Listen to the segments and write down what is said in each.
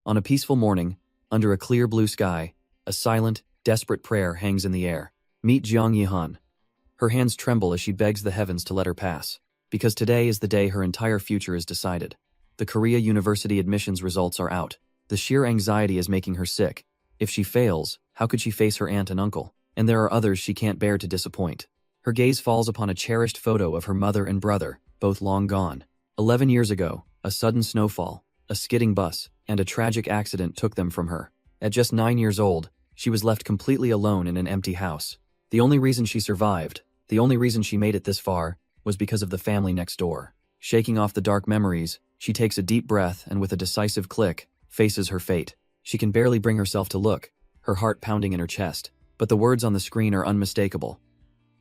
On a peaceful morning, under a clear blue sky, a silent, desperate prayer hangs in the air. Meet Jiang Yihan. Her hands tremble as she begs the heavens to let her pass. Because today is the day her entire future is decided. The Korea University admissions results are out. The sheer anxiety is making her sick. If she fails, how could she face her aunt and uncle? And there are others she can't bear to disappoint. Her gaze falls upon a cherished photo of her mother and brother, both long gone. 11 years ago, a sudden snowfall, a skidding bus, and a tragic accident took them from her. At just 9 years old, she was left completely alone in an empty house. The only reason she survived, the only reason she made it this far, was because of the family next door. Shaking off the dark memories, she takes a deep breath and with a decisive click, faces her fate. She can barely bring herself to look, her heart pounding in her chest. But the words on the screen are unmistakable.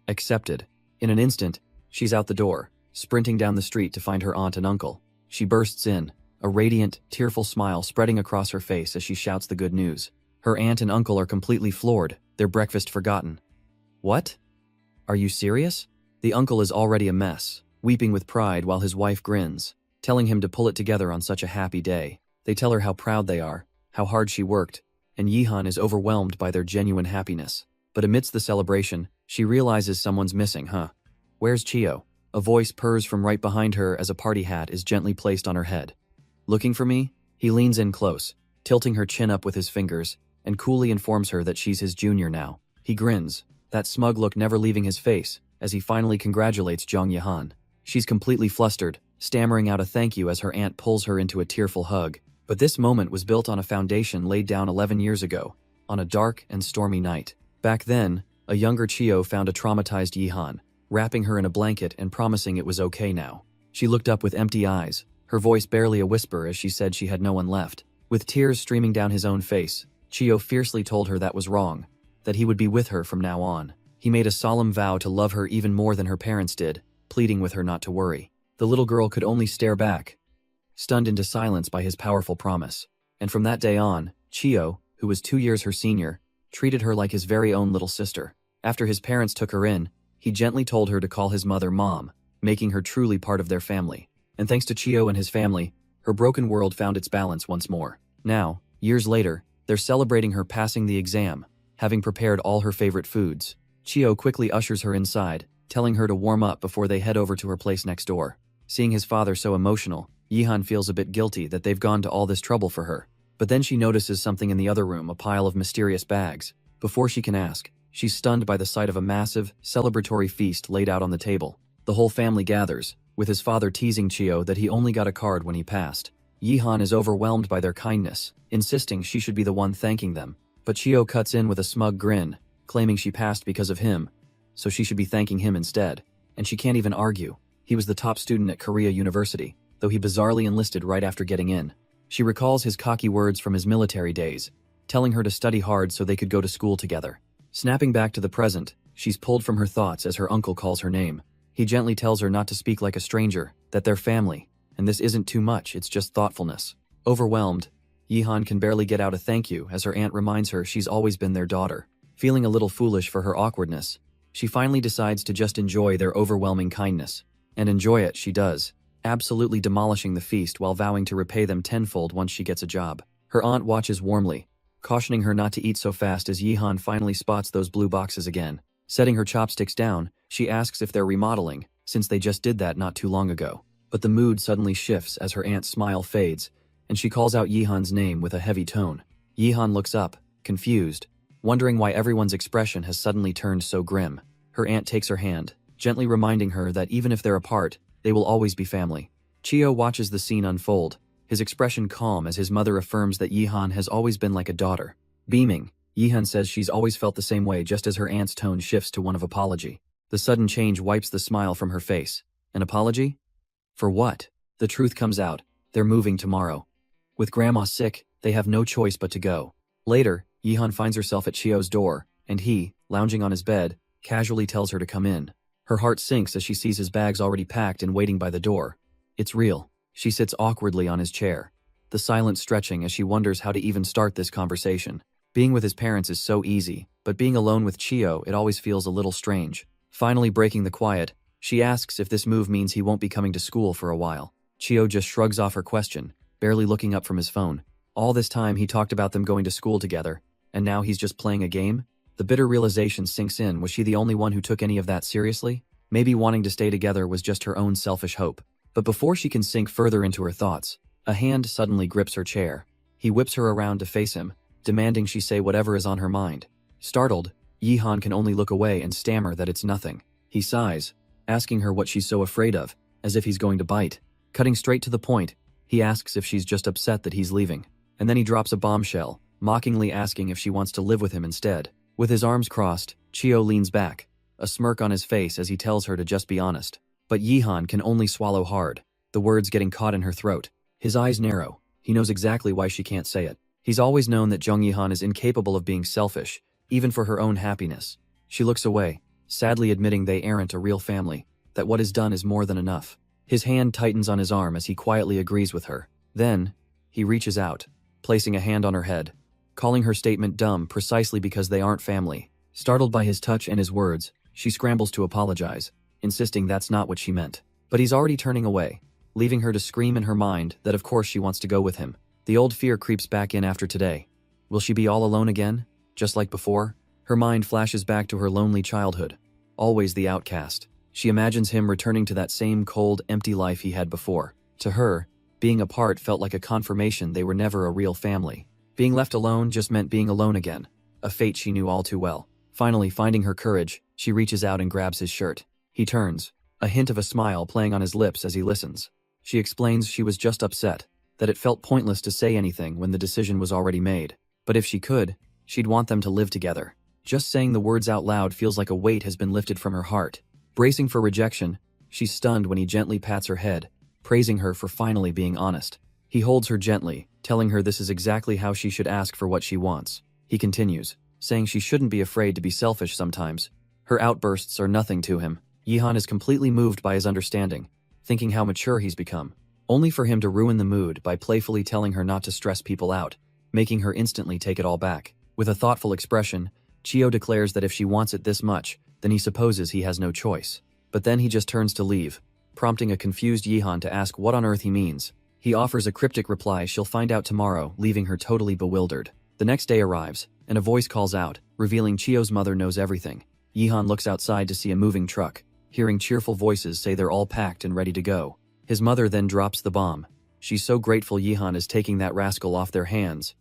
Accepted. In an instant, she's out the door, sprinting down the street to find her aunt and uncle. She bursts in, a radiant, tearful smile spreading across her face as she shouts the good news. Her aunt and uncle are completely floored, their breakfast forgotten. What? Are you serious? The uncle is already a mess, weeping with pride while his wife grins, telling him to pull it together on such a happy day. They tell her how proud they are, how hard she worked, and Yihan is overwhelmed by their genuine happiness. But amidst the celebration, she realizes someone's missing, Where's Chio? A voice purrs from right behind her as a party hat is gently placed on her head. Looking for me? He leans in close, tilting her chin up with his fingers, and coolly informs her that she's his junior now. He grins, that smug look never leaving his face, as he finally congratulates Jiang Yihan. She's completely flustered, stammering out a thank you as her aunt pulls her into a tearful hug. But this moment was built on a foundation laid down 11 years ago, on a dark and stormy night. Back then, a younger Chio found a traumatized Yihan, wrapping her in a blanket and promising it was okay now. She looked up with empty eyes, her voice barely a whisper as she said she had no one left. With tears streaming down his own face, Chio fiercely told her that was wrong, that he would be with her from now on. He made a solemn vow to love her even more than her parents did, pleading with her not to worry. The little girl could only stare back, stunned into silence by his powerful promise. And from that day on, Chio, who was 2 years her senior, treated her like his very own little sister. After his parents took her in, he gently told her to call his mother Mom, making her truly part of their family. And thanks to Chio and his family, her broken world found its balance once more. Now, years later, they're celebrating her passing the exam, having prepared all her favorite foods. Chio quickly ushers her inside, telling her to warm up before they head over to her place next door. Seeing his father so emotional, Yihan feels a bit guilty that they've gone to all this trouble for her. But then she notices something in the other room, a pile of mysterious bags. Before she can ask, she's stunned by the sight of a massive, celebratory feast laid out on the table. The whole family gathers, with his father teasing Chio that he only got a card when he passed. Yihan is overwhelmed by their kindness, insisting she should be the one thanking them. But Chio cuts in with a smug grin, claiming she passed because of him, so she should be thanking him instead. And she can't even argue. He was the top student at Korea University, though he bizarrely enlisted right after getting in. She recalls his cocky words from his military days, telling her to study hard so they could go to school together. Snapping back to the present, she's pulled from her thoughts as her uncle calls her name. He gently tells her not to speak like a stranger, that they're family, and this isn't too much, it's just thoughtfulness. Overwhelmed, Yihan can barely get out a thank you as her aunt reminds her she's always been their daughter. Feeling a little foolish for her awkwardness, she finally decides to just enjoy their overwhelming kindness. And enjoy it she does, absolutely demolishing the feast while vowing to repay them tenfold once she gets a job. Her aunt watches warmly, cautioning her not to eat so fast as Yihan finally spots those blue boxes again. Setting her chopsticks down, she asks if they're remodeling, since they just did that not too long ago. But the mood suddenly shifts as her aunt's smile fades, and she calls out Yihan's name with a heavy tone. Yihan looks up, confused, wondering why everyone's expression has suddenly turned so grim. Her aunt takes her hand, gently reminding her that even if they're apart, they will always be family. Chio watches the scene unfold, his expression calm as his mother affirms that Yihan has always been like a daughter. Beaming, Yihan says she's always felt the same way just as her aunt's tone shifts to one of apology. The sudden change wipes the smile from her face. An apology? For what? The truth comes out, they're moving tomorrow. With Grandma sick, they have no choice but to go. Later, Yihan finds herself at Chio's door, and he, lounging on his bed, casually tells her to come in. Her heart sinks as she sees his bags already packed and waiting by the door. It's real. She sits awkwardly on his chair, the silence stretching as she wonders how to even start this conversation. Being with his parents is so easy, but being alone with Chio, it always feels a little strange. Finally breaking the quiet, she asks if this move means he won't be coming to school for a while. Chio just shrugs off her question, barely looking up from his phone. All this time he talked about them going to school together, and now he's just playing a game? The bitter realization sinks in. Was she the only one who took any of that seriously? Maybe wanting to stay together was just her own selfish hope. But before she can sink further into her thoughts, a hand suddenly grips her chair. He whips her around to face him, demanding she say whatever is on her mind. Startled, Yihan can only look away and stammer that it's nothing. He sighs, asking her what she's so afraid of, as if he's going to bite. Cutting straight to the point, he asks if she's just upset that he's leaving. And then he drops a bombshell, mockingly asking if she wants to live with him instead. With his arms crossed, Chio leans back, a smirk on his face as he tells her to just be honest. But Yihan can only swallow hard, the words getting caught in her throat. His eyes narrow. He knows exactly why she can't say it. He's always known that Jung Yihan is incapable of being selfish, even for her own happiness. She looks away, sadly admitting they aren't a real family, that what is done is more than enough. His hand tightens on his arm as he quietly agrees with her. Then, he reaches out, placing a hand on her head, calling her statement dumb precisely because they aren't family. Startled by his touch and his words, she scrambles to apologize, insisting that's not what she meant. But he's already turning away, leaving her to scream in her mind that of course she wants to go with him. The old fear creeps back in after today. Will she be all alone again, just like before? Her mind flashes back to her lonely childhood, always the outcast. She imagines him returning to that same cold, empty life he had before. To her, being apart felt like a confirmation they were never a real family. Being left alone just meant being alone again, a fate she knew all too well. Finally, finding her courage, she reaches out and grabs his shirt. He turns, a hint of a smile playing on his lips as he listens. She explains she was just upset, that it felt pointless to say anything when the decision was already made. But if she could, she'd want them to live together. Just saying the words out loud feels like a weight has been lifted from her heart. Bracing for rejection, she's stunned when he gently pats her head, praising her for finally being honest. He holds her gently, telling her this is exactly how she should ask for what she wants. He continues, saying she shouldn't be afraid to be selfish sometimes. Her outbursts are nothing to him. Yihan is completely moved by his understanding, thinking how mature he's become, only for him to ruin the mood by playfully telling her not to stress people out, making her instantly take it all back. With a thoughtful expression, Chio declares that if she wants it this much, then he supposes he has no choice. But then he just turns to leave, prompting a confused Yihan to ask what on earth he means. He offers a cryptic reply she'll find out tomorrow, leaving her totally bewildered. The next day arrives, and a voice calls out, revealing Chio's mother knows everything. Yihan looks outside to see a moving truck, hearing cheerful voices say they're all packed and ready to go. His mother then drops the bomb. She's so grateful Yihan is taking that rascal off their hands.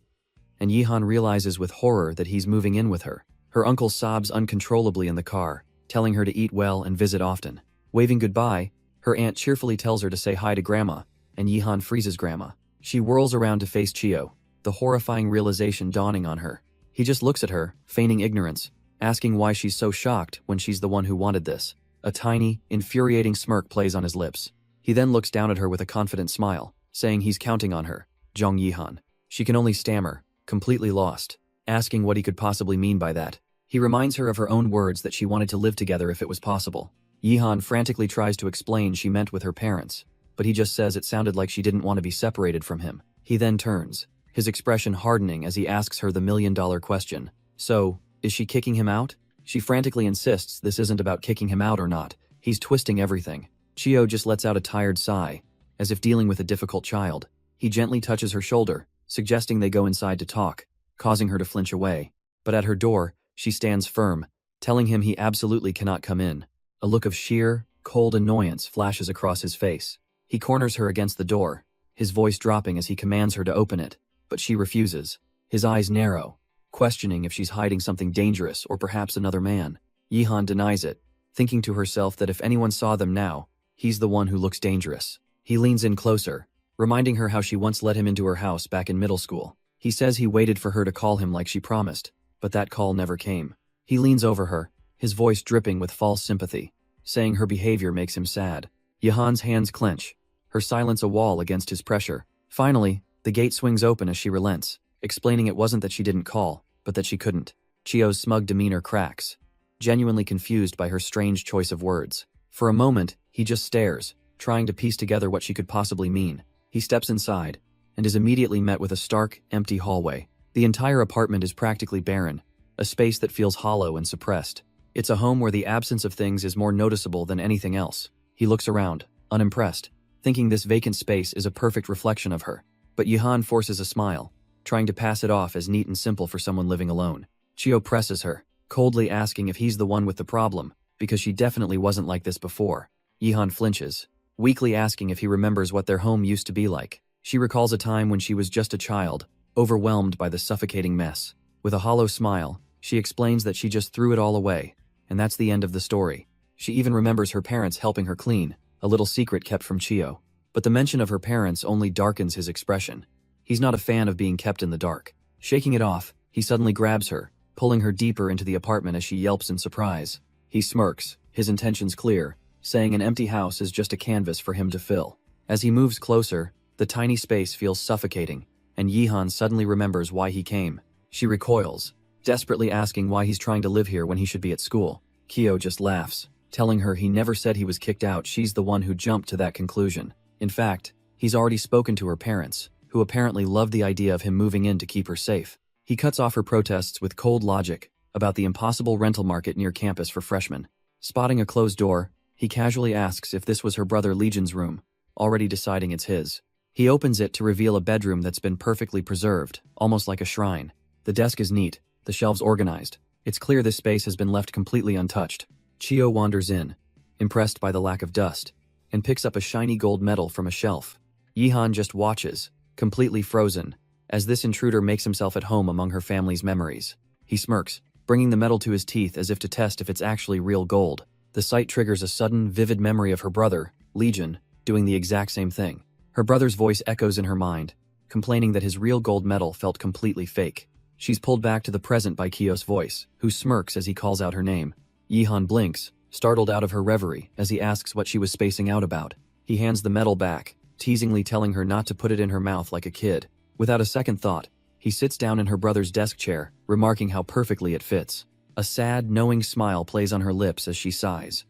And Yihan realizes with horror that he's moving in with her. Her uncle sobs uncontrollably in the car, telling her to eat well and visit often. Waving goodbye, her aunt cheerfully tells her to say hi to Grandma, and Yihan freezes Grandma. She whirls around to face Chio, the horrifying realization dawning on her. He just looks at her, feigning ignorance, asking why she's so shocked when she's the one who wanted this. A tiny, infuriating smirk plays on his lips. He then looks down at her with a confident smile, saying he's counting on her. Jung Yihan. She can only stammer, completely lost, asking what he could possibly mean by that. He reminds her of her own words that she wanted to live together if it was possible. Yihan frantically tries to explain she meant with her parents, but he just says it sounded like she didn't want to be separated from him. He then turns, his expression hardening as he asks her the million-dollar question. So, is she kicking him out? She frantically insists this isn't about kicking him out or not. He's twisting everything. Chio just lets out a tired sigh, as if dealing with a difficult child. He gently touches her shoulder, suggesting they go inside to talk, causing her to flinch away. But at her door, she stands firm, telling him he absolutely cannot come in. A look of sheer, cold annoyance flashes across his face. He corners her against the door, his voice dropping as he commands her to open it, but she refuses. His eyes narrow, questioning if she's hiding something dangerous or perhaps another man. Yihan denies it, thinking to herself that if anyone saw them now, he's the one who looks dangerous. He leans in closer, reminding her how she once let him into her house back in middle school. He says he waited for her to call him like she promised, but that call never came. He leans over her, his voice dripping with false sympathy, saying her behavior makes him sad. Yihan's hands clench, her silence a wall against his pressure. Finally, the gate swings open as she relents, explaining it wasn't that she didn't call, but that she couldn't. Chio's smug demeanor cracks, genuinely confused by her strange choice of words. For a moment, he just stares, trying to piece together what she could possibly mean. He steps inside, and is immediately met with a stark, empty hallway. The entire apartment is practically barren, a space that feels hollow and suppressed. It's a home where the absence of things is more noticeable than anything else. He looks around, unimpressed, thinking this vacant space is a perfect reflection of her. But Yihan forces a smile, trying to pass it off as neat and simple for someone living alone. Chio presses her, coldly asking if he's the one with the problem, because she definitely wasn't like this before. Yihan flinches, weakly asking if he remembers what their home used to be like. She recalls a time when she was just a child, overwhelmed by the suffocating mess. With a hollow smile, she explains that she just threw it all away, and that's the end of the story. She even remembers her parents helping her clean, a little secret kept from Chio. But the mention of her parents only darkens his expression. He's not a fan of being kept in the dark. Shaking it off, he suddenly grabs her, pulling her deeper into the apartment as she yelps in surprise. He smirks, his intentions clear, saying an empty house is just a canvas for him to fill. As he moves closer, the tiny space feels suffocating, and Yihan suddenly remembers why he came. She recoils, desperately asking why he's trying to live here when he should be at school. Kyo just laughs, telling her he never said he was kicked out. She's the one who jumped to that conclusion. In fact, he's already spoken to her parents, who apparently loved the idea of him moving in to keep her safe. He cuts off her protests with cold logic about the impossible rental market near campus for freshmen. Spotting a closed door, he casually asks if this was her brother Legion's room, already deciding it's his. He opens it to reveal a bedroom that's been perfectly preserved, almost like a shrine. The desk is neat, the shelves organized. It's clear this space has been left completely untouched. Chio wanders in, impressed by the lack of dust, and picks up a shiny gold medal from a shelf. Yihan just watches, completely frozen, as this intruder makes himself at home among her family's memories. He smirks, bringing the medal to his teeth as if to test if it's actually real gold. The sight triggers a sudden, vivid memory of her brother, Legion, doing the exact same thing. Her brother's voice echoes in her mind, complaining that his real gold medal felt completely fake. She's pulled back to the present by Kyo's voice, who smirks as he calls out her name. Yihan blinks, startled out of her reverie as he asks what she was spacing out about. He hands the medal back, teasingly telling her not to put it in her mouth like a kid. Without a second thought, he sits down in her brother's desk chair, remarking how perfectly it fits. A sad, knowing smile plays on her lips as she sighs.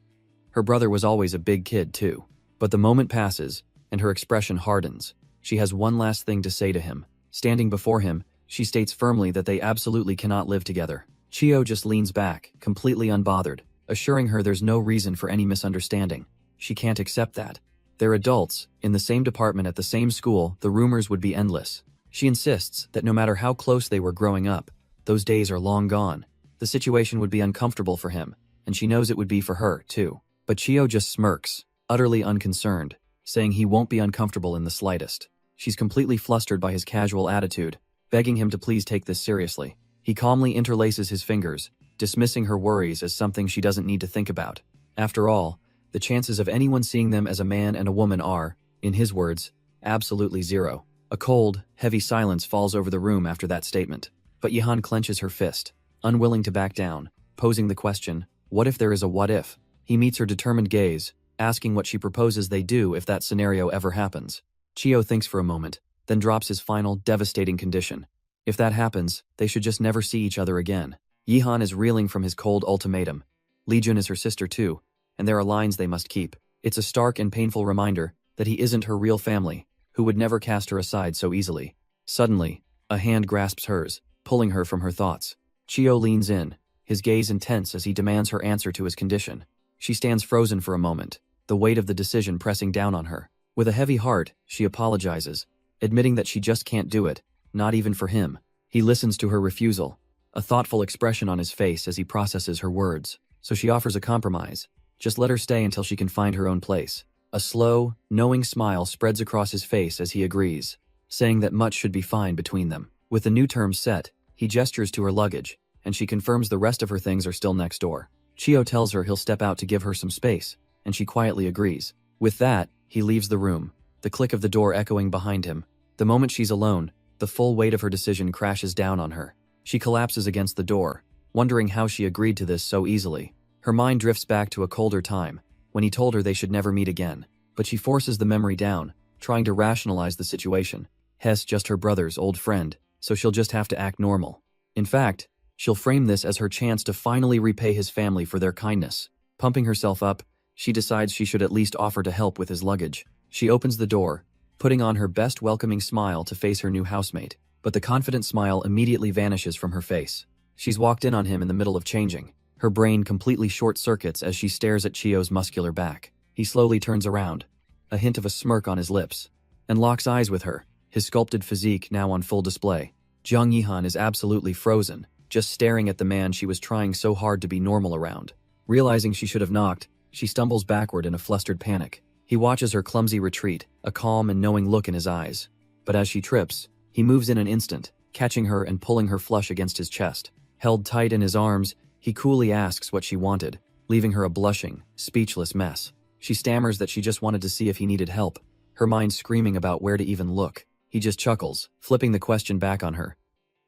Her brother was always a big kid too. But the moment passes, and her expression hardens. She has one last thing to say to him. Standing before him, she states firmly that they absolutely cannot live together. Chio just leans back, completely unbothered, assuring her there's no reason for any misunderstanding. She can't accept that. They're adults, in the same department at the same school, the rumors would be endless. She insists that no matter how close they were growing up, those days are long gone. The situation would be uncomfortable for him, and she knows it would be for her, too. But Chio just smirks, utterly unconcerned, saying he won't be uncomfortable in the slightest. She's completely flustered by his casual attitude, begging him to please take this seriously. He calmly interlaces his fingers, dismissing her worries as something she doesn't need to think about. After all, the chances of anyone seeing them as a man and a woman are, in his words, absolutely zero. A cold, heavy silence falls over the room after that statement. But Yihan clenches her fist, unwilling to back down, posing the question, what if there is a what if? He meets her determined gaze, asking what she proposes they do if that scenario ever happens. Chio thinks for a moment, then drops his final, devastating condition. If that happens, they should just never see each other again. Yihan is reeling from his cold ultimatum. Legion is her sister too, and there are lines they must keep. It's a stark and painful reminder that he isn't her real family, who would never cast her aside so easily. Suddenly, a hand grasps hers, pulling her from her thoughts. Chio leans in, his gaze intense as he demands her answer to his condition. She stands frozen for a moment, the weight of the decision pressing down on her. With a heavy heart, she apologizes, admitting that she just can't do it, not even for him. He listens to her refusal, a thoughtful expression on his face as he processes her words. So she offers a compromise. Just let her stay until she can find her own place. A slow, knowing smile spreads across his face as he agrees, saying that much should be fine between them. With the new terms set, he gestures to her luggage, and she confirms the rest of her things are still next door. Chio tells her he'll step out to give her some space, and she quietly agrees. With that, he leaves the room, the click of the door echoing behind him. The moment she's alone, the full weight of her decision crashes down on her. She collapses against the door, wondering how she agreed to this so easily. Her mind drifts back to a colder time, when he told her they should never meet again. But she forces the memory down, trying to rationalize the situation. Hess just her brother's old friend, so she'll just have to act normal. In fact, she'll frame this as her chance to finally repay his family for their kindness. Pumping herself up, she decides she should at least offer to help with his luggage. She opens the door, putting on her best welcoming smile to face her new housemate. But the confident smile immediately vanishes from her face. She's walked in on him in the middle of changing. Her brain completely short-circuits as she stares at Chio's muscular back. He slowly turns around, a hint of a smirk on his lips, and locks eyes with her, his sculpted physique now on full display. Jung Yihan is absolutely frozen, just staring at the man she was trying so hard to be normal around. Realizing she should have knocked, she stumbles backward in a flustered panic. He watches her clumsy retreat, a calm and knowing look in his eyes. But as she trips, he moves in an instant, catching her and pulling her flush against his chest. Held tight in his arms, he coolly asks what she wanted, leaving her a blushing, speechless mess. She stammers that she just wanted to see if he needed help, her mind screaming about where to even look. He just chuckles, flipping the question back on her.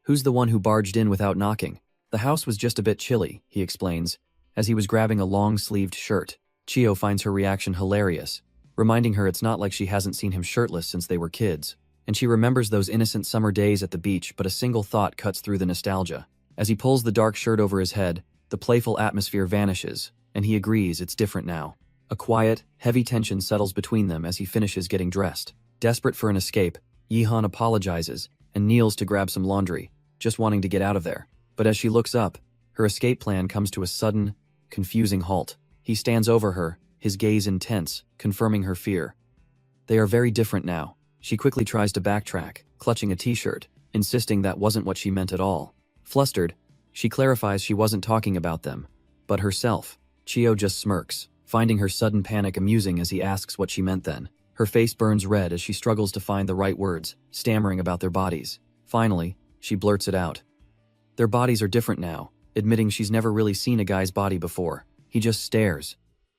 Who's the one who barged in without knocking? The house was just a bit chilly, he explains, as he was grabbing a long-sleeved shirt. Chio finds her reaction hilarious, reminding her it's not like she hasn't seen him shirtless since they were kids. And she remembers those innocent summer days at the beach, but a single thought cuts through the nostalgia. As he pulls the dark shirt over his head, the playful atmosphere vanishes, and he agrees it's different now. A quiet, heavy tension settles between them as he finishes getting dressed. Desperate for an escape, Yihan apologizes and kneels to grab some laundry, just wanting to get out of there. But as she looks up, her escape plan comes to a sudden, confusing halt. He stands over her, his gaze intense, confirming her fear. They are very different now. She quickly tries to backtrack, clutching a t-shirt, insisting that wasn't what she meant at all. Flustered, she clarifies she wasn't talking about them, but herself. Chio just smirks, finding her sudden panic amusing as he asks what she meant then. Her face burns red as she struggles to find the right words, stammering about their bodies. Finally, she blurts it out. Their bodies are different now, admitting she's never really seen a guy's body before. He just stares,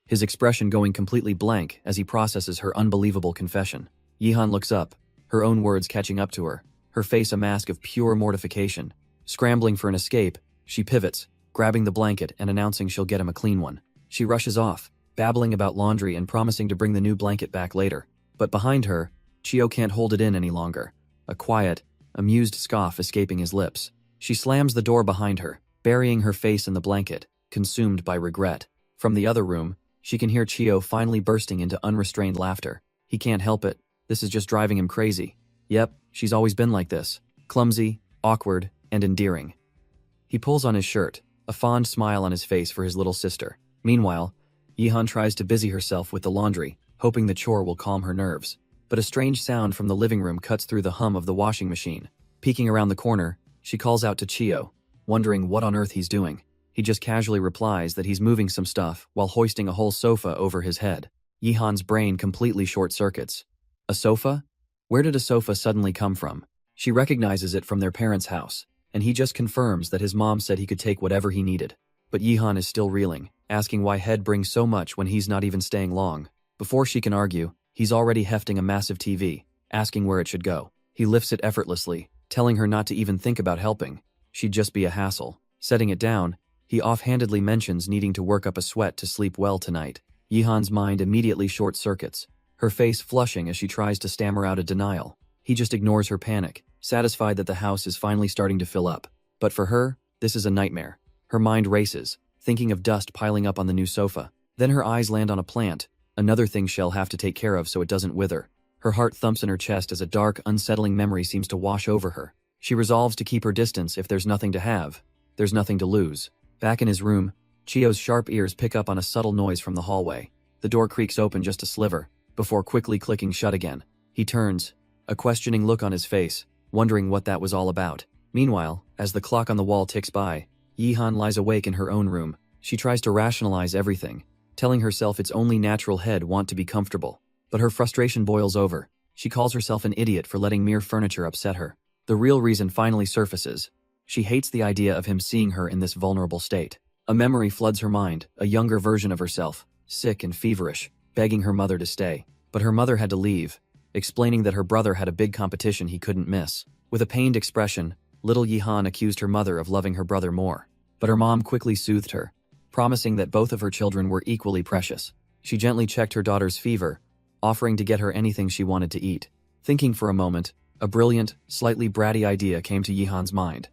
his expression going completely blank as he processes her unbelievable confession. Yihan looks up, her own words catching up to her, her face a mask of pure mortification. Scrambling for an escape, she pivots, grabbing the blanket and announcing she'll get him a clean one. She rushes off, babbling about laundry and promising to bring the new blanket back later. But behind her, Chio can't hold it in any longer, a quiet, amused scoff escaping his lips. She slams the door behind her, burying her face in the blanket, consumed by regret. From the other room, she can hear Chio finally bursting into unrestrained laughter. He can't help it, this is just driving him crazy. Yep, she's always been like this, clumsy, awkward, and endearing. He pulls on his shirt, a fond smile on his face for his little sister. Meanwhile, Yihan tries to busy herself with the laundry, hoping the chore will calm her nerves. But a strange sound from the living room cuts through the hum of the washing machine. Peeking around the corner, she calls out to Chio, wondering what on earth he's doing. He just casually replies that he's moving some stuff while hoisting a whole sofa over his head. Yihan's brain completely short-circuits. A sofa? Where did a sofa suddenly come from? She recognizes it from their parents' house, and he just confirms that his mom said he could take whatever he needed. But Yihan is still reeling, asking why Head brings so much when he's not even staying long. Before she can argue, he's already hefting a massive TV, asking where it should go. He lifts it effortlessly, telling her not to even think about helping. She'd just be a hassle. Setting it down, he offhandedly mentions needing to work up a sweat to sleep well tonight. Yihan's mind immediately short-circuits, her face flushing as she tries to stammer out a denial. He just ignores her panic, satisfied that the house is finally starting to fill up. But for her, this is a nightmare. Her mind races, thinking of dust piling up on the new sofa. Then her eyes land on a plant, another thing she'll have to take care of so it doesn't wither. Her heart thumps in her chest as a dark, unsettling memory seems to wash over her. She resolves to keep her distance. If there's nothing to have, there's nothing to lose. Back in his room, Chio's sharp ears pick up on a subtle noise from the hallway. The door creaks open just a sliver, before quickly clicking shut again. He turns, a questioning look on his face, wondering what that was all about. Meanwhile, as the clock on the wall ticks by, Yihan lies awake in her own room. She tries to rationalize everything, telling herself it's only natural Head want to be comfortable. But her frustration boils over. She calls herself an idiot for letting mere furniture upset her. The real reason finally surfaces. She hates the idea of him seeing her in this vulnerable state. A memory floods her mind, a younger version of herself, sick and feverish, begging her mother to stay. But her mother had to leave, explaining that her brother had a big competition he couldn't miss. With a pained expression, little Yihan accused her mother of loving her brother more. But her mom quickly soothed her, promising that both of her children were equally precious. She gently checked her daughter's fever, offering to get her anything she wanted to eat. Thinking for a moment, a brilliant, slightly bratty idea came to Yihan's mind.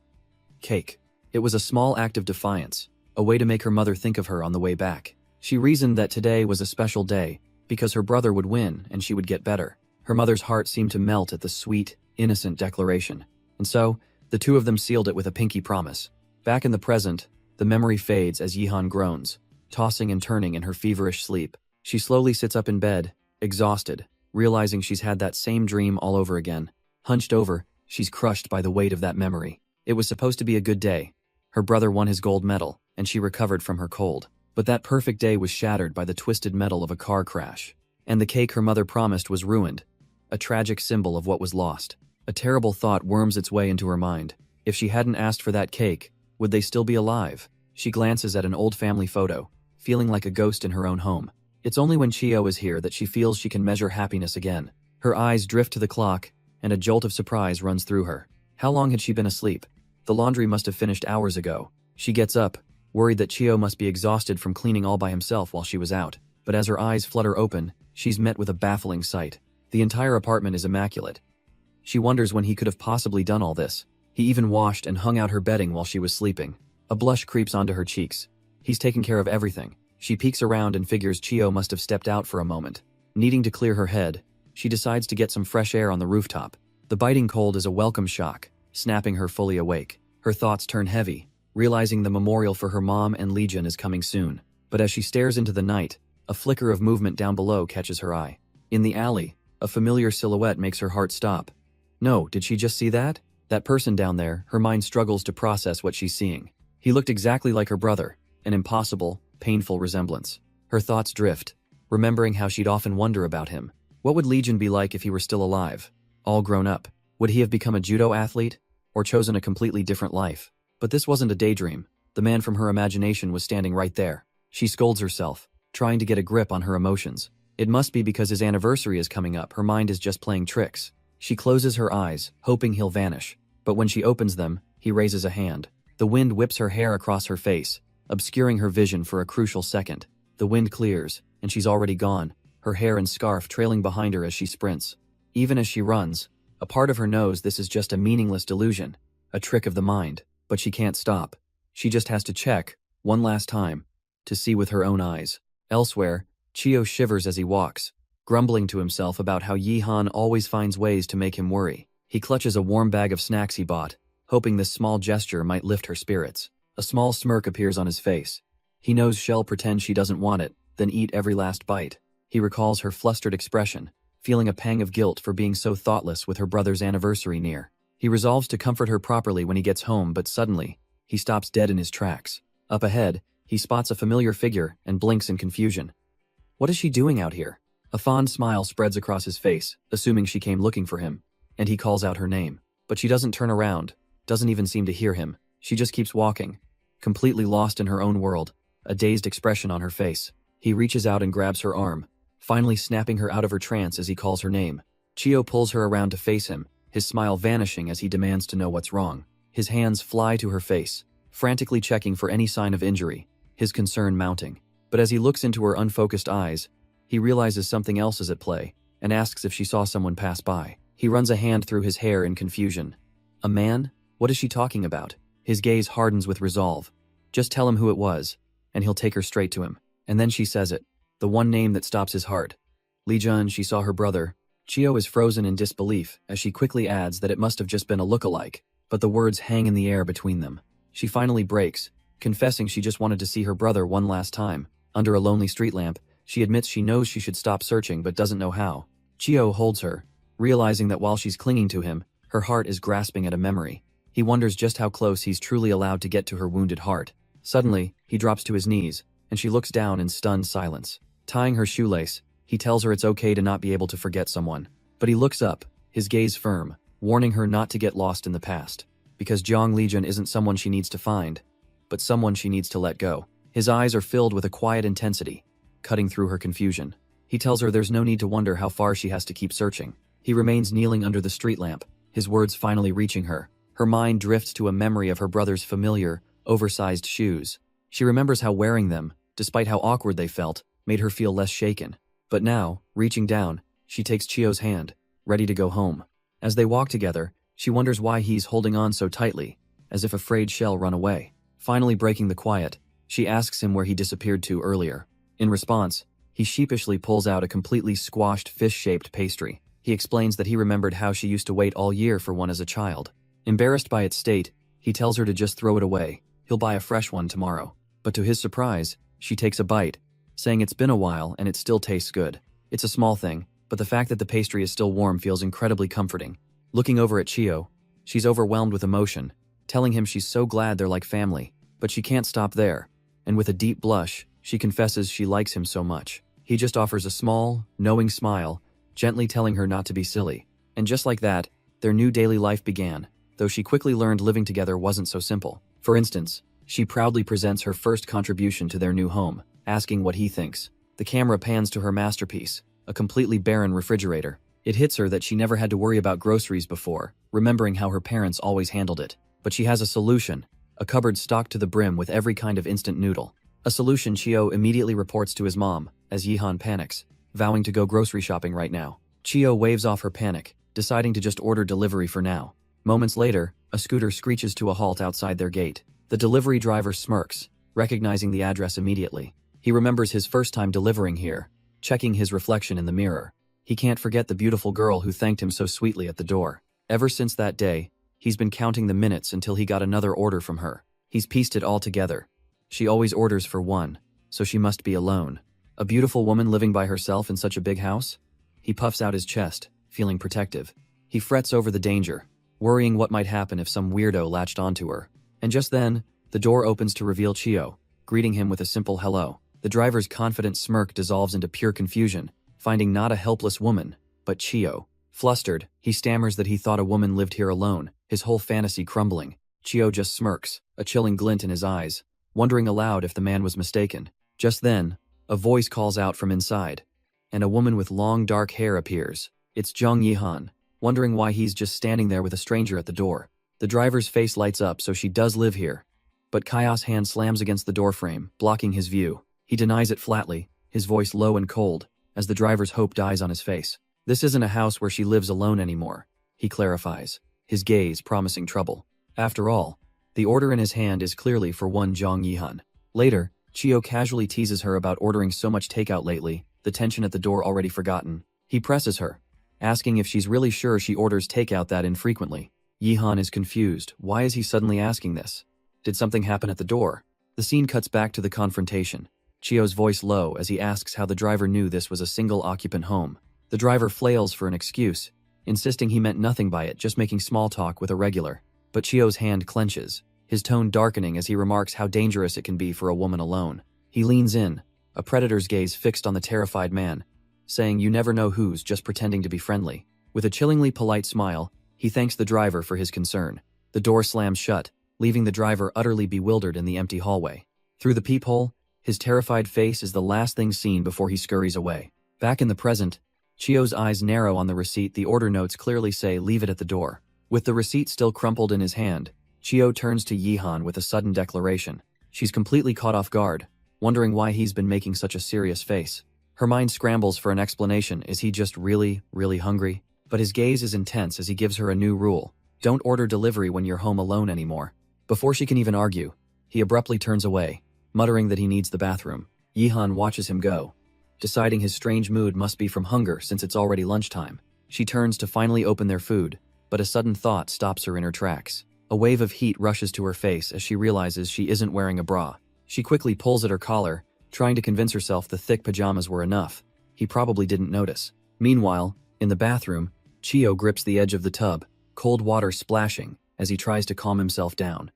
Cake. It was a small act of defiance, a way to make her mother think of her on the way back. She reasoned that today was a special day, because her brother would win and she would get better. Her mother's heart seemed to melt at the sweet, innocent declaration. And so, the two of them sealed it with a pinky promise. Back in the present, the memory fades as Yihan groans, tossing and turning in her feverish sleep. She slowly sits up in bed, exhausted, realizing she's had that same dream all over again. Hunched over, She's crushed by the weight of that memory. It was supposed to be a good day. Her brother won his gold medal, and she recovered from her cold. But that perfect day was shattered by the twisted metal of a car crash. And the cake her mother promised was ruined. A tragic symbol of what was lost. A terrible thought worms its way into her mind. If she hadn't asked for that cake, would they still be alive? She glances at an old family photo, feeling like a ghost in her own home. It's only when Chio is here that she feels she can measure happiness again. Her eyes drift to the clock, and a jolt of surprise runs through her. How long had she been asleep? The laundry must have finished hours ago. She gets up, worried that Chio must be exhausted from cleaning all by himself while she was out. But as her eyes flutter open, she's met with a baffling sight. The entire apartment is immaculate. She wonders when he could have possibly done all this. He even washed and hung out her bedding while she was sleeping. A blush creeps onto her cheeks. He's taken care of everything. She peeks around and figures Chio must have stepped out for a moment. Needing to clear her head, she decides to get some fresh air on the rooftop. The biting cold is a welcome shock, snapping her fully awake. Her thoughts turn heavy, realizing the memorial for her mom and Legion is coming soon. But as she stares into the night, a flicker of movement down below catches her eye. In the alley, a familiar silhouette makes her heart stop. No, did she just see that? That person down there, her mind struggles to process what she's seeing. He looked exactly like her brother, an impossible, painful resemblance. Her thoughts drift, remembering how she'd often wonder about him. What would Legion be like if he were still alive? All grown up. Would he have become a judo athlete? Or chosen a completely different life? But this wasn't a daydream. The man from her imagination was standing right there. She scolds herself, trying to get a grip on her emotions. It must be because his anniversary is coming up, her mind is just playing tricks. She closes her eyes, hoping he'll vanish. But when she opens them, he raises a hand. The wind whips her hair across her face, obscuring her vision for a crucial second. The wind clears, and she's already gone, her hair and scarf trailing behind her as she sprints. Even as she runs, a part of her knows this is just a meaningless delusion, a trick of the mind, but she can't stop. She just has to check, one last time, to see with her own eyes. Elsewhere, Chio shivers as he walks, grumbling to himself about how Yi-han always finds ways to make him worry. He clutches a warm bag of snacks he bought, hoping this small gesture might lift her spirits. A small smirk appears on his face. He knows she'll pretend she doesn't want it, then eat every last bite. He recalls her flustered expression, feeling a pang of guilt for being so thoughtless with her brother's anniversary near. He resolves to comfort her properly when he gets home, but suddenly, he stops dead in his tracks. Up ahead, he spots a familiar figure and blinks in confusion. What is she doing out here? A fond smile spreads across his face, assuming she came looking for him, and he calls out her name. But she doesn't turn around, doesn't even seem to hear him. She just keeps walking, completely lost in her own world, a dazed expression on her face. He reaches out and grabs her arm, finally snapping her out of her trance as he calls her name. Chio pulls her around to face him, his smile vanishing as he demands to know what's wrong. His hands fly to her face, frantically checking for any sign of injury, his concern mounting. But as he looks into her unfocused eyes, he realizes something else is at play, and asks if she saw someone pass by. He runs a hand through his hair in confusion. A man? What is she talking about? His gaze hardens with resolve. Just tell him who it was, and he'll take her straight to him. And then she says it, the one name that stops his heart. Lee-jun, she saw her brother. Chio is frozen in disbelief as she quickly adds that it must have just been a look-alike, but the words hang in the air between them. She finally breaks, confessing she just wanted to see her brother one last time. Under a lonely street lamp, she admits she knows she should stop searching but doesn't know how. Chio holds her, realizing that while she's clinging to him, her heart is grasping at a memory. He wonders just how close he's truly allowed to get to her wounded heart. Suddenly, he drops to his knees, and she looks down in stunned silence. Tying her shoelace, he tells her it's okay to not be able to forget someone. But he looks up, his gaze firm, warning her not to get lost in the past. Because Jiang Legion isn't someone she needs to find, but someone she needs to let go. His eyes are filled with a quiet intensity, cutting through her confusion. He tells her there's no need to wonder how far she has to keep searching. He remains kneeling under the street lamp, his words finally reaching her. Her mind drifts to a memory of her brother's familiar, oversized shoes. She remembers how wearing them, despite how awkward they felt, made her feel less shaken. But now, reaching down, she takes Chio's hand, ready to go home. As they walk together, she wonders why he's holding on so tightly, as if afraid she'll run away. Finally breaking the quiet, she asks him where he disappeared to earlier. In response, he sheepishly pulls out a completely squashed fish-shaped pastry. He explains that he remembered how she used to wait all year for one as a child. Embarrassed by its state, he tells her to just throw it away. He'll buy a fresh one tomorrow. But to his surprise, she takes a bite, saying it's been a while and it still tastes good. It's a small thing, but the fact that the pastry is still warm feels incredibly comforting. Looking over at Chio, She's overwhelmed with emotion, telling him she's so glad they're like family, but she can't stop there. And with a deep blush, she confesses she likes him so much. He just offers a small, knowing smile, gently telling her not to be silly. And just like that, their new daily life began, though she quickly learned living together wasn't so simple. For instance, she proudly presents her first contribution to their new home, asking what he thinks. The camera pans to her masterpiece, a completely barren refrigerator. It hits her that she never had to worry about groceries before, remembering how her parents always handled it. But she has a solution, a cupboard stocked to the brim with every kind of instant noodle. A solution Chio immediately reports to his mom, as Yihan panics, vowing to go grocery shopping right now. Chio waves off her panic, deciding to just order delivery for now. Moments later, a scooter screeches to a halt outside their gate. The delivery driver smirks, recognizing the address immediately. He remembers his first time delivering here, checking his reflection in the mirror. He can't forget the beautiful girl who thanked him so sweetly at the door. Ever since that day, he's been counting the minutes until he got another order from her. He's pieced it all together. She always orders for one, so she must be alone. A beautiful woman living by herself in such a big house? He puffs out his chest, feeling protective. He frets over the danger, worrying what might happen if some weirdo latched onto her. And just then, the door opens to reveal Chio, greeting him with a simple hello. The driver's confident smirk dissolves into pure confusion, finding not a helpless woman, but Chio. Flustered, he stammers that he thought a woman lived here alone, his whole fantasy crumbling. Chio just smirks, a chilling glint in his eyes, wondering aloud if the man was mistaken. Just then, a voice calls out from inside, and a woman with long dark hair appears. It's Zhang Yihan, wondering why he's just standing there with a stranger at the door. The driver's face lights up, so she does live here. But Kaios' hand slams against the doorframe, blocking his view. He denies it flatly, his voice low and cold, as the driver's hope dies on his face. This isn't a house where she lives alone anymore, he clarifies, his gaze promising trouble. After all, the order in his hand is clearly for one Zhang Yihan. Later, Chio casually teases her about ordering so much takeout lately, the tension at the door already forgotten. He presses her, asking if she's really sure she orders takeout that infrequently. Yihan is confused. Why is he suddenly asking this? Did something happen at the door? The scene cuts back to the confrontation. Chio's voice low as he asks how the driver knew this was a single-occupant home. The driver flails for an excuse, insisting he meant nothing by it, just making small talk with a regular. But Chio's hand clenches, his tone darkening as he remarks how dangerous it can be for a woman alone. He leans in, a predator's gaze fixed on the terrified man, saying you never know who's just pretending to be friendly. With a chillingly polite smile, he thanks the driver for his concern. The door slams shut, leaving the driver utterly bewildered in the empty hallway. Through the peephole, his terrified face is the last thing seen before he scurries away. Back in the present, Chio's eyes narrow on the receipt. The order notes clearly say leave it at the door. With the receipt still crumpled in his hand, Chio turns to Yihan with a sudden declaration. She's completely caught off guard, wondering why he's been making such a serious face. Her mind scrambles for an explanation. Is he just really, really hungry? But his gaze is intense as he gives her a new rule. Don't order delivery when you're home alone anymore. Before she can even argue, he abruptly turns away, muttering that he needs the bathroom. Yihan watches him go, deciding his strange mood must be from hunger since it's already lunchtime. She turns to finally open their food, but a sudden thought stops her in her tracks. A wave of heat rushes to her face as she realizes she isn't wearing a bra. She quickly pulls at her collar, trying to convince herself the thick pajamas were enough. He probably didn't notice. Meanwhile, in the bathroom, Chio grips the edge of the tub, cold water splashing, as he tries to calm himself down.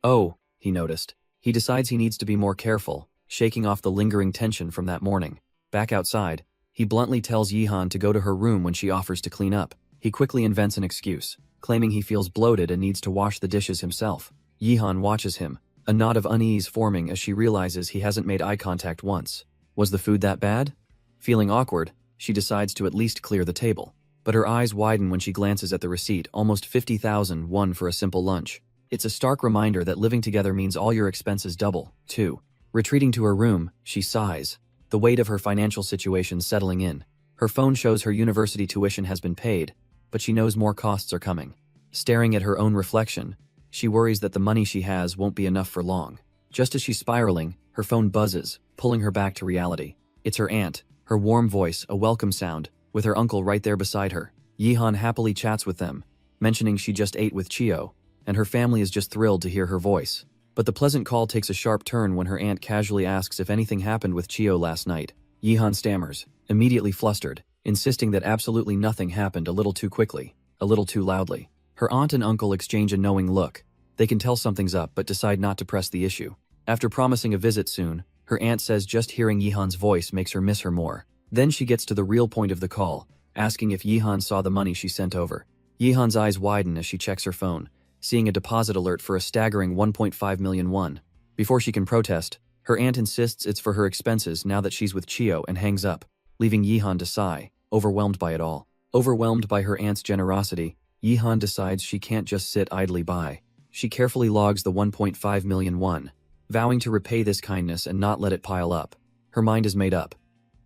Oh, he noticed. He decides he needs to be more careful, shaking off the lingering tension from that morning. Back outside, he bluntly tells Yihan to go to her room when she offers to clean up. He quickly invents an excuse, claiming he feels bloated and needs to wash the dishes himself. Yihan watches him, a knot of unease forming as she realizes he hasn't made eye contact once. Was the food that bad? Feeling awkward, she decides to at least clear the table. But her eyes widen when she glances at the receipt, almost 50,000 won for a simple lunch. It's a stark reminder that living together means all your expenses double, too. Retreating to her room, she sighs, the weight of her financial situation settling in. Her phone shows her university tuition has been paid, but she knows more costs are coming. Staring at her own reflection, she worries that the money she has won't be enough for long. Just as she's spiraling, her phone buzzes, pulling her back to reality. It's her aunt, her warm voice, a welcome sound, with her uncle right there beside her. Yihan happily chats with them, mentioning she just ate with Chio, and her family is just thrilled to hear her voice. But the pleasant call takes a sharp turn when her aunt casually asks if anything happened with Chio last night. Yihan stammers, immediately flustered, insisting that absolutely nothing happened, a little too quickly, a little too loudly. Her aunt and uncle exchange a knowing look. They can tell something's up but decide not to press the issue. After promising a visit soon, her aunt says just hearing Yihan's voice makes her miss her more. Then she gets to the real point of the call, asking if Yihan saw the money she sent over. Yihan's eyes widen as she checks her phone, seeing a deposit alert for a staggering 1.5 million won. Before she can protest, her aunt insists it's for her expenses now that she's with Chio and hangs up, leaving Yihan to sigh, overwhelmed by it all. Overwhelmed by her aunt's generosity, Yihan decides she can't just sit idly by. She carefully logs the 1.5 million won, vowing to repay this kindness and not let it pile up. Her mind is made up.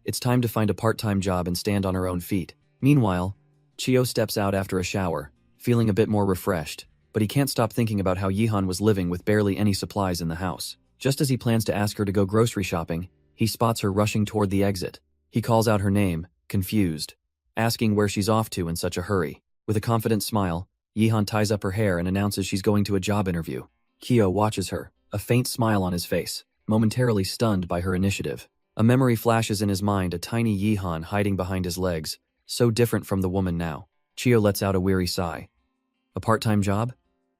It's time to find a part-time job and stand on her own feet. Meanwhile, Chio steps out after a shower, feeling a bit more refreshed, but he can't stop thinking about how Yihan was living with barely any supplies in the house. Just as he plans to ask her to go grocery shopping, he spots her rushing toward the exit. He calls out her name, confused, asking where she's off to in such a hurry. With a confident smile, Yihan ties up her hair and announces she's going to a job interview. Chio watches her, a faint smile on his face, momentarily stunned by her initiative. A memory flashes in his mind, a tiny Yihan hiding behind his legs, so different from the woman now. Chio lets out a weary sigh. A part-time job?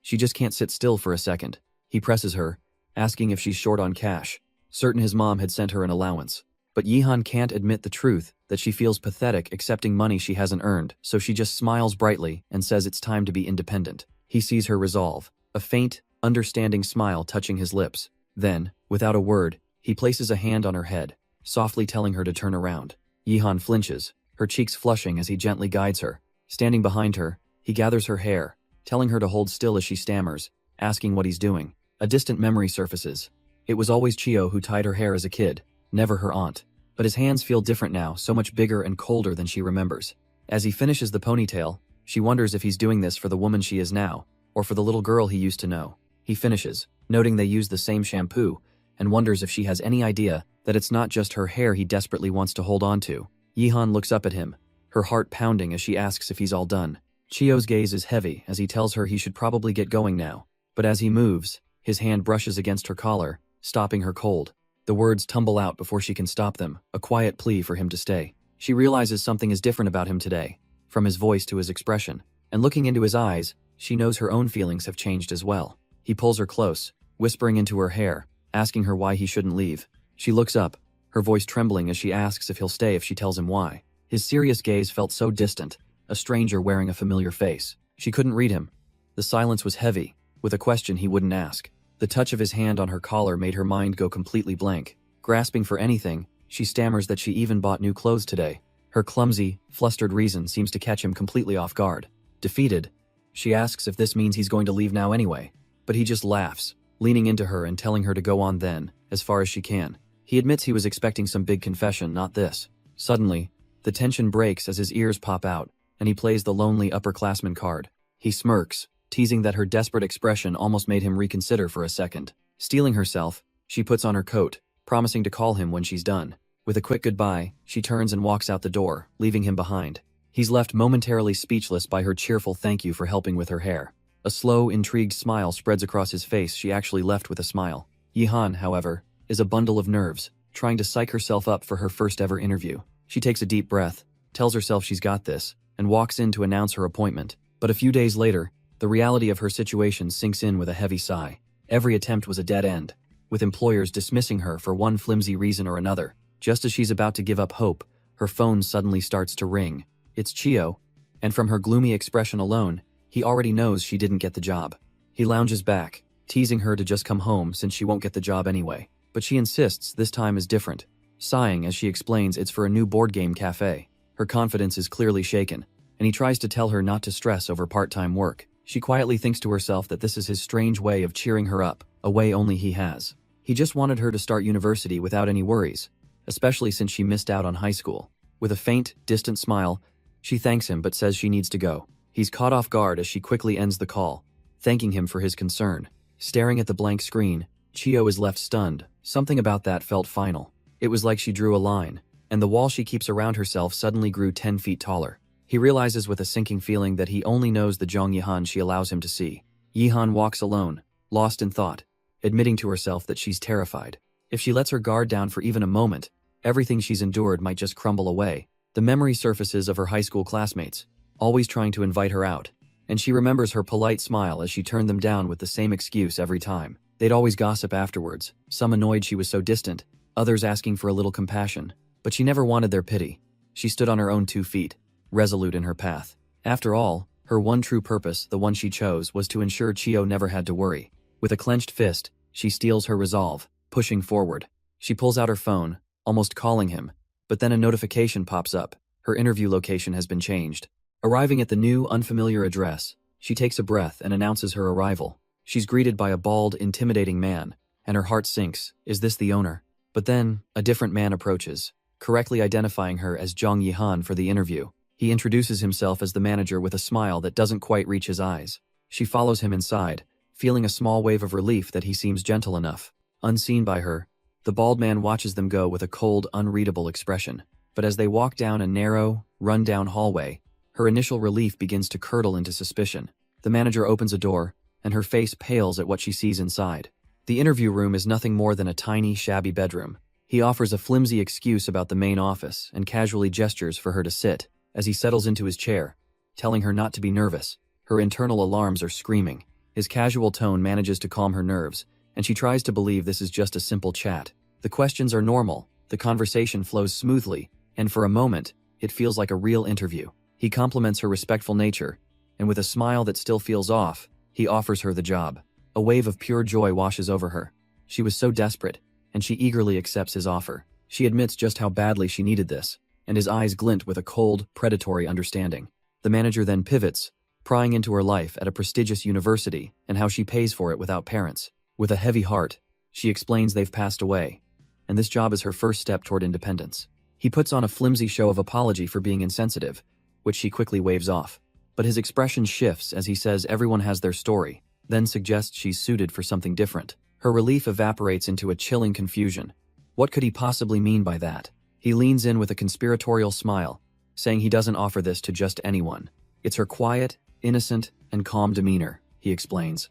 She just can't sit still for a second. He presses her, asking if she's short on cash, certain his mom had sent her an allowance. But Yihan can't admit the truth, that she feels pathetic accepting money she hasn't earned, so she just smiles brightly and says it's time to be independent. He sees her resolve, a faint, understanding smile touching his lips. Then, without a word, he places a hand on her head, softly telling her to turn around. Yihan flinches, her cheeks flushing as he gently guides her. Standing behind her, he gathers her hair, telling her to hold still as she stammers, asking what he's doing. A distant memory surfaces. It was always Chio who tied her hair as a kid, never her aunt. But his hands feel different now, so much bigger and colder than she remembers. As he finishes the ponytail, she wonders if he's doing this for the woman she is now, or for the little girl he used to know. He finishes, noting they use the same shampoo, and wonders if she has any idea that it's not just her hair he desperately wants to hold on to. Yihan looks up at him, her heart pounding as she asks if he's all done. Chio's gaze is heavy as he tells her he should probably get going now. But as he moves, his hand brushes against her collar, stopping her cold. The words tumble out before she can stop them, a quiet plea for him to stay. She realizes something is different about him today, from his voice to his expression, and looking into his eyes, she knows her own feelings have changed as well. He pulls her close, whispering into her hair, asking her why he shouldn't leave. She looks up, her voice trembling as she asks if he'll stay if she tells him why. His serious gaze felt so distant, a stranger wearing a familiar face. She couldn't read him. The silence was heavy, with a question he wouldn't ask. The touch of his hand on her collar made her mind go completely blank. Grasping for anything, she stammers that she even bought new clothes today. Her clumsy, flustered reason seems to catch him completely off guard. Defeated, she asks if this means he's going to leave now anyway. But he just laughs, leaning into her and telling her to go on then, as far as she can. He admits he was expecting some big confession, not this. Suddenly, the tension breaks as his ears pop out, and he plays the lonely upperclassman card. He smirks, teasing that her desperate expression almost made him reconsider for a second. Steeling herself, she puts on her coat, promising to call him when she's done. With a quick goodbye, she turns and walks out the door, leaving him behind. He's left momentarily speechless by her cheerful thank you for helping with her hair. A slow, intrigued smile spreads across his face. She actually left with a smile. Yihan, however, is a bundle of nerves, trying to psych herself up for her first ever interview. She takes a deep breath, tells herself she's got this, and walks in to announce her appointment. But a few days later, the reality of her situation sinks in with a heavy sigh. Every attempt was a dead end, with employers dismissing her for one flimsy reason or another. Just as she's about to give up hope, her phone suddenly starts to ring. It's Chio, and from her gloomy expression alone, he already knows she didn't get the job. He lounges back, teasing her to just come home since she won't get the job anyway. But she insists this time is different, sighing as she explains it's for a new board game cafe. Her confidence is clearly shaken, and he tries to tell her not to stress over part-time work. She quietly thinks to herself that this is his strange way of cheering her up, a way only he has. He just wanted her to start university without any worries, especially since she missed out on high school. With a faint, distant smile, she thanks him but says she needs to go. He's caught off guard as she quickly ends the call, thanking him for his concern. Staring at the blank screen, Chio is left stunned. Something about that felt final. It was like she drew a line, and the wall she keeps around herself suddenly grew 10 feet taller. He realizes with a sinking feeling that he only knows the Zhong Yihan she allows him to see. Yihan walks alone, lost in thought, admitting to herself that she's terrified. If she lets her guard down for even a moment, everything she's endured might just crumble away. The memory surfaces of her high school classmates, always trying to invite her out, And she remembers her polite smile as she turned them down with the same excuse every time. They'd always gossip afterwards, some annoyed she was so distant, others asking for a little compassion. But she never wanted their pity. She stood on her own 2 feet, resolute in her path. After all, her one true purpose, the one she chose, was to ensure Chio never had to worry. With a clenched fist, she steels her resolve, pushing forward. She pulls out her phone, almost calling him, but then a notification pops up. Her interview location has been changed. Arriving at the new, unfamiliar address, she takes a breath and announces her arrival. She's greeted by a bald, intimidating man, and her heart sinks. Is this the owner? But then, a different man approaches, correctly identifying her as Jong Yi-han for the interview. He introduces himself as the manager with a smile that doesn't quite reach his eyes. She follows him inside, feeling a small wave of relief that he seems gentle enough. Unseen by her, the bald man watches them go with a cold, unreadable expression. But as they walk down a narrow, run-down hallway, her initial relief begins to curdle into suspicion. The manager opens a door, and her face pales at what she sees inside. The interview room is nothing more than a tiny, shabby bedroom. He offers a flimsy excuse about the main office and casually gestures for her to sit as he settles into his chair, telling her not to be nervous. Her internal alarms are screaming. His casual tone manages to calm her nerves, and she tries to believe this is just a simple chat. The questions are normal, the conversation flows smoothly, and for a moment, it feels like a real interview. He compliments her respectful nature, and with a smile that still feels off, he offers her the job. A wave of pure joy washes over her. She was so desperate, and she eagerly accepts his offer. She admits just how badly she needed this, and his eyes glint with a cold, predatory understanding. The manager then pivots, prying into her life at a prestigious university and how she pays for it without parents. With a heavy heart, she explains they've passed away, and this job is her first step toward independence. He puts on a flimsy show of apology for being insensitive, which she quickly waves off. But his expression shifts as he says everyone has their story, then suggests she's suited for something different. Her relief evaporates into a chilling confusion. What could he possibly mean by that? He leans in with a conspiratorial smile, saying he doesn't offer this to just anyone. It's her quiet, innocent, and calm demeanor, he explains,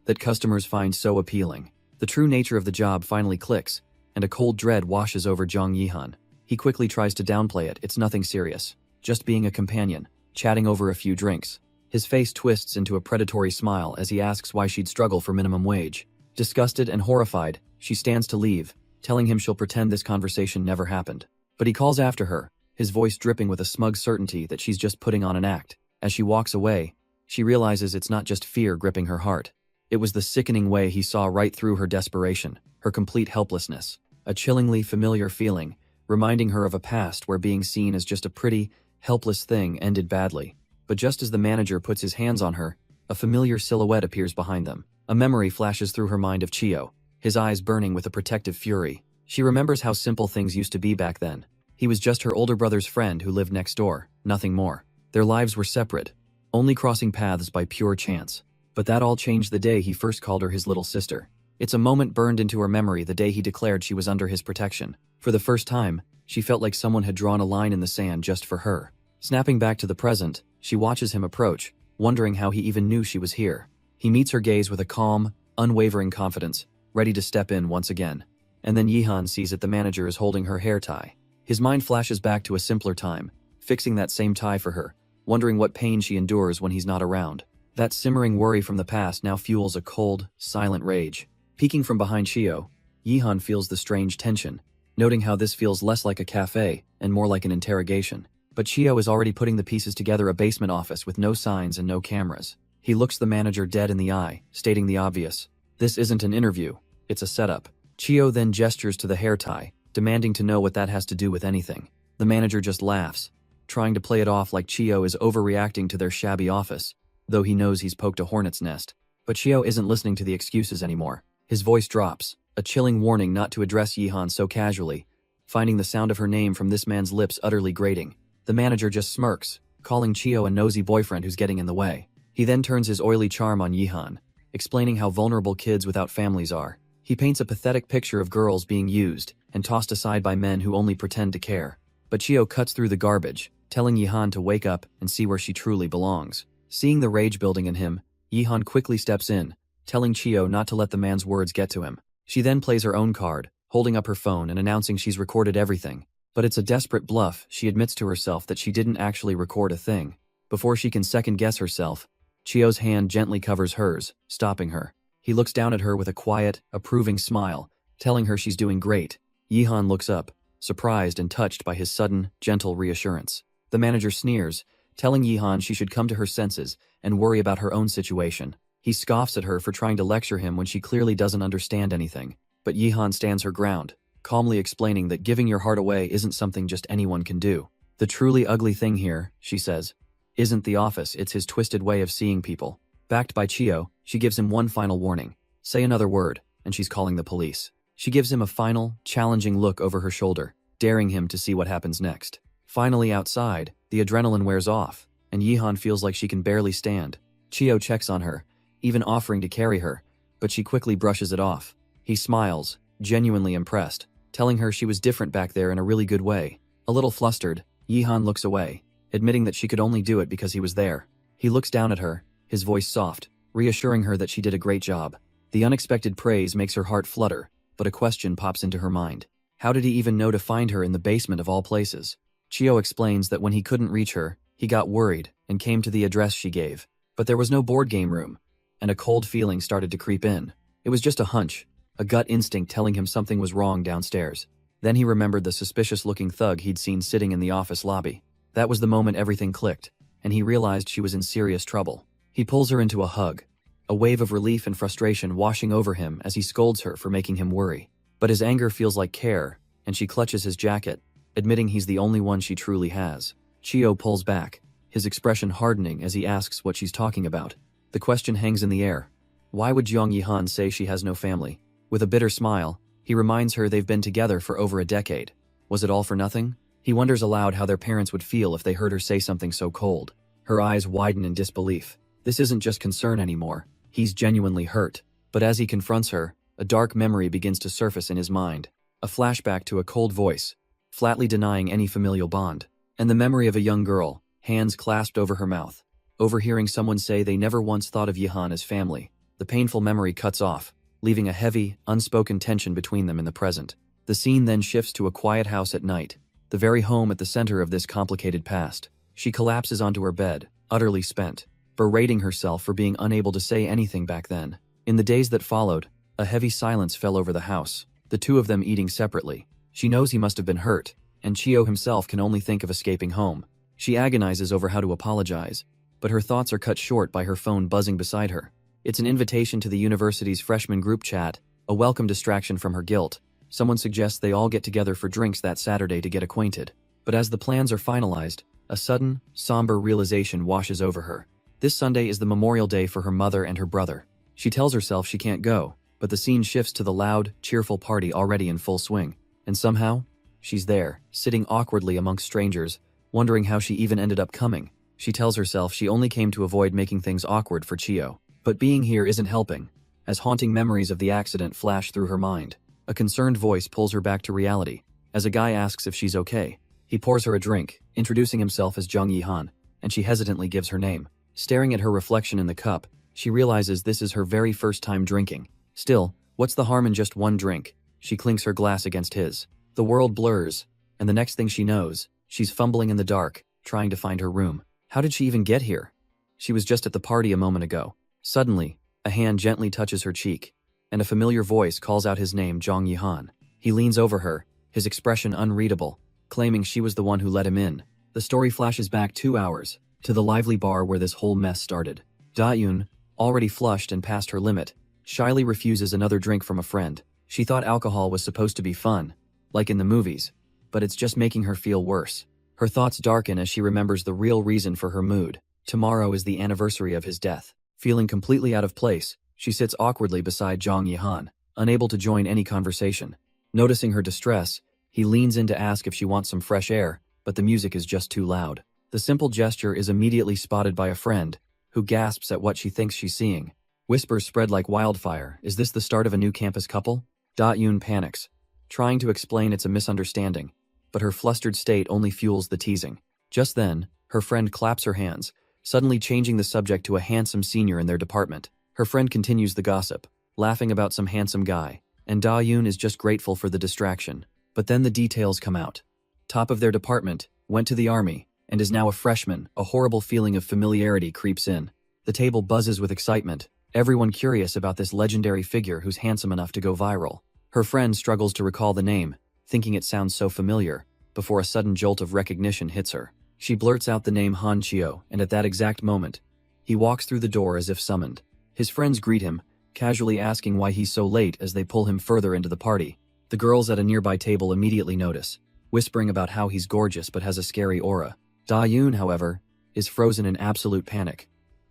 that customers find so appealing. The true nature of the job finally clicks, and a cold dread washes over Jong Yi-han. He quickly tries to downplay it. It's nothing serious, just being a companion, chatting over a few drinks. His face twists into a predatory smile as he asks why she'd struggle for minimum wage. Disgusted and horrified, she stands to leave, telling him she'll pretend this conversation never happened. But he calls after her, his voice dripping with a smug certainty that she's just putting on an act. As she walks away, she realizes it's not just fear gripping her heart. It was the sickening way he saw right through her desperation, her complete helplessness. A chillingly familiar feeling, reminding her of a past where being seen as just a pretty, helpless thing ended badly. But just as the manager puts his hands on her, a familiar silhouette appears behind them. A memory flashes through her mind of Chio, his eyes burning with a protective fury. She remembers how simple things used to be back then. He was just her older brother's friend who lived next door, nothing more. Their lives were separate, only crossing paths by pure chance. But that all changed the day he first called her his little sister. It's a moment burned into her memory, the day he declared she was under his protection. For the first time, she felt like someone had drawn a line in the sand just for her. Snapping back to the present, she watches him approach, wondering how he even knew she was here. He meets her gaze with a calm, unwavering confidence, ready to step in once again. And then Yi-han sees that the manager is holding her hair tie. His mind flashes back to a simpler time, fixing that same tie for her, wondering what pain she endures when he's not around. That simmering worry from the past now fuels a cold, silent rage. Peeking from behind Chio, Yi-han feels the strange tension, noting how this feels less like a cafe and more like an interrogation. But Chio is already putting the pieces together, a basement office with no signs and no cameras. He looks the manager dead in the eye, stating the obvious. This isn't an interview, it's a setup. Chio then gestures to the hair tie, demanding to know what that has to do with anything. The manager just laughs, trying to play it off like Chio is overreacting to their shabby office, though he knows he's poked a hornet's nest. But Chio isn't listening to the excuses anymore. His voice drops, a chilling warning not to address Yi-han so casually, finding the sound of her name from this man's lips utterly grating. The manager just smirks, calling Chio a nosy boyfriend who's getting in the way. He then turns his oily charm on Yi-han, explaining how vulnerable kids without families are. He paints a pathetic picture of girls being used and tossed aside by men who only pretend to care. But Chio cuts through the garbage, telling Yi-han to wake up and see where she truly belongs. Seeing the rage building in him, Yi-han quickly steps in, telling Chio not to let the man's words get to him. She then plays her own card, holding up her phone and announcing she's recorded everything. But it's a desperate bluff. She admits to herself that she didn't actually record a thing. Before she can second-guess herself, Chio's hand gently covers hers, stopping her. He looks down at her with a quiet, approving smile, telling her she's doing great. Yihan looks up, surprised and touched by his sudden, gentle reassurance. The manager sneers, telling Yihan she should come to her senses and worry about her own situation. He scoffs at her for trying to lecture him when she clearly doesn't understand anything. But Yihan stands her ground, calmly explaining that giving your heart away isn't something just anyone can do. The truly ugly thing here, she says, isn't the office, it's his twisted way of seeing people. Backed by Chio, she gives him one final warning. Say another word, and she's calling the police. She gives him a final, challenging look over her shoulder, daring him to see what happens next. Finally outside, the adrenaline wears off, and Yihan feels like she can barely stand. Chio checks on her, even offering to carry her, but she quickly brushes it off. He smiles, genuinely impressed, telling her she was different back there in a really good way. A little flustered, Yihan looks away, admitting that she could only do it because he was there. He looks down at her, his voice soft, reassuring her that she did a great job. The unexpected praise makes her heart flutter, but a question pops into her mind. How did he even know to find her in the basement of all places? Chio explains that when he couldn't reach her, he got worried and came to the address she gave. But there was no board game room, and a cold feeling started to creep in. It was just a hunch, a gut instinct telling him something was wrong downstairs. Then he remembered the suspicious-looking thug he'd seen sitting in the office lobby. That was the moment everything clicked, and he realized she was in serious trouble. He pulls her into a hug, a wave of relief and frustration washing over him as he scolds her for making him worry. But his anger feels like care, and she clutches his jacket, admitting he's the only one she truly has. Chio pulls back, his expression hardening as he asks what she's talking about. The question hangs in the air. Why would Jiang Yihan say she has no family? With a bitter smile, he reminds her they've been together for over a decade. Was it all for nothing? He wonders aloud how their parents would feel if they heard her say something so cold. Her eyes widen in disbelief. This isn't just concern anymore. He's genuinely hurt. But as he confronts her, a dark memory begins to surface in his mind. A flashback to a cold voice, flatly denying any familial bond. And the memory of a young girl, hands clasped over her mouth, overhearing someone say they never once thought of Yihan as family. The painful memory cuts off, leaving a heavy, unspoken tension between them in the present. The scene then shifts to a quiet house at night, the very home at the center of this complicated past. She collapses onto her bed, utterly spent, berating herself for being unable to say anything back then. In the days that followed, a heavy silence fell over the house, the two of them eating separately. She knows he must have been hurt, and Chio himself can only think of escaping home. She agonizes over how to apologize, but her thoughts are cut short by her phone buzzing beside her. It's an invitation to the university's freshman group chat, a welcome distraction from her guilt. Someone suggests they all get together for drinks that Saturday to get acquainted. But as the plans are finalized, a sudden, somber realization washes over her. This Sunday is the memorial day for her mother and her brother. She tells herself she can't go, but the scene shifts to the loud, cheerful party already in full swing. And somehow, she's there, sitting awkwardly amongst strangers, wondering how she even ended up coming. She tells herself she only came to avoid making things awkward for Chio. But being here isn't helping, as haunting memories of the accident flash through her mind. A concerned voice pulls her back to reality, as a guy asks if she's okay. He pours her a drink, introducing himself as Jiang Yihan, and she hesitantly gives her name. Staring at her reflection in the cup, she realizes this is her very first time drinking. Still, what's the harm in just one drink? She clinks her glass against his. The world blurs, and the next thing she knows, she's fumbling in the dark, trying to find her room. How did she even get here? She was just at the party a moment ago. Suddenly, a hand gently touches her cheek, and a familiar voice calls out his name, Jiang Yihan. He leans over her, his expression unreadable, claiming she was the one who let him in. The story flashes back 2 hours, to the lively bar where this whole mess started. Da-yoon, already flushed and past her limit, shyly refuses another drink from a friend. She thought alcohol was supposed to be fun, like in the movies, but it's just making her feel worse. Her thoughts darken as she remembers the real reason for her mood. Tomorrow is the anniversary of his death. Feeling completely out of place, she sits awkwardly beside Jiang Yihan, unable to join any conversation. Noticing her distress, he leans in to ask if she wants some fresh air, but the music is just too loud. The simple gesture is immediately spotted by a friend, who gasps at what she thinks she's seeing. Whispers spread like wildfire. Is this the start of a new campus couple? Da-yoon panics, trying to explain it's a misunderstanding, but her flustered state only fuels the teasing. Just then, her friend claps her hands, suddenly changing the subject to a handsome senior in their department. Her friend continues the gossip, laughing about some handsome guy, and Da-yoon is just grateful for the distraction. But then the details come out. Top of their department, went to the army, and is now a freshman. A horrible feeling of familiarity creeps in. The table buzzes with excitement, everyone curious about this legendary figure who's handsome enough to go viral. Her friend struggles to recall the name, thinking it sounds so familiar, before a sudden jolt of recognition hits her. She blurts out the name Han Chio, and at that exact moment, he walks through the door as if summoned. His friends greet him, casually asking why he's so late as they pull him further into the party. The girls at a nearby table immediately notice, whispering about how he's gorgeous but has a scary aura. Da-yoon, however, is frozen in absolute panic.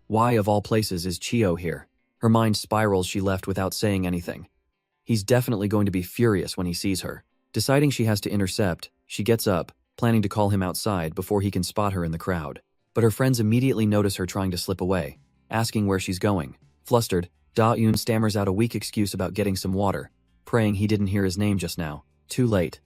Why, of all places, is Chio here? Her mind spirals. She left without saying anything. He's definitely going to be furious when he sees her. Deciding she has to intercept, she gets up, planning to call him outside before he can spot her in the crowd. But her friends immediately notice her trying to slip away, asking where she's going. Flustered, Da-yoon stammers out a weak excuse about getting some water, praying he didn't hear his name just now. Too late.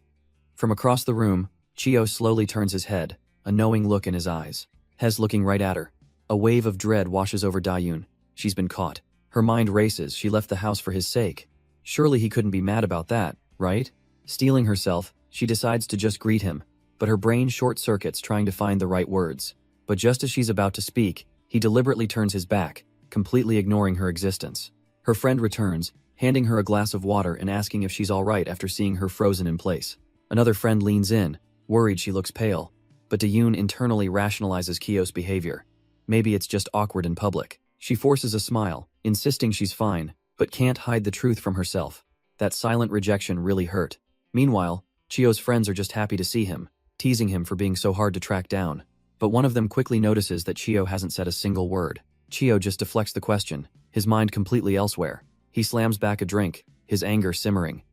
From across the room, Chio slowly turns his head, a knowing look in his eyes. Hez looking right at her. A wave of dread washes over Da-yoon. She's been caught. Her mind races. She left the house for his sake. Surely he couldn't be mad about that, right? Steeling herself, she decides to just greet him, but her brain short-circuits trying to find the right words. But just as she's about to speak, he deliberately turns his back, completely ignoring her existence. Her friend returns, handing her a glass of water and asking if she's all right after seeing her frozen in place. Another friend leans in, worried she looks pale, but Da-yoon internally rationalizes Chio's behavior. Maybe it's just awkward in public. She forces a smile, insisting she's fine, but can't hide the truth from herself. That silent rejection really hurt. Meanwhile, Chio's friends are just happy to see him, teasing him for being so hard to track down. But one of them quickly notices that Chio hasn't said a single word. Chio just deflects the question, his mind completely elsewhere. He slams back a drink, his anger simmering.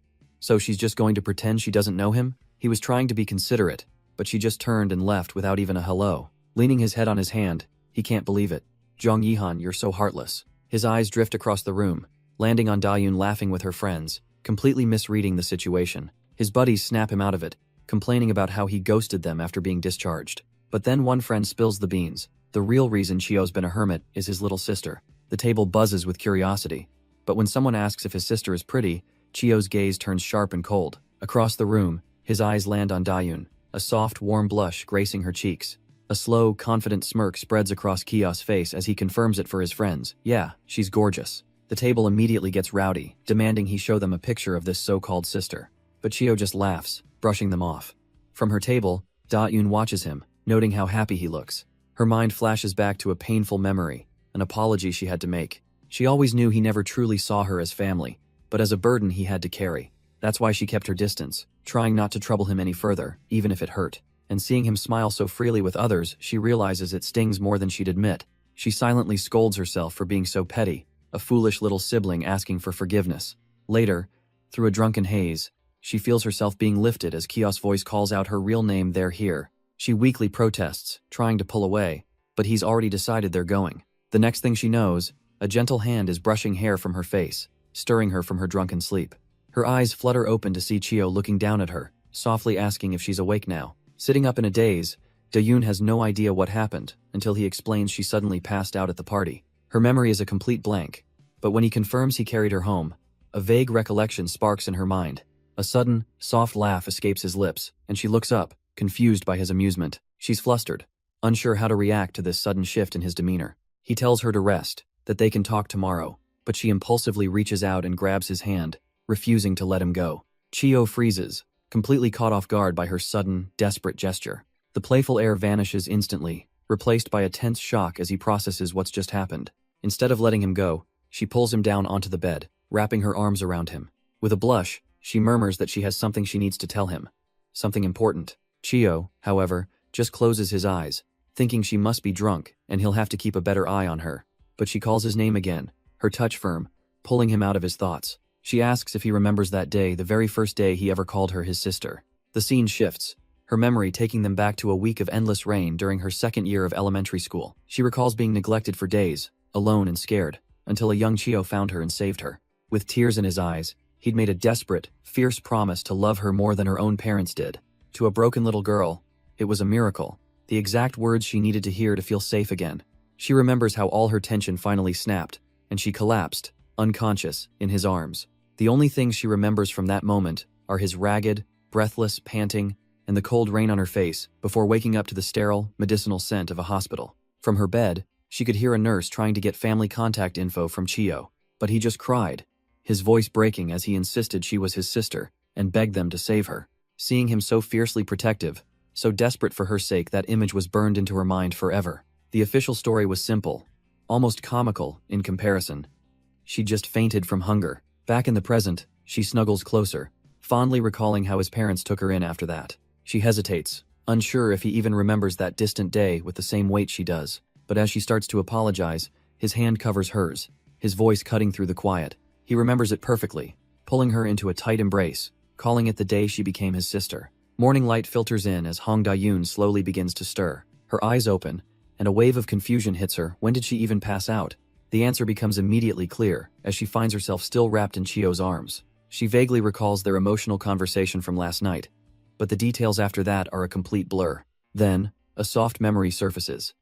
So she's just going to pretend she doesn't know him? He was trying to be considerate, but she just turned and left without even a hello. Leaning his head on his hand, he can't believe it. Jong Yihan, you're so heartless. His eyes drift across the room, landing on Da-yoon laughing with her friends, completely misreading the situation. His buddies snap him out of it, complaining about how he ghosted them after being discharged. But then one friend spills the beans. The real reason Chio's been a hermit is his little sister. The table buzzes with curiosity. But when someone asks if his sister is pretty, Chio's gaze turns sharp and cold. Across the room, his eyes land on Da-yoon, a soft, warm blush gracing her cheeks. A slow, confident smirk spreads across Chio's face as he confirms it for his friends. Yeah, she's gorgeous. The table immediately gets rowdy, demanding he show them a picture of this so-called sister. But Chio just laughs, brushing them off. From her table, Da-yoon watches him, noting how happy he looks. Her mind flashes back to a painful memory, an apology she had to make. She always knew he never truly saw her as family, but as a burden he had to carry. That's why she kept her distance, trying not to trouble him any further, even if it hurt. And seeing him smile so freely with others, she realizes it stings more than she'd admit. She silently scolds herself for being so petty, a foolish little sibling asking for forgiveness. Later, through a drunken haze, she feels herself being lifted as Chio's voice calls out her real name, "They're here." She weakly protests, trying to pull away, but he's already decided they're going. The next thing she knows, a gentle hand is brushing hair from her face, stirring her from her drunken sleep. Her eyes flutter open to see Chio looking down at her, softly asking if she's awake now. Sitting up in a daze, Da-yoon has no idea what happened until he explains she suddenly passed out at the party. Her memory is a complete blank, but when he confirms he carried her home, a vague recollection sparks in her mind. A sudden, soft laugh escapes his lips, and she looks up, confused by his amusement. She's flustered, unsure how to react to this sudden shift in his demeanor. He tells her to rest, that they can talk tomorrow, but she impulsively reaches out and grabs his hand, refusing to let him go. Chio freezes, completely caught off guard by her sudden, desperate gesture. The playful air vanishes instantly, replaced by a tense shock as he processes what's just happened. Instead of letting him go, she pulls him down onto the bed, wrapping her arms around him. With a blush, she murmurs that she has something she needs to tell him. Something important. Chio, however, just closes his eyes, thinking she must be drunk and he'll have to keep a better eye on her. But she calls his name again, her touch firm, pulling him out of his thoughts. She asks if he remembers that day, the very first day he ever called her his sister. The scene shifts, her memory taking them back to a week of endless rain during her second year of elementary school. She recalls being neglected for days, alone and scared, until a young Chio found her and saved her. With tears in his eyes, he'd made a desperate, fierce promise to love her more than her own parents did. To a broken little girl, it was a miracle, the exact words she needed to hear to feel safe again. She remembers how all her tension finally snapped, and she collapsed, unconscious, in his arms. The only things she remembers from that moment are his ragged, breathless panting and the cold rain on her face before waking up to the sterile, medicinal scent of a hospital. From her bed, She could hear a nurse trying to get family contact info from Chio, but he just cried, his voice breaking as he insisted she was his sister and begged them to save her. Seeing him so fiercely protective, so desperate for her sake, that image was burned into her mind forever. The official story was simple, almost comical in comparison. She just fainted from hunger. Back in the present, she snuggles closer, fondly recalling how his parents took her in after that. She hesitates, unsure if he even remembers that distant day with the same weight she does. But as she starts to apologize, his hand covers hers, his voice cutting through the quiet. He remembers it perfectly, pulling her into a tight embrace, calling it the day she became his sister. Morning light filters in as Hong Da-yoon slowly begins to stir. Her eyes open, and a wave of confusion hits her. When did she even pass out? The answer becomes immediately clear as she finds herself still wrapped in Chio's arms. She vaguely recalls their emotional conversation from last night, but the details after that are a complete blur. Then, a soft memory surfaces,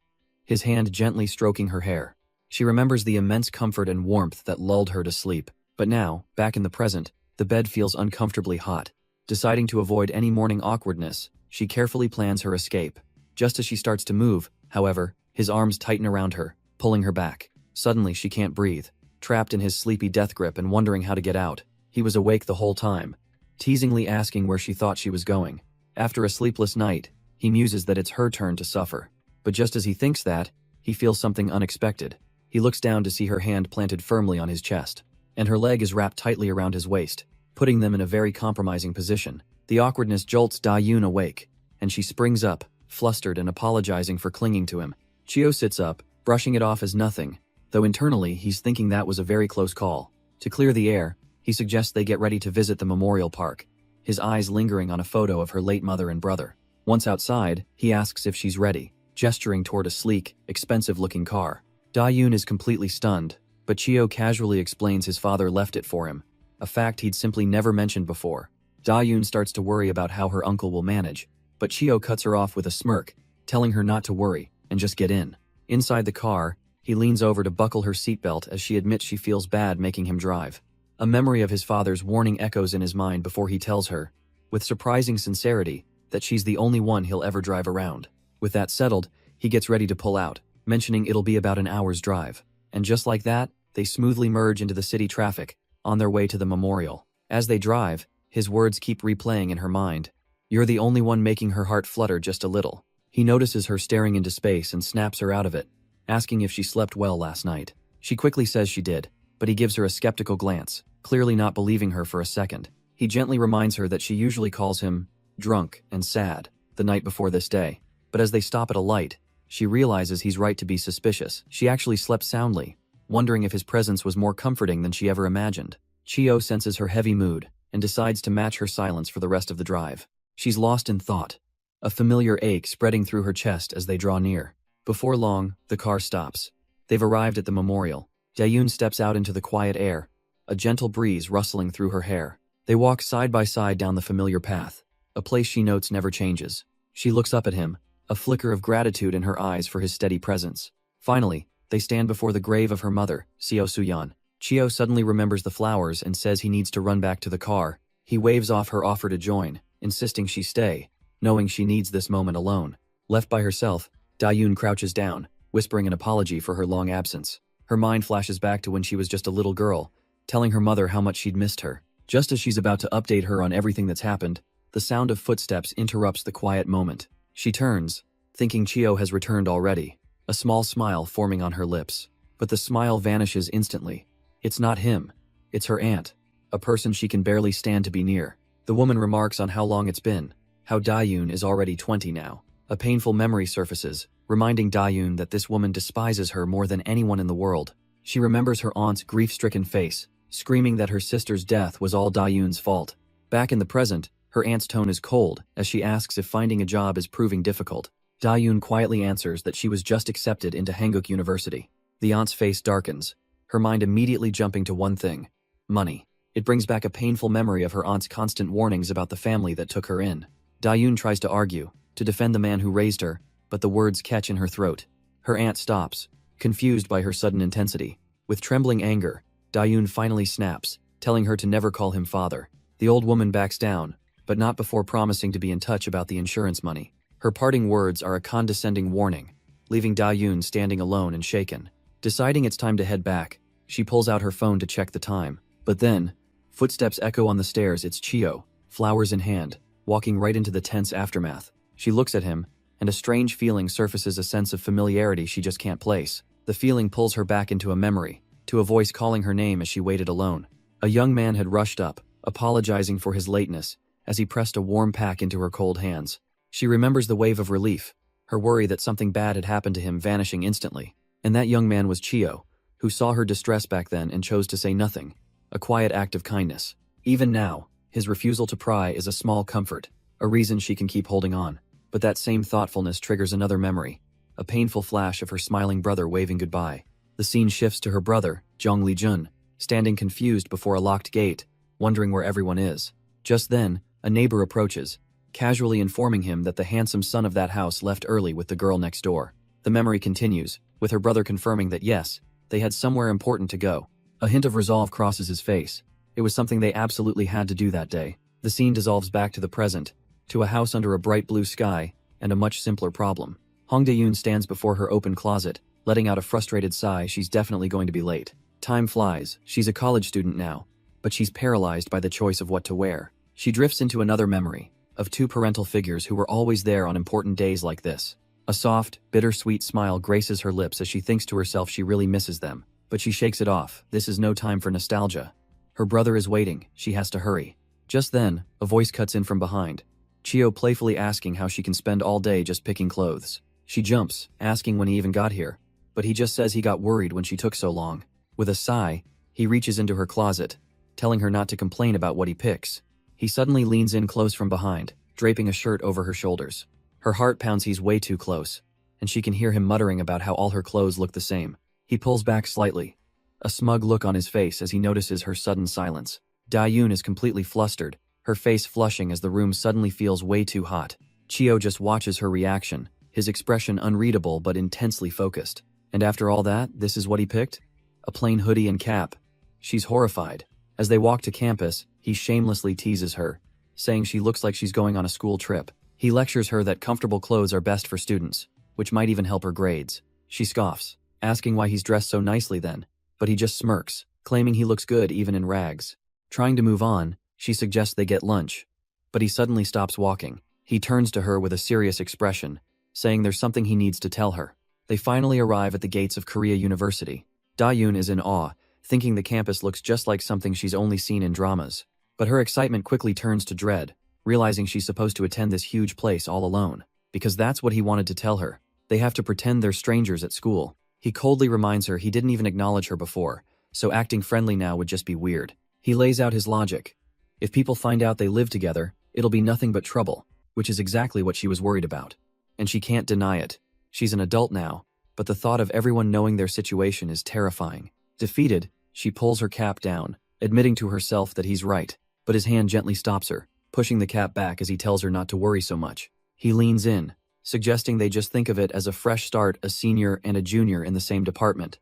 his hand gently stroking her hair. She remembers the immense comfort and warmth that lulled her to sleep. But now, back in the present, the bed feels uncomfortably hot. Deciding to avoid any morning awkwardness, she carefully plans her escape. Just as she starts to move, however, his arms tighten around her, pulling her back. Suddenly she can't breathe, trapped in his sleepy death grip and wondering how to get out. He was awake the whole time, teasingly asking where she thought she was going. After a sleepless night, he muses that it's her turn to suffer. But just as he thinks that, he feels something unexpected. He looks down to see her hand planted firmly on his chest, and her leg is wrapped tightly around his waist, putting them in a very compromising position. The awkwardness jolts Da-yoon awake, and she springs up, flustered and apologizing for clinging to him. Chio sits up, brushing it off as nothing, though internally he's thinking that was a very close call. To clear the air, he suggests they get ready to visit the memorial park, his eyes lingering on a photo of her late mother and brother. Once outside, he asks if she's ready, gesturing toward a sleek, expensive-looking car. Da-yoon is completely stunned, but Chio casually explains his father left it for him, a fact he'd simply never mentioned before. Da-yoon starts to worry about how her uncle will manage, but Chio cuts her off with a smirk, telling her not to worry and just get in. Inside the car, he leans over to buckle her seatbelt as she admits she feels bad making him drive. A memory of his father's warning echoes in his mind before he tells her, with surprising sincerity, that she's the only one he'll ever drive around. With that settled, he gets ready to pull out, mentioning it'll be about an hour's drive. And just like that, they smoothly merge into the city traffic, on their way to the memorial. As they drive, his words keep replaying in her mind. You're the only one making her heart flutter just a little. He notices her staring into space and snaps her out of it, asking if she slept well last night. She quickly says she did, but he gives her a skeptical glance, clearly not believing her for a second. He gently reminds her that she usually calls him drunk and sad the night before this day. But as they stop at a light, she realizes he's right to be suspicious. She actually slept soundly, wondering if his presence was more comforting than she ever imagined. Chio senses her heavy mood and decides to match her silence for the rest of the drive. She's lost in thought, a familiar ache spreading through her chest as they draw near. Before long, the car stops. They've arrived at the memorial. Da-yoon steps out into the quiet air, a gentle breeze rustling through her hair. They walk side by side down the familiar path, a place she notes never changes. She looks up at him, a flicker of gratitude in her eyes for his steady presence. Finally, they stand before the grave of her mother, Seo Suyan. Chio suddenly remembers the flowers and says he needs to run back to the car. He waves off her offer to join, insisting she stay, knowing she needs this moment alone. Left by herself, Da-yoon crouches down, whispering an apology for her long absence. Her mind flashes back to when she was just a little girl, telling her mother how much she'd missed her. Just as she's about to update her on everything that's happened, the sound of footsteps interrupts the quiet moment. She turns, thinking Chio has returned already, a small smile forming on her lips. But the smile vanishes instantly. It's not him. It's her aunt, a person she can barely stand to be near. The woman remarks on how long it's been, how Da-yoon is already 20 now. A painful memory surfaces, reminding Da-yoon that this woman despises her more than anyone in the world. She remembers her aunt's grief-stricken face, screaming that her sister's death was all Da-yoon's fault. Back in the present, her aunt's tone is cold as she asks if finding a job is proving difficult. Da-yoon quietly answers that she was just accepted into Hanguk University. The aunt's face darkens, her mind immediately jumping to one thing: money. It brings back a painful memory of her aunt's constant warnings about the family that took her in. Da-yoon tries to argue, to defend the man who raised her, but the words catch in her throat. Her aunt stops, confused by her sudden intensity. With trembling anger, Da-yoon finally snaps, telling her to never call him father. The old woman backs down, but not before promising to be in touch about the insurance money. Her parting words are a condescending warning, leaving Da-yoon standing alone and shaken. Deciding it's time to head back, she pulls out her phone to check the time. But then, footsteps echo on the stairs. It's Chio, flowers in hand, walking right into the tense aftermath. She looks at him, and a strange feeling surfaces, a sense of familiarity she just can't place. The feeling pulls her back into a memory, to a voice calling her name as she waited alone. A young man had rushed up, apologizing for his lateness, as he pressed a warm pack into her cold hands. She remembers the wave of relief, her worry that something bad had happened to him vanishing instantly. And that young man was Chio, who saw her distress back then and chose to say nothing, a quiet act of kindness. Even now, his refusal to pry is a small comfort, a reason she can keep holding on. But that same thoughtfulness triggers another memory, a painful flash of her smiling brother waving goodbye. The scene shifts to her brother, Jong Lee-jun, standing confused before a locked gate, wondering where everyone is. Just then, a neighbor approaches, casually informing him that the handsome son of that house left early with the girl next door. The memory continues, with her brother confirming that yes, they had somewhere important to go. A hint of resolve crosses his face. It was something they absolutely had to do that day. The scene dissolves back to the present, to a house under a bright blue sky, and a much simpler problem. Hong Dae-yoon stands before her open closet, letting out a frustrated sigh. She's definitely going to be late. Time flies. She's a college student now, but she's paralyzed by the choice of what to wear. She drifts into another memory, of two parental figures who were always there on important days like this. A soft, bittersweet smile graces her lips as she thinks to herself she really misses them. But she shakes it off. This is no time for nostalgia. Her brother is waiting. She has to hurry. Just then, a voice cuts in from behind, Chio playfully asking how she can spend all day just picking clothes. She jumps, asking when he even got here, but he just says he got worried when she took so long. With a sigh, he reaches into her closet, telling her not to complain about what he picks. He suddenly leans in close from behind, draping a shirt over her shoulders. Her heart pounds. He's way too close, and she can hear him muttering about how all her clothes look the same. He pulls back slightly, a smug look on his face as he notices her sudden silence. Da-yoon is completely flustered, her face flushing as the room suddenly feels way too hot. Chio just watches her reaction, his expression unreadable but intensely focused. And after all that, this is what he picked? A plain hoodie and cap. She's horrified. As they walk to campus, he shamelessly teases her, saying she looks like she's going on a school trip. He lectures her that comfortable clothes are best for students, which might even help her grades. She scoffs, asking why he's dressed so nicely then, but he just smirks, claiming he looks good even in rags. Trying to move on, she suggests they get lunch, but he suddenly stops walking. He turns to her with a serious expression, saying there's something he needs to tell her. They finally arrive at the gates of Korea University. Da-yoon is in awe, thinking the campus looks just like something she's only seen in dramas. But her excitement quickly turns to dread, realizing she's supposed to attend this huge place all alone, because that's what he wanted to tell her. They have to pretend they're strangers at school. He coldly reminds her he didn't even acknowledge her before, so acting friendly now would just be weird. He lays out his logic. If people find out they live together, it'll be nothing but trouble, which is exactly what she was worried about. And she can't deny it. She's an adult now, but the thought of everyone knowing their situation is terrifying. Defeated, she pulls her cap down, admitting to herself that he's right, but his hand gently stops her, pushing the cap back as he tells her not to worry so much. He leans in, suggesting they just think of it as a fresh start, a senior and a junior in the same department.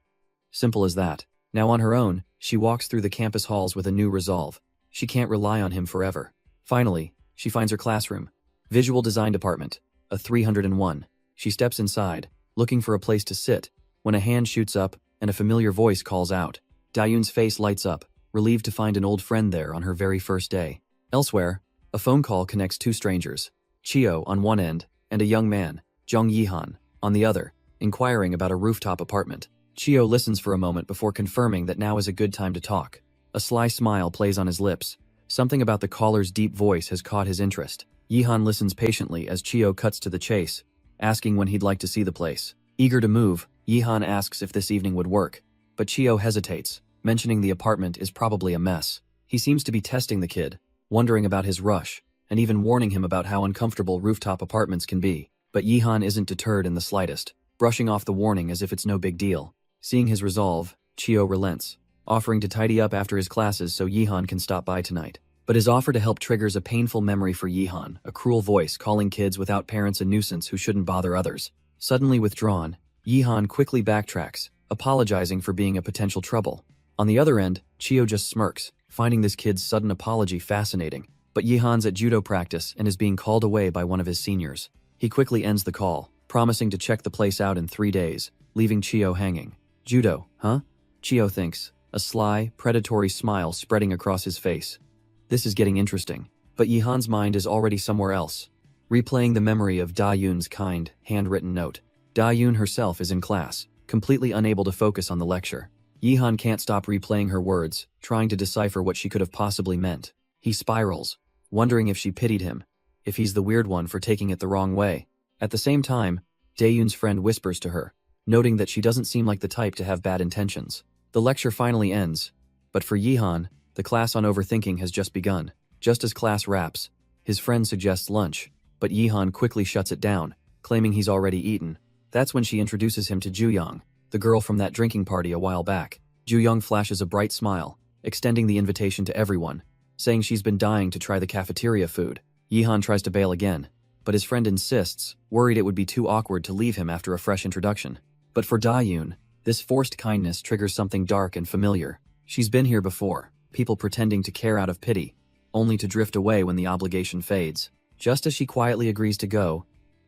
Simple as that. Now on her own, she walks through the campus halls with a new resolve. She can't rely on him forever. Finally, she finds her classroom. Visual Design Department, a 301. She steps inside, looking for a place to sit, when a hand shoots up and a familiar voice calls out. Da-yoon's face lights up, relieved to find an old friend there on her very first day. Elsewhere, a phone call connects two strangers, Chio on one end, and a young man, Jong Yi-han, on the other, inquiring about a rooftop apartment. Chio listens for a moment before confirming that now is a good time to talk. A sly smile plays on his lips. Something about the caller's deep voice has caught his interest. Yi-han listens patiently as Chio cuts to the chase, asking when he'd like to see the place. Eager to move, Yi-han asks if this evening would work, but Chio hesitates, mentioning the apartment is probably a mess. He seems to be testing the kid, wondering about his rush, and even warning him about how uncomfortable rooftop apartments can be. But Yi-han isn't deterred in the slightest, brushing off the warning as if it's no big deal. Seeing his resolve, Chio relents, offering to tidy up after his classes so Yi-han can stop by tonight. But his offer to help triggers a painful memory for Yi-han, a cruel voice calling kids without parents a nuisance who shouldn't bother others. Suddenly withdrawn, Yi-han quickly backtracks, apologizing for being a potential trouble. On the other end, Chio just smirks, finding this kid's sudden apology fascinating. But Yi-han's at judo practice and is being called away by one of his seniors. He quickly ends the call, promising to check the place out in 3 days, leaving Chio hanging. Judo, huh? Chio thinks, a sly, predatory smile spreading across his face. This is getting interesting. But Yihan's mind is already somewhere else, replaying the memory of Da-Yoon's kind, handwritten note. Da-Yoon herself is in class, completely unable to focus on the lecture. Yihan can't stop replaying her words, trying to decipher what she could have possibly meant. He spirals, wondering if she pitied him, if he's the weird one for taking it the wrong way. At the same time, Daeyoon's friend whispers to her, noting that she doesn't seem like the type to have bad intentions. The lecture finally ends, but for Yihan, the class on overthinking has just begun. Just as class wraps, his friend suggests lunch, but Yihan quickly shuts it down, claiming he's already eaten. That's when she introduces him to Juyong, the girl from that drinking party a while back. Juyong flashes a bright smile, extending the invitation to everyone, saying she's been dying to try the cafeteria food. Yihan tries to bail again, but his friend insists, worried it would be too awkward to leave him after a fresh introduction. But for Da-Yoon, this forced kindness triggers something dark and familiar. She's been here before, people pretending to care out of pity, only to drift away when the obligation fades. Just as she quietly agrees to go,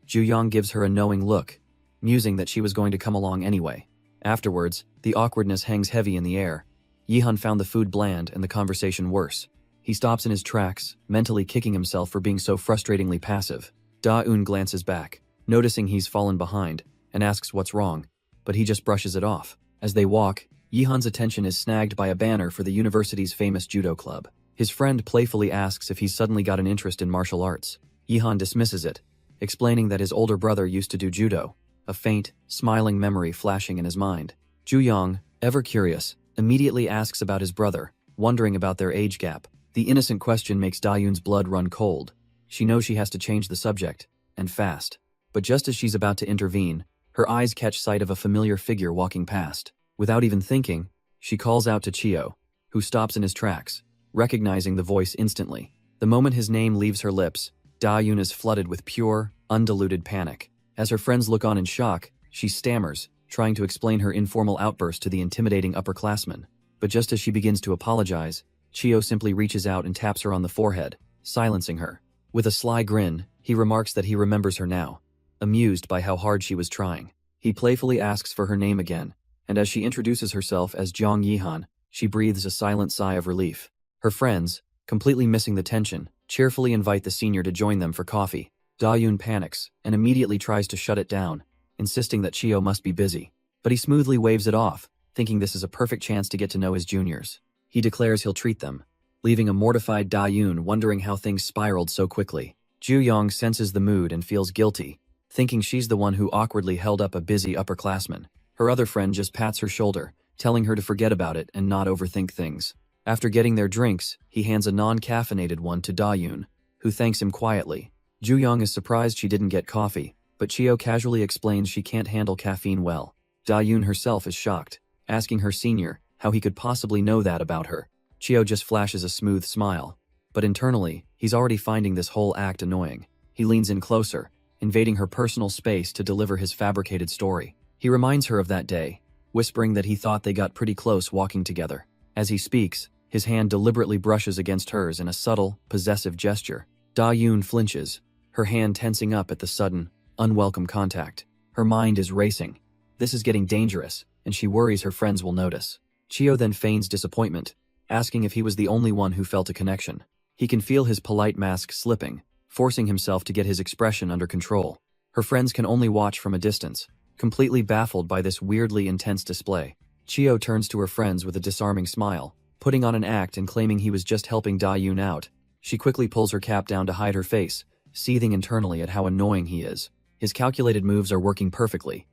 Juyong gives her a knowing look, musing that she was going to come along anyway. Afterwards, the awkwardness hangs heavy in the air. Yihan found the food bland and the conversation worse. He stops in his tracks, mentally kicking himself for being so frustratingly passive. Da-Eun glances back, noticing he's fallen behind, and asks what's wrong, but he just brushes it off. As they walk, Yihan's attention is snagged by a banner for the university's famous judo club. His friend playfully asks if he's suddenly got an interest in martial arts. Yihan dismisses it, explaining that his older brother used to do judo, a faint, smiling memory flashing in his mind. Juyong, ever curious, immediately asks about his brother, wondering about their age gap. The innocent question makes Da-Yoon's blood run cold. She knows she has to change the subject, and fast. But just as she's about to intervene, her eyes catch sight of a familiar figure walking past. Without even thinking, she calls out to Chio, who stops in his tracks, recognizing the voice instantly. The moment his name leaves her lips, Da-Yoon is flooded with pure, undiluted panic. As her friends look on in shock, she stammers, trying to explain her informal outburst to the intimidating upperclassman. But just as she begins to apologize, Chio simply reaches out and taps her on the forehead, silencing her. With a sly grin, he remarks that he remembers her now, amused by how hard she was trying. He playfully asks for her name again, and as she introduces herself as Jong Yihan, she breathes a silent sigh of relief. Her friends, completely missing the tension, cheerfully invite the senior to join them for coffee. Da-Yoon panics and immediately tries to shut it down, insisting that Chio must be busy. But he smoothly waves it off, thinking this is a perfect chance to get to know his juniors. He declares he'll treat them, leaving a mortified Da-Yoon wondering how things spiraled so quickly. Juyong senses the mood and feels guilty, thinking she's the one who awkwardly held up a busy upperclassman. Her other friend just pats her shoulder, telling her to forget about it and not overthink things. After getting their drinks, he hands a non-caffeinated one to Da-Yoon, who thanks him quietly. Juyong is surprised she didn't get coffee, but Chio casually explains she can't handle caffeine well. Da-Yoon herself is shocked, asking her senior how he could possibly know that about her. Chio just flashes a smooth smile, but internally, he's already finding this whole act annoying. He leans in closer, invading her personal space to deliver his fabricated story. He reminds her of that day, whispering that he thought they got pretty close walking together. As he speaks, his hand deliberately brushes against hers in a subtle, possessive gesture. Da-Yoon flinches, her hand tensing up at the sudden, unwelcome contact. Her mind is racing. This is getting dangerous, and she worries her friends will notice. Chio then feigns disappointment, asking if he was the only one who felt a connection. He can feel his polite mask slipping, forcing himself to get his expression under control. Her friends can only watch from a distance, completely baffled by this weirdly intense display. Chio turns to her friends with a disarming smile, putting on an act and claiming he was just helping Da-Yoon out. She quickly pulls her cap down to hide her face, seething internally at how annoying he is. His calculated moves are working perfectly,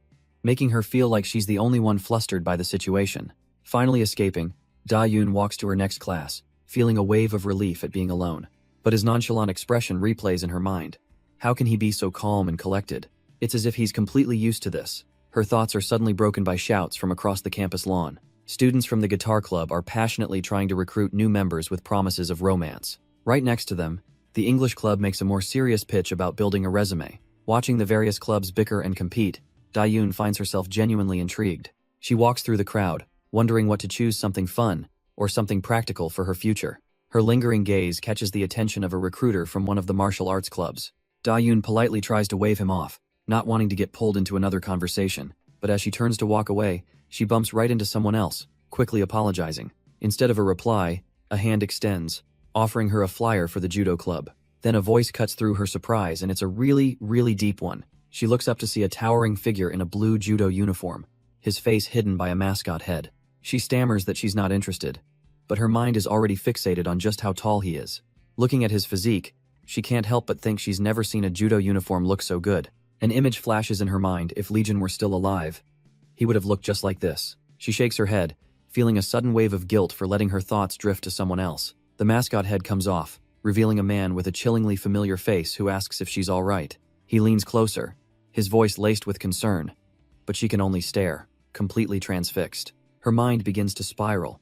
making her feel like she's the only one flustered by the situation. Finally escaping, Da-Yoon walks to her next class, feeling a wave of relief at being alone. But his nonchalant expression replays in her mind. How can he be so calm and collected? It's as if he's completely used to this. Her thoughts are suddenly broken by shouts from across the campus lawn. Students from the guitar club are passionately trying to recruit new members with promises of romance. Right next to them, the English club makes a more serious pitch about building a resume. Watching the various clubs bicker and compete, Da-Yoon finds herself genuinely intrigued. She walks through the crowd, wondering what to choose, something fun or something practical for her future. Her lingering gaze catches the attention of a recruiter from one of the martial arts clubs. Da-Yoon politely tries to wave him off, not wanting to get pulled into another conversation, but as she turns to walk away, she bumps right into someone else, quickly apologizing. Instead of a reply, a hand extends, offering her a flyer for the judo club. Then a voice cuts through her surprise, and it's a really, really deep one. She looks up to see a towering figure in a blue judo uniform, his face hidden by a mascot head. She stammers that she's not interested, but her mind is already fixated on just how tall he is. Looking at his physique, she can't help but think she's never seen a judo uniform look so good. An image flashes in her mind. If Legion were still alive, he would have looked just like this. She shakes her head, feeling a sudden wave of guilt for letting her thoughts drift to someone else. The mascot head comes off, revealing a man with a chillingly familiar face who asks if she's all right. He leans closer, his voice laced with concern, but she can only stare, completely transfixed. Her mind begins to spiral.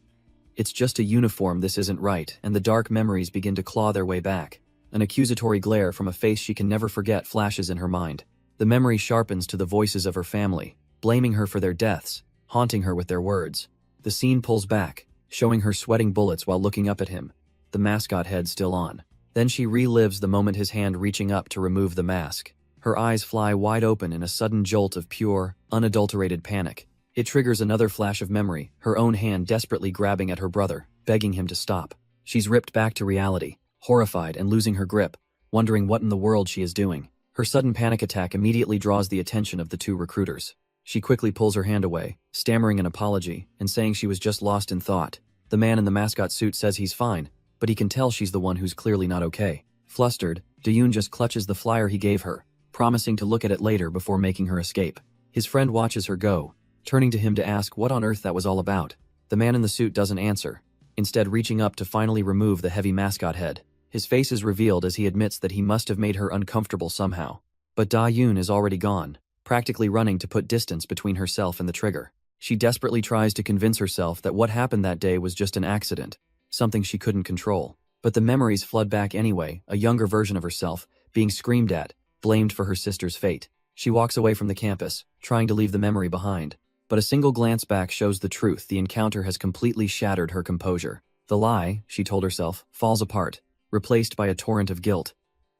It's just a uniform, this isn't right, and the dark memories begin to claw their way back. An accusatory glare from a face she can never forget flashes in her mind. The memory sharpens to the voices of her family, blaming her for their deaths, haunting her with their words. The scene pulls back, showing her sweating bullets while looking up at him, the mascot head still on. Then she relives the moment, his hand reaching up to remove the mask. Her eyes fly wide open in a sudden jolt of pure, unadulterated panic. It triggers another flash of memory, her own hand desperately grabbing at her brother, begging him to stop. She's ripped back to reality, horrified and losing her grip, wondering what in the world she is doing. Her sudden panic attack immediately draws the attention of the two recruiters. She quickly pulls her hand away, stammering an apology and saying she was just lost in thought. The man in the mascot suit says he's fine, but he can tell she's the one who's clearly not okay. Flustered, Dayoon just clutches the flyer he gave her, promising to look at it later before making her escape. His friend watches her go, turning to him to ask what on earth that was all about. The man in the suit doesn't answer, instead reaching up to finally remove the heavy mascot head. His face is revealed as he admits that he must have made her uncomfortable somehow. But Da-yoon is already gone, practically running to put distance between herself and the trigger. She desperately tries to convince herself that what happened that day was just an accident, something she couldn't control. But the memories flood back anyway, a younger version of herself, being screamed at, blamed for her sister's fate. She walks away from the campus, trying to leave the memory behind. But a single glance back shows the truth. The encounter has completely shattered her composure. The lie, she told herself, falls apart, replaced by a torrent of guilt.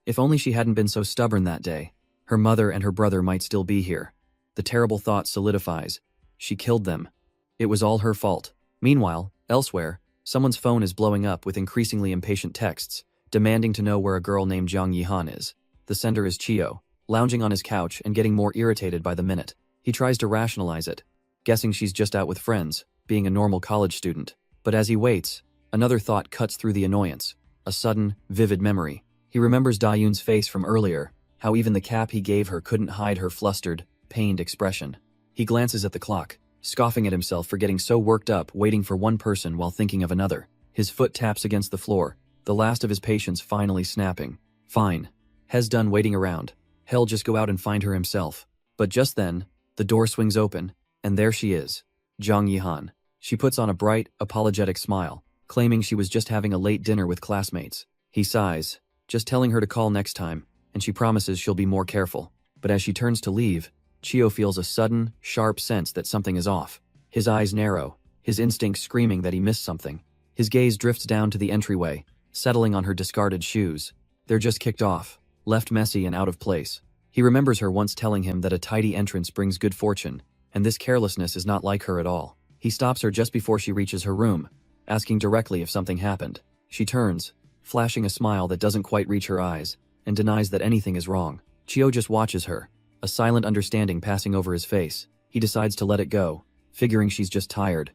If only she hadn't been so stubborn that day, her mother and her brother might still be here. The terrible thought solidifies. She killed them. It was all her fault. Meanwhile, elsewhere, someone's phone is blowing up with increasingly impatient texts, demanding to know where a girl named Jang Yi-han is. The sender is Chio, lounging on his couch and getting more irritated by the minute. He tries to rationalize it, guessing she's just out with friends, being a normal college student. But as he waits, another thought cuts through the annoyance. A sudden, vivid memory. He remembers Da-yoon's face from earlier, how even the cap he gave her couldn't hide her flustered, pained expression. He glances at the clock, scoffing at himself for getting so worked up waiting for one person while thinking of another. His foot taps against the floor, the last of his patience finally snapping. Fine. Hes done waiting around. He'll just go out and find her himself. But just then, the door swings open, and there she is, Jang Yi-han. She puts on a bright, apologetic smile, claiming she was just having a late dinner with classmates. He sighs, just telling her to call next time, and she promises she'll be more careful. But as she turns to leave, Chio feels a sudden, sharp sense that something is off. His eyes narrow, his instinct screaming that he missed something. His gaze drifts down to the entryway, settling on her discarded shoes. They're just kicked off, left messy and out of place. He remembers her once telling him that a tidy entrance brings good fortune, and this carelessness is not like her at all. He stops her just before she reaches her room, asking directly if something happened. She turns, flashing a smile that doesn't quite reach her eyes, and denies that anything is wrong. Chio just watches her, a silent understanding passing over his face. He decides to let it go, figuring she's just tired.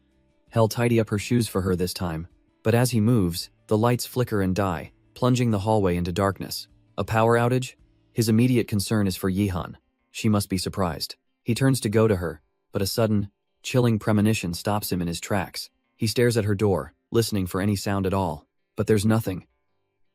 He'll tidy up her shoes for her this time. But as he moves, the lights flicker and die, plunging the hallway into darkness. A power outage? His immediate concern is for Yi-han. She must be surprised. He turns to go to her, but a sudden, chilling premonition stops him in his tracks. He stares at her door, listening for any sound at all. But there's nothing.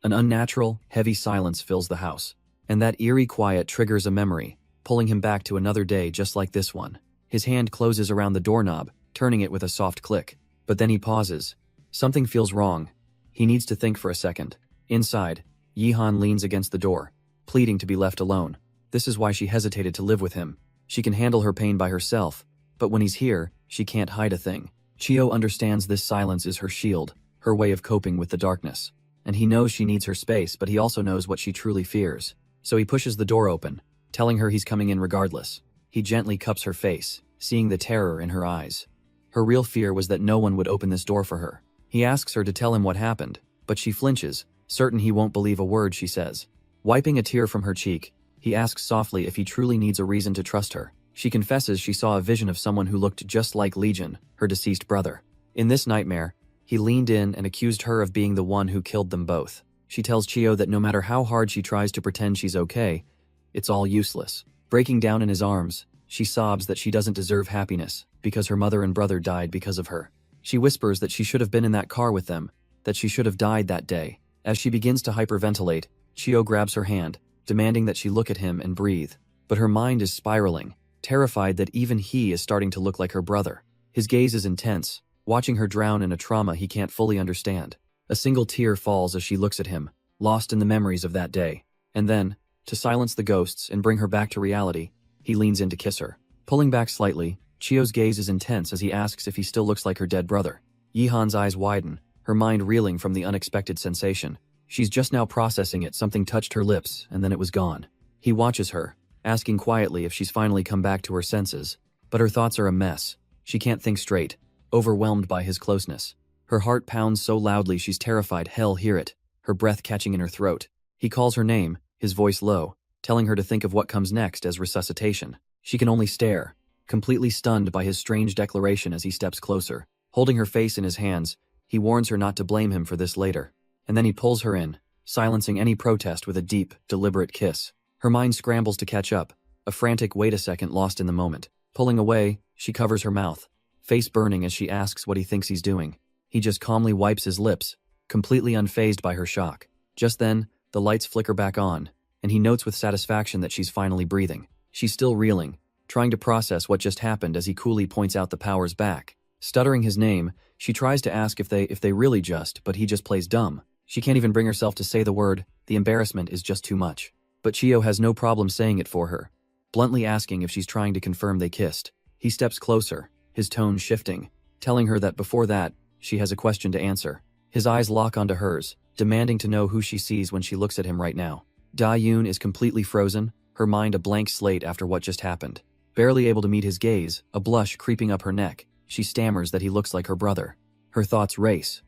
An unnatural, heavy silence fills the house. And that eerie quiet triggers a memory, pulling him back to another day just like this one. His hand closes around the doorknob, turning it with a soft click. But then he pauses. Something feels wrong. He needs to think for a second. Inside, Yi-han leans against the door, pleading to be left alone. This is why she hesitated to live with him. She can handle her pain by herself, but when he's here, she can't hide a thing. Chio understands this silence is her shield, her way of coping with the darkness. And he knows she needs her space, but he also knows what she truly fears. So he pushes the door open, telling her he's coming in regardless. He gently cups her face, seeing the terror in her eyes. Her real fear was that no one would open this door for her. He asks her to tell him what happened, but she flinches, certain he won't believe a word she says. Wiping a tear from her cheek, he asks softly if he truly needs a reason to trust her. She confesses she saw a vision of someone who looked just like Legion, her deceased brother. In this nightmare, he leaned in and accused her of being the one who killed them both. She tells Chio that no matter how hard she tries to pretend she's okay, it's all useless. Breaking down in his arms, she sobs that she doesn't deserve happiness because her mother and brother died because of her. She whispers that she should have been in that car with them, that she should have died that day. As she begins to hyperventilate, Chio grabs her hand, demanding that she look at him and breathe. But her mind is spiraling, terrified that even he is starting to look like her brother. His gaze is intense, watching her drown in a trauma he can't fully understand. A single tear falls as she looks at him, lost in the memories of that day. And then, to silence the ghosts and bring her back to reality, he leans in to kiss her. Pulling back slightly, Chio's gaze is intense as he asks if he still looks like her dead brother. Yihan's eyes widen, her mind reeling from the unexpected sensation. She's just now processing it. Something touched her lips, and then it was gone. He watches her, asking quietly if she's finally come back to her senses. But her thoughts are a mess. She can't think straight, overwhelmed by his closeness. Her heart pounds so loudly she's terrified he'll hear it, her breath catching in her throat. He calls her name, his voice low, telling her to think of what comes next as resuscitation. She can only stare, completely stunned by his strange declaration as he steps closer. Holding her face in his hands, he warns her not to blame him for this later. And then he pulls her in, silencing any protest with a deep, deliberate kiss. Her mind scrambles to catch up, a frantic wait a second lost in the moment. Pulling away, she covers her mouth, face burning as she asks what he thinks he's doing. He just calmly wipes his lips, completely unfazed by her shock. Just then, the lights flicker back on, and he notes with satisfaction that she's finally breathing. She's still reeling, trying to process what just happened as he coolly points out the powers back. Stuttering his name, she tries to ask if they really but he just plays dumb. She can't even bring herself to say the word. The embarrassment is just too much. But Chio has no problem saying it for her, bluntly asking if she's trying to confirm they kissed. He steps closer, his tone shifting, telling her that before that, she has a question to answer. His eyes lock onto hers, demanding to know who she sees when she looks at him right now. Da-yoon is completely frozen, her mind a blank slate after what just happened. Barely able to meet his gaze, a blush creeping up her neck, she stammers that he looks like her brother. Her thoughts race.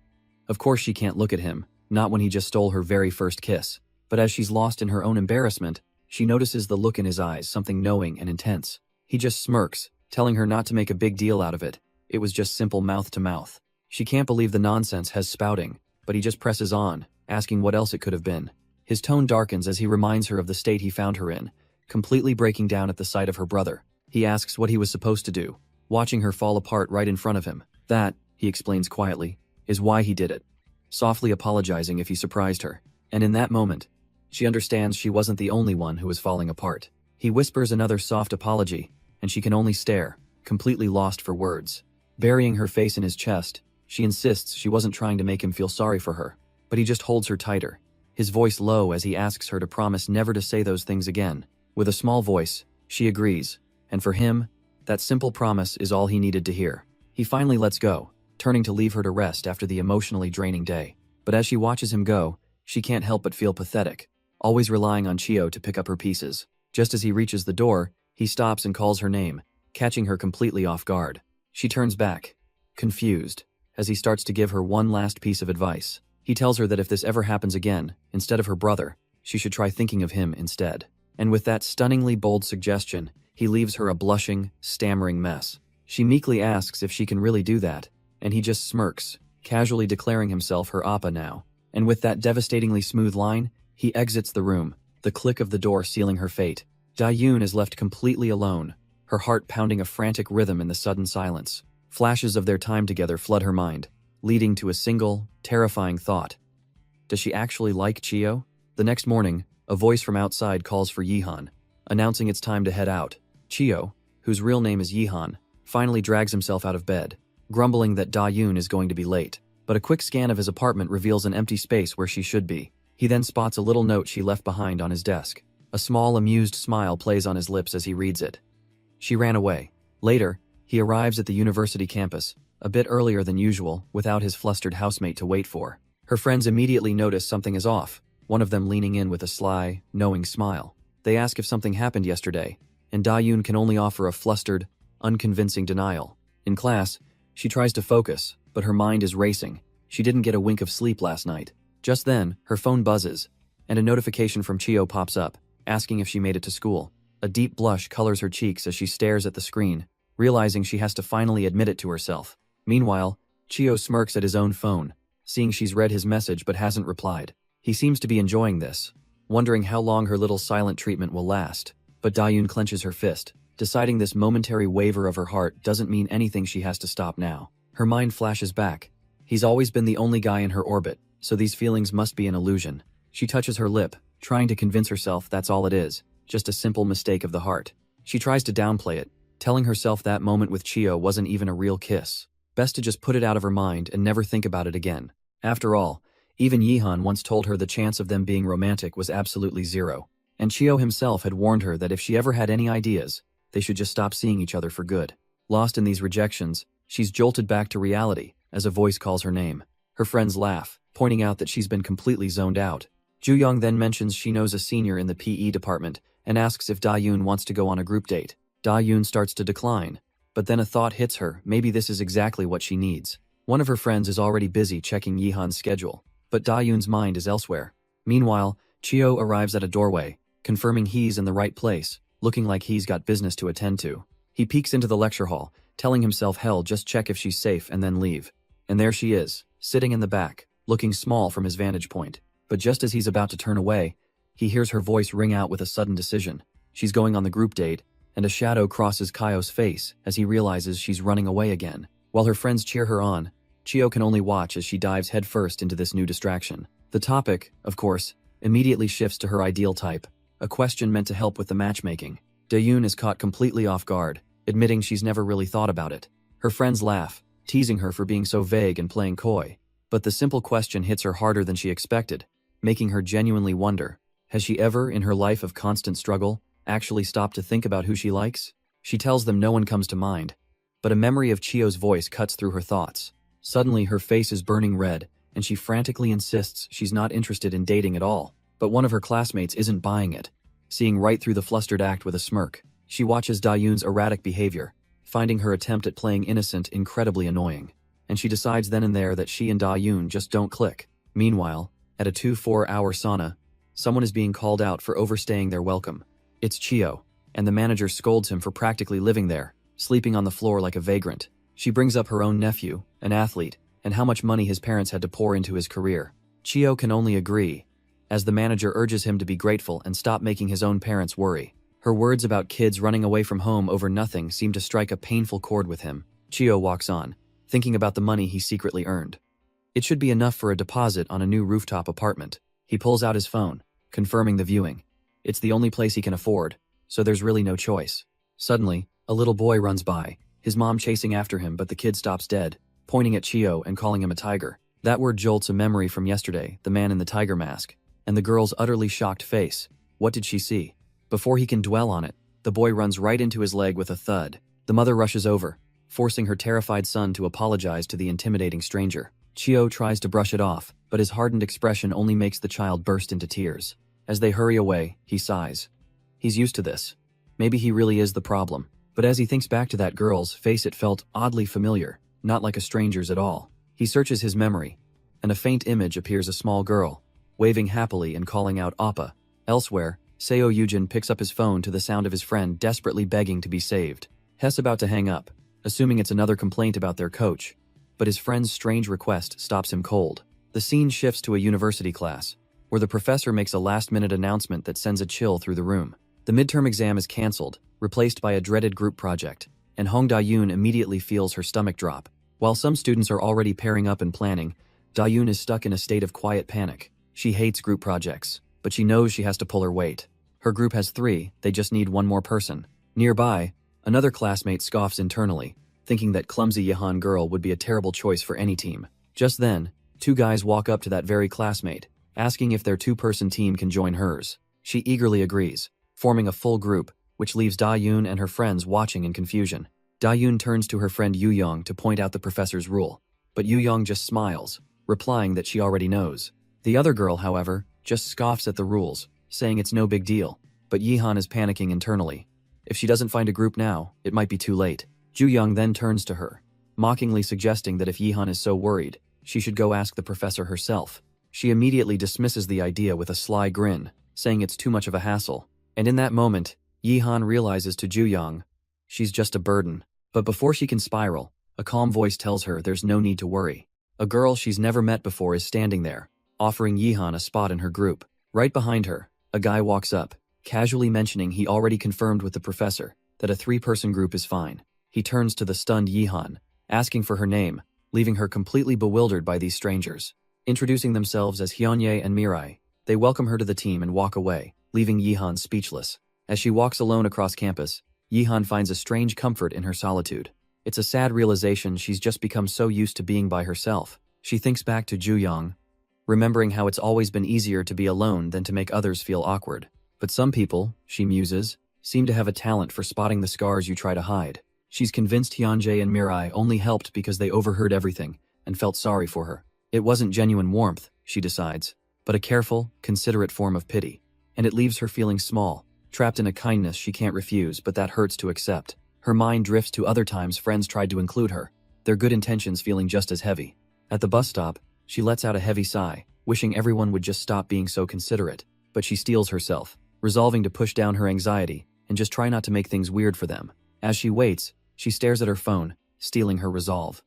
Of course she can't look at him, not when he just stole her very first kiss. But as she's lost in her own embarrassment, she notices the look in his eyes, something knowing and intense. He just smirks, telling her not to make a big deal out of it. It was just simple mouth to mouth. She can't believe the nonsense has spouting, but he just presses on, asking what else it could have been. His tone darkens as he reminds her of the state he found her in, completely breaking down at the sight of her brother. He asks what he was supposed to do, watching her fall apart right in front of him. That, he explains quietly, is why he did it. Softly apologizing if he surprised her. And in that moment, she understands she wasn't the only one who was falling apart. He whispers another soft apology, and she can only stare, completely lost for words. Burying her face in his chest, she insists she wasn't trying to make him feel sorry for her, but he just holds her tighter, his voice low as he asks her to promise never to say those things again. With a small voice, she agrees, and for him, that simple promise is all he needed to hear. He finally lets go, turning to leave her to rest after the emotionally draining day. But as she watches him go, she can't help but feel pathetic, always relying on Chio to pick up her pieces. Just as he reaches the door, he stops and calls her name, catching her completely off guard. She turns back, confused, as he starts to give her one last piece of advice. He tells her that if this ever happens again, instead of her brother, she should try thinking of him instead. And with that stunningly bold suggestion, he leaves her a blushing, stammering mess. She meekly asks if she can really do that, and he just smirks, casually declaring himself her Oppa now. And with that devastatingly smooth line, he exits the room, the click of the door sealing her fate. Da-yoon is left completely alone, her heart pounding a frantic rhythm in the sudden silence. Flashes of their time together flood her mind, leading to a single, terrifying thought. Does she actually like Chio? The next morning, a voice from outside calls for Yihan, announcing it's time to head out. Chio, whose real name is Yihan, finally drags himself out of bed, grumbling that Da-yoon is going to be late. But a quick scan of his apartment reveals an empty space where she should be. He then spots a little note she left behind on his desk. A small, amused smile plays on his lips as he reads it. She ran away. Later, he arrives at the university campus, a bit earlier than usual, without his flustered housemate to wait for. Her friends immediately notice something is off, one of them leaning in with a sly, knowing smile. They ask if something happened yesterday, and Da-yoon can only offer a flustered, unconvincing denial. In class, she tries to focus, but her mind is racing. She didn't get a wink of sleep last night. Just then, her phone buzzes, and a notification from Chio pops up, asking if she made it to school. A deep blush colors her cheeks as she stares at the screen, realizing she has to finally admit it to herself. Meanwhile, Chio smirks at his own phone, seeing she's read his message but hasn't replied. He seems to be enjoying this, wondering how long her little silent treatment will last. But Da-yoon clenches her fist, deciding this momentary waver of her heart doesn't mean anything. She has to stop now. Her mind flashes back. He's always been the only guy in her orbit, so these feelings must be an illusion. She touches her lip, trying to convince herself that's all it is, just a simple mistake of the heart. She tries to downplay it, telling herself that moment with Chio wasn't even a real kiss. Best to just put it out of her mind and never think about it again. After all, even Yihan once told her the chance of them being romantic was absolutely zero. And Chio himself had warned her that if she ever had any ideas, they should just stop seeing each other for good. Lost in these rejections, she's jolted back to reality as a voice calls her name. Her friends laugh, pointing out that she's been completely zoned out. Ju-young then mentions she knows a senior in the PE department and asks if Da-yoon wants to go on a group date. Da-yoon starts to decline, but then a thought hits her. Maybe this is exactly what she needs. One of her friends is already busy checking Yihan's schedule, but Da-yoon's mind is elsewhere. Meanwhile, Chio arrives at a doorway, confirming he's in the right place, looking like he's got business to attend to. He peeks into the lecture hall, telling himself hell just check if she's safe and then leave. And there she is, sitting in the back, looking small from his vantage point. But just as he's about to turn away, he hears her voice ring out with a sudden decision. She's going on the group date, and a shadow crosses Kaio's face as he realizes she's running away again. While her friends cheer her on, Chio can only watch as she dives headfirst into this new distraction. The topic, of course, immediately shifts to her ideal type, a question meant to help with the matchmaking. Da-yoon is caught completely off guard, admitting she's never really thought about it. Her friends laugh, teasing her for being so vague and playing coy. But the simple question hits her harder than she expected, making her genuinely wonder, has she ever, in her life of constant struggle, actually stopped to think about who she likes? She tells them no one comes to mind, but a memory of Chio's voice cuts through her thoughts. Suddenly her face is burning red, and she frantically insists she's not interested in dating at all. But one of her classmates isn't buying it. Seeing right through the flustered act with a smirk, she watches Da-yoon's erratic behavior, finding her attempt at playing innocent incredibly annoying. And she decides then and there that she and Da-yoon just don't click. Meanwhile, at a 2-4-hour sauna, someone is being called out for overstaying their welcome. It's Chio, and the manager scolds him for practically living there, sleeping on the floor like a vagrant. She brings up her own nephew, an athlete, and how much money his parents had to pour into his career. Chio can only agree, as the manager urges him to be grateful and stop making his own parents worry. Her words about kids running away from home over nothing seem to strike a painful chord with him. Chio walks on, thinking about the money he secretly earned. It should be enough for a deposit on a new rooftop apartment. He pulls out his phone, confirming the viewing. It's the only place he can afford, so there's really no choice. Suddenly, a little boy runs by, his mom chasing after him, but the kid stops dead, pointing at Chio and calling him a tiger. That word jolts a memory from yesterday, the man in the tiger mask, and the girl's utterly shocked face. What did she see? Before he can dwell on it, the boy runs right into his leg with a thud. The mother rushes over, forcing her terrified son to apologize to the intimidating stranger. Chio tries to brush it off, but his hardened expression only makes the child burst into tears. As they hurry away, he sighs. He's used to this. Maybe he really is the problem. But as he thinks back to that girl's face, it felt oddly familiar, not like a stranger's at all. He searches his memory, and a faint image appears, a small girl, waving happily and calling out Oppa. Elsewhere, Seo Yujin picks up his phone to the sound of his friend desperately begging to be saved. Hess about to hang up, assuming it's another complaint about their coach, but his friend's strange request stops him cold. The scene shifts to a university class, where the professor makes a last-minute announcement that sends a chill through the room. The midterm exam is cancelled, replaced by a dreaded group project, and Hong Da-yoon immediately feels her stomach drop. While some students are already pairing up and planning, Da-yoon is stuck in a state of quiet panic. She hates group projects, but she knows she has to pull her weight. Her group has 3, they just need one more person. Nearby, another classmate scoffs internally, thinking that clumsy Yahan girl would be a terrible choice for any team. Just then, 2 guys walk up to that very classmate, asking if their 2-person team can join hers. She eagerly agrees, forming a full group, which leaves Da-yoon and her friends watching in confusion. Da-yoon turns to her friend Yu-young to point out the professor's rule, but Yu-young just smiles, replying that she already knows. The other girl, however, just scoffs at the rules, saying it's no big deal. but Yihan is panicking internally. If she doesn't find a group now, it might be too late. Ju-young then turns to her, mockingly suggesting that if Yihan is so worried, she should go ask the professor herself. She immediately dismisses the idea with a sly grin, saying it's too much of a hassle. And in that moment, Yihan realizes to Ju-young, she's just a burden. But before she can spiral, a calm voice tells her there's no need to worry. A girl she's never met before is standing there, offering Yihan a spot in her group. Right behind her, a guy walks up, casually mentioning he already confirmed with the professor that a 3-person group is fine. He turns to the stunned Yihan, asking for her name, leaving her completely bewildered by these strangers. Introducing themselves as Hyunye and Mirai, they welcome her to the team and walk away, leaving Yihan speechless. As she walks alone across campus, Yihan finds a strange comfort in her solitude. It's a sad realization she's just become so used to being by herself. She thinks back to Ju-young, remembering how it's always been easier to be alone than to make others feel awkward. But some people, she muses, seem to have a talent for spotting the scars you try to hide. She's convinced Hyunjae and Mirai only helped because they overheard everything and felt sorry for her. It wasn't genuine warmth, she decides, but a careful, considerate form of pity. And it leaves her feeling small, trapped in a kindness she can't refuse, but that hurts to accept. Her mind drifts to other times friends tried to include her, their good intentions feeling just as heavy. At the bus stop, she lets out a heavy sigh, wishing everyone would just stop being so considerate, but she steels herself, resolving to push down her anxiety and just try not to make things weird for them. As she waits, she stares at her phone, stealing her resolve.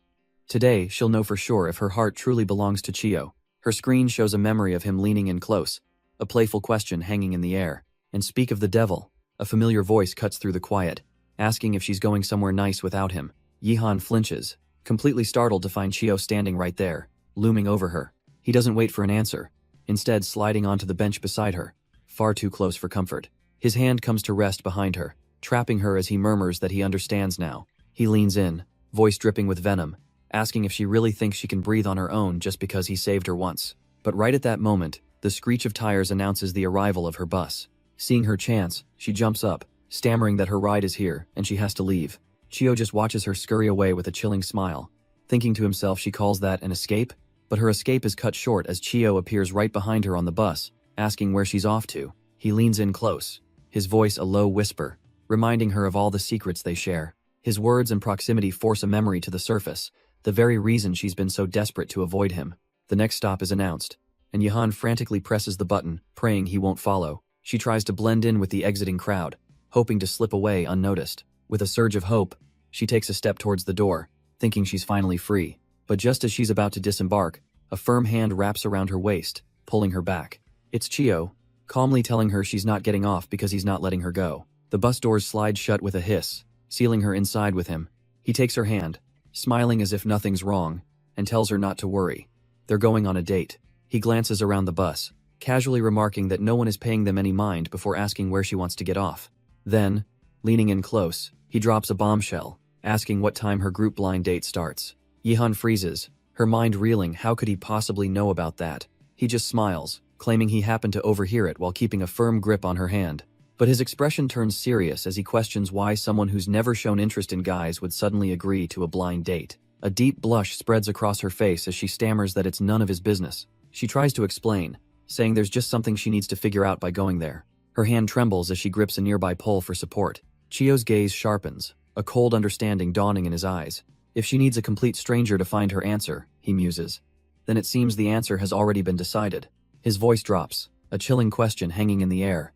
Today, she'll know for sure if her heart truly belongs to Chio. Her screen shows a memory of him leaning in close, a playful question hanging in the air. And speak of the devil, a familiar voice cuts through the quiet, asking if she's going somewhere nice without him. Yihan flinches, completely startled to find Chio standing right there, looming over her. He doesn't wait for an answer, instead sliding onto the bench beside her, far too close for comfort. His hand comes to rest behind her, trapping her as he murmurs that he understands now. He leans in, voice dripping with venom, asking if she really thinks she can breathe on her own just because he saved her once. But right at that moment, the screech of tires announces the arrival of her bus. Seeing her chance, she jumps up, stammering that her ride is here and she has to leave. Chio just watches her scurry away with a chilling smile. Thinking to himself she calls that an escape? But her escape is cut short as Chio appears right behind her on the bus, asking where she's off to. He leans in close, his voice a low whisper, reminding her of all the secrets they share. His words and proximity force a memory to the surface, the very reason she's been so desperate to avoid him. The next stop is announced, and Yihan frantically presses the button, praying he won't follow. She tries to blend in with the exiting crowd, hoping to slip away unnoticed. With a surge of hope, she takes a step towards the door, thinking she's finally free. But just as she's about to disembark, a firm hand wraps around her waist, pulling her back. It's Chio, calmly telling her she's not getting off because he's not letting her go. The bus doors slide shut with a hiss, sealing her inside with him. He takes her hand, smiling as if nothing's wrong, and tells her not to worry. They're going on a date. He glances around the bus, casually remarking that no one is paying them any mind before asking where she wants to get off. Then, leaning in close, he drops a bombshell, asking what time her group blind date starts. Yihan freezes, her mind reeling. How could he possibly know about that? He just smiles, claiming he happened to overhear it while keeping a firm grip on her hand. But his expression turns serious as he questions why someone who's never shown interest in guys would suddenly agree to a blind date. A deep blush spreads across her face as she stammers that it's none of his business. She tries to explain, saying there's just something she needs to figure out by going there. Her hand trembles as she grips a nearby pole for support. Chio's gaze sharpens, a cold understanding dawning in his eyes. If she needs a complete stranger to find her answer, he muses, then it seems the answer has already been decided. His voice drops, a chilling question hanging in the air.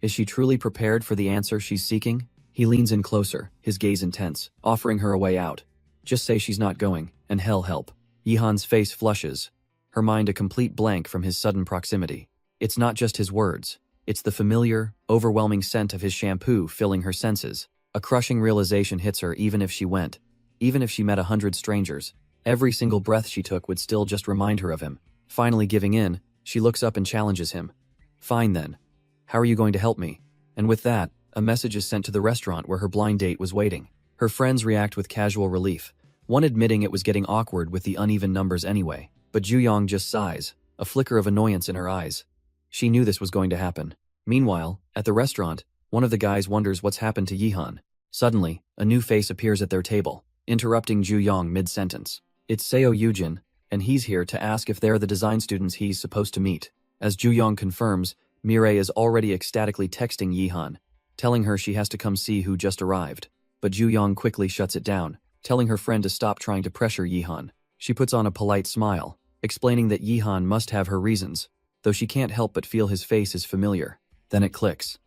Is she truly prepared for the answer she's seeking? He leans in closer, his gaze intense, offering her a way out. Just say she's not going, and hell help. Yihan's face flushes, her mind a complete blank from his sudden proximity. It's not just his words. It's the familiar, overwhelming scent of his shampoo filling her senses. A crushing realization hits her. Even if she went, even if she met 100 strangers, every single breath she took would still just remind her of him. Finally giving in, she looks up and challenges him. Fine then. How are you going to help me? And with that, a message is sent to the restaurant where her blind date was waiting. Her friends react with casual relief, one admitting it was getting awkward with the uneven numbers anyway. But Ju-young just sighs, a flicker of annoyance in her eyes. She knew this was going to happen. Meanwhile, at the restaurant, one of the guys wonders what's happened to Yihan. Suddenly, a new face appears at their table, interrupting Ju-young mid-sentence. It's Seo Yujin, and he's here to ask if they're the design students he's supposed to meet. As Ju-young confirms, Mireille is already ecstatically texting Yihan, telling her she has to come see who just arrived. But Juyong quickly shuts it down, telling her friend to stop trying to pressure Yihan. She puts on a polite smile, explaining that Yihan must have her reasons, though she can't help but feel his face is familiar. Then it clicks.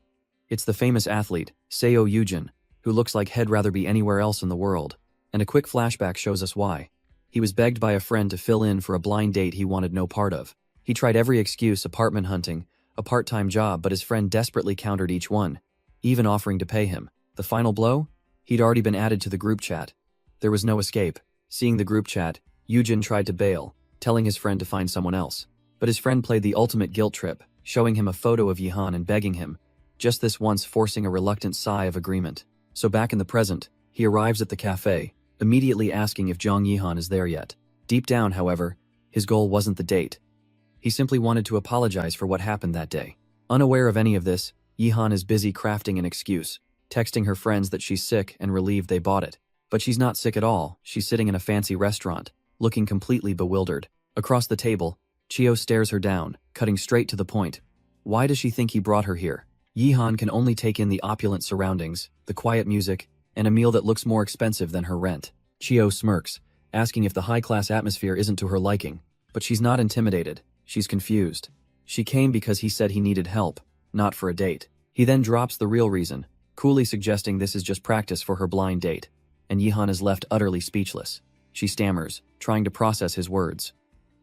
It's the famous athlete, Seo Yujin, who looks like he'd rather be anywhere else in the world. And a quick flashback shows us why. He was begged by a friend to fill in for a blind date he wanted no part of. He tried every excuse, apartment hunting, a part-time job, but his friend desperately countered each one, even offering to pay him. The final blow? He'd already been added to the group chat. There was no escape. Seeing the group chat, Yujin tried to bail, telling his friend to find someone else. But his friend played the ultimate guilt trip, showing him a photo of Yihan and begging him, just this once forcing a reluctant sigh of agreement. So back in the present, he arrives at the cafe, immediately asking if Zhang Yihan is there yet. Deep down, however, his goal wasn't the date. He simply wanted to apologize for what happened that day. Unaware of any of this, Yihan is busy crafting an excuse, texting her friends that she's sick and relieved they bought it. But she's not sick at all. She's sitting in a fancy restaurant, looking completely bewildered. Across the table, Chio stares her down, cutting straight to the point. Why does she think he brought her here? Yihan can only take in the opulent surroundings, the quiet music, and a meal that looks more expensive than her rent. Chio smirks, asking if the high-class atmosphere isn't to her liking. But she's not intimidated. She's confused. She came because he said he needed help, not for a date. He then drops the real reason, coolly suggesting this is just practice for her blind date. And Yihan is left utterly speechless. She stammers, trying to process his words.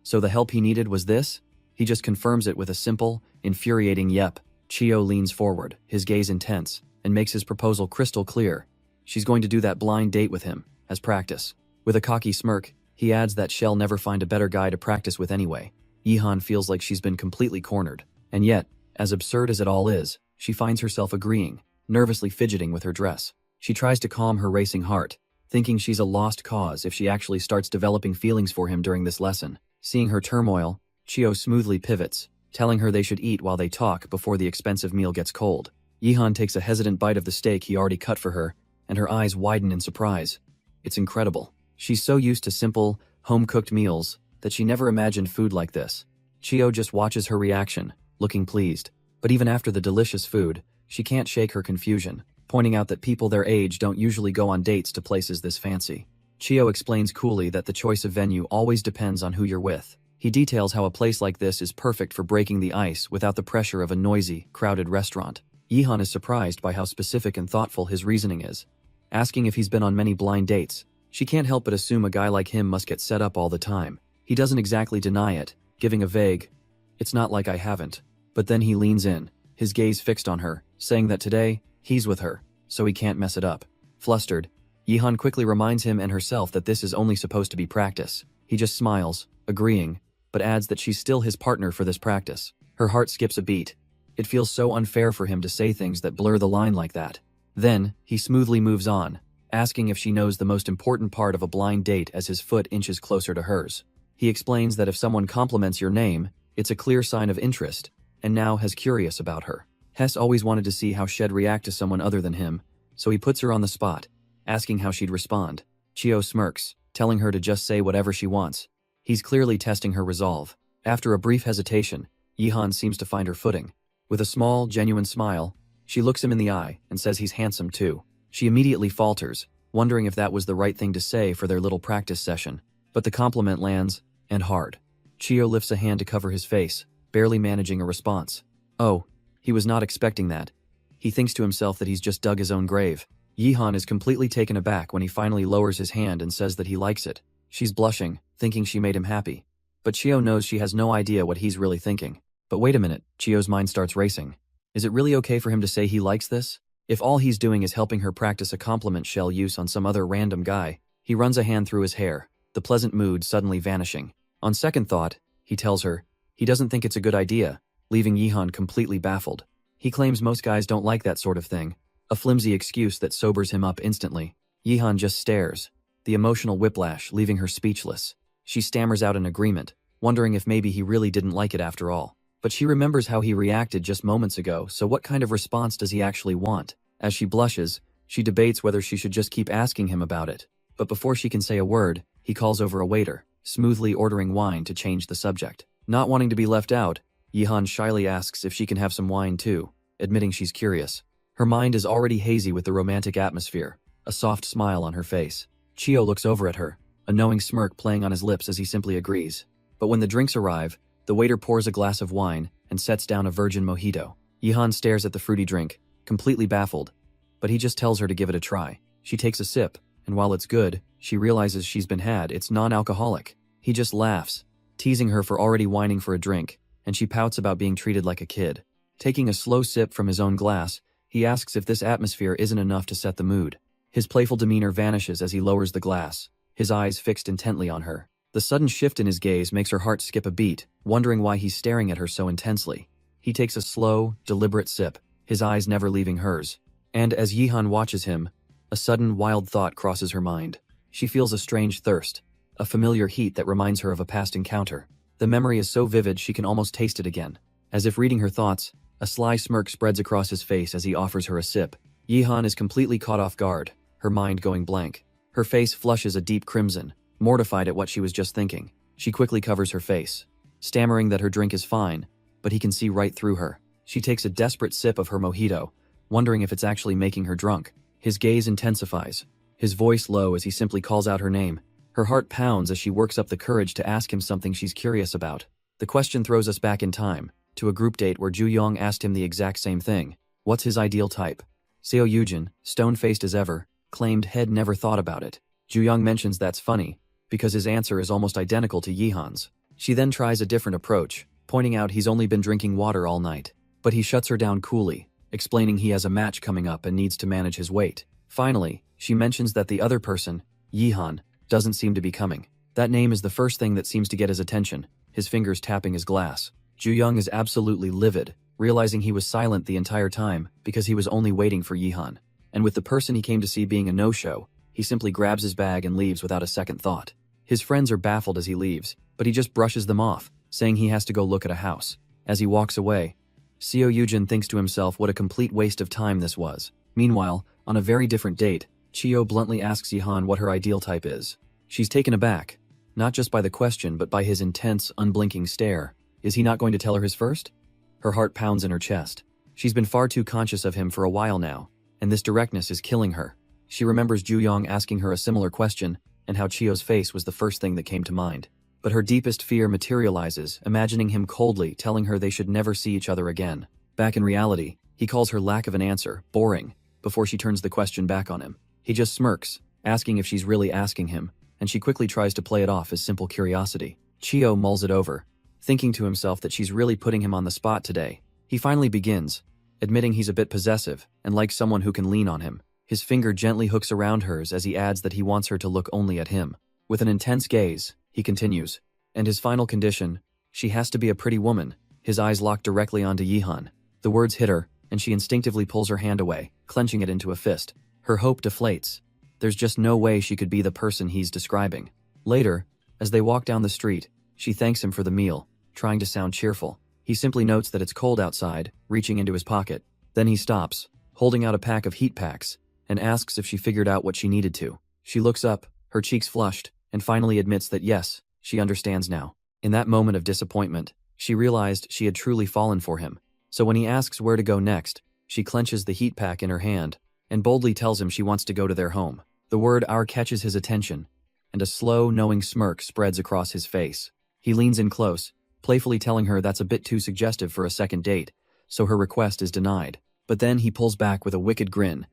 So the help he needed was this? He just confirms it with a simple, infuriating yep. Chio leans forward, his gaze intense, and makes his proposal crystal clear. She's going to do that blind date with him, as practice. With a cocky smirk, he adds that she'll never find a better guy to practice with anyway. Yihan feels like she's been completely cornered. And yet, as absurd as it all is, she finds herself agreeing, nervously fidgeting with her dress. She tries to calm her racing heart, thinking she's a lost cause if she actually starts developing feelings for him during this lesson. Seeing her turmoil, Chio smoothly pivots, telling her they should eat while they talk before the expensive meal gets cold. Yihan takes a hesitant bite of the steak he already cut for her, and her eyes widen in surprise. It's incredible. She's so used to simple, home-cooked meals that she never imagined food like this. Chio just watches her reaction, looking pleased. But even after the delicious food, she can't shake her confusion, pointing out that people their age don't usually go on dates to places this fancy. Chio explains coolly that the choice of venue always depends on who you're with. He details how a place like this is perfect for breaking the ice without the pressure of a noisy, crowded restaurant. Yihan is surprised by how specific and thoughtful his reasoning is. Asking if he's been on many blind dates, she can't help but assume a guy like him must get set up all the time. He doesn't exactly deny it, giving a vague, "It's not like I haven't." But then he leans in, his gaze fixed on her, saying that today, he's with her, so he can't mess it up. Flustered, Yihan quickly reminds him and herself that this is only supposed to be practice. He just smiles, agreeing, but adds that she's still his partner for this practice. Her heart skips a beat. It feels so unfair for him to say things that blur the line like that. Then, he smoothly moves on, asking if she knows the most important part of a blind date as his foot inches closer to hers. He explains that if someone compliments your name, it's a clear sign of interest, and now has curious about her. Hess always wanted to see how she'd react to someone other than him, so he puts her on the spot, asking how she'd respond. Chio smirks, telling her to just say whatever she wants. He's clearly testing her resolve. After a brief hesitation, Yihan seems to find her footing. With a small, genuine smile, she looks him in the eye and says he's handsome too. She immediately falters, wondering if that was the right thing to say for their little practice session. But the compliment lands, and hard. Chio lifts a hand to cover his face, barely managing a response. Oh, he was not expecting that. He thinks to himself that he's just dug his own grave. Yihan is completely taken aback when he finally lowers his hand and says that he likes it. She's blushing, thinking she made him happy. But Chio knows she has no idea what he's really thinking. But wait a minute, Chio's mind starts racing. Is it really okay for him to say he likes this? If all he's doing is helping her practice a compliment shell use on some other random guy, he runs a hand through his hair, the pleasant mood suddenly vanishing. On second thought, he tells her, he doesn't think it's a good idea, leaving Yihan completely baffled. He claims most guys don't like that sort of thing, a flimsy excuse that sobers him up instantly. Yihan just stares, the emotional whiplash leaving her speechless. She stammers out an agreement, wondering if maybe he really didn't like it after all. But she remembers how he reacted just moments ago, so what kind of response does he actually want? As she blushes, she debates whether she should just keep asking him about it. But before she can say a word, he calls over a waiter, smoothly ordering wine to change the subject. Not wanting to be left out, Yihan shyly asks if she can have some wine too, admitting she's curious. Her mind is already hazy with the romantic atmosphere, a soft smile on her face. Chio looks over at her, a knowing smirk playing on his lips as he simply agrees. But when the drinks arrive, the waiter pours a glass of wine and sets down a virgin mojito. Yihan stares at the fruity drink, completely baffled, but he just tells her to give it a try. She takes a sip, and while it's good, she realizes she's been had. It's non-alcoholic. He just laughs, teasing her for already whining for a drink, and she pouts about being treated like a kid. Taking a slow sip from his own glass, he asks if this atmosphere isn't enough to set the mood. His playful demeanor vanishes as he lowers the glass, his eyes fixed intently on her. The sudden shift in his gaze makes her heart skip a beat, wondering why he's staring at her so intensely. He takes a slow, deliberate sip, his eyes never leaving hers. And as Yihan watches him, a sudden wild thought crosses her mind. She feels a strange thirst, a familiar heat that reminds her of a past encounter. The memory is so vivid she can almost taste it again. As if reading her thoughts, a sly smirk spreads across his face as he offers her a sip. Yihan is completely caught off guard, her mind going blank. Her face flushes a deep crimson, mortified at what she was just thinking. She quickly covers her face, stammering that her drink is fine, but he can see right through her. She takes a desperate sip of her mojito, wondering if it's actually making her drunk. His gaze intensifies, his voice low as he simply calls out her name. Her heart pounds as she works up the courage to ask him something she's curious about. The question throws us back in time, to a group date where Ju Yong asked him the exact same thing. What's his ideal type? Seo Yujin, stone-faced as ever, claimed he'd never thought about it. Ju Yong mentions that's funny, because his answer is almost identical to Yihan's. She then tries a different approach, pointing out he's only been drinking water all night. But he shuts her down coolly, explaining he has a match coming up and needs to manage his weight. Finally, she mentions that the other person, Yihan, doesn't seem to be coming. That name is the first thing that seems to get his attention, his fingers tapping his glass. Ju Young is absolutely livid, realizing he was silent the entire time because he was only waiting for Yihan. And with the person he came to see being a no-show, he simply grabs his bag and leaves without a second thought. His friends are baffled as he leaves, but he just brushes them off, saying he has to go look at a house. As he walks away, Seo Yujin thinks to himself what a complete waste of time this was. Meanwhile, on a very different date, Chio bluntly asks Yihan what her ideal type is. She's taken aback, not just by the question but by his intense, unblinking stare. Is he not going to tell her his first? Her heart pounds in her chest. She's been far too conscious of him for a while now, and this directness is killing her. She remembers Ju Yong asking her a similar question, and how Chio's face was the first thing that came to mind. But her deepest fear materializes, imagining him coldly telling her they should never see each other again. Back in reality, he calls her lack of an answer boring, before she turns the question back on him. He just smirks, asking if she's really asking him, and she quickly tries to play it off as simple curiosity. Chio mulls it over, thinking to himself that she's really putting him on the spot today. He finally begins, admitting he's a bit possessive and likes someone who can lean on him. His finger gently hooks around hers as he adds that he wants her to look only at him. With an intense gaze, he continues. And his final condition, she has to be a pretty woman. His eyes lock directly onto Yihan. The words hit her, and she instinctively pulls her hand away, clenching it into a fist. Her hope deflates. There's just no way she could be the person he's describing. Later, as they walk down the street, she thanks him for the meal, trying to sound cheerful. He simply notes that it's cold outside, reaching into his pocket. Then he stops, holding out a pack of heat packs, and asks if she figured out what she needed to. She looks up, her cheeks flushed, and finally admits that yes, she understands now. In that moment of disappointment, she realized she had truly fallen for him. So when he asks where to go next, she clenches the heat pack in her hand, and boldly tells him she wants to go to their home. The word "our" catches his attention, and a slow, knowing smirk spreads across his face. He leans in close, playfully telling her that's a bit too suggestive for a second date, so her request is denied. But then he pulls back with a wicked grin,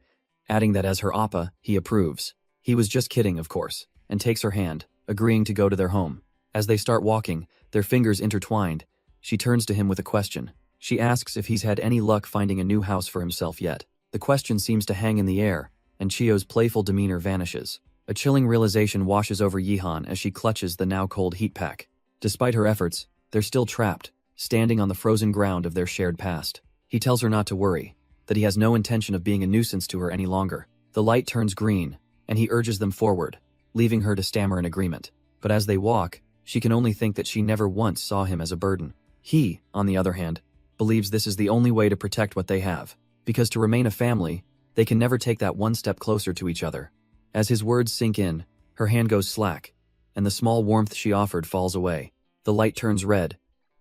adding that as her Oppa, he approves. He was just kidding, of course, and takes her hand, agreeing to go to their home. As they start walking, their fingers intertwined, she turns to him with a question. She asks if he's had any luck finding a new house for himself yet. The question seems to hang in the air, and Chio's playful demeanor vanishes. A chilling realization washes over Yihan as she clutches the now cold heat pack. Despite her efforts, they're still trapped, standing on the frozen ground of their shared past. He tells her not to worry, that he has no intention of being a nuisance to her any longer. The light turns green, and he urges them forward, leaving her to stammer in agreement. But as they walk, she can only think that she never once saw him as a burden. He, on the other hand, believes this is the only way to protect what they have, because to remain a family, they can never take that one step closer to each other. As his words sink in, her hand goes slack, and the small warmth she offered falls away. The light turns red,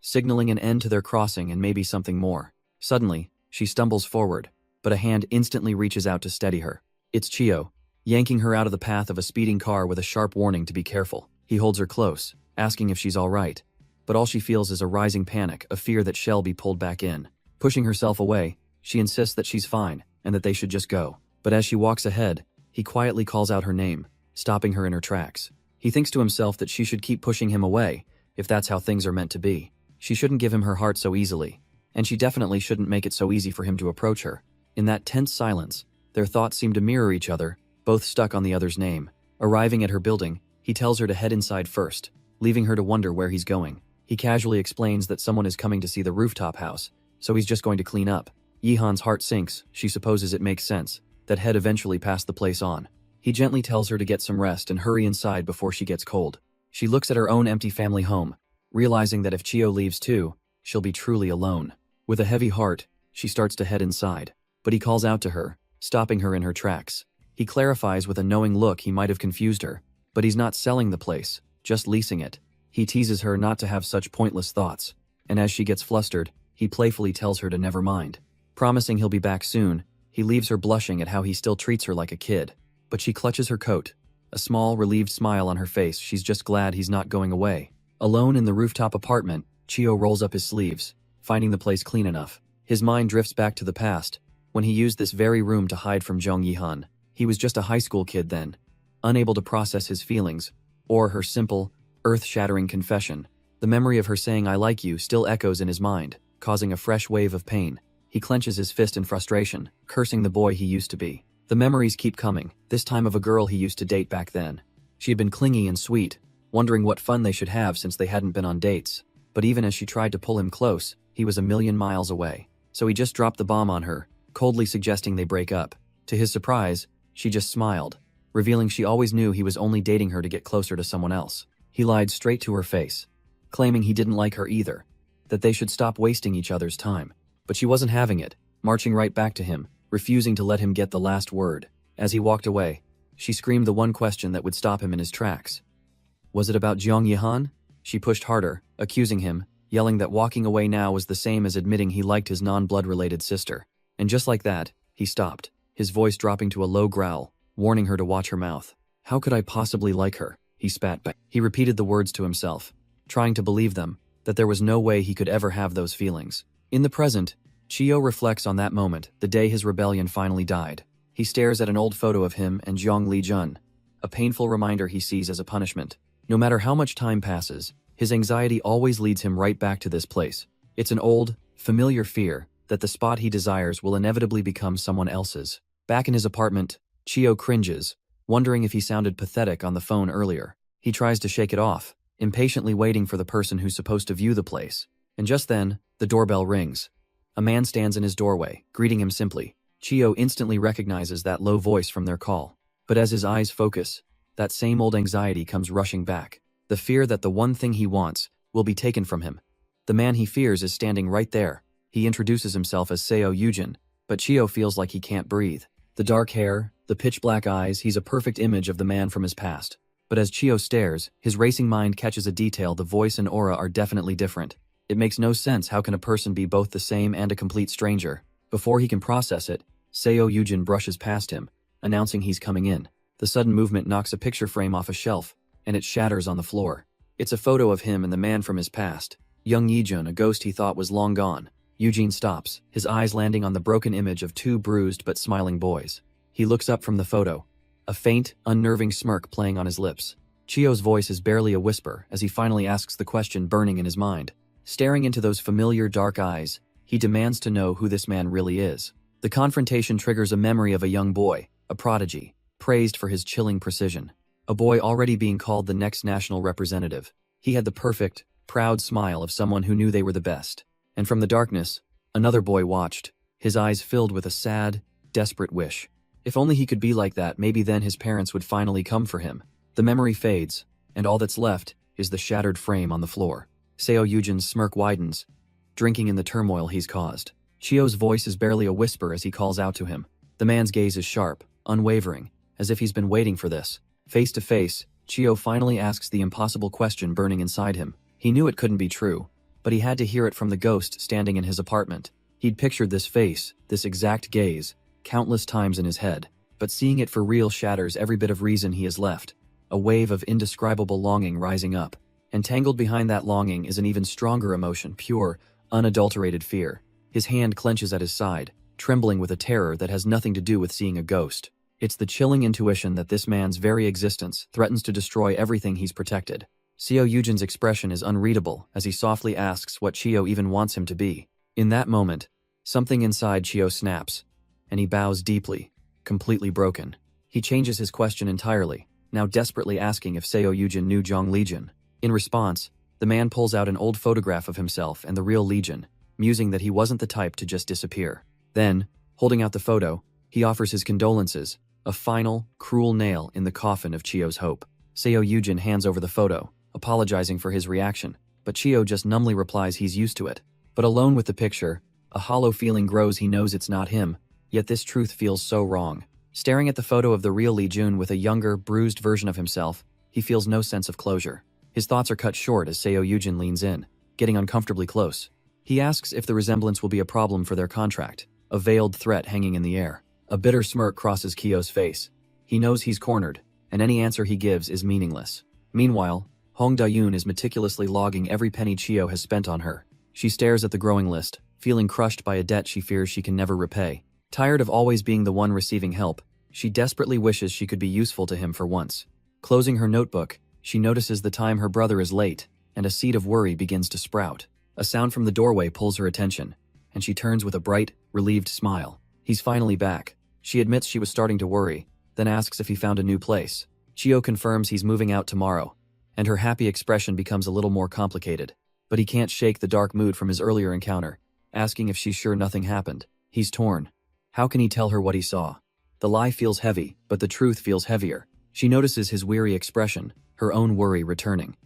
signaling an end to their crossing and maybe something more. Suddenly, she stumbles forward, but a hand instantly reaches out to steady her. It's Chio, yanking her out of the path of a speeding car with a sharp warning to be careful. He holds her close, asking if she's all right, but all she feels is a rising panic, a fear that she'll be pulled back in. Pushing herself away, she insists that she's fine and that they should just go. But as she walks ahead, he quietly calls out her name, stopping her in her tracks. He thinks to himself that she should keep pushing him away, if that's how things are meant to be. She shouldn't give him her heart so easily, and she definitely shouldn't make it so easy for him to approach her. In that tense silence, their thoughts seem to mirror each other, both stuck on the other's name. Arriving at her building, he tells her to head inside first, leaving her to wonder where he's going. He casually explains that someone is coming to see the rooftop house, so he's just going to clean up. Yihan's heart sinks. She supposes it makes sense that he'd eventually pass the place on. He gently tells her to get some rest and hurry inside before she gets cold. She looks at her own empty family home, realizing that if Chio leaves too, she'll be truly alone. With a heavy heart, she starts to head inside, but he calls out to her, stopping her in her tracks. He clarifies with a knowing look he might have confused her, but he's not selling the place, just leasing it. He teases her not to have such pointless thoughts, and as she gets flustered, he playfully tells her to never mind. Promising he'll be back soon, he leaves her blushing at how he still treats her like a kid. But she clutches her coat, a small, relieved smile on her face. She's just glad he's not going away. Alone in the rooftop apartment, Chio rolls up his sleeves, finding the place clean enough. His mind drifts back to the past, when he used this very room to hide from Jong Yihan. He was just a high school kid then, unable to process his feelings, or her simple, earth-shattering confession. The memory of her saying "I like you" still echoes in his mind, causing a fresh wave of pain. He clenches his fist in frustration, cursing the boy he used to be. The memories keep coming, this time of a girl he used to date back then. She had been clingy and sweet, wondering what fun they should have since they hadn't been on dates. But even as she tried to pull him close, he was a million miles away. So he just dropped the bomb on her, coldly suggesting they break up. To his surprise, she just smiled, revealing she always knew he was only dating her to get closer to someone else. He lied straight to her face, claiming he didn't like her either, that they should stop wasting each other's time. But she wasn't having it, marching right back to him, refusing to let him get the last word. As he walked away, she screamed the one question that would stop him in his tracks. Was it about Jong Yihan? She pushed harder, accusing him, yelling that walking away now was the same as admitting he liked his non-blood-related sister. And just like that, he stopped, his voice dropping to a low growl, warning her to watch her mouth. How could I possibly like her? He spat back. He repeated the words to himself, trying to believe them, that there was no way he could ever have those feelings. In the present, Chio reflects on that moment, the day his rebellion finally died. He stares at an old photo of him and Jiang Li-jun, a painful reminder he sees as a punishment. No matter how much time passes, his anxiety always leads him right back to this place. It's an old, familiar fear that the spot he desires will inevitably become someone else's. Back in his apartment, Chio cringes, wondering if he sounded pathetic on the phone earlier. He tries to shake it off, impatiently waiting for the person who's supposed to view the place. And just then, the doorbell rings. A man stands in his doorway, greeting him simply. Chio instantly recognizes that low voice from their call. But as his eyes focus, that same old anxiety comes rushing back. The fear that the one thing he wants will be taken from him. The man he fears is standing right there. He introduces himself as Seo Yujin, but Chio feels like he can't breathe. The dark hair, the pitch-black eyes, he's a perfect image of the man from his past. But as Chio stares, his racing mind catches a detail. The voice and aura are definitely different. It makes no sense. How can a person be both the same and a complete stranger? Before he can process it, Seo Yujin brushes past him, announcing he's coming in. The sudden movement knocks a picture frame off a shelf, and it shatters on the floor. It's a photo of him and the man from his past, young Yijun, a ghost he thought was long gone. Eugene stops, his eyes landing on the broken image of two bruised but smiling boys. He looks up from the photo, a faint, unnerving smirk playing on his lips. Chio's voice is barely a whisper as he finally asks the question burning in his mind. Staring into those familiar dark eyes, he demands to know who this man really is. The confrontation triggers a memory of a young boy, a prodigy, praised for his chilling precision. A boy already being called the next national representative. He had the perfect, proud smile of someone who knew they were the best. And from the darkness, another boy watched, his eyes filled with a sad, desperate wish. If only he could be like that, maybe then his parents would finally come for him. The memory fades, and all that's left is the shattered frame on the floor. Seo Yujin's smirk widens, drinking in the turmoil he's caused. Chio's voice is barely a whisper as he calls out to him. The man's gaze is sharp, unwavering, as if he's been waiting for this. Face to face, Chio finally asks the impossible question burning inside him. He knew it couldn't be true, but he had to hear it from the ghost standing in his apartment. He'd pictured this face, this exact gaze, countless times in his head, but seeing it for real shatters every bit of reason he has left. A wave of indescribable longing rising up. Entangled behind that longing is an even stronger emotion, pure, unadulterated fear. His hand clenches at his side, trembling with a terror that has nothing to do with seeing a ghost. It's the chilling intuition that this man's very existence threatens to destroy everything he's protected. Seo Yujin's expression is unreadable as he softly asks what Chio even wants him to be. In that moment, something inside Chio snaps, and he bows deeply, completely broken. He changes his question entirely, now desperately asking if Seo Yujin knew Zhang Lijun. In response, the man pulls out an old photograph of himself and the real Lijun, musing that he wasn't the type to just disappear. Then, holding out the photo, he offers his condolences, a final, cruel nail in the coffin of Chio's hope. Seo Yujin hands over the photo, apologizing for his reaction, but Chio just numbly replies he's used to it. But alone with the picture, a hollow feeling grows. He knows it's not him, yet this truth feels so wrong. Staring at the photo of the real Li Jun with a younger, bruised version of himself, he feels no sense of closure. His thoughts are cut short as Seo Yujin leans in, getting uncomfortably close. He asks if the resemblance will be a problem for their contract, a veiled threat hanging in the air. A bitter smirk crosses Kyo's face. He knows he's cornered, and any answer he gives is meaningless. Meanwhile, Hong Da-yoon is meticulously logging every penny Chio has spent on her. She stares at the growing list, feeling crushed by a debt she fears she can never repay. Tired of always being the one receiving help, she desperately wishes she could be useful to him for once. Closing her notebook, she notices the time her brother is late, and a seed of worry begins to sprout. A sound from the doorway pulls her attention, and she turns with a bright, relieved smile. He's finally back. She admits she was starting to worry, then asks if he found a new place. Chio confirms he's moving out tomorrow, and her happy expression becomes a little more complicated. But he can't shake the dark mood from his earlier encounter, asking if she's sure nothing happened. He's torn. How can he tell her what he saw? The lie feels heavy, but the truth feels heavier. She notices his weary expression, her own worry returning.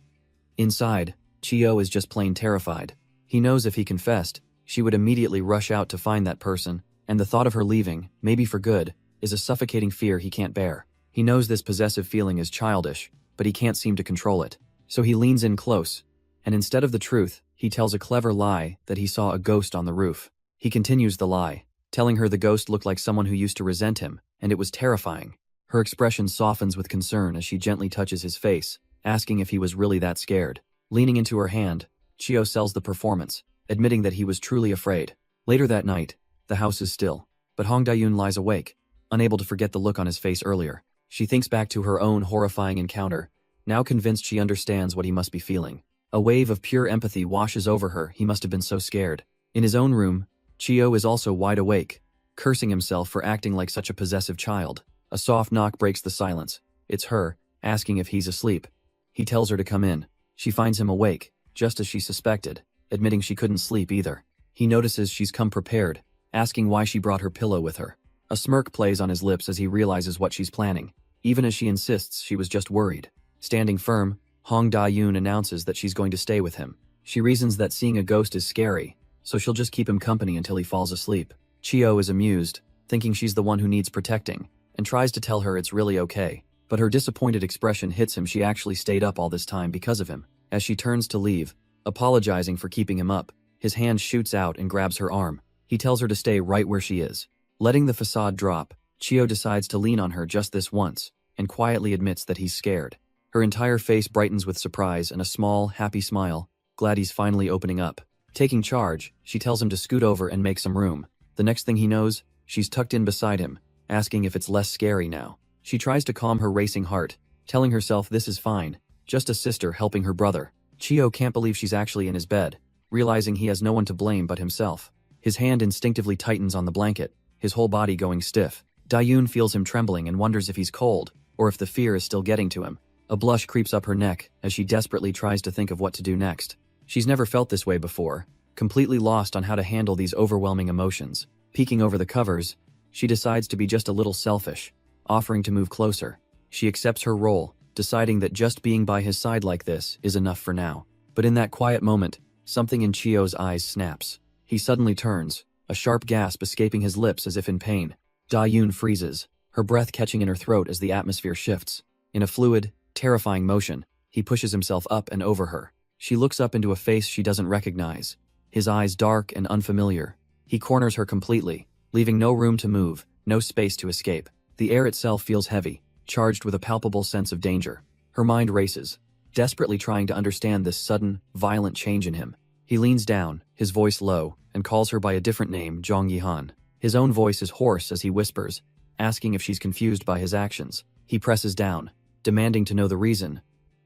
Inside, Chio is just plain terrified. He knows if he confessed, she would immediately rush out to find that person, and the thought of her leaving, maybe for good, is a suffocating fear he can't bear. He knows this possessive feeling is childish, but he can't seem to control it. So he leans in close, and instead of the truth, he tells a clever lie that he saw a ghost on the roof. He continues the lie, telling her the ghost looked like someone who used to resent him, and it was terrifying. Her expression softens with concern as she gently touches his face, asking if he was really that scared. Leaning into her hand, Chio sells the performance, admitting that he was truly afraid. Later that night, the house is still, but Hong Da-yoon lies awake, unable to forget the look on his face earlier. She thinks back to her own horrifying encounter, now convinced she understands what he must be feeling. A wave of pure empathy washes over her. He must have been so scared. In his own room, Chio is also wide awake, cursing himself for acting like such a possessive child. A soft knock breaks the silence. It's her, asking if he's asleep. He tells her to come in. She finds him awake, just as she suspected, admitting she couldn't sleep either. He notices she's come prepared, asking why she brought her pillow with her. A smirk plays on his lips as he realizes what she's planning, even as she insists she was just worried. Standing firm, Hong Da-yoon announces that she's going to stay with him. She reasons that seeing a ghost is scary, so she'll just keep him company until he falls asleep. Chio is amused, thinking she's the one who needs protecting, and tries to tell her it's really okay. But her disappointed expression hits him. She actually stayed up all this time because of him. As she turns to leave, apologizing for keeping him up, his hand shoots out and grabs her arm. He tells her to stay right where she is. Letting the facade drop, Chio decides to lean on her just this once, and quietly admits that he's scared. Her entire face brightens with surprise and a small, happy smile, glad he's finally opening up. Taking charge, she tells him to scoot over and make some room. The next thing he knows, she's tucked in beside him, asking if it's less scary now. She tries to calm her racing heart, telling herself this is fine, just a sister helping her brother. Chio can't believe she's actually in his bed, realizing he has no one to blame but himself. His hand instinctively tightens on the blanket, his whole body going stiff. Da-yoon feels him trembling and wonders if he's cold, or if the fear is still getting to him. A blush creeps up her neck as she desperately tries to think of what to do next. She's never felt this way before, completely lost on how to handle these overwhelming emotions. Peeking over the covers, she decides to be just a little selfish, offering to move closer. She accepts her role, deciding that just being by his side like this is enough for now. But in that quiet moment, something in Chio's eyes snaps. He suddenly turns, a sharp gasp escaping his lips as if in pain. Da-yoon freezes, her breath catching in her throat as the atmosphere shifts. In a fluid, terrifying motion, he pushes himself up and over her. She looks up into a face she doesn't recognize, his eyes dark and unfamiliar. He corners her completely, leaving no room to move, no space to escape. The air itself feels heavy, charged with a palpable sense of danger. Her mind races, desperately trying to understand this sudden, violent change in him. He leans down, his voice low, and calls her by a different name, Jong Yihan. His own voice is hoarse as he whispers, asking if she's confused by his actions. He presses down, demanding to know the reason,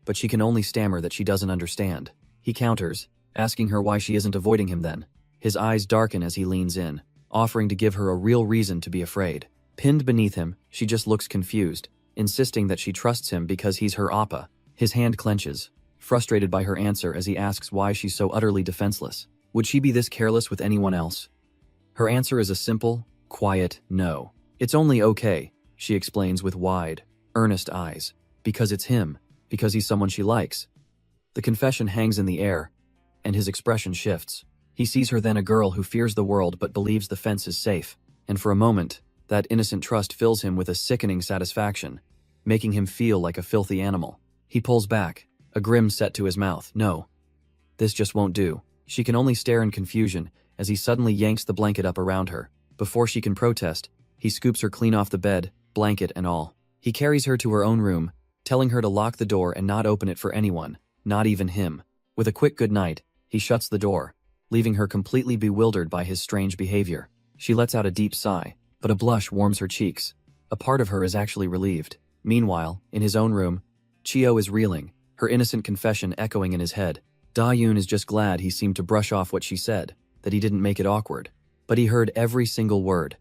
but she can only stammer that she doesn't understand. He counters, asking her why she isn't avoiding him then. His eyes darken as he leans in, offering to give her a real reason to be afraid. Pinned beneath him, she just looks confused, insisting that she trusts him because he's her Oppa. His hand clenches, frustrated by her answer as he asks why she's so utterly defenseless. Would she be this careless with anyone else? Her answer is a simple, quiet no. It's only okay, she explains with wide, earnest eyes. Because it's him, because he's someone she likes. The confession hangs in the air, and his expression shifts. He sees her then a girl who fears the world but believes the fence is safe, and for a moment, that innocent trust fills him with a sickening satisfaction, making him feel like a filthy animal. He pulls back, a grin set to his mouth. No. This just won't do. She can only stare in confusion as he suddenly yanks the blanket up around her. Before she can protest, he scoops her clean off the bed, blanket and all. He carries her to her own room, telling her to lock the door and not open it for anyone, not even him. With a quick goodnight, he shuts the door, leaving her completely bewildered by his strange behavior. She lets out a deep sigh, but a blush warms her cheeks. A part of her is actually relieved. Meanwhile, in his own room, Chio is reeling, her innocent confession echoing in his head. Da-yoon is just glad he seemed to brush off what she said, that he didn't make it awkward. But he heard every single word.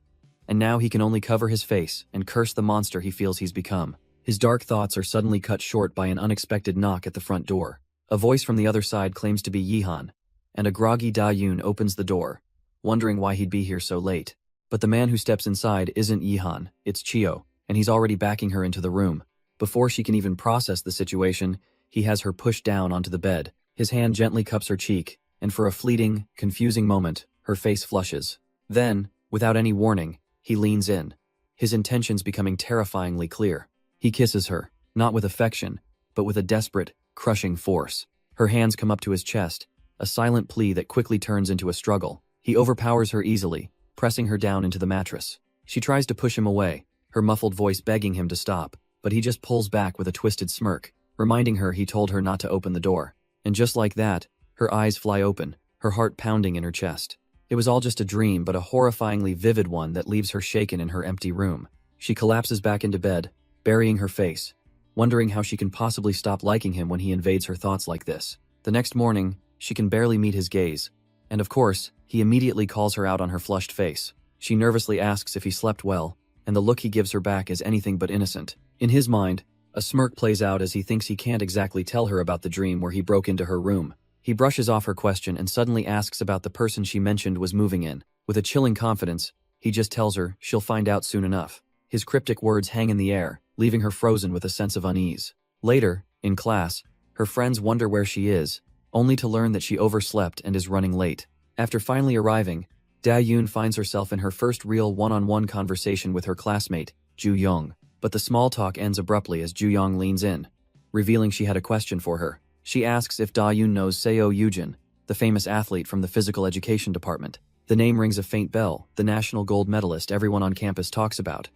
And now he can only cover his face and curse the monster he feels he's become. His dark thoughts are suddenly cut short by an unexpected knock at the front door. A voice from the other side claims to be Yihan, and a groggy Da-yoon opens the door, wondering why he'd be here so late. But the man who steps inside isn't Yihan, it's Chio, and he's already backing her into the room. Before she can even process the situation, he has her pushed down onto the bed. His hand gently cups her cheek, and for a fleeting, confusing moment, her face flushes. Then, without any warning, he leans in, his intentions becoming terrifyingly clear. He kisses her, not with affection, but with a desperate, crushing force. Her hands come up to his chest, a silent plea that quickly turns into a struggle. He overpowers her easily, pressing her down into the mattress. She tries to push him away, her muffled voice begging him to stop, but he just pulls back with a twisted smirk, reminding her he told her not to open the door. And just like that, her eyes fly open, her heart pounding in her chest. It was all just a dream, but a horrifyingly vivid one that leaves her shaken in her empty room. She collapses back into bed, burying her face, wondering how she can possibly stop liking him when he invades her thoughts like this. The next morning, she can barely meet his gaze, and of course, he immediately calls her out on her flushed face. She nervously asks if he slept well, and the look he gives her back is anything but innocent. In his mind, a smirk plays out as he thinks he can't exactly tell her about the dream where he broke into her room. He brushes off her question and suddenly asks about the person she mentioned was moving in. With a chilling confidence, he just tells her she'll find out soon enough. His cryptic words hang in the air, leaving her frozen with a sense of unease. Later, in class, her friends wonder where she is, only to learn that she overslept and is running late. After finally arriving, Da-yoon finds herself in her first real one-on-one conversation with her classmate, Ju-young. But the small talk ends abruptly as Ju-young leans in, revealing she had a question for her. She asks if Da-yoon knows Seo Yoojin, the famous athlete from the physical education department. The name rings a faint bell, the national gold medalist everyone on campus talks about.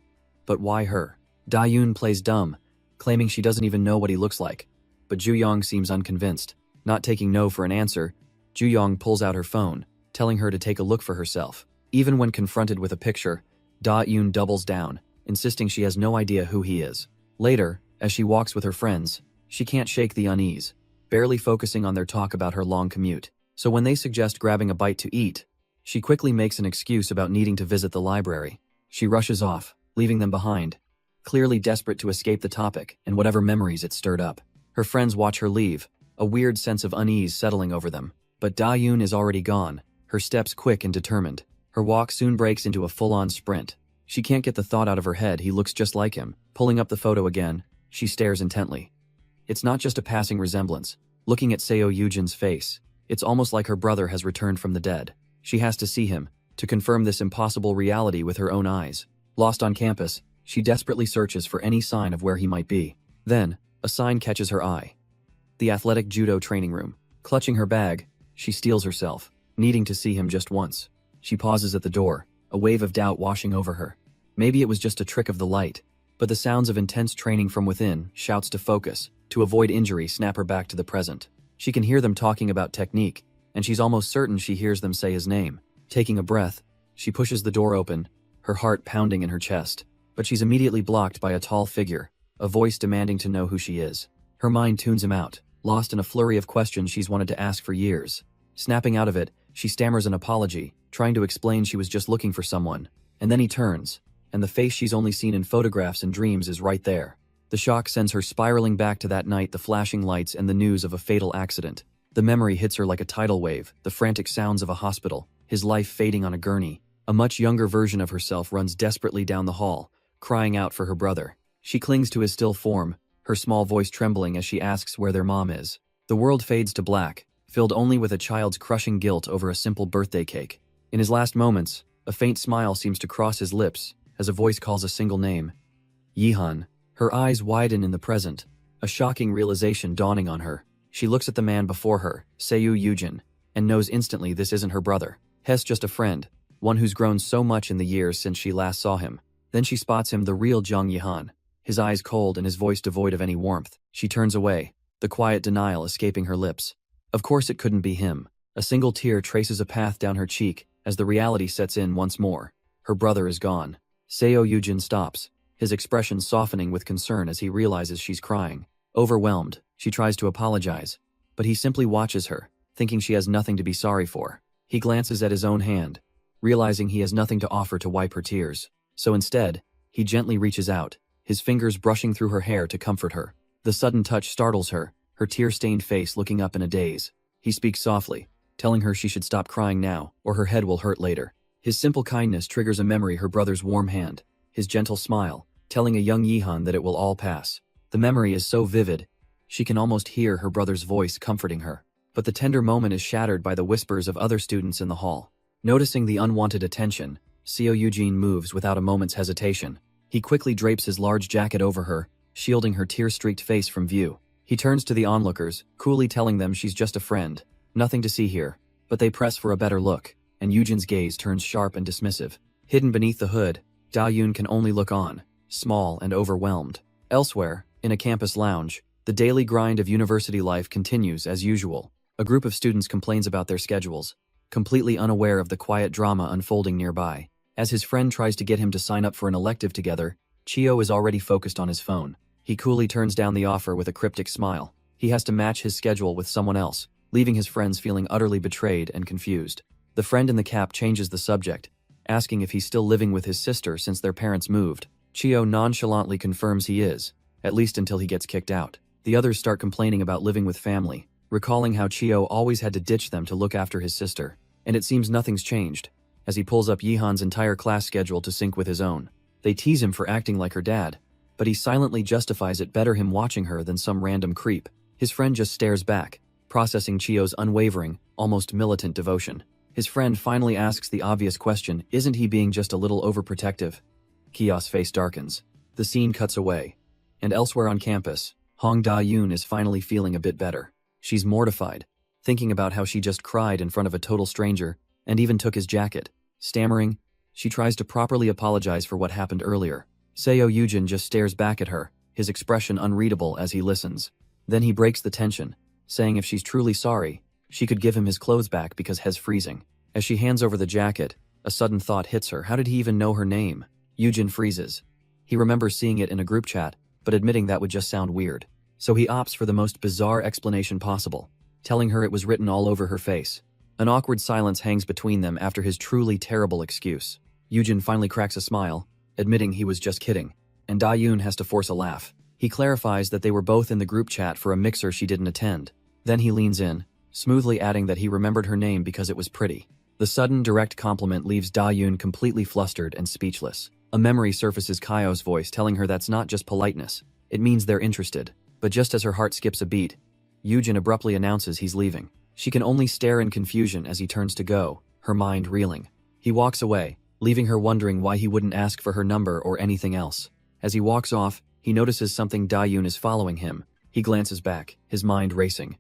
But why her? Da-yoon plays dumb, claiming she doesn't even know what he looks like. But Ju-young seems unconvinced. Not taking no for an answer, Ju-young pulls out her phone, telling her to take a look for herself. Even when confronted with a picture, Da-yoon doubles down, insisting she has no idea who he is. Later, as she walks with her friends, she can't shake the unease, barely focusing on their talk about her long commute. So when they suggest grabbing a bite to eat, she quickly makes an excuse about needing to visit the library. She rushes off, leaving them behind, clearly desperate to escape the topic and whatever memories it stirred up. Her friends watch her leave, a weird sense of unease settling over them. But Da-yoon is already gone, her steps quick and determined. Her walk soon breaks into a full-on sprint. She can't get the thought out of her head he looks just like him. Pulling up the photo again, she stares intently. It's not just a passing resemblance. Looking at Seo Yoojin's face, it's almost like her brother has returned from the dead. She has to see him, to confirm this impossible reality with her own eyes. Lost on campus, she desperately searches for any sign of where he might be. Then, a sign catches her eye. The athletic judo training room. Clutching her bag, she steels herself, needing to see him just once. She pauses at the door, a wave of doubt washing over her. Maybe it was just a trick of the light, but the sounds of intense training from within, shouts to focus, to avoid injury, snap her back to the present. She can hear them talking about technique, and she's almost certain she hears them say his name. Taking a breath, she pushes the door open, her heart pounding in her chest. But she's immediately blocked by a tall figure, a voice demanding to know who she is. Her mind tunes him out, lost in a flurry of questions she's wanted to ask for years. Snapping out of it, she stammers an apology, trying to explain she was just looking for someone. And then he turns, and the face she's only seen in photographs and dreams is right there. The shock sends her spiraling back to that night, the flashing lights and the news of a fatal accident. The memory hits her like a tidal wave, the frantic sounds of a hospital, his life fading on a gurney. A much younger version of herself runs desperately down the hall, crying out for her brother. She clings to his still form, her small voice trembling as she asks where their mom is. The world fades to black, filled only with a child's crushing guilt over a simple birthday cake. In his last moments, a faint smile seems to cross his lips as a voice calls a single name. Yihan. Her eyes widen in the present, a shocking realization dawning on her. She looks at the man before her, Seiyu Yujin, and knows instantly this isn't her brother. He's just a friend, one who's grown so much in the years since she last saw him. Then she spots him, the real Zhang Yihan, his eyes cold and his voice devoid of any warmth. She turns away, the quiet denial escaping her lips. Of course it couldn't be him. A single tear traces a path down her cheek as the reality sets in once more. Her brother is gone. Seiyu Yujin stops, his expression softening with concern as he realizes she's crying. Overwhelmed, she tries to apologize, but he simply watches her, thinking she has nothing to be sorry for. He glances at his own hand, realizing he has nothing to offer to wipe her tears. So instead, he gently reaches out, his fingers brushing through her hair to comfort her. The sudden touch startles her, her tear-stained face looking up in a daze. He speaks softly, telling her she should stop crying now, or her head will hurt later. His simple kindness triggers a memory, her brother's warm hand, his gentle smile, telling a young Yihan that it will all pass. The memory is so vivid, she can almost hear her brother's voice comforting her. But the tender moment is shattered by the whispers of other students in the hall. Noticing the unwanted attention, Seiyu Yujin moves without a moment's hesitation. He quickly drapes his large jacket over her, shielding her tear-streaked face from view. He turns to the onlookers, coolly telling them she's just a friend, nothing to see here. But they press for a better look, and Yujin's gaze turns sharp and dismissive. Hidden beneath the hood, Da-yoon can only look on, small and overwhelmed. Elsewhere, in a campus lounge, the daily grind of university life continues as usual. A group of students complains about their schedules, completely unaware of the quiet drama unfolding nearby. As his friend tries to get him to sign up for an elective together, Chio is already focused on his phone. He coolly turns down the offer with a cryptic smile. He has to match his schedule with someone else, leaving his friends feeling utterly betrayed and confused. The friend in the cap changes the subject, asking if he's still living with his sister since their parents moved. Chio nonchalantly confirms he is, at least until he gets kicked out. The others start complaining about living with family, recalling how Chio always had to ditch them to look after his sister. And it seems nothing's changed, as he pulls up Yihan's entire class schedule to sync with his own. They tease him for acting like her dad, but he silently justifies it better him watching her than some random creep. His friend just stares back, processing Chio's unwavering, almost militant devotion. His friend finally asks the obvious question, isn't he being just a little overprotective? Kio's face darkens. The scene cuts away. And elsewhere on campus, Hong Da-yoon is finally feeling a bit better. She's mortified, thinking about how she just cried in front of a total stranger, and even took his jacket. Stammering, she tries to properly apologize for what happened earlier. Seiyu Yujin just stares back at her, his expression unreadable as he listens. Then he breaks the tension, saying if she's truly sorry, she could give him his clothes back because he's freezing. As she hands over the jacket, a sudden thought hits her. How did he even know her name? Yujin freezes. He remembers seeing it in a group chat, but admitting that would just sound weird. So he opts for the most bizarre explanation possible, telling her it was written all over her face. An awkward silence hangs between them after his truly terrible excuse. Yujin finally cracks a smile, admitting he was just kidding, and Da-yoon has to force a laugh. He clarifies that they were both in the group chat for a mixer she didn't attend. Then he leans in, smoothly adding that he remembered her name because it was pretty. The sudden, direct compliment leaves Da-yoon completely flustered and speechless. A memory surfaces Kyo's voice telling her that's not just politeness, it means they're interested. But just as her heart skips a beat, Yujin abruptly announces he's leaving. She can only stare in confusion as he turns to go, her mind reeling. He walks away, leaving her wondering why he wouldn't ask for her number or anything else. As he walks off, he notices something. Da-yoon is following him. He glances back, his mind racing.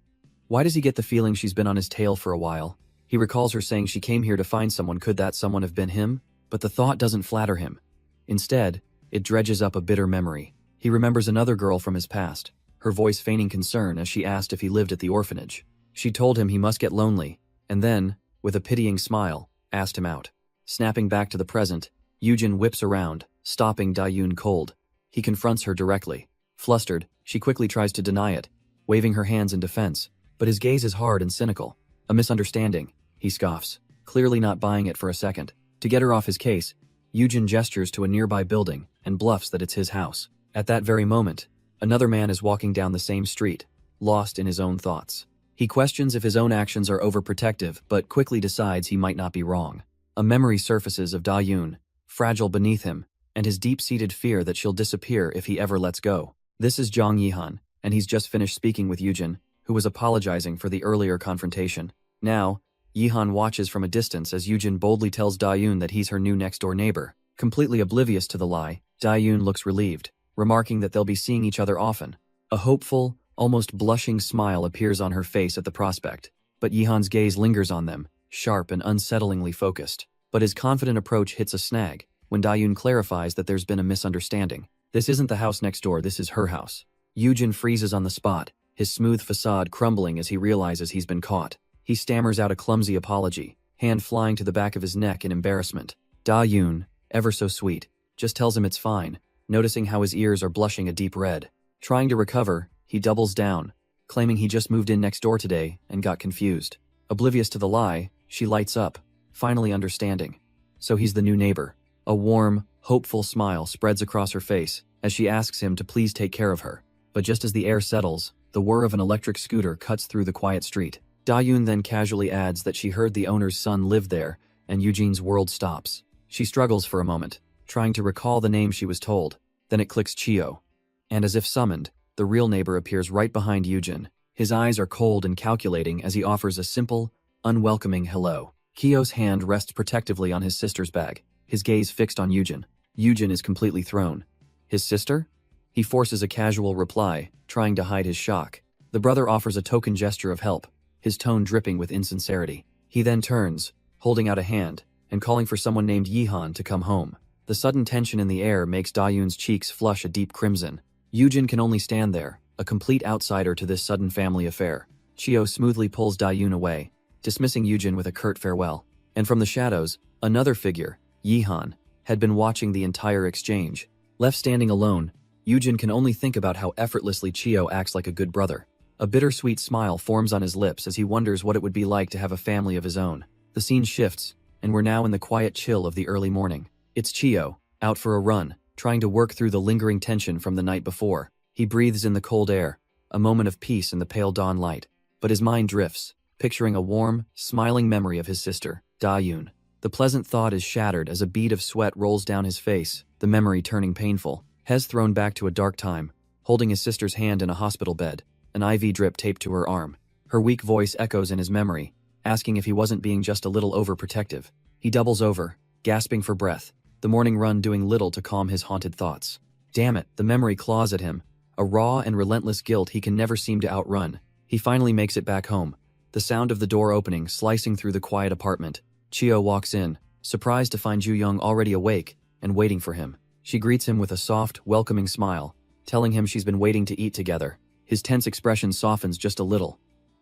Why does he get the feeling she's been on his tail for a while? He recalls her saying she came here to find someone. Could that someone have been him? But the thought doesn't flatter him. Instead, it dredges up a bitter memory. He remembers another girl from his past, her voice feigning concern as she asked if he lived at the orphanage. She told him he must get lonely, and then, with a pitying smile, asked him out. Snapping back to the present, Yujin whips around, stopping Dayun cold. He confronts her directly. Flustered, she quickly tries to deny it, waving her hands in defense, but his gaze is hard and cynical. A misunderstanding, he scoffs, clearly not buying it for a second. To get her off his case, Yujin gestures to a nearby building and bluffs that it's his house. At that very moment, another man is walking down the same street, lost in his own thoughts. He questions if his own actions are overprotective, but quickly decides he might not be wrong. A memory surfaces of Dayun, fragile beneath him, and his deep-seated fear that she'll disappear if he ever lets go. This is Zhang Yihan, and he's just finished speaking with Yujin, who was apologizing for the earlier confrontation. Now, Yihan watches from a distance as Yujin boldly tells Dayun that he's her new next-door neighbor. Completely oblivious to the lie, Dayun looks relieved, remarking that they'll be seeing each other often. A hopeful, almost blushing smile appears on her face at the prospect, but Yihan's gaze lingers on them, sharp and unsettlingly focused. But his confident approach hits a snag when Dayun clarifies that there's been a misunderstanding. This isn't the house next door, this is her house. Yujin freezes on the spot, his smooth facade crumbling as he realizes he's been caught. He stammers out a clumsy apology, hand flying to the back of his neck in embarrassment. Dayun, ever so sweet, just tells him it's fine, noticing how his ears are blushing a deep red. Trying to recover, he doubles down, claiming he just moved in next door today and got confused. Oblivious to the lie, she lights up, finally understanding. So he's the new neighbor. A warm, hopeful smile spreads across her face as she asks him to please take care of her. But just as the air settles, the whir of an electric scooter cuts through the quiet street. Dayun then casually adds that she heard the owner's son lived there, and Eugene's world stops. She struggles for a moment, trying to recall the name she was told. Then it clicks: Chio. And as if summoned, the real neighbor appears right behind Eugen. His eyes are cold and calculating as he offers a simple, unwelcoming hello. Chio's hand rests protectively on his sister's bag, his gaze fixed on Eugen. Eugen is completely thrown. His sister? He forces a casual reply, trying to hide his shock. The brother offers a token gesture of help, his tone dripping with insincerity. He then turns, holding out a hand, and calling for someone named Yihan to come home. The sudden tension in the air makes Dayun's cheeks flush a deep crimson. Eugen can only stand there, a complete outsider to this sudden family affair. Chio smoothly pulls Dayun away, dismissing Eugen with a curt farewell. And from the shadows, another figure, Yihan, had been watching the entire exchange. Left standing alone, Eugen can only think about how effortlessly Chio acts like a good brother. A bittersweet smile forms on his lips as he wonders what it would be like to have a family of his own. The scene shifts, and we're now in the quiet chill of the early morning. It's Chio, out for a run, trying to work through the lingering tension from the night before. He breathes in the cold air, a moment of peace in the pale dawn light. But his mind drifts, picturing a warm, smiling memory of his sister, Dayun. The pleasant thought is shattered as a bead of sweat rolls down his face, the memory turning painful. Hez thrown back to a dark time, holding his sister's hand in a hospital bed, an IV drip taped to her arm. Her weak voice echoes in his memory, asking if he wasn't being just a little overprotective. He doubles over, gasping for breath, the morning run doing little to calm his haunted thoughts. Damn it, the memory claws at him, a raw and relentless guilt he can never seem to outrun. He finally makes it back home, the sound of the door opening slicing through the quiet apartment. Chio walks in, surprised to find Ju-young already awake and waiting for him. She greets him with a soft, welcoming smile, telling him she's been waiting to eat together. His tense expression softens just a little,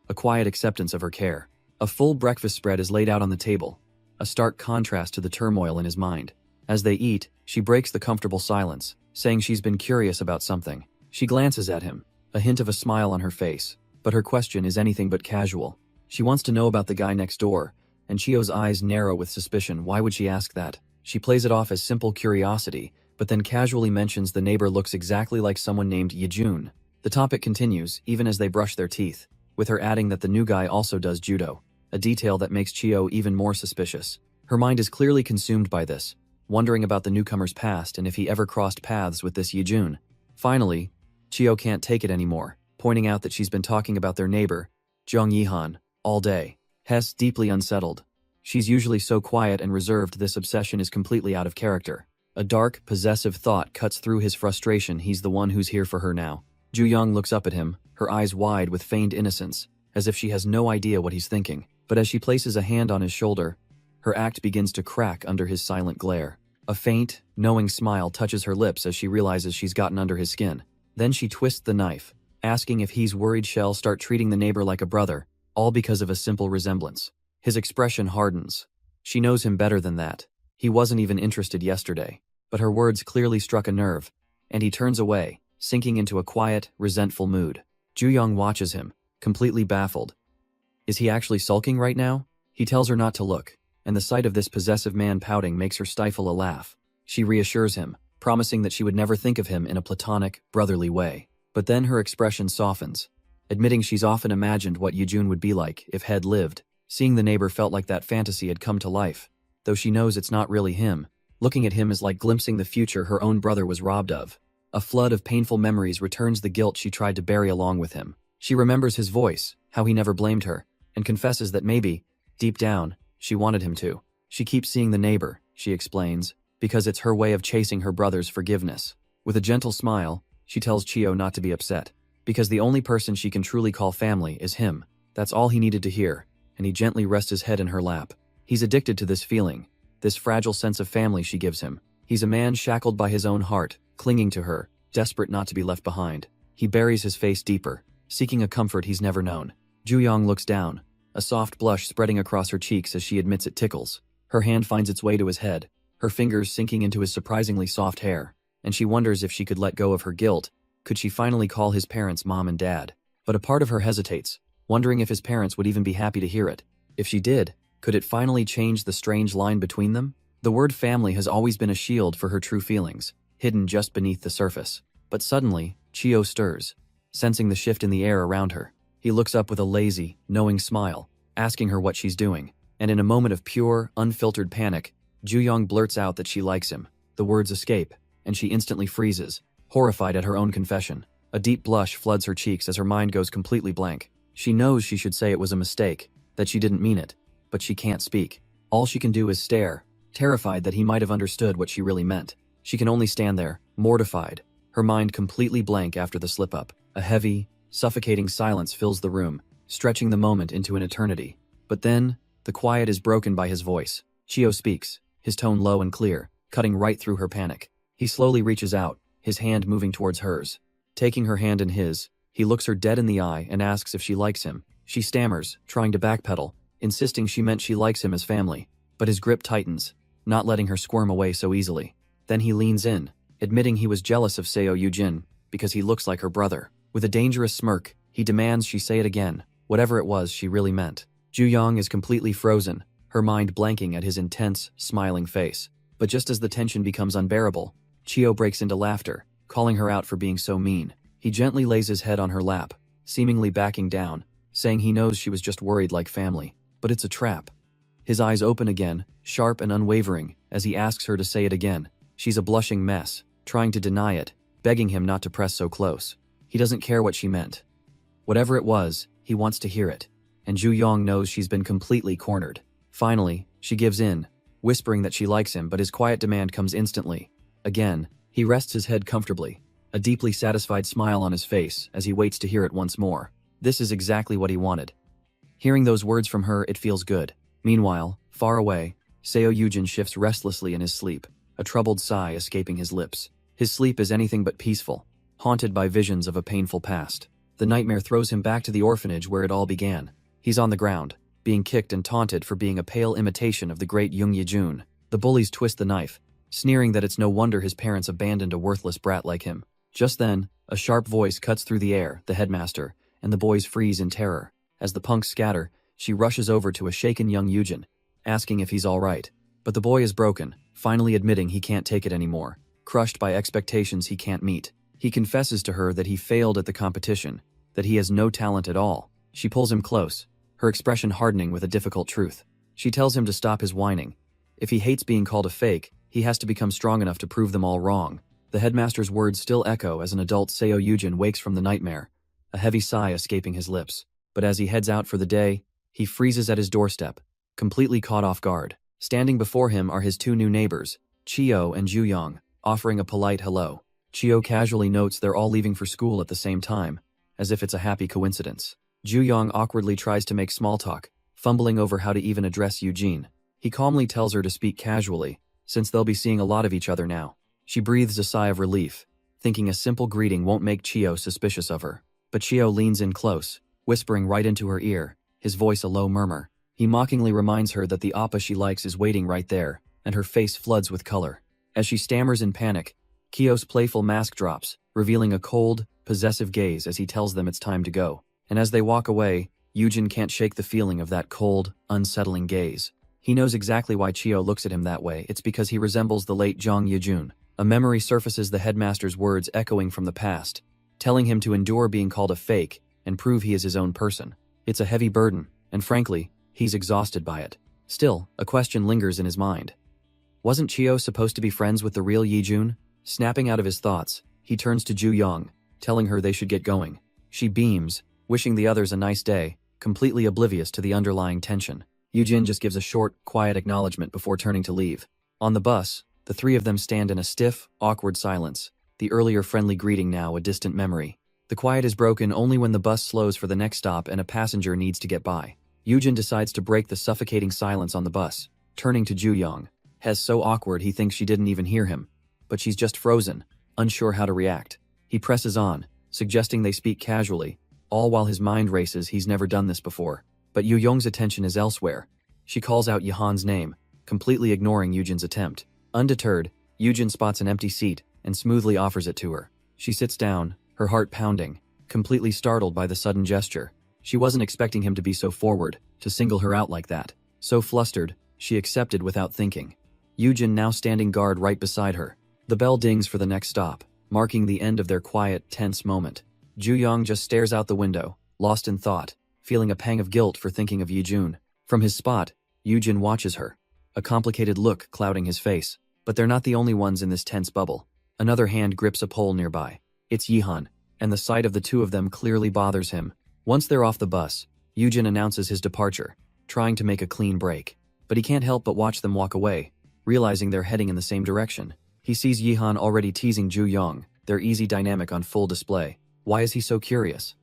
a quiet acceptance of her care. A full breakfast spread is laid out on the table, a stark contrast to the turmoil in his mind. As they eat, she breaks the comfortable silence, saying she's been curious about something. She glances at him, a hint of a smile on her face, but her question is anything but casual. She wants to know about the guy next door, and Chio's eyes narrow with suspicion. Why would she ask that? She plays it off as simple curiosity, but then casually mentions the neighbor looks exactly like someone named Yejun. The topic continues, even as they brush their teeth, with her adding that the new guy also does judo, a detail that makes Chio even more suspicious. Her mind is clearly consumed by this, wondering about the newcomer's past and if he ever crossed paths with this Yejun. Finally, Chio can't take it anymore, pointing out that she's been talking about their neighbor, Zhang Yihan, all day. Hess, deeply unsettled. She's usually so quiet and reserved, this obsession is completely out of character. A dark, possessive thought cuts through his frustration. He's the one who's here for her now. Ju-young looks up at him, her eyes wide with feigned innocence. as if she has no idea what he's thinking. But as she places a hand on his shoulder, her act begins to crack under his silent glare. A faint, knowing smile touches her lips as she realizes she's gotten under his skin. Then she twists the knife, asking if he's worried she'll start treating the neighbor like a brother, all because of a simple resemblance. His expression hardens. She knows him better than that. He wasn't even interested yesterday. But her words clearly struck a nerve, and he turns away, sinking into a quiet, resentful mood. Ju-young watches him, completely baffled. Is he actually sulking right now? He tells her not to look, and the sight of this possessive man pouting makes her stifle a laugh. She reassures him, promising that she would never think of him in a platonic, brotherly way. But then her expression softens, admitting she's often imagined what Yejun would be like if Head lived. Seeing the neighbor felt like that fantasy had come to life. Though she knows it's not really him, looking at him is like glimpsing the future her own brother was robbed of. A flood of painful memories returns the guilt she tried to bury along with him. She remembers his voice, how he never blamed her, and confesses that maybe, deep down, she wanted him to. She keeps seeing the neighbor, she explains, because it's her way of chasing her brother's forgiveness. With a gentle smile, she tells Chio not to be upset, because the only person she can truly call family is him. That's all he needed to hear, and he gently rests his head in her lap. He's addicted to this feeling, this fragile sense of family she gives him. He's a man shackled by his own heart, clinging to her, desperate not to be left behind. He buries his face deeper, seeking a comfort he's never known. Ju-young looks down, a soft blush spreading across her cheeks as she admits it tickles. Her hand finds its way to his head, her fingers sinking into his surprisingly soft hair, and she wonders if she could let go of her guilt. Could she finally call his parents mom and dad? But a part of her hesitates, wondering if his parents would even be happy to hear it. If she did, could it finally change the strange line between them? The word family has always been a shield for her true feelings, hidden just beneath the surface. But suddenly, Chio stirs, sensing the shift in the air around her. He looks up with a lazy, knowing smile, asking her what she's doing. And in a moment of pure, unfiltered panic, Ju-young blurts out that she likes him. The words escape, and she instantly freezes, horrified at her own confession. A deep blush floods her cheeks as her mind goes completely blank. She knows she should say it was a mistake, that she didn't mean it, but she can't speak. All she can do is stare, terrified that he might have understood what she really meant. She can only stand there, mortified, her mind completely blank after the slip-up. A heavy, suffocating silence fills the room, stretching the moment into an eternity. But then, the quiet is broken by his voice. Chio speaks, his tone low and clear, cutting right through her panic. He slowly reaches out, his hand moving towards hers. Taking her hand in his, he looks her dead in the eye and asks if she likes him. She stammers, trying to backpedal, insisting she meant she likes him as family. But his grip tightens, not letting her squirm away so easily. Then he leans in, admitting he was jealous of Seo Yujin because he looks like her brother. With a dangerous smirk, he demands she say it again, whatever it was she really meant. Ju-young is completely frozen, her mind blanking at his intense, smiling face. But just as the tension becomes unbearable, Chio breaks into laughter, calling her out for being so mean. He gently lays his head on her lap, seemingly backing down, saying he knows she was just worried like family. But it's a trap. His eyes open again, sharp and unwavering, as he asks her to say it again. She's a blushing mess, trying to deny it, begging him not to press so close. He doesn't care what she meant. Whatever it was, he wants to hear it. And Ju-young knows she's been completely cornered. Finally, she gives in, whispering that she likes him, but his quiet demand comes instantly. Again, he rests his head comfortably, a deeply satisfied smile on his face as he waits to hear it once more. This is exactly what he wanted. Hearing those words from her, it feels good. Meanwhile, far away, Seo Yujin shifts restlessly in his sleep, a troubled sigh escaping his lips. His sleep is anything but peaceful, haunted by visions of a painful past. The nightmare throws him back to the orphanage where it all began. He's on the ground, being kicked and taunted for being a pale imitation of the great Jung Yejun. The bullies twist the knife, sneering that it's no wonder his parents abandoned a worthless brat like him. Just then, a sharp voice cuts through the air, the headmaster, and the boys freeze in terror. As the punks scatter, she rushes over to a shaken young Yujin, asking if he's all right. But the boy is broken, finally admitting he can't take it anymore. Crushed by expectations he can't meet, he confesses to her that he failed at the competition, that he has no talent at all. She pulls him close, her expression hardening with a difficult truth. She tells him to stop his whining. If he hates being called a fake, he has to become strong enough to prove them all wrong. The headmaster's words still echo as an adult Seo Yujin wakes from the nightmare, a heavy sigh escaping his lips. But as he heads out for the day, he freezes at his doorstep, completely caught off guard. Standing before him are his two new neighbors, Chio and Ju-young, offering a polite hello. Chio casually notes they're all leaving for school at the same time, as if it's a happy coincidence. Ju-young awkwardly tries to make small talk, fumbling over how to even address Eugene. He calmly tells her to speak casually, since they'll be seeing a lot of each other now. She breathes a sigh of relief, thinking a simple greeting won't make Chio suspicious of her. But Chio leans in close, whispering right into her ear, his voice a low murmur. He mockingly reminds her that the Oppa she likes is waiting right there, and her face floods with color. As she stammers in panic, Chio's playful mask drops, revealing a cold, possessive gaze as he tells them it's time to go. And as they walk away, Eugene can't shake the feeling of that cold, unsettling gaze. He knows exactly why Chio looks at him that way. It's because he resembles the late Jang Yejun. A memory surfaces, the headmaster's words echoing from the past, telling him to endure being called a fake and prove he is his own person. It's a heavy burden, and frankly, he's exhausted by it. Still, a question lingers in his mind. Wasn't Chio supposed to be friends with the real Yejun? Snapping out of his thoughts, he turns to Ju-young, telling her they should get going. She beams, wishing the others a nice day, completely oblivious to the underlying tension. Eugene just gives a short, quiet acknowledgement before turning to leave. On the bus, the three of them stand in a stiff, awkward silence, the earlier friendly greeting now a distant memory. The quiet is broken only when the bus slows for the next stop and a passenger needs to get by. Eugene decides to break the suffocating silence on the bus, turning to Ju-young. Hes so awkward he thinks she didn't even hear him, but she's just frozen, unsure how to react. He presses on, suggesting they speak casually, all while his mind races. He's never done this before. But Yu-young's attention is elsewhere. She calls out Yehan's name, completely ignoring Eugene's attempt. Undeterred, Eugene spots an empty seat and smoothly offers it to her. She sits down, her heart pounding, completely startled by the sudden gesture. She wasn't expecting him to be so forward, to single her out like that. So flustered, she accepted without thinking. Eugene now standing guard right beside her. The bell dings for the next stop, marking the end of their quiet, tense moment. Ju-young just stares out the window, lost in thought, feeling a pang of guilt for thinking of Yejun. From his spot, Eugene watches her, a complicated look clouding his face. But they're not the only ones in this tense bubble. Another hand grips a pole nearby. It's Yehan, and the sight of the two of them clearly bothers him. Once they're off the bus, Eugene announces his departure, trying to make a clean break. But he can't help but watch them walk away, realizing they're heading in the same direction. He sees Yehan already teasing Ju-young, their easy dynamic on full display. Why is he so curious?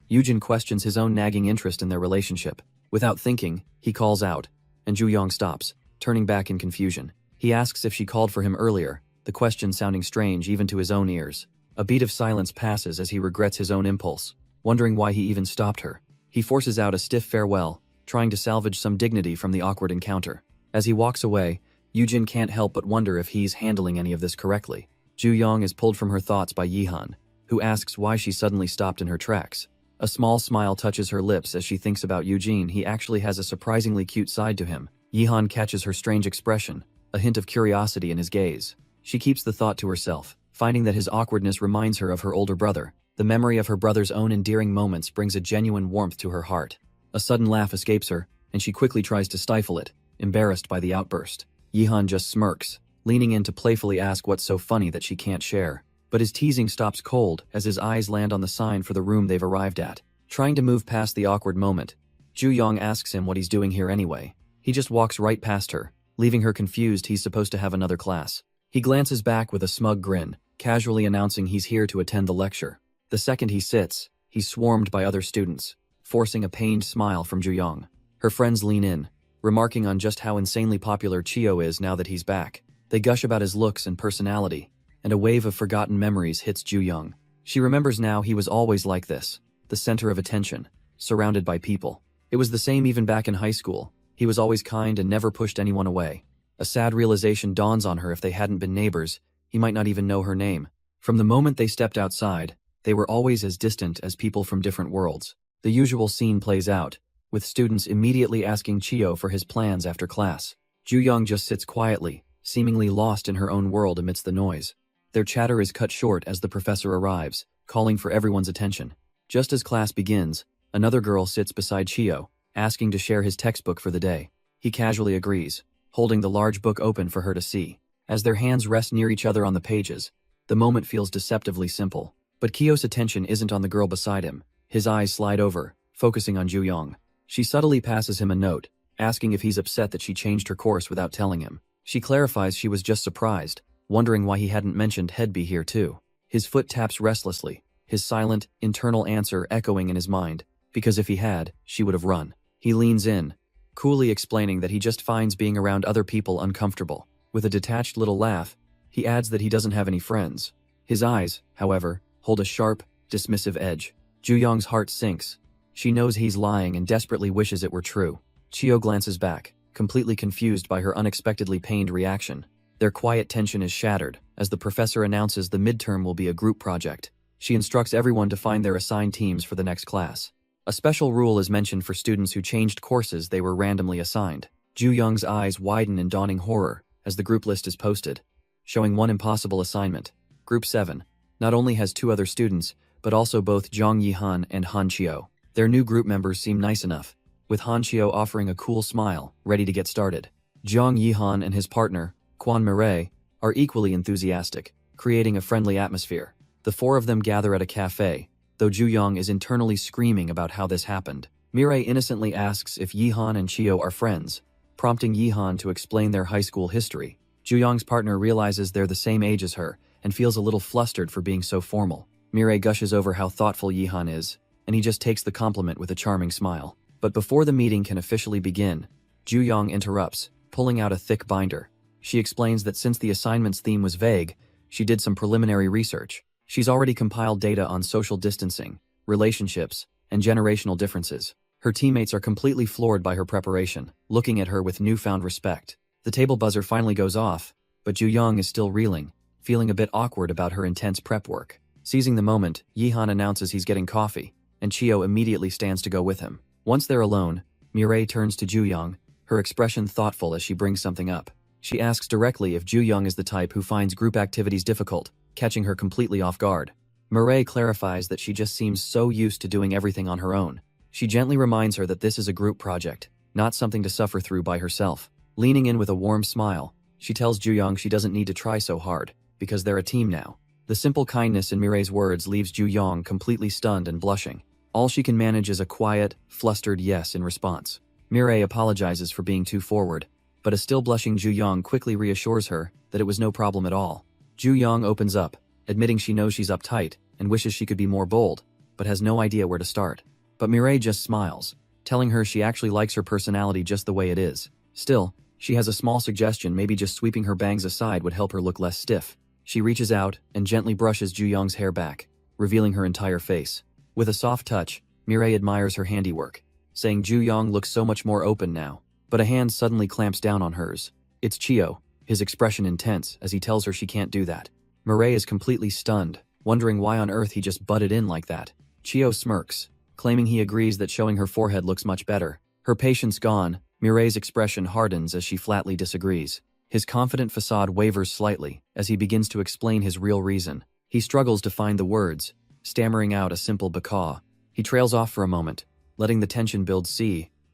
Eugene questions his own nagging interest in their relationship. Without thinking, he calls out, and Ju-young stops, turning back in confusion. He asks if she called for him earlier, the question sounding strange even to his own ears. A beat of silence passes as he regrets his own impulse, wondering why he even stopped her. He forces out a stiff farewell, trying to salvage some dignity from the awkward encounter. As he walks away, Eugene can't help but wonder if he's handling any of this correctly. Ju-young is pulled from her thoughts by Yehan, who asks why she suddenly stopped in her tracks. A small smile touches her lips as she thinks about Eugene. He actually has a surprisingly cute side to him. Yehan catches her strange expression, a hint of curiosity in his gaze. She keeps the thought to herself, finding that his awkwardness reminds her of her older brother. The memory of her brother's own endearing moments brings a genuine warmth to her heart. A sudden laugh escapes her, and she quickly tries to stifle it, embarrassed by the outburst. Yehan just smirks, leaning in to playfully ask what's so funny that she can't share. But his teasing stops cold as his eyes land on the sign for the room they've arrived at. Trying to move past the awkward moment, Ju-young asks him what he's doing here anyway. He just walks right past her, leaving her confused. He's supposed to have another class. He glances back with a smug grin, casually announcing he's here to attend the lecture. The second he sits, he's swarmed by other students, forcing a pained smile from Ju-young. Her friends lean in, remarking on just how insanely popular Chio is now that he's back. They gush about his looks and personality, and a wave of forgotten memories hits Ju-young. She remembers now he was always like this, the center of attention, surrounded by people. It was the same even back in high school. He was always kind and never pushed anyone away. A sad realization dawns on her: if they hadn't been neighbors, he might not even know her name. From the moment they stepped outside, they were always as distant as people from different worlds. The usual scene plays out, with students immediately asking Chio for his plans after class. Ju-young just sits quietly, seemingly lost in her own world amidst the noise. Their chatter is cut short as the professor arrives, calling for everyone's attention. Just as class begins, another girl sits beside Chio, asking to share his textbook for the day. He casually agrees, holding the large book open for her to see. As their hands rest near each other on the pages, the moment feels deceptively simple. But Chio's attention isn't on the girl beside him. His eyes slide over, focusing on Ju-young. She subtly passes him a note, asking if he's upset that she changed her course without telling him. She clarifies she was just surprised, wondering why he hadn't mentioned he'd be here too. His foot taps restlessly, his silent, internal answer echoing in his mind. because if he had, she would have run. He leans in, coolly explaining that he just finds being around other people uncomfortable. With a detached little laugh, he adds that he doesn't have any friends. His eyes, however, hold a sharp, dismissive edge. Ju-young's heart sinks. She knows he's lying and desperately wishes it were true. Chio glances back, completely confused by her unexpectedly pained reaction. Their quiet tension is shattered as the professor announces the midterm will be a group project. She instructs everyone to find their assigned teams for the next class. A special rule is mentioned for students who changed courses they were randomly assigned. Ju-young's eyes widen in dawning horror as the group list is posted, showing one impossible assignment. Group 7 not only has 2 other students, but also both Jang Yi-han and Han Chio. Their new group members seem nice enough, with Han Chio offering a cool smile, ready to get started. Jang Yi-han and his partner, Kwon Mireille, are equally enthusiastic, creating a friendly atmosphere. The 4 of them gather at a cafe, though Ju-young is internally screaming about how this happened. Mireille innocently asks if Yi-han and Chio are friends, prompting Yi-han to explain their high school history. Ju-young's partner realizes they're the same age as her and feels a little flustered for being so formal. Mireille gushes over how thoughtful Yi-han is, and he just takes the compliment with a charming smile. But before the meeting can officially begin, Ju-young interrupts, pulling out a thick binder. She explains that since the assignment's theme was vague, she did some preliminary research. She's already compiled data on social distancing, relationships, and generational differences. Her teammates are completely floored by her preparation, looking at her with newfound respect. The table buzzer finally goes off, but Ju-young is still reeling, feeling a bit awkward about her intense prep work. Seizing the moment, Yi-han announces he's getting coffee, and Chio immediately stands to go with him. Once they're alone, Mireille turns to Ju-young, her expression thoughtful as she brings something up. She asks directly if Ju-young is the type who finds group activities difficult, catching her completely off guard. Mireille clarifies that she just seems so used to doing everything on her own. She gently reminds her that this is a group project, not something to suffer through by herself. Leaning in with a warm smile, she tells Ju-young she doesn't need to try so hard, because they're a team now. The simple kindness in Mireille's words leaves Ju-young completely stunned and blushing. All she can manage is a quiet, flustered yes in response. Mireille apologizes for being too forward, but a still blushing Ju-young quickly reassures her that it was no problem at all. Ju-young opens up, admitting she knows she's uptight and wishes she could be more bold, but has no idea where to start. But Mireille just smiles, telling her she actually likes her personality just the way it is. Still, she has a small suggestion, maybe just sweeping her bangs aside would help her look less stiff. She reaches out and gently brushes Ju-young's hair back, revealing her entire face. With a soft touch, Mireille admires her handiwork, saying Ju-young looks so much more open now. But a hand suddenly clamps down on hers. It's Chio, his expression intense as he tells her she can't do that. Mireille is completely stunned, wondering why on earth he just butted in like that. Chio smirks, claiming he agrees that showing her forehead looks much better. Her patience gone, Mireille's expression hardens as she flatly disagrees. His confident facade wavers slightly as he begins to explain his real reason. He struggles to find the words, stammering out a simple "because." He trails off for a moment, letting the tension build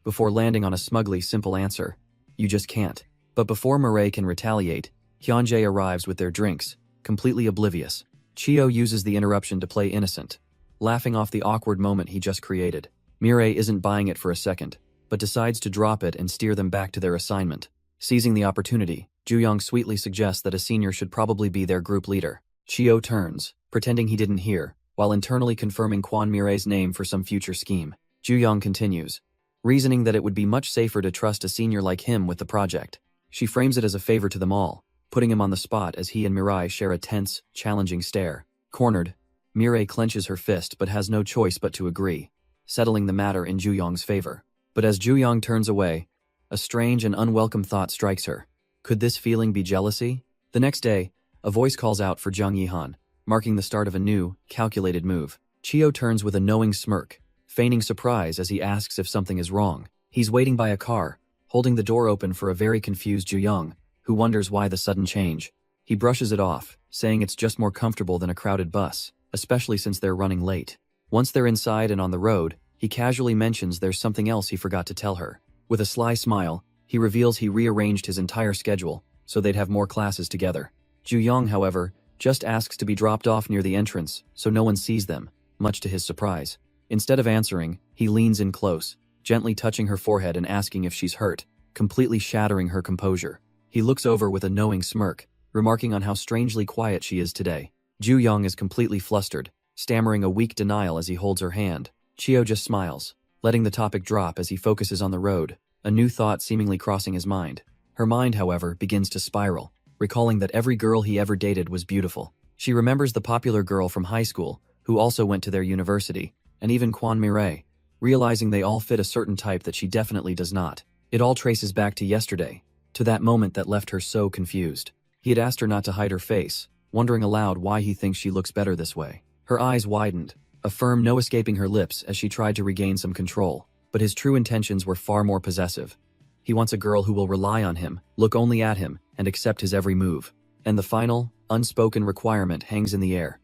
before landing on a smugly simple answer. You just can't. But before Mireille can retaliate, Hyunjae arrives with their drinks, completely oblivious. Chio uses the interruption to play innocent, laughing off the awkward moment he just created. Mireille isn't buying it for a second, but decides to drop it and steer them back to their assignment. Seizing the opportunity, Ju-young sweetly suggests that a senior should probably be their group leader. Chio turns, pretending he didn't hear, while internally confirming Kwon Mireille's name for some future scheme. Ju-young continues, reasoning that it would be much safer to trust a senior like him with the project. She frames it as a favor to them all, putting him on the spot as he and Mireille share a tense, challenging stare. Cornered, Mireille clenches her fist but has no choice but to agree, settling the matter in Ju-young's favor. But as Ju-young turns away, a strange and unwelcome thought strikes her. Could this feeling be jealousy? The next day, a voice calls out for Jang Yi-han, marking the start of a new, calculated move. Chio turns with a knowing smirk, feigning surprise as he asks if something is wrong. He's waiting by a car, holding the door open for a very confused Ju-young, who wonders why the sudden change. He brushes it off, saying it's just more comfortable than a crowded bus, especially since they're running late. Once they're inside and on the road, he casually mentions there's something else he forgot to tell her. With a sly smile, he reveals he rearranged his entire schedule so they'd have more classes together. Ju-young, however, just asks to be dropped off near the entrance so no one sees them, much to his surprise. Instead of answering, he leans in close, gently touching her forehead and asking if she's hurt, completely shattering her composure. He looks over with a knowing smirk, remarking on how strangely quiet she is today. Ju-young is completely flustered, stammering a weak denial as he holds her hand. Chio just smiles, letting the topic drop as he focuses on the road, a new thought seemingly crossing his mind. Her mind, however, begins to spiral, recalling that every girl he ever dated was beautiful. She remembers the popular girl from high school, who also went to their university, and even Kwon Mireille, realizing they all fit a certain type that she definitely does not. It all traces back to yesterday, to that moment that left her so confused. He had asked her not to hide her face, wondering aloud why he thinks she looks better this way. Her eyes widened, a firm no escaping her lips as she tried to regain some control, but his true intentions were far more possessive. He wants a girl who will rely on him, look only at him, and accept his every move. And the final, unspoken requirement hangs in the air.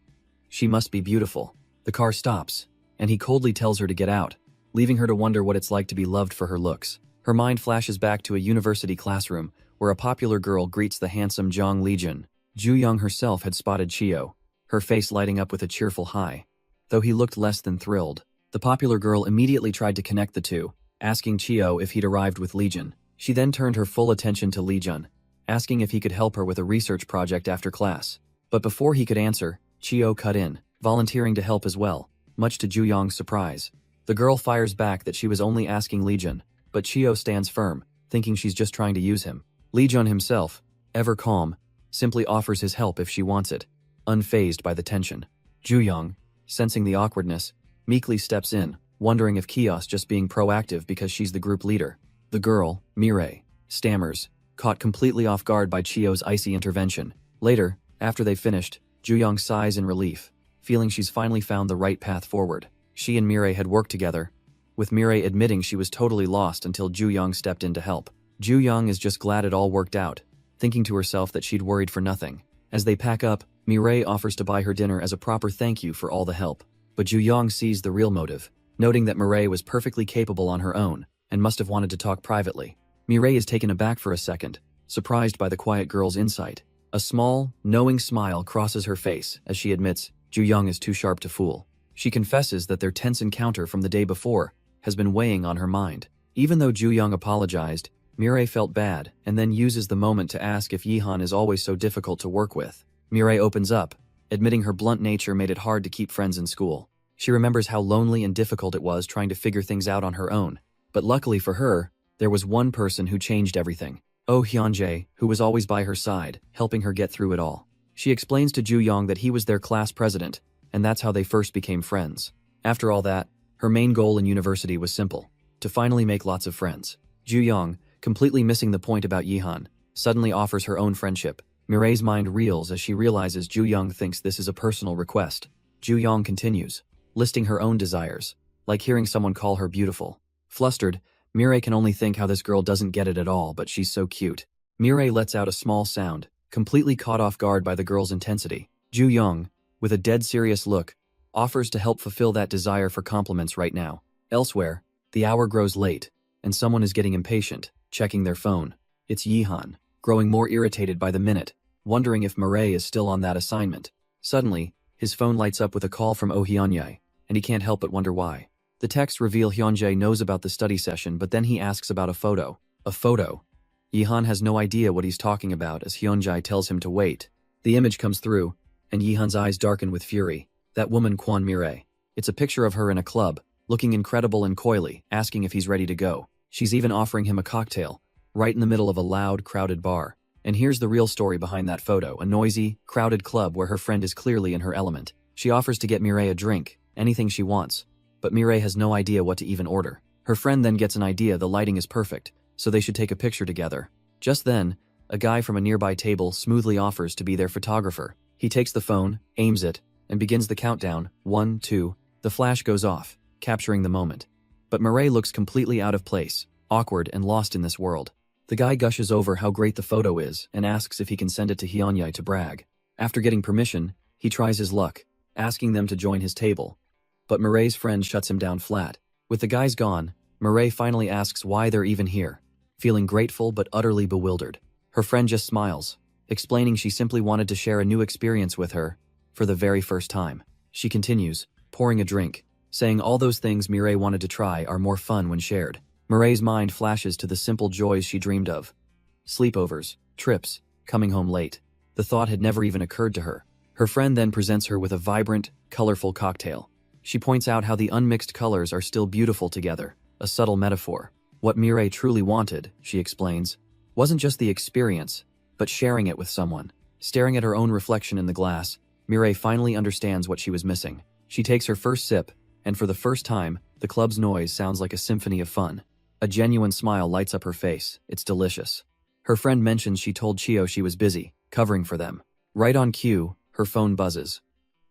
She must be beautiful. The car stops, and he coldly tells her to get out, leaving her to wonder what it's like to be loved for her looks. Her mind flashes back to a university classroom where a popular girl greets the handsome Jong Lee-jun. Ju-young herself had spotted Chio, her face lighting up with a cheerful hi. Though he looked less than thrilled, the popular girl immediately tried to connect the two, asking Chio if he'd arrived with Lee-jun. She then turned her full attention to Lee-jun, asking if he could help her with a research project after class. But before he could answer, Chio cut in, volunteering to help as well, much to Ju-young's surprise. The girl fires back that she was only asking Lee-jun, but Chio stands firm, thinking she's just trying to use him. Lee-jun himself, ever calm, simply offers his help if she wants it, unfazed by the tension. Ju-young, sensing the awkwardness, meekly steps in, wondering if Kio's just being proactive because she's the group leader. The girl, Mireille, stammers, caught completely off guard by Chio's icy intervention. Later, after they've finished, Ju-young sighs in relief, feeling she's finally found the right path forward. She and Mireille had worked together, with Mireille admitting she was totally lost until Ju-young stepped in to help. Ju-young is just glad it all worked out, thinking to herself that she'd worried for nothing. As they pack up, Mireille offers to buy her dinner as a proper thank you for all the help. But Ju-young sees the real motive, noting that Mireille was perfectly capable on her own, and must have wanted to talk privately. Mireille is taken aback for a second, surprised by the quiet girl's insight. A small, knowing smile crosses her face as she admits Ju-young is too sharp to fool. She confesses that their tense encounter from the day before has been weighing on her mind. Even though Ju-young apologized, Mireille felt bad and then uses the moment to ask if Yihan is always so difficult to work with. Mireille opens up, admitting her blunt nature made it hard to keep friends in school. She remembers how lonely and difficult it was trying to figure things out on her own. But luckily for her, there was one person who changed everything. Oh Hyunjae, who was always by her side, helping her get through it all. She explains to Ju-young that he was their class president, and that's how they first became friends. After all that, her main goal in university was simple: to finally make lots of friends. Ju-young, completely missing the point about Yihan, suddenly offers her own friendship. Mireille's mind reels as she realizes Ju-young thinks this is a personal request. Ju-young continues, listing her own desires, like hearing someone call her beautiful. Flustered, Mireille can only think how this girl doesn't get it at all, but she's so cute. Mireille lets out a small sound, completely caught off guard by the girl's intensity. Ju-young, with a dead serious look, offers to help fulfill that desire for compliments right now. Elsewhere, the hour grows late, and someone is getting impatient, checking their phone. It's Yihan, growing more irritated by the minute, wondering if Mireille is still on that assignment. Suddenly, his phone lights up with a call from Oh Hyunjae, and he can't help but wonder why. The texts reveal Hyunjae knows about the study session, but then he asks about a photo. A photo? Yihan has no idea what he's talking about as Hyunjae tells him to wait. The image comes through, and Yihan's eyes darken with fury. That woman Kwon Mireille. It's a picture of her in a club, looking incredible and coyly, asking if he's ready to go. She's even offering him a cocktail, right in the middle of a loud, crowded bar. And here's the real story behind that photo: a noisy, crowded club where her friend is clearly in her element. She offers to get Mireille a drink, anything she wants, but Mireille has no idea what to even order. Her friend then gets an idea the lighting is perfect, so they should take a picture together. Just then, a guy from a nearby table smoothly offers to be their photographer. He takes the phone, aims it, and begins the countdown. 1, 2, the flash goes off, capturing the moment. But Mireille looks completely out of place, awkward and lost in this world. The guy gushes over how great the photo is and asks if he can send it to Hyunjae to brag. After getting permission, he tries his luck, asking them to join his table. But Mireille's friend shuts him down flat. With the guys gone, Mireille finally asks why they're even here, feeling grateful but utterly bewildered. Her friend just smiles, explaining she simply wanted to share a new experience with her for the very first time. She continues, pouring a drink, saying all those things Mireille wanted to try are more fun when shared. Mireille's mind flashes to the simple joys she dreamed of. Sleepovers, trips, coming home late. The thought had never even occurred to her. Her friend then presents her with a vibrant, colorful cocktail. She points out how the unmixed colors are still beautiful together, a subtle metaphor. What Mireille truly wanted, she explains, wasn't just the experience, but sharing it with someone. Staring at her own reflection in the glass, Mireille finally understands what she was missing. She takes her first sip, and for the first time, the club's noise sounds like a symphony of fun. A genuine smile lights up her face. It's delicious. Her friend mentions she told Chio she was busy, covering for them. Right on cue, her phone buzzes.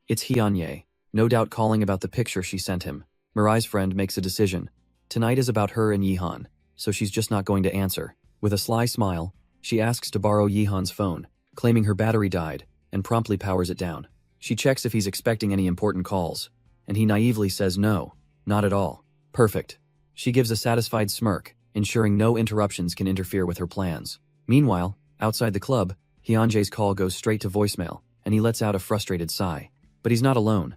It's Hyunye, no doubt calling about the picture she sent him. Mirai's friend makes a decision. Tonight is about her and Yihan, so she's just not going to answer. With a sly smile, she asks to borrow Yihan's phone, claiming her battery died, and promptly powers it down. She checks if he's expecting any important calls, and he naively says no, not at all. Perfect. She gives a satisfied smirk, ensuring no interruptions can interfere with her plans. Meanwhile, outside the club, Hyunjae's call goes straight to voicemail, and he lets out a frustrated sigh. But he's not alone.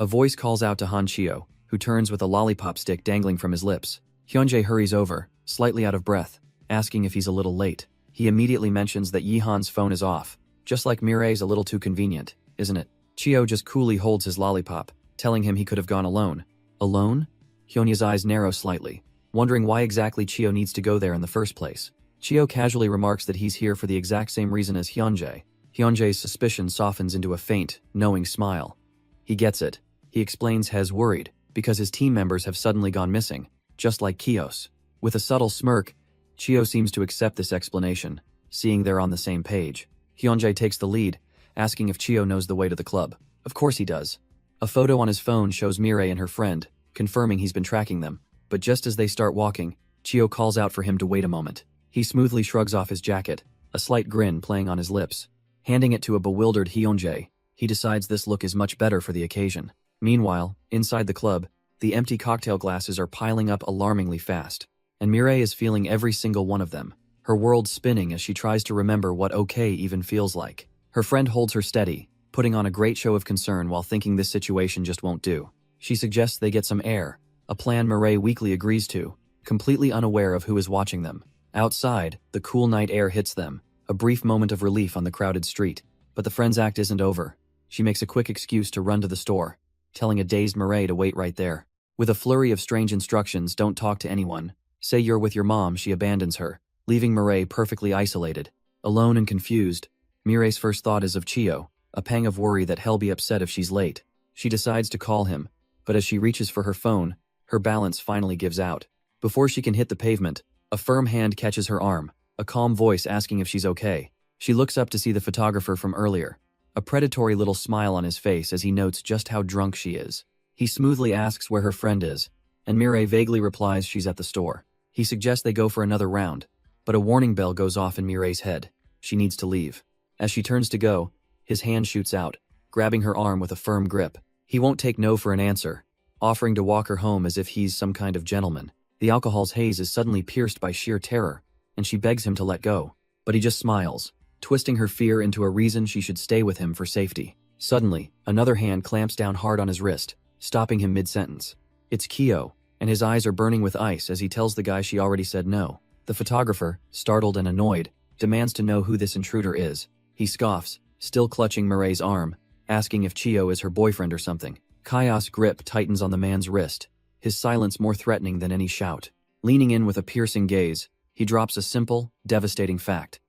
A voice calls out to Han Chio, who turns with a lollipop stick dangling from his lips. Hyunjae hurries over, slightly out of breath, asking if he's a little late. He immediately mentions that Yihan's phone is off. Just like Mireille's a little too convenient, isn't it? Chio just coolly holds his lollipop, telling him he could have gone alone. Alone? Hyunjae's eyes narrow slightly, wondering why exactly Chio needs to go there in the first place. Chio casually remarks that he's here for the exact same reason as Hyunjae. Hyunjae's suspicion softens into a faint, knowing smile. He gets it. He explains he's worried, because his team members have suddenly gone missing, just like Kios. With a subtle smirk, Chio seems to accept this explanation, seeing they're on the same page. Hyunjae takes the lead, asking if Chio knows the way to the club. Of course he does. A photo on his phone shows Mireille and her friend, confirming he's been tracking them. But just as they start walking, Chio calls out for him to wait a moment. He smoothly shrugs off his jacket, a slight grin playing on his lips. Handing it to a bewildered Hyunjae, he decides this look is much better for the occasion. Meanwhile, inside the club, the empty cocktail glasses are piling up alarmingly fast, and Mireille is feeling every single one of them, her world spinning as she tries to remember what okay even feels like. Her friend holds her steady, putting on a great show of concern while thinking this situation just won't do. She suggests they get some air, a plan Mireille weakly agrees to, completely unaware of who is watching them. Outside, the cool night air hits them, a brief moment of relief on the crowded street. But the friend's act isn't over. She makes a quick excuse to run to the store, telling a dazed Mireille to wait right there. With a flurry of strange instructions, don't talk to anyone, say you're with your mom, she abandons her, leaving Mireille perfectly isolated. Alone and confused, Mireille's first thought is of Chio, a pang of worry that he'll be upset if she's late. She decides to call him, but as she reaches for her phone, her balance finally gives out. Before she can hit the pavement, a firm hand catches her arm, a calm voice asking if she's okay. She looks up to see the photographer from earlier, a predatory little smile on his face as he notes just how drunk she is. He smoothly asks where her friend is, and Mireille vaguely replies she's at the store. He suggests they go for another round, but a warning bell goes off in Mireille's head. She needs to leave. As she turns to go, his hand shoots out, grabbing her arm with a firm grip. He won't take no for an answer, offering to walk her home as if he's some kind of gentleman. The alcohol's haze is suddenly pierced by sheer terror, and she begs him to let go. But he just smiles, twisting her fear into a reason she should stay with him for safety. Suddenly, another hand clamps down hard on his wrist, stopping him mid-sentence. It's Kyo, and his eyes are burning with ice as he tells the guy she already said no. The photographer, startled and annoyed, demands to know who this intruder is. He scoffs, still clutching Mireille's arm, asking if Chio is her boyfriend or something. Kyo's grip tightens on the man's wrist, his silence more threatening than any shout. Leaning in with a piercing gaze, he drops a simple, devastating fact.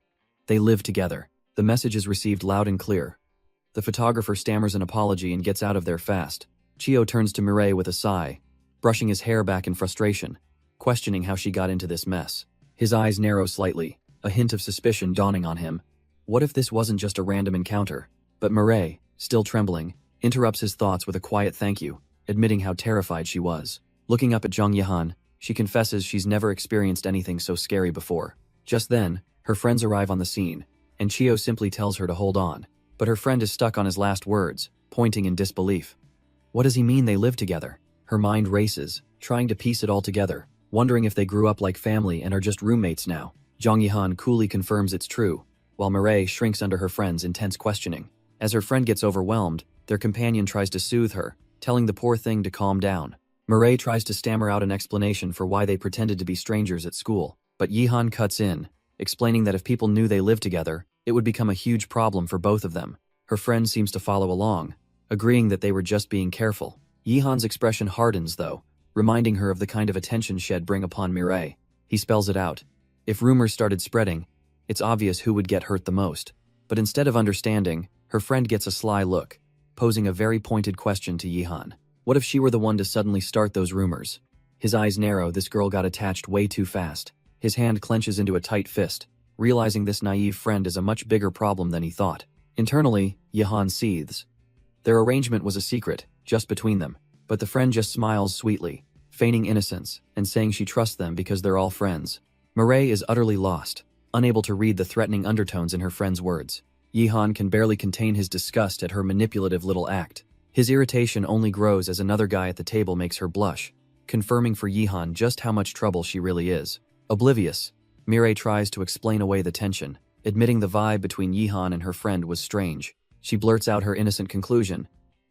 They live together. The message is received loud and clear. The photographer stammers an apology and gets out of there fast. Chio turns to Mireille with a sigh, brushing his hair back in frustration, questioning how she got into this mess. His eyes narrow slightly, a hint of suspicion dawning on him. What if this wasn't just a random encounter? But Mireille, still trembling, interrupts his thoughts with a quiet thank you, admitting how terrified she was. Looking up at Jung Yehan, she confesses she's never experienced anything so scary before. Just then, her friends arrive on the scene, and Chio simply tells her to hold on. But her friend is stuck on his last words, pointing in disbelief. What does he mean they live together? Her mind races, trying to piece it all together, wondering if they grew up like family and are just roommates now. Jung Yehan coolly confirms it's true, while Mireille shrinks under her friend's intense questioning. As her friend gets overwhelmed, their companion tries to soothe her, telling the poor thing to calm down. Mireille tries to stammer out an explanation for why they pretended to be strangers at school, but Yehan cuts in, explaining that if people knew they lived together, it would become a huge problem for both of them. Her friend seems to follow along, agreeing that they were just being careful. Yihan's expression hardens though, reminding her of the kind of attention she'd bring upon Mireille. He spells it out. If rumors started spreading, it's obvious who would get hurt the most. But instead of understanding, her friend gets a sly look, posing a very pointed question to Yihan. What if she were the one to suddenly start those rumors? His eyes narrow. This girl got attached way too fast. His hand clenches into a tight fist, realizing this naive friend is a much bigger problem than he thought. Internally, Yihan seethes. Their arrangement was a secret, just between them, but the friend just smiles sweetly, feigning innocence, and saying she trusts them because they're all friends. Mireille is utterly lost, unable to read the threatening undertones in her friend's words. Yihan can barely contain his disgust at her manipulative little act. His irritation only grows as another guy at the table makes her blush, confirming for Yihan just how much trouble she really is. Oblivious, Mireille tries to explain away the tension, admitting the vibe between Yihan and her friend was strange. She blurts out her innocent conclusion.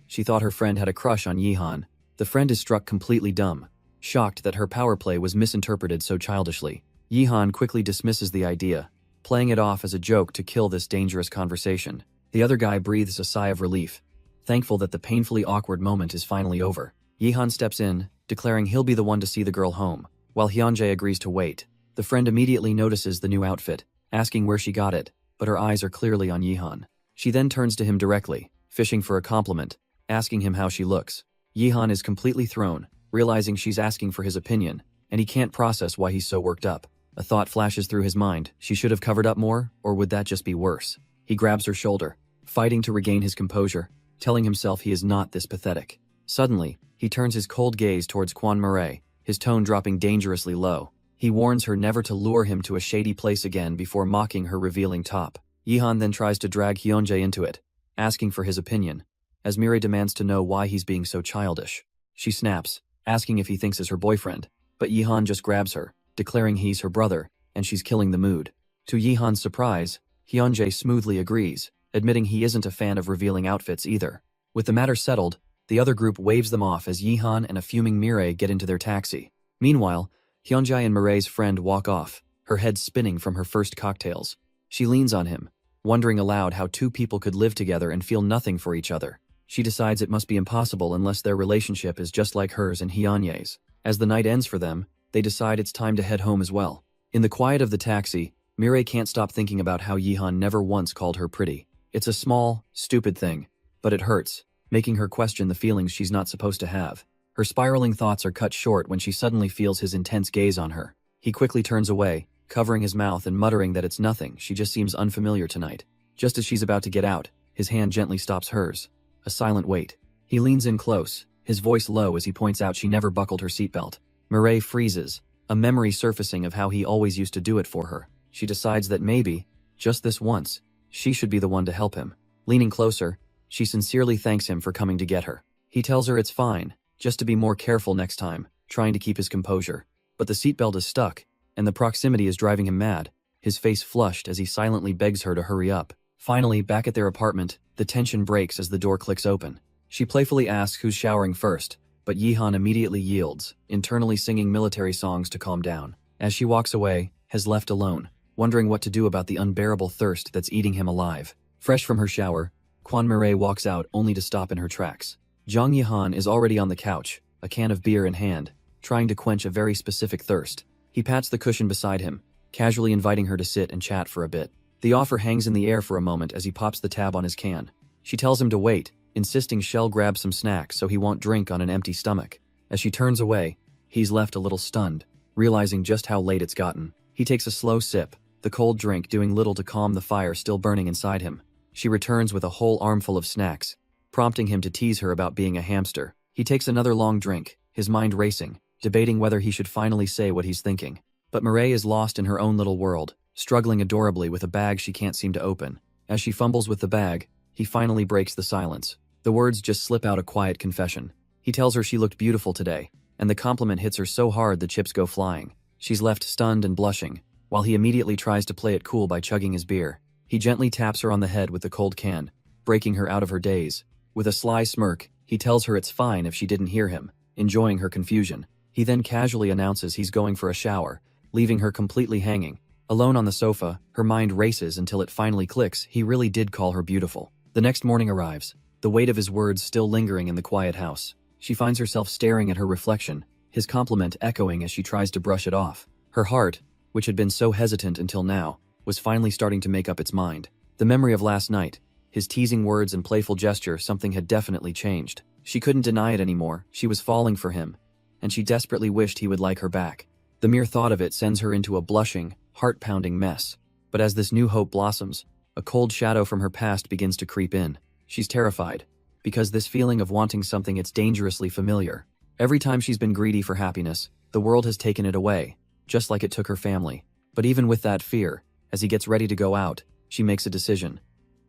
She thought her friend had a crush on Yihan. The friend is struck completely dumb, shocked that her power play was misinterpreted so childishly. Yihan quickly dismisses the idea, playing it off as a joke to kill this dangerous conversation. The other guy breathes a sigh of relief, thankful that the painfully awkward moment is finally over. Yihan steps in, declaring he'll be the one to see the girl home, while Hyunjae agrees to wait. The friend immediately notices the new outfit, asking where she got it, but her eyes are clearly on Yihan. She then turns to him directly, fishing for a compliment, asking him how she looks. Yihan is completely thrown, realizing she's asking for his opinion, and he can't process why he's so worked up. A thought flashes through his mind. She should have covered up more, or would that just be worse? He grabs her shoulder, fighting to regain his composure, telling himself he is not this pathetic. Suddenly, he turns his cold gaze towards Kwan Mireille, his tone dropping dangerously low. He warns her never to lure him to a shady place again before mocking her revealing top. Yihan then tries to drag Hyunjae into it, asking for his opinion, as Mireille demands to know why he's being so childish. She snaps, asking if he thinks is her boyfriend, but Yihan just grabs her, declaring he's her brother, and she's killing the mood. To Yihan's surprise, Hyunjae smoothly agrees, admitting he isn't a fan of revealing outfits either. With the matter settled, the other group waves them off as Yihan and a fuming Mireille get into their taxi. Meanwhile, Hyunjae and Mireille's friend walk off, her head spinning from her first cocktails. She leans on him, wondering aloud how two people could live together and feel nothing for each other. She decides it must be impossible unless their relationship is just like hers and Hyunjae's. As the night ends for them, they decide it's time to head home as well. In the quiet of the taxi, Mireille can't stop thinking about how Yihan never once called her pretty. It's a small, stupid thing, but it hurts, making her question the feelings she's not supposed to have. Her spiraling thoughts are cut short when she suddenly feels his intense gaze on her. He quickly turns away, covering his mouth and muttering that it's nothing, she just seems unfamiliar tonight. Just as she's about to get out, his hand gently stops hers. A silent wait. He leans in close, his voice low as he points out she never buckled her seatbelt. Mireille freezes, a memory surfacing of how he always used to do it for her. She decides that maybe, just this once, she should be the one to help him. Leaning closer, she sincerely thanks him for coming to get her. He tells her it's fine, just to be more careful next time, trying to keep his composure. But the seatbelt is stuck, and the proximity is driving him mad, his face flushed as he silently begs her to hurry up. Finally, back at their apartment, the tension breaks as the door clicks open. She playfully asks who's showering first, but Yihan immediately yields, internally singing military songs to calm down. As she walks away, Hes left alone, wondering what to do about the unbearable thirst that's eating him alive. Fresh from her shower, Kwan Mireille walks out only to stop in her tracks. Zhang Yihan is already on the couch, a can of beer in hand, trying to quench a very specific thirst. He pats the cushion beside him, casually inviting her to sit and chat for a bit. The offer hangs in the air for a moment as he pops the tab on his can. She tells him to wait, insisting she'll grab some snacks so he won't drink on an empty stomach. As she turns away, he's left a little stunned, realizing just how late it's gotten. He takes a slow sip, the cold drink doing little to calm the fire still burning inside him. She returns with a whole armful of snacks, prompting him to tease her about being a hamster. He takes another long drink, his mind racing, debating whether he should finally say what he's thinking. But Mireille is lost in her own little world, struggling adorably with a bag she can't seem to open. As she fumbles with the bag, he finally breaks the silence. The words just slip out a quiet confession. He tells her she looked beautiful today, and the compliment hits her so hard the chips go flying. She's left stunned and blushing, while he immediately tries to play it cool by chugging his beer. He gently taps her on the head with the cold can, breaking her out of her daze. With a sly smirk, he tells her it's fine if she didn't hear him, enjoying her confusion. He then casually announces he's going for a shower, leaving her completely hanging. Alone on the sofa, her mind races until it finally clicks, he really did call her beautiful. The next morning arrives, the weight of his words still lingering in the quiet house. She finds herself staring at her reflection, his compliment echoing as she tries to brush it off. Her heart, which had been so hesitant until now, was finally starting to make up its mind. The memory of last night, his teasing words and playful gesture, something had definitely changed. She couldn't deny it anymore. She was falling for him, and she desperately wished he would like her back. The mere thought of it sends her into a blushing, heart-pounding mess. But as this new hope blossoms, a cold shadow from her past begins to creep in. She's terrified, because this feeling of wanting something it's dangerously familiar. Every time she's been greedy for happiness, the world has taken it away, just like it took her family. But even with that fear, as he gets ready to go out, she makes a decision.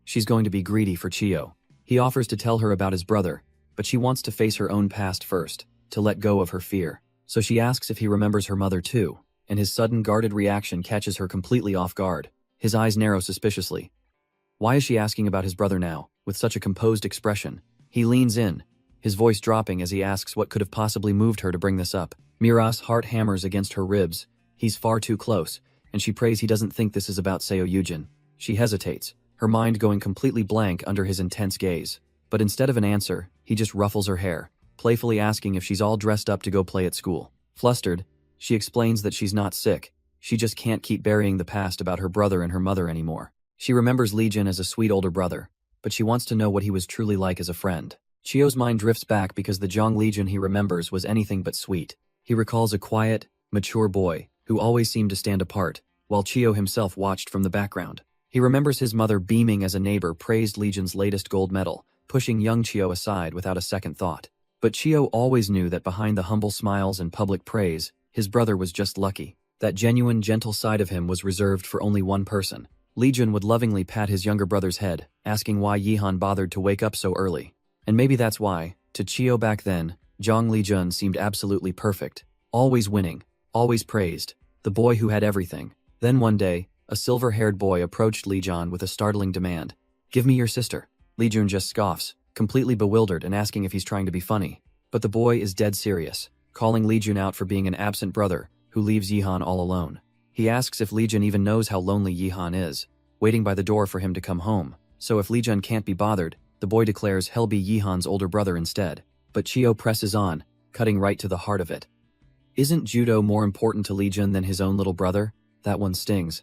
She's going to be greedy for Chio. He offers to tell her about his brother, but she wants to face her own past first, to let go of her fear. So she asks if he remembers her mother too, and his sudden guarded reaction catches her completely off guard. His eyes narrow suspiciously. Why is she asking about his brother now, with such a composed expression? He leans in, his voice dropping as he asks what could have possibly moved her to bring this up. Mira's heart hammers against her ribs. He's far too close, and she prays he doesn't think this is about Seo Yujin. She hesitates, her mind going completely blank under his intense gaze. But instead of an answer, he just ruffles her hair, playfully asking if she's all dressed up to go play at school. Flustered, she explains that she's not sick, she just can't keep burying the past about her brother and her mother anymore. She remembers Lee Jin as a sweet older brother, but she wants to know what he was truly like as a friend. Chio's mind drifts back because the Zhang Lee Jin he remembers was anything but sweet. He recalls a quiet, mature boy who always seemed to stand apart, while Chio himself watched from the background. He remembers his mother beaming as a neighbor praised Lee Jin's latest gold medal, pushing young Chio aside without a second thought. But Chio always knew that behind the humble smiles and public praise, his brother was just lucky. That genuine, gentle side of him was reserved for only one person. Lee Jin would lovingly pat his younger brother's head, asking why Yihan bothered to wake up so early. And maybe that's why, to Chio back then, Zhang Lee Jun seemed absolutely perfect. Always winning, always praised, the boy who had everything. Then one day, a silver-haired boy approached Lee Jun with a startling demand. "Give me your sister." Lee Jun just scoffs, completely bewildered and asking if he's trying to be funny. But the boy is dead serious, calling Lee Jun out for being an absent brother who leaves Yihan all alone. He asks if Lee Jun even knows how lonely Yihan is, waiting by the door for him to come home. So if Lee Jun can't be bothered, the boy declares he'll be Yihan's older brother instead. But Chio presses on, cutting right to the heart of it. Isn't judo more important to Lee Jun than his own little brother? That one stings.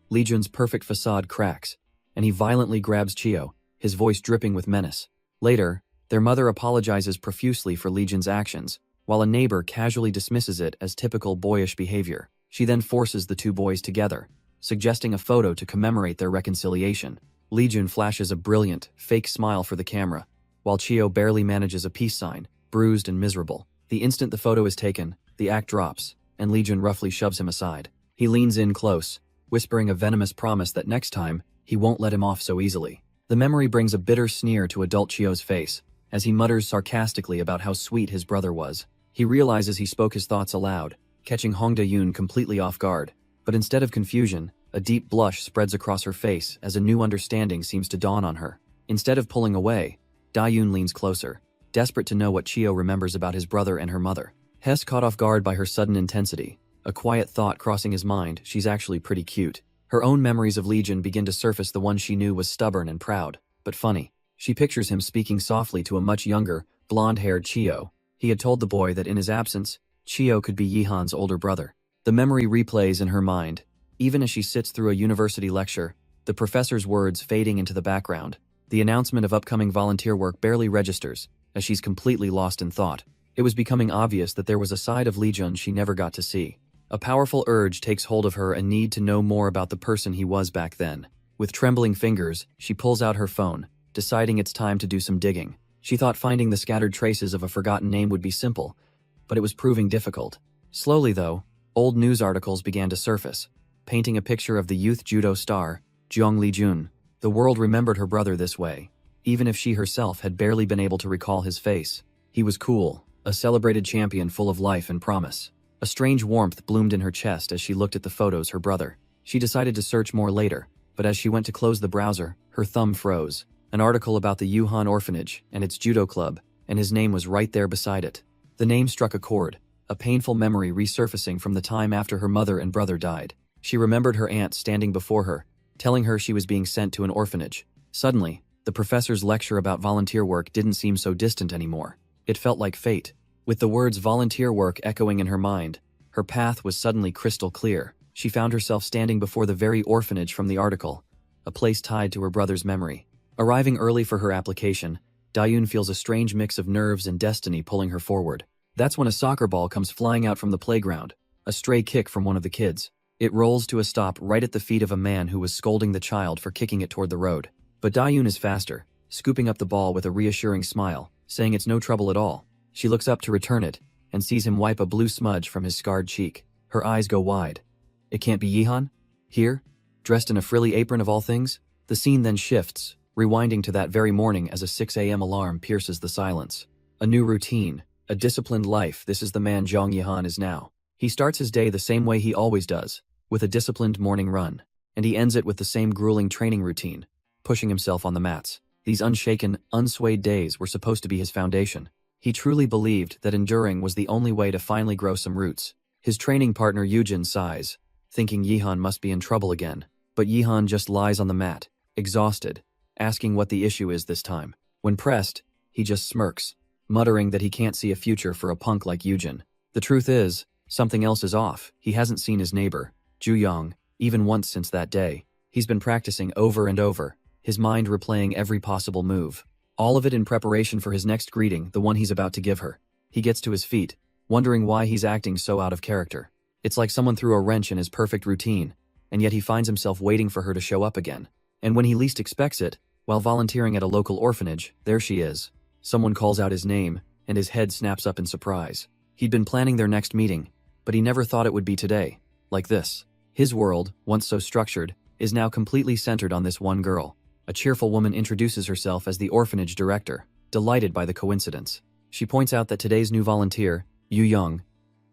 Lee Jun's perfect facade cracks, and he violently grabs Chio, his voice dripping with menace. Later, their mother apologizes profusely for Lee Jun's actions, while a neighbor casually dismisses it as typical boyish behavior. She then forces the two boys together, suggesting a photo to commemorate their reconciliation. Lee Jun flashes a brilliant, fake smile for the camera, while Chio barely manages a peace sign, bruised and miserable. The instant the photo is taken, the act drops, and Lee Jun roughly shoves him aside. He leans in close, whispering a venomous promise that next time, he won't let him off so easily. The memory brings a bitter sneer to adult Chio's face, as he mutters sarcastically about how sweet his brother was. He realizes he spoke his thoughts aloud, catching Hong Da-yoon completely off guard. But instead of confusion, a deep blush spreads across her face as a new understanding seems to dawn on her. Instead of pulling away, Da-yoon leans closer, desperate to know what Chio remembers about his brother and her mother. Hess caught off guard by her sudden intensity, a quiet thought crossing his mind, she's actually pretty cute. Her own memories of Lee Jun begin to surface. The one she knew was stubborn and proud, but funny. She pictures him speaking softly to a much younger, blonde-haired Chio. He had told the boy that in his absence, Chio could be Yihan's older brother. The memory replays in her mind, even as she sits through a university lecture, the professor's words fading into the background. The announcement of upcoming volunteer work barely registers, as she's completely lost in thought. It was becoming obvious that there was a side of Lee Jun she never got to see. A powerful urge takes hold of her, a need to know more about the person he was back then. With trembling fingers, she pulls out her phone, deciding it's time to do some digging. She thought finding the scattered traces of a forgotten name would be simple, but it was proving difficult. Slowly though, old news articles began to surface, painting a picture of the youth judo star, Zhang Lee Jun. The world remembered her brother this way, even if she herself had barely been able to recall his face. He was cool, a celebrated champion full of life and promise. A strange warmth bloomed in her chest as she looked at the photos her brother. She decided to search more later, but as she went to close the browser, her thumb froze. An article about the Yuhan orphanage and its judo club, and his name was right there beside it. The name struck a chord, a painful memory resurfacing from the time after her mother and brother died. She remembered her aunt standing before her, telling her she was being sent to an orphanage. Suddenly, the professor's lecture about volunteer work didn't seem so distant anymore. It felt like fate. With the words volunteer work echoing in her mind, her path was suddenly crystal clear. She found herself standing before the very orphanage from the article, a place tied to her brother's memory. Arriving early for her application, Dayun feels a strange mix of nerves and destiny pulling her forward. That's when a soccer ball comes flying out from the playground, a stray kick from one of the kids. It rolls to a stop right at the feet of a man who was scolding the child for kicking it toward the road. But Dayun is faster, scooping up the ball with a reassuring smile, saying it's no trouble at all. She looks up to return it, and sees him wipe a blue smudge from his scarred cheek. Her eyes go wide. It can't be Yihan? Here? Dressed in a frilly apron of all things? The scene then shifts, rewinding to that very morning as a 6 a.m. alarm pierces the silence. A new routine, a disciplined life. This is the man Zhang Yihan is now. He starts his day the same way he always does, with a disciplined morning run, and he ends it with the same grueling training routine, pushing himself on the mats. These unshaken, unswayed days were supposed to be his foundation. He truly believed that enduring was the only way to finally grow some roots. His training partner Yujin sighs, thinking Yihan must be in trouble again. But Yihan just lies on the mat, exhausted, asking what the issue is this time. When pressed, he just smirks, muttering that he can't see a future for a punk like Yujin. The truth is, something else is off. He hasn't seen his neighbor, Ju Yang, even once since that day. He's been practicing over and over, his mind replaying every possible move. All of it in preparation for his next greeting, the one he's about to give her. He gets to his feet, wondering why he's acting so out of character. It's like someone threw a wrench in his perfect routine, and yet he finds himself waiting for her to show up again. And when he least expects it, while volunteering at a local orphanage, there she is. Someone calls out his name, and his head snaps up in surprise. He'd been planning their next meeting, but he never thought it would be today, like this. His world, once so structured, is now completely centered on this one girl. A cheerful woman introduces herself as the orphanage director, delighted by the coincidence. She points out that today's new volunteer, Yu Yang,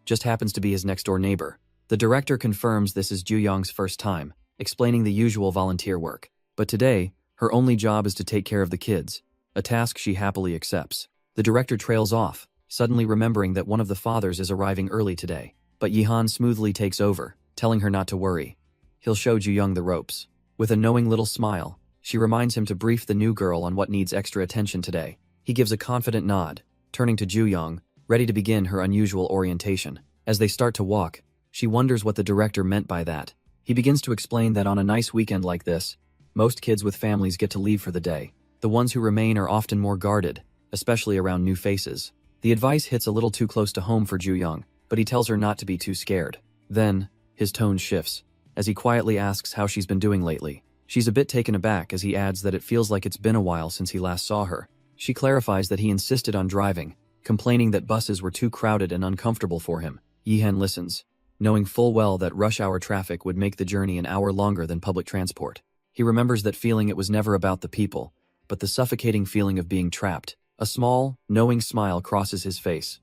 just happens to be his next-door neighbor. The director confirms this is Ju Yang's first time, explaining the usual volunteer work. But today, her only job is to take care of the kids, a task she happily accepts. The director trails off, suddenly remembering that one of the fathers is arriving early today. But Yihan smoothly takes over, telling her not to worry. He'll show Ju Yang the ropes. With a knowing little smile, she reminds him to brief the new girl on what needs extra attention today. He gives a confident nod, turning to Ju Yang, ready to begin her unusual orientation. As they start to walk, she wonders what the director meant by that. He begins to explain that on a nice weekend like this, most kids with families get to leave for the day. The ones who remain are often more guarded, especially around new faces. The advice hits a little too close to home for Ju Yang, but he tells her not to be too scared. Then, his tone shifts, as he quietly asks how she's been doing lately. She's a bit taken aback as he adds that it feels like it's been a while since he last saw her. She clarifies that he insisted on driving, complaining that buses were too crowded and uncomfortable for him. Yihan listens, knowing full well that rush hour traffic would make the journey an hour longer than public transport. He remembers that feeling it was never about the people, but the suffocating feeling of being trapped. A small, knowing smile crosses his face.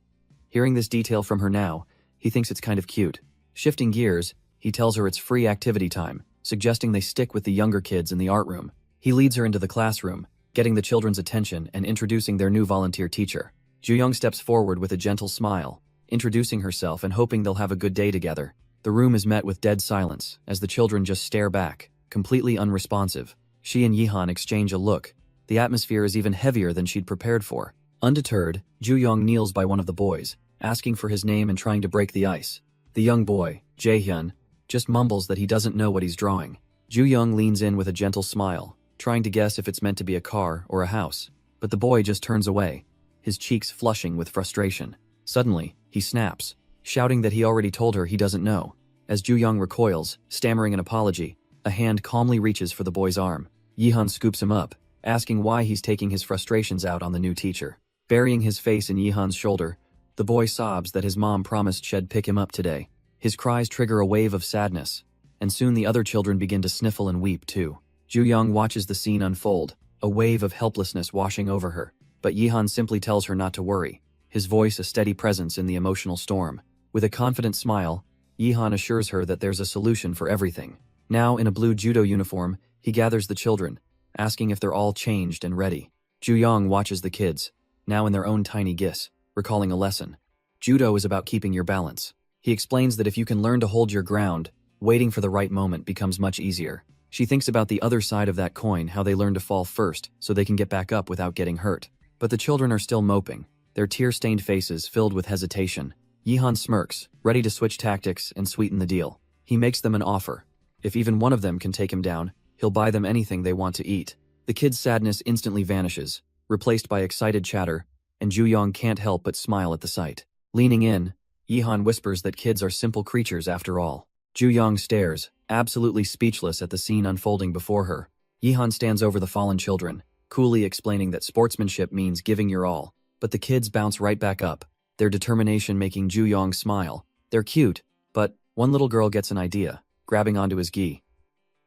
Hearing this detail from her now, he thinks it's kind of cute. Shifting gears, he tells her it's free activity time, suggesting they stick with the younger kids in the art room. He leads her into the classroom, getting the children's attention and introducing their new volunteer teacher. Ju Young steps forward with a gentle smile, introducing herself and hoping they'll have a good day together. The room is met with dead silence, as the children just stare back, completely unresponsive. She and Yihan exchange a look. The atmosphere is even heavier than she'd prepared for. Undeterred, Ju Young kneels by one of the boys, asking for his name and trying to break the ice. The young boy, Jaehyun, just mumbles that he doesn't know what he's drawing. Ju Young leans in with a gentle smile, trying to guess if it's meant to be a car or a house. But the boy just turns away, his cheeks flushing with frustration. Suddenly, he snaps, shouting that he already told her he doesn't know. As Ju Young recoils, stammering an apology, a hand calmly reaches for the boy's arm. Yihan scoops him up, asking why he's taking his frustrations out on the new teacher. Burying his face in Yihan's shoulder, the boy sobs that his mom promised she'd pick him up today. His cries trigger a wave of sadness, and soon the other children begin to sniffle and weep too. Ju Young watches the scene unfold, a wave of helplessness washing over her. But Yihan simply tells her not to worry, his voice a steady presence in the emotional storm. With a confident smile, Yihan assures her that there's a solution for everything. Now in a blue judo uniform, he gathers the children, asking if they're all changed and ready. Ju Young watches the kids, now in their own tiny gis, recalling a lesson. Judo is about keeping your balance. He explains that if you can learn to hold your ground, waiting for the right moment becomes much easier. She thinks about the other side of that coin, how they learn to fall first so they can get back up without getting hurt. But the children are still moping, their tear-stained faces filled with hesitation. Yihan smirks, ready to switch tactics and sweeten the deal. He makes them an offer. If even one of them can take him down, he'll buy them anything they want to eat. The kids' sadness instantly vanishes, replaced by excited chatter, and Juyong can't help but smile at the sight. Leaning in, Yihan whispers that kids are simple creatures after all. Juyong stares, absolutely speechless at the scene unfolding before her. Yihan stands over the fallen children, coolly explaining that sportsmanship means giving your all. But the kids bounce right back up, their determination making Juyong smile. They're cute, but one little girl gets an idea, grabbing onto his gi.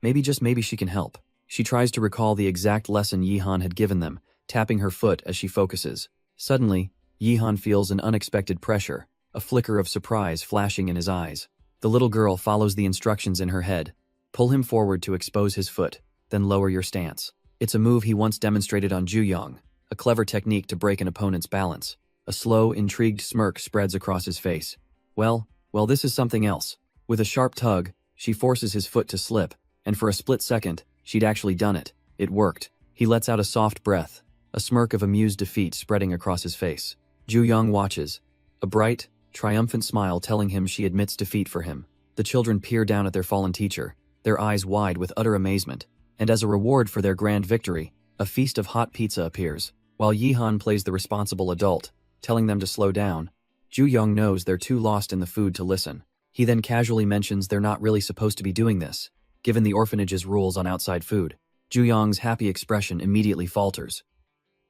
Maybe, just maybe, she can help. She tries to recall the exact lesson Yihan had given them, tapping her foot as she focuses. Suddenly, Yihan feels an unexpected pressure, a flicker of surprise flashing in his eyes. The little girl follows the instructions in her head. Pull him forward to expose his foot, then lower your stance. It's a move he once demonstrated on Juyong, a clever technique to break an opponent's balance. A slow, intrigued smirk spreads across his face. Well, this is something else. With a sharp tug, she forces his foot to slip, and for a split second, she'd actually done it. It worked. He lets out a soft breath, a smirk of amused defeat spreading across his face. Juyong watches, a bright, triumphant smile telling him she admits defeat for him. The children peer down at their fallen teacher, their eyes wide with utter amazement, and as a reward for their grand victory, a feast of hot pizza appears. While Yihan plays the responsible adult, telling them to slow down, Juyong knows they're too lost in the food to listen. He then casually mentions they're not really supposed to be doing this, given the orphanage's rules on outside food. Juyong's happy expression immediately falters.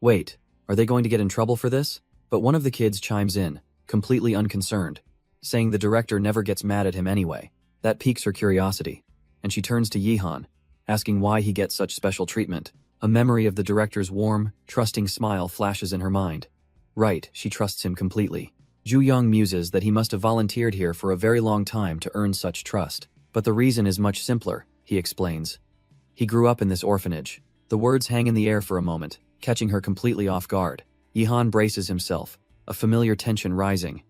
Wait, are they going to get in trouble for this? But one of the kids chimes in, completely unconcerned, saying the director never gets mad at him anyway. That piques her curiosity, and she turns to Yihan, asking why he gets such special treatment. A memory of the director's warm, trusting smile flashes in her mind. Right, she trusts him completely. Juyong muses that he must have volunteered here for a very long time to earn such trust. But the reason is much simpler, he explains. He grew up in this orphanage. The words hang in the air for a moment, catching her completely off guard. Yihan braces himself, a familiar tension rising.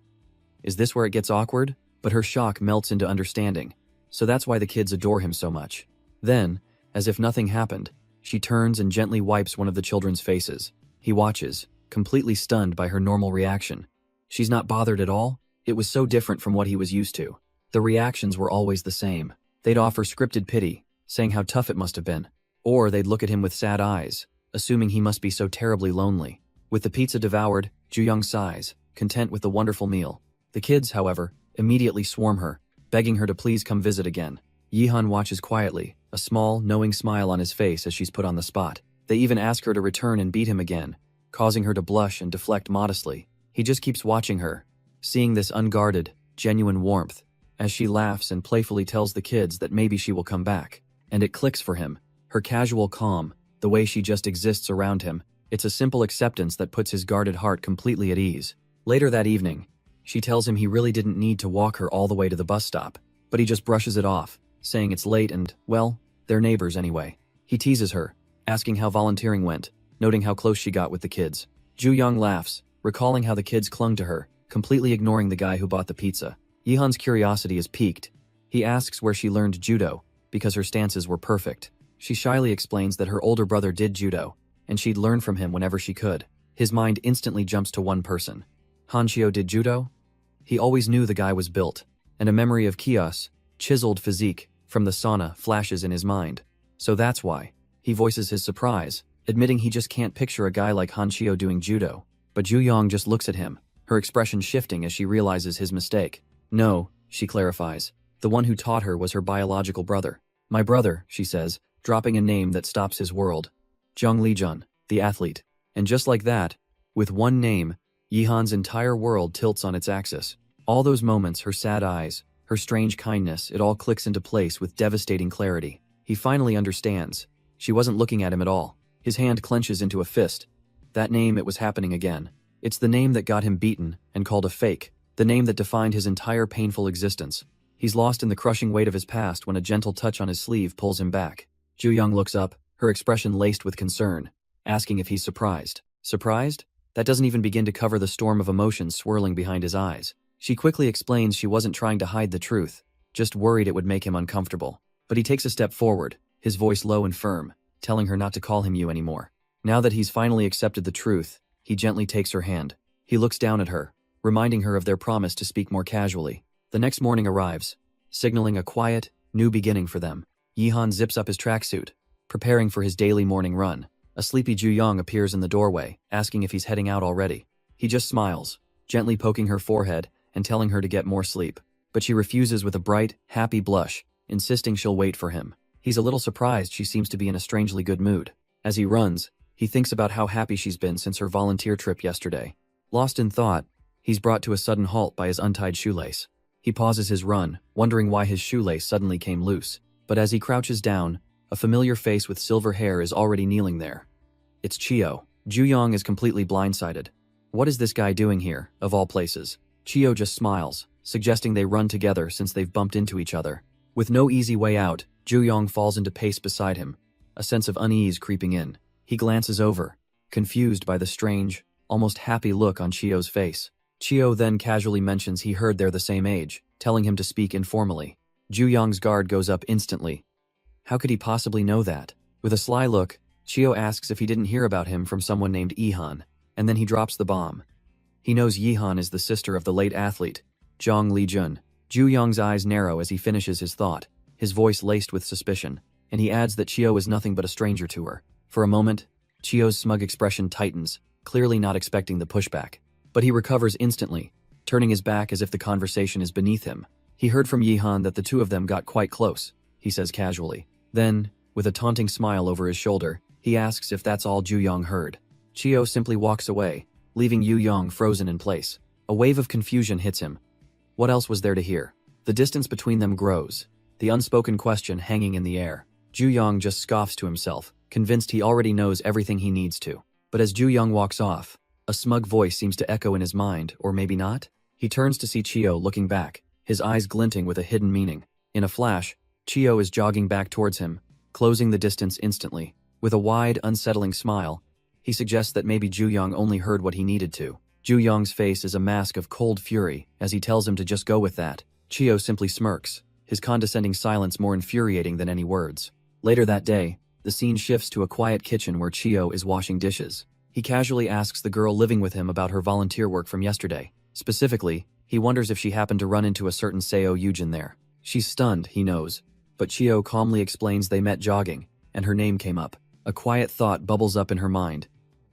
Is this where it gets awkward? But her shock melts into understanding. So that's why the kids adore him so much. Then, as if nothing happened, she turns and gently wipes one of the children's faces. He watches, completely stunned by her normal reaction. She's not bothered at all? It was so different from what he was used to. The reactions were always the same. They'd offer scripted pity, saying how tough it must have been. Or they'd look at him with sad eyes, assuming he must be so terribly lonely. With the pizza devoured, Juyong sighs, content with the wonderful meal. The kids, however, immediately swarm her, begging her to please come visit again. Yihan watches quietly, a small, knowing smile on his face as she's put on the spot. They even ask her to return and beat him again, causing her to blush and deflect modestly. He just keeps watching her, seeing this unguarded, genuine warmth, as she laughs and playfully tells the kids that maybe she will come back. And it clicks for him. Her casual calm, the way she just exists around him, it's a simple acceptance that puts his guarded heart completely at ease. Later that evening, she tells him he really didn't need to walk her all the way to the bus stop, but he just brushes it off, saying it's late and, well, they're neighbors anyway. He teases her, asking how volunteering went, noting how close she got with the kids. Juyong laughs, recalling how the kids clung to her, completely ignoring the guy who bought the pizza. Yihan's curiosity is piqued. He asks where she learned judo, because her stances were perfect. She shyly explains that her older brother did judo, and she'd learn from him whenever she could. His mind instantly jumps to one person. Hanchio did judo? He always knew the guy was built, and a memory of Kia's chiseled physique from the sauna flashes in his mind. So that's why. He voices his surprise, admitting he just can't picture a guy like Hanchio doing judo. But Juyong just looks at him, her expression shifting as she realizes his mistake. No, she clarifies. The one who taught her was her biological brother. My brother, she says, dropping a name that stops his world. Zhang Lijun, the athlete. And just like that, with one name, Yihan's entire world tilts on its axis. All those moments, her sad eyes, her strange kindness, it all clicks into place with devastating clarity. He finally understands. She wasn't looking at him at all. His hand clenches into a fist. That name, it was happening again. It's the name that got him beaten and called a fake. The name that defined his entire painful existence. He's lost in the crushing weight of his past when a gentle touch on his sleeve pulls him back. Juyong looks up, her expression laced with concern, asking if he's surprised. Surprised? That doesn't even begin to cover the storm of emotions swirling behind his eyes. She quickly explains she wasn't trying to hide the truth, just worried it would make him uncomfortable. But he takes a step forward, his voice low and firm, telling her not to call him you anymore. Now that he's finally accepted the truth, he gently takes her hand. He looks down at her, reminding her of their promise to speak more casually. The next morning arrives, signaling a quiet, new beginning for them. Yihan zips up his tracksuit, preparing for his daily morning run. A sleepy Ju-young appears in the doorway, asking if he's heading out already. He just smiles, gently poking her forehead and telling her to get more sleep. But she refuses with a bright, happy blush, insisting she'll wait for him. He's a little surprised she seems to be in a strangely good mood. As he runs, he thinks about how happy she's been since her volunteer trip yesterday. Lost in thought, he's brought to a sudden halt by his untied shoelace. He pauses his run, wondering why his shoelace suddenly came loose. But as he crouches down, a familiar face with silver hair is already kneeling there. It's Chio. Ju-young is completely blindsided. What is this guy doing here, of all places? Chio just smiles, suggesting they run together since they've bumped into each other. With no easy way out, Ju-young falls into pace beside him, a sense of unease creeping in. He glances over, confused by the strange, almost happy look on Chio's face. Chio then casually mentions he heard they're the same age, telling him to speak informally. Ju-young's guard goes up instantly. How could he possibly know that? With a sly look, Chio asks if he didn't hear about him from someone named Yihan, and then he drops the bomb. He knows Yihan is the sister of the late athlete, Zhang Lijun. Ju-young's eyes narrow as he finishes his thought, his voice laced with suspicion, and he adds that Chio is nothing but a stranger to her. For a moment, Chio's smug expression tightens, clearly not expecting the pushback. But he recovers instantly, turning his back as if the conversation is beneath him. He heard from Yihan that the two of them got quite close, he says casually. Then, with a taunting smile over his shoulder, he asks if that's all Ju-young heard. Chio simply walks away, leaving Yu-young frozen in place. A wave of confusion hits him. What else was there to hear? The distance between them grows, the unspoken question hanging in the air. Ju-young just scoffs to himself, convinced he already knows everything he needs to. But as Ju-young walks off, a smug voice seems to echo in his mind, or maybe not? He turns to see Chio looking back, his eyes glinting with a hidden meaning. In a flash, Chio is jogging back towards him, closing the distance instantly. With a wide, unsettling smile, he suggests that maybe Ju-young only heard what he needed to. Ju-young's face is a mask of cold fury as he tells him to just go with that. Chio simply smirks, his condescending silence more infuriating than any words. Later that day, the scene shifts to a quiet kitchen where Chio is washing dishes. He casually asks the girl living with him about her volunteer work from yesterday. Specifically, he wonders if she happened to run into a certain Seo Yujin there. She's stunned, he knows, but Chio calmly explains they met jogging, and her name came up. A quiet thought bubbles up in her mind.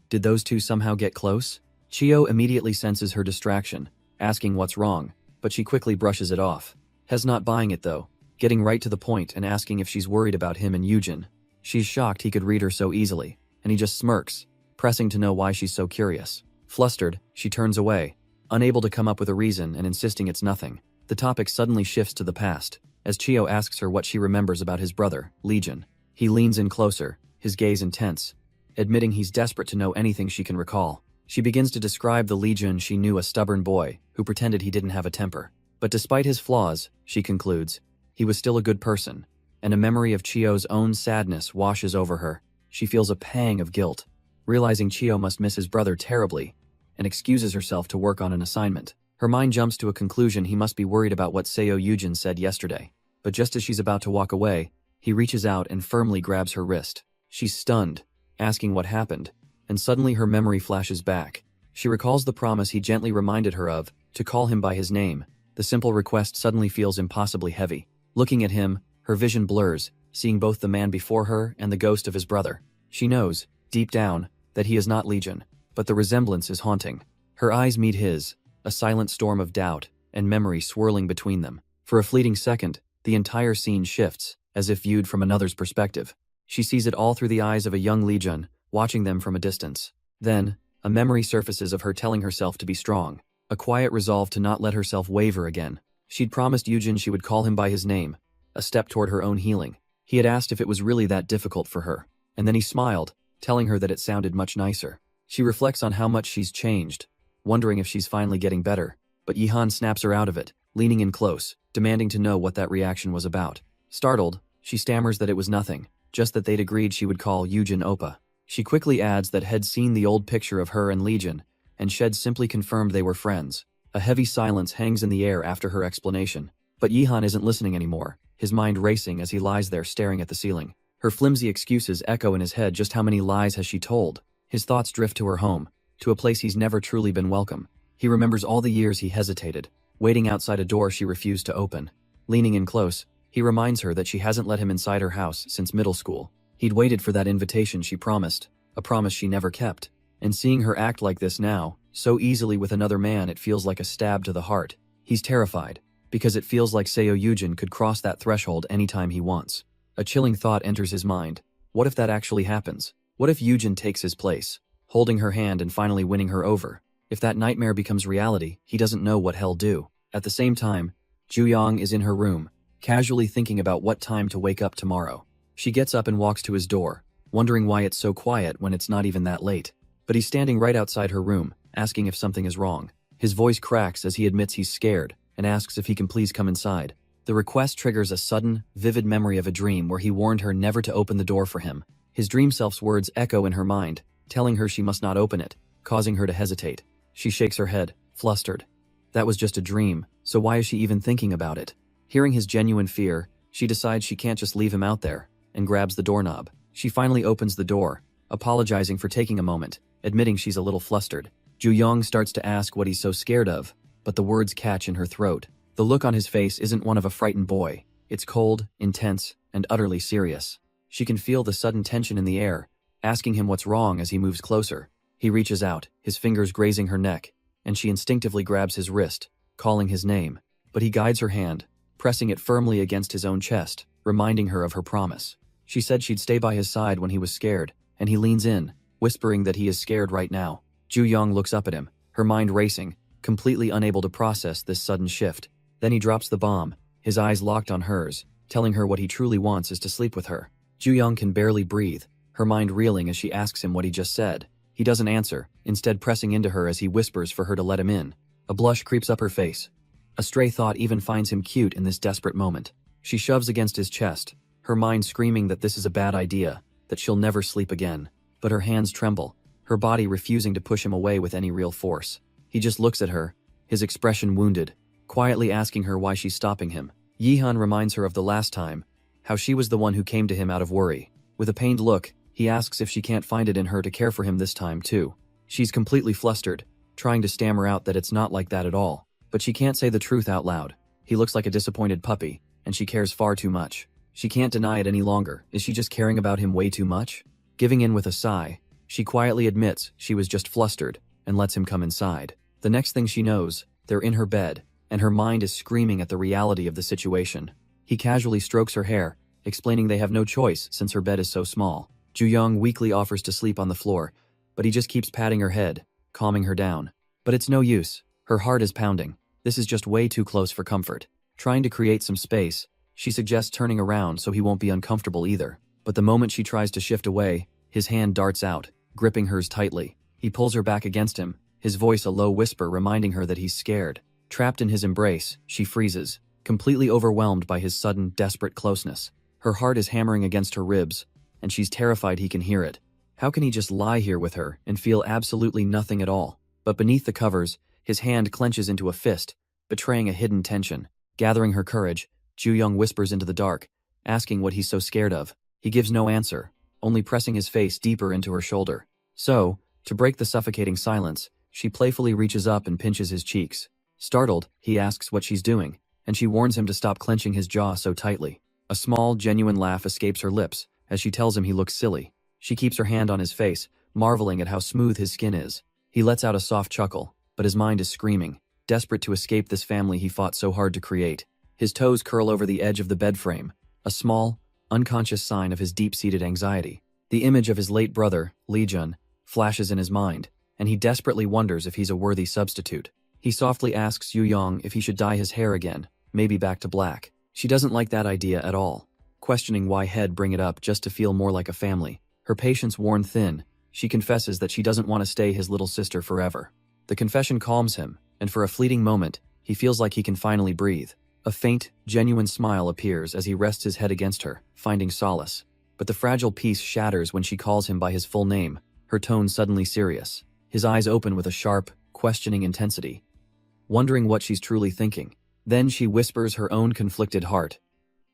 Did those two somehow get close? Chio immediately senses her distraction, asking what's wrong, but she quickly brushes it off. Hes not buying it though, getting right to the point and asking if she's worried about him and Yujin. She's shocked he could read her so easily, and he just smirks, pressing to know why she's so curious. Flustered, she turns away, unable to come up with a reason and insisting it's nothing. The topic suddenly shifts to the past, as Chio asks her what she remembers about his brother, Legion. He leans in closer, his gaze intense, admitting he's desperate to know anything she can recall. She begins to describe the Legion she knew, a stubborn boy who pretended he didn't have a temper. But despite his flaws, she concludes, he was still a good person, and a memory of Chio's own sadness washes over her. She feels a pang of guilt, realizing Chio must miss his brother terribly, and excuses herself to work on an assignment. Her mind jumps to a conclusion: he must be worried about what Seo Yujin said yesterday. But just as she's about to walk away, he reaches out and firmly grabs her wrist. She's stunned, asking what happened, and suddenly her memory flashes back. She recalls the promise he gently reminded her of, to call him by his name. The simple request suddenly feels impossibly heavy. Looking at him, her vision blurs, seeing both the man before her and the ghost of his brother. She knows, deep down, that he is not Legion, but the resemblance is haunting. Her eyes meet his, a silent storm of doubt and memory swirling between them. For a fleeting second, the entire scene shifts, as if viewed from another's perspective. She sees it all through the eyes of a young Legion, watching them from a distance. Then, a memory surfaces of her telling herself to be strong, a quiet resolve to not let herself waver again. She'd promised Yujin she would call him by his name, a step toward her own healing. He had asked if it was really that difficult for her, and then he smiled, telling her that it sounded much nicer. She reflects on how much she's changed, wondering if she's finally getting better, but Yihan snaps her out of it, leaning in close, demanding to know what that reaction was about. Startled, she stammers that it was nothing, just that they'd agreed she would call Yujin Oppa. She quickly adds that had seen the old picture of her and Legion, and Shed simply confirmed they were friends. A heavy silence hangs in the air after her explanation, but Yihan isn't listening anymore, his mind racing as he lies there staring at the ceiling. Her flimsy excuses echo in his head. Just how many lies has she told? His thoughts drift to her home, to a place he's never truly been welcome. He remembers all the years he hesitated, waiting outside a door she refused to open. Leaning in close, he reminds her that she hasn't let him inside her house since middle school. He'd waited for that invitation she promised, a promise she never kept. And seeing her act like this now, so easily with another man, it feels like a stab to the heart. He's terrified, because it feels like Seo Yujin could cross that threshold anytime he wants. A chilling thought enters his mind. What if that actually happens? What if Yujin takes his place, holding her hand and finally winning her over? If that nightmare becomes reality, he doesn't know what he'll do. At the same time, Ju-young is in her room, casually thinking about what time to wake up tomorrow. She gets up and walks to his door, wondering why it's so quiet when it's not even that late. But he's standing right outside her room, asking if something is wrong. His voice cracks as he admits he's scared and asks if he can please come inside. The request triggers a sudden, vivid memory of a dream where he warned her never to open the door for him. His dream self's words echo in her mind, telling her she must not open it, causing her to hesitate. She shakes her head, flustered. That was just a dream, so why is she even thinking about it? Hearing his genuine fear, she decides she can't just leave him out there, and grabs the doorknob. She finally opens the door, apologizing for taking a moment, admitting she's a little flustered. Ju-young starts to ask what he's so scared of, but the words catch in her throat. The look on his face isn't one of a frightened boy. It's cold, intense, and utterly serious. She can feel the sudden tension in the air, asking him what's wrong as he moves closer. He reaches out, his fingers grazing her neck, and she instinctively grabs his wrist, calling his name. But he guides her hand, pressing it firmly against his own chest, reminding her of her promise. She said she'd stay by his side when he was scared, and he leans in, whispering that he is scared right now. Ju-young looks up at him, her mind racing, completely unable to process this sudden shift. Then he drops the bomb, his eyes locked on hers, telling her what he truly wants is to sleep with her. Ju-young can barely breathe, her mind reeling as she asks him what he just said. He doesn't answer, instead pressing into her as he whispers for her to let him in. A blush creeps up her face. A stray thought even finds him cute in this desperate moment. She shoves against his chest, her mind screaming that this is a bad idea, that she'll never sleep again. But her hands tremble, her body refusing to push him away with any real force. He just looks at her, his expression wounded, quietly asking her why she's stopping him. Yihan reminds her of the last time, how she was the one who came to him out of worry. With a pained look, he asks if she can't find it in her to care for him this time too. She's completely flustered, trying to stammer out that it's not like that at all. But she can't say the truth out loud. He looks like a disappointed puppy, and she cares far too much. She can't deny it any longer. Is she just caring about him way too much? Giving in with a sigh, she quietly admits she was just flustered, and lets him come inside. The next thing she knows, they're in her bed, and her mind is screaming at the reality of the situation. He casually strokes her hair, explaining they have no choice since her bed is so small. Ju-young weakly offers to sleep on the floor, but he just keeps patting her head, calming her down. But it's no use. Her heart is pounding. This is just way too close for comfort. Trying to create some space, she suggests turning around so he won't be uncomfortable either. But the moment she tries to shift away, his hand darts out, gripping hers tightly. He pulls her back against him, his voice a low whisper reminding her that he's scared. Trapped in his embrace, she freezes, completely overwhelmed by his sudden, desperate closeness. Her heart is hammering against her ribs, and she's terrified he can hear it. How can he just lie here with her and feel absolutely nothing at all? But beneath the covers, his hand clenches into a fist, betraying a hidden tension. Gathering her courage, Ju-young whispers into the dark, asking what he's so scared of. He gives no answer, only pressing his face deeper into her shoulder. So, to break the suffocating silence, she playfully reaches up and pinches his cheeks. Startled, he asks what she's doing, and she warns him to stop clenching his jaw so tightly. A small, genuine laugh escapes her lips as she tells him he looks silly. She keeps her hand on his face, marveling at how smooth his skin is. He lets out a soft chuckle, but his mind is screaming, desperate to escape this family he fought so hard to create. His toes curl over the edge of the bed frame, a small, unconscious sign of his deep-seated anxiety. The image of his late brother, Lee Jun, flashes in his mind, and he desperately wonders if he's a worthy substitute. He softly asks Ju-young if he should dye his hair again, maybe back to black. She doesn't like that idea at all, questioning why he'd bring it up just to feel more like a family. Her patience worn thin, she confesses that she doesn't want to stay his little sister forever. The confession calms him, and for a fleeting moment, he feels like he can finally breathe. A faint, genuine smile appears as he rests his head against her, finding solace. But the fragile peace shatters when she calls him by his full name, her tone suddenly serious. His eyes open with a sharp, questioning intensity, wondering what she's truly thinking. Then she whispers her own conflicted heart.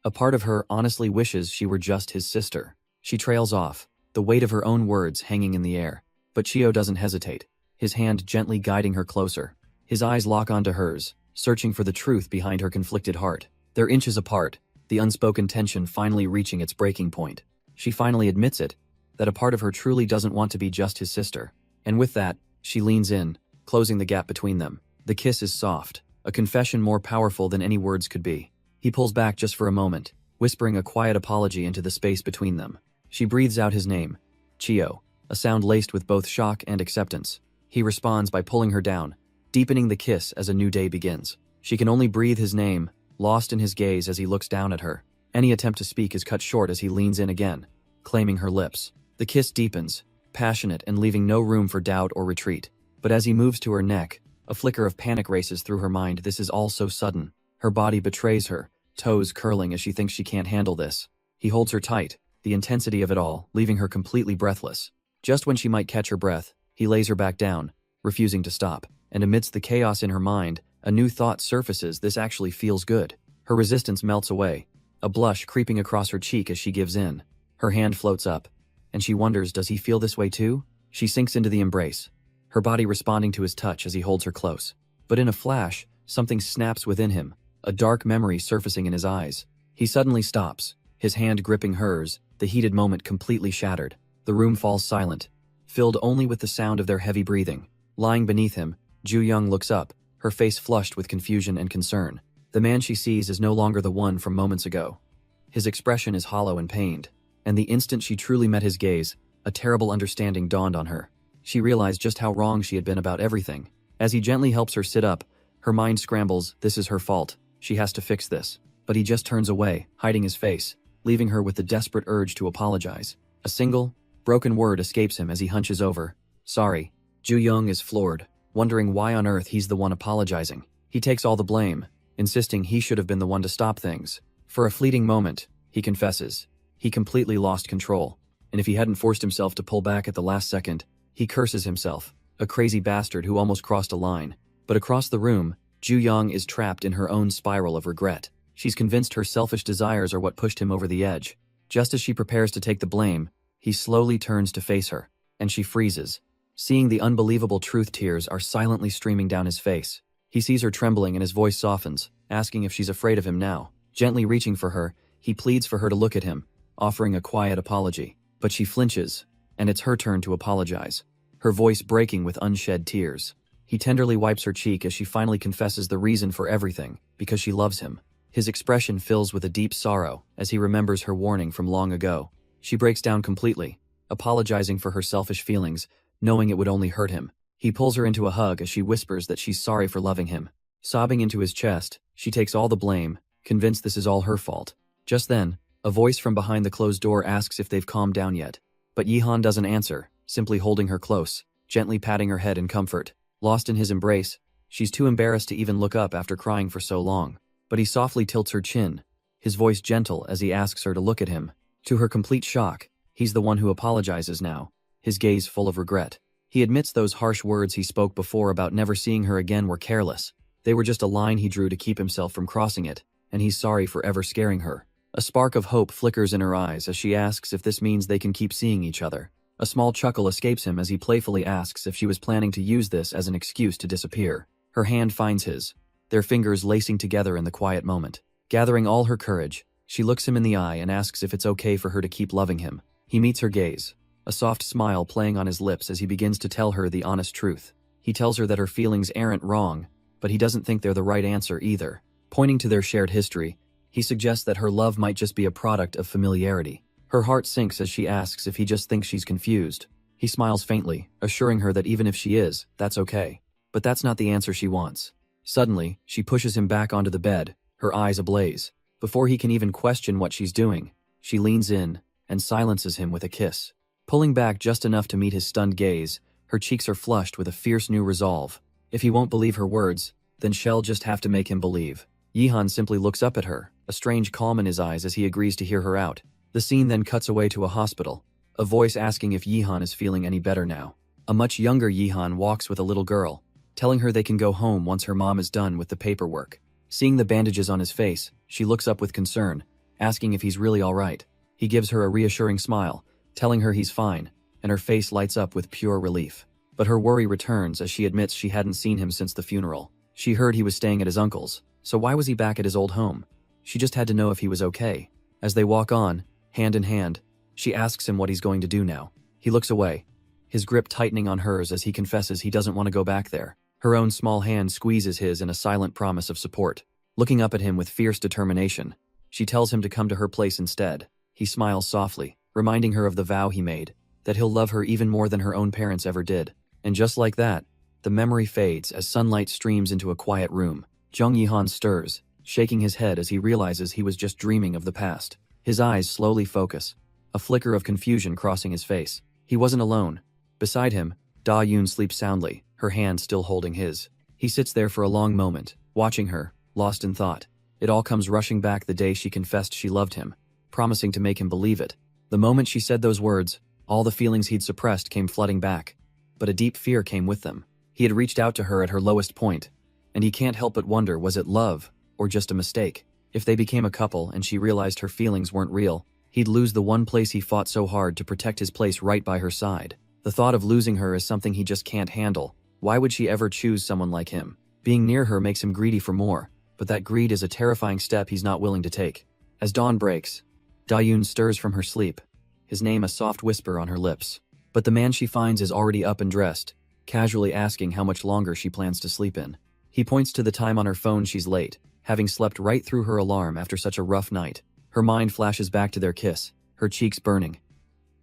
A part of her honestly wishes she were just his sister. She trails off, the weight of her own words hanging in the air. But Chio doesn't hesitate. his hand gently guiding her closer. His eyes lock onto hers, searching for the truth behind her conflicted heart. They're inches apart, the unspoken tension finally reaching its breaking point. She finally admits it, that a part of her truly doesn't want to be just his sister. And with that, she leans in, closing the gap between them. The kiss is soft, a confession more powerful than any words could be. He pulls back just for a moment, whispering a quiet apology into the space between them. She breathes out his name, Chio, a sound laced with both shock and acceptance. He responds by pulling her down, deepening the kiss as a new day begins. She can only breathe his name, lost in his gaze as he looks down at her. Any attempt to speak is cut short as he leans in again, claiming her lips. The kiss deepens, passionate and leaving no room for doubt or retreat. But as he moves to her neck, a flicker of panic races through her mind. This is all so sudden. Her body betrays her, toes curling as she thinks she can't handle this. He holds her tight, the intensity of it all, leaving her completely breathless. Just when she might catch her breath, he lays her back down, refusing to stop. And amidst the chaos in her mind, a new thought surfaces. This actually feels good. Her resistance melts away, a blush creeping across her cheek as she gives in. Her hand floats up, and she wonders, does he feel this way too? She sinks into the embrace, her body responding to his touch as he holds her close. But in a flash, something snaps within him, a dark memory surfacing in his eyes. He suddenly stops, his hand gripping hers, the heated moment completely shattered. The room falls silent, filled only with the sound of their heavy breathing. Lying beneath him, Ju Young looks up, her face flushed with confusion and concern. The man she sees is no longer the one from moments ago. His expression is hollow and pained, and the instant she truly met his gaze, a terrible understanding dawned on her. She realized just how wrong she had been about everything. As he gently helps her sit up, her mind scrambles. This is her fault. She has to fix this. But he just turns away, hiding his face, leaving her with the desperate urge to apologize. A single, broken word escapes him as he hunches over. Sorry. Ju Young is floored, wondering why on earth he's the one apologizing. He takes all the blame, insisting he should have been the one to stop things. For a fleeting moment, he confesses, he completely lost control, and if he hadn't forced himself to pull back at the last second, he curses himself, a crazy bastard who almost crossed a line. But across the room, Ju Young is trapped in her own spiral of regret. She's convinced her selfish desires are what pushed him over the edge. Just as she prepares to take the blame, he slowly turns to face her, and she freezes. Seeing the unbelievable truth, tears are silently streaming down his face. He sees her trembling and his voice softens, asking if she's afraid of him now. Gently reaching for her, he pleads for her to look at him, offering a quiet apology. But she flinches, and it's her turn to apologize, her voice breaking with unshed tears. He tenderly wipes her cheek as she finally confesses the reason for everything, because she loves him. His expression fills with a deep sorrow as he remembers her warning from long ago. She breaks down completely, apologizing for her selfish feelings, knowing it would only hurt him. He pulls her into a hug as she whispers that she's sorry for loving him. Sobbing into his chest, she takes all the blame, convinced this is all her fault. Just then, a voice from behind the closed door asks if they've calmed down yet. But Yihan doesn't answer, simply holding her close, gently patting her head in comfort. Lost in his embrace, she's too embarrassed to even look up after crying for so long. But he softly tilts her chin, his voice gentle as he asks her to look at him. To her complete shock, he's the one who apologizes now, his gaze full of regret. He admits those harsh words he spoke before about never seeing her again were careless. They were just a line he drew to keep himself from crossing it, and he's sorry for ever scaring her. A spark of hope flickers in her eyes as she asks if this means they can keep seeing each other. A small chuckle escapes him as he playfully asks if she was planning to use this as an excuse to disappear. Her hand finds his, their fingers lacing together in the quiet moment. Gathering all her courage, she looks him in the eye and asks if it's okay for her to keep loving him. He meets her gaze, a soft smile playing on his lips as he begins to tell her the honest truth. He tells her that her feelings aren't wrong, but he doesn't think they're the right answer either. Pointing to their shared history, he suggests that her love might just be a product of familiarity. Her heart sinks as she asks if he just thinks she's confused. He smiles faintly, assuring her that even if she is, that's okay. But that's not the answer she wants. Suddenly, she pushes him back onto the bed, her eyes ablaze. Before he can even question what she's doing, she leans in and silences him with a kiss. Pulling back just enough to meet his stunned gaze, her cheeks are flushed with a fierce new resolve. If he won't believe her words, then she'll just have to make him believe. Yihan simply looks up at her, a strange calm in his eyes as he agrees to hear her out. The scene then cuts away to a hospital, a voice asking if Yihan is feeling any better now. A much younger Yihan walks with a little girl, telling her they can go home once her mom is done with the paperwork. Seeing the bandages on his face, she looks up with concern, asking if he's really all right. He gives her a reassuring smile, telling her he's fine, and her face lights up with pure relief. But her worry returns as she admits she hadn't seen him since the funeral. She heard he was staying at his uncle's, so why was he back at his old home? She just had to know if he was okay. As they walk on, hand in hand, she asks him what he's going to do now. He looks away, his grip tightening on hers as he confesses he doesn't want to go back there. Her own small hand squeezes his in a silent promise of support. Looking up at him with fierce determination, she tells him to come to her place instead. He smiles softly, reminding her of the vow he made, that he'll love her even more than her own parents ever did. And just like that, the memory fades as sunlight streams into a quiet room. Jung Yi-han stirs, shaking his head as he realizes he was just dreaming of the past. His eyes slowly focus, a flicker of confusion crossing his face. He wasn't alone. Beside him, Da-yoon sleeps soundly, her hand still holding his. He sits there for a long moment, watching her, lost in thought. It all comes rushing back the day she confessed she loved him, promising to make him believe it. The moment she said those words, all the feelings he'd suppressed came flooding back. But a deep fear came with them. He had reached out to her at her lowest point, and he can't help but wonder, was it love, or just a mistake? If they became a couple and she realized her feelings weren't real, he'd lose the one place he fought so hard to protect, his place right by her side. The thought of losing her is something he just can't handle. Why would she ever choose someone like him? Being near her makes him greedy for more, but that greed is a terrifying step he's not willing to take. As dawn breaks, Da-yoon stirs from her sleep, his name a soft whisper on her lips. But the man she finds is already up and dressed, casually asking how much longer she plans to sleep in. He points to the time on her phone. She's late, having slept right through her alarm after such a rough night. Her mind flashes back to their kiss, her cheeks burning.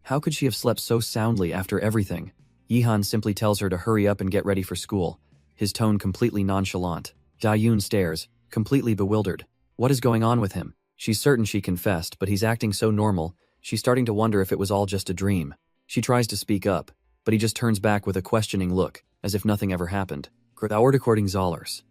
How could she have slept so soundly after everything? Yi-han simply tells her to hurry up and get ready for school, his tone completely nonchalant. Da-yoon stares, completely bewildered. What is going on with him? She's certain she confessed, but he's acting so normal, she's starting to wonder if it was all just a dream. She tries to speak up, but he just turns back with a questioning look, as if nothing ever happened. Recording Zollers.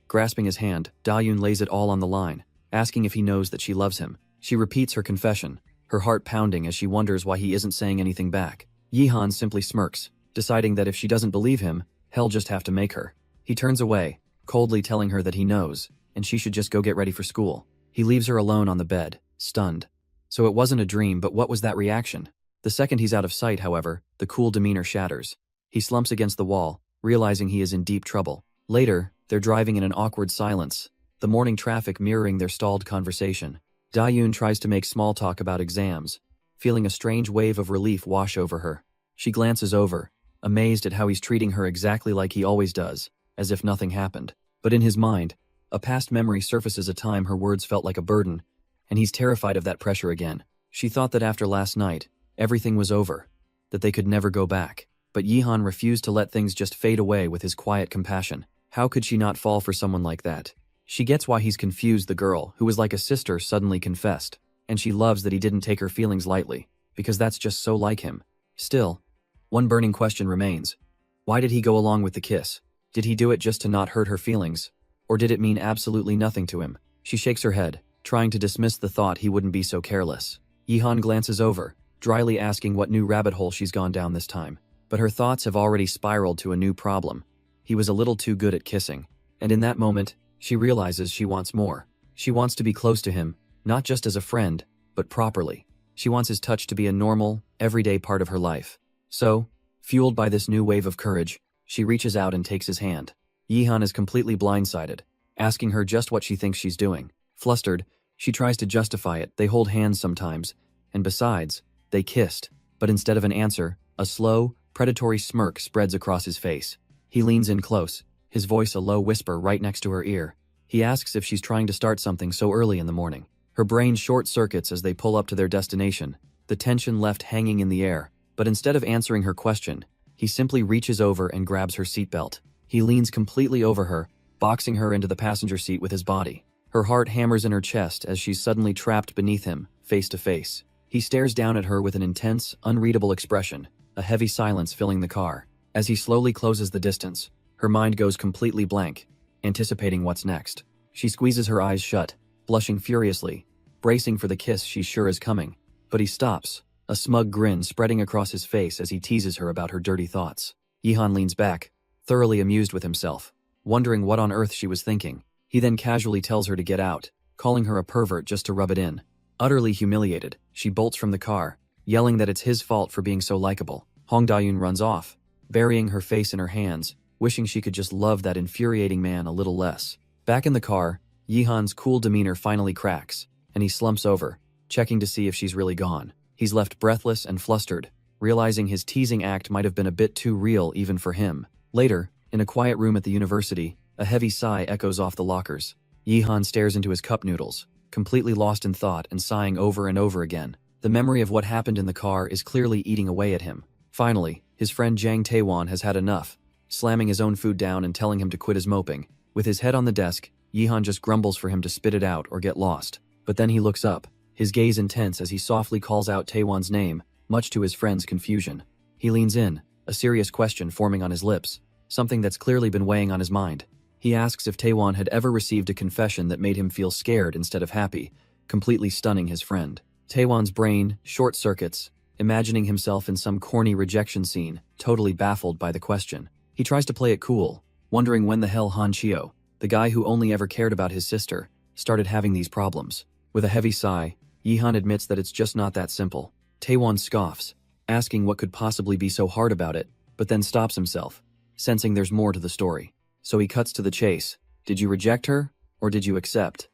Grasping his hand, Da-yoon lays it all on the line, asking if he knows that she loves him. She repeats her confession, her heart pounding as she wonders why he isn't saying anything back. Yi-han simply smirks, deciding that if she doesn't believe him, he'll just have to make her. He turns away, coldly telling her that he knows, and she should just go get ready for school. He leaves her alone on the bed, stunned. So it wasn't a dream, but what was that reaction? The second he's out of sight, however, the cool demeanor shatters. He slumps against the wall, realizing he is in deep trouble. Later, they're driving in an awkward silence, the morning traffic mirroring their stalled conversation. Da-yoon tries to make small talk about exams, feeling a strange wave of relief wash over her. She glances over, amazed at how he's treating her exactly like he always does, as if nothing happened. But in his mind, a past memory surfaces, a time her words felt like a burden, and he's terrified of that pressure again. She thought that after last night, everything was over, that they could never go back. But Yi-han refused to let things just fade away with his quiet compassion. How could she not fall for someone like that? She gets why he's confused. The girl, who was like a sister, suddenly confessed, and she loves that he didn't take her feelings lightly, because that's just so like him. Still, one burning question remains. Why did he go along with the kiss? Did he do it just to not hurt her feelings? Or did it mean absolutely nothing to him? She shakes her head, trying to dismiss the thought he wouldn't be so careless. Yi-han glances over, dryly asking what new rabbit hole she's gone down this time. But her thoughts have already spiraled to a new problem. He was a little too good at kissing. And in that moment, she realizes she wants more. She wants to be close to him, not just as a friend, but properly. She wants his touch to be a normal, everyday part of her life. So, fueled by this new wave of courage, she reaches out and takes his hand. Yi-han is completely blindsided, asking her just what she thinks she's doing. Flustered, she tries to justify it. They hold hands sometimes, and besides, they kissed. But instead of an answer, a slow, predatory smirk spreads across his face. He leans in close, his voice a low whisper right next to her ear. He asks if she's trying to start something so early in the morning. Her brain short-circuits as they pull up to their destination, the tension left hanging in the air. But instead of answering her question, he simply reaches over and grabs her seatbelt. He leans completely over her, boxing her into the passenger seat with his body. Her heart hammers in her chest as she's suddenly trapped beneath him, face to face. He stares down at her with an intense, unreadable expression, a heavy silence filling the car. As he slowly closes the distance, her mind goes completely blank, anticipating what's next. She squeezes her eyes shut, blushing furiously, bracing for the kiss she's sure is coming. But he stops, a smug grin spreading across his face as he teases her about her dirty thoughts. Yi-han leans back, thoroughly amused with himself, wondering what on earth she was thinking. He then casually tells her to get out, calling her a pervert just to rub it in. Utterly humiliated, she bolts from the car, yelling that it's his fault for being so likable. Da-yoon runs off, burying her face in her hands, wishing she could just love that infuriating man a little less. Back in the car, Yihan's cool demeanor finally cracks, and he slumps over, checking to see if she's really gone. He's left breathless and flustered, realizing his teasing act might have been a bit too real even for him. Later, in a quiet room at the university, a heavy sigh echoes off the lockers. Yihan stares into his cup noodles, completely lost in thought and sighing over and over again. The memory of what happened in the car is clearly eating away at him. Finally, his friend Jang Taewon has had enough, slamming his own food down and telling him to quit his moping. With his head on the desk, Yihan just grumbles for him to spit it out or get lost. But then he looks up, his gaze intense as he softly calls out Taewon's name, much to his friend's confusion. He leans in, a serious question forming on his lips, something that's clearly been weighing on his mind. He asks if Taewon had ever received a confession that made him feel scared instead of happy, completely stunning his friend. Taewon's brain short-circuits, imagining himself in some corny rejection scene, totally baffled by the question. He tries to play it cool, wondering when the hell Han Chio, the guy who only ever cared about his sister, started having these problems. With a heavy sigh, Yihan admits that it's just not that simple. Taewon scoffs, asking what could possibly be so hard about it, but then stops himself, sensing there's more to the story. So he cuts to the chase. Did you reject her, or did you accept?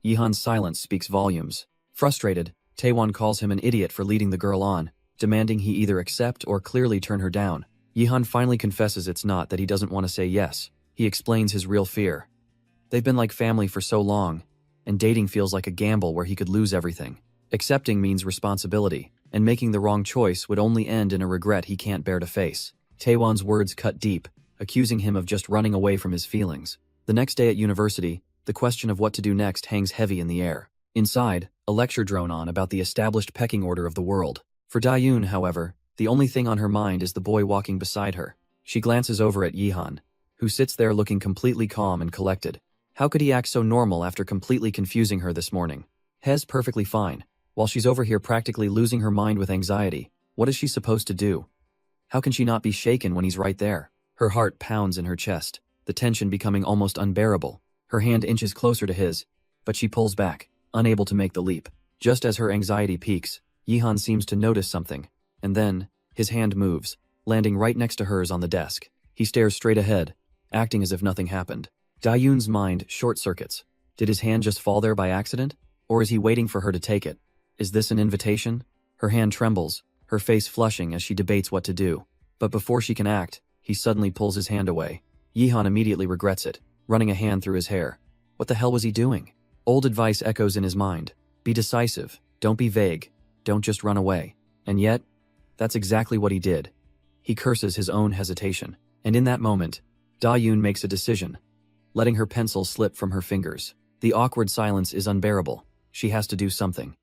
Yihan's silence speaks volumes. Frustrated, Taewon calls him an idiot for leading the girl on, demanding he either accept or clearly turn her down. Yihan finally confesses it's not that he doesn't want to say yes. He explains his real fear. They've been like family for so long, and dating feels like a gamble where he could lose everything. Accepting means responsibility, and making the wrong choice would only end in a regret he can't bear to face. Taewon's words cut deep, accusing him of just running away from his feelings. The next day at university, the question of what to do next hangs heavy in the air. Inside, a lecture drone on about the established pecking order of the world. For Dayoon, however, the only thing on her mind is the boy walking beside her. She glances over at Yihan, who sits there looking completely calm and collected. How could he act so normal after completely confusing her this morning? He's perfectly fine, while she's over here practically losing her mind with anxiety. What is she supposed to do? How can she not be shaken when he's right there? Her heart pounds in her chest, the tension becoming almost unbearable. Her hand inches closer to his, but she pulls back, unable to make the leap. Just as her anxiety peaks, Yihan seems to notice something, and then, his hand moves, landing right next to hers on the desk. He stares straight ahead, acting as if nothing happened. Dayoon's mind short-circuits. Did his hand just fall there by accident? Or is he waiting for her to take it? Is this an invitation? Her hand trembles, her face flushing as she debates what to do. But before she can act, he suddenly pulls his hand away. Yihan immediately regrets it, running a hand through his hair. What the hell was he doing? Old advice echoes in his mind. Be decisive, don't be vague, don't just run away. And yet, that's exactly what he did. He curses his own hesitation. And in that moment, Dayoon makes a decision, letting her pencil slip from her fingers. The awkward silence is unbearable. She has to do something.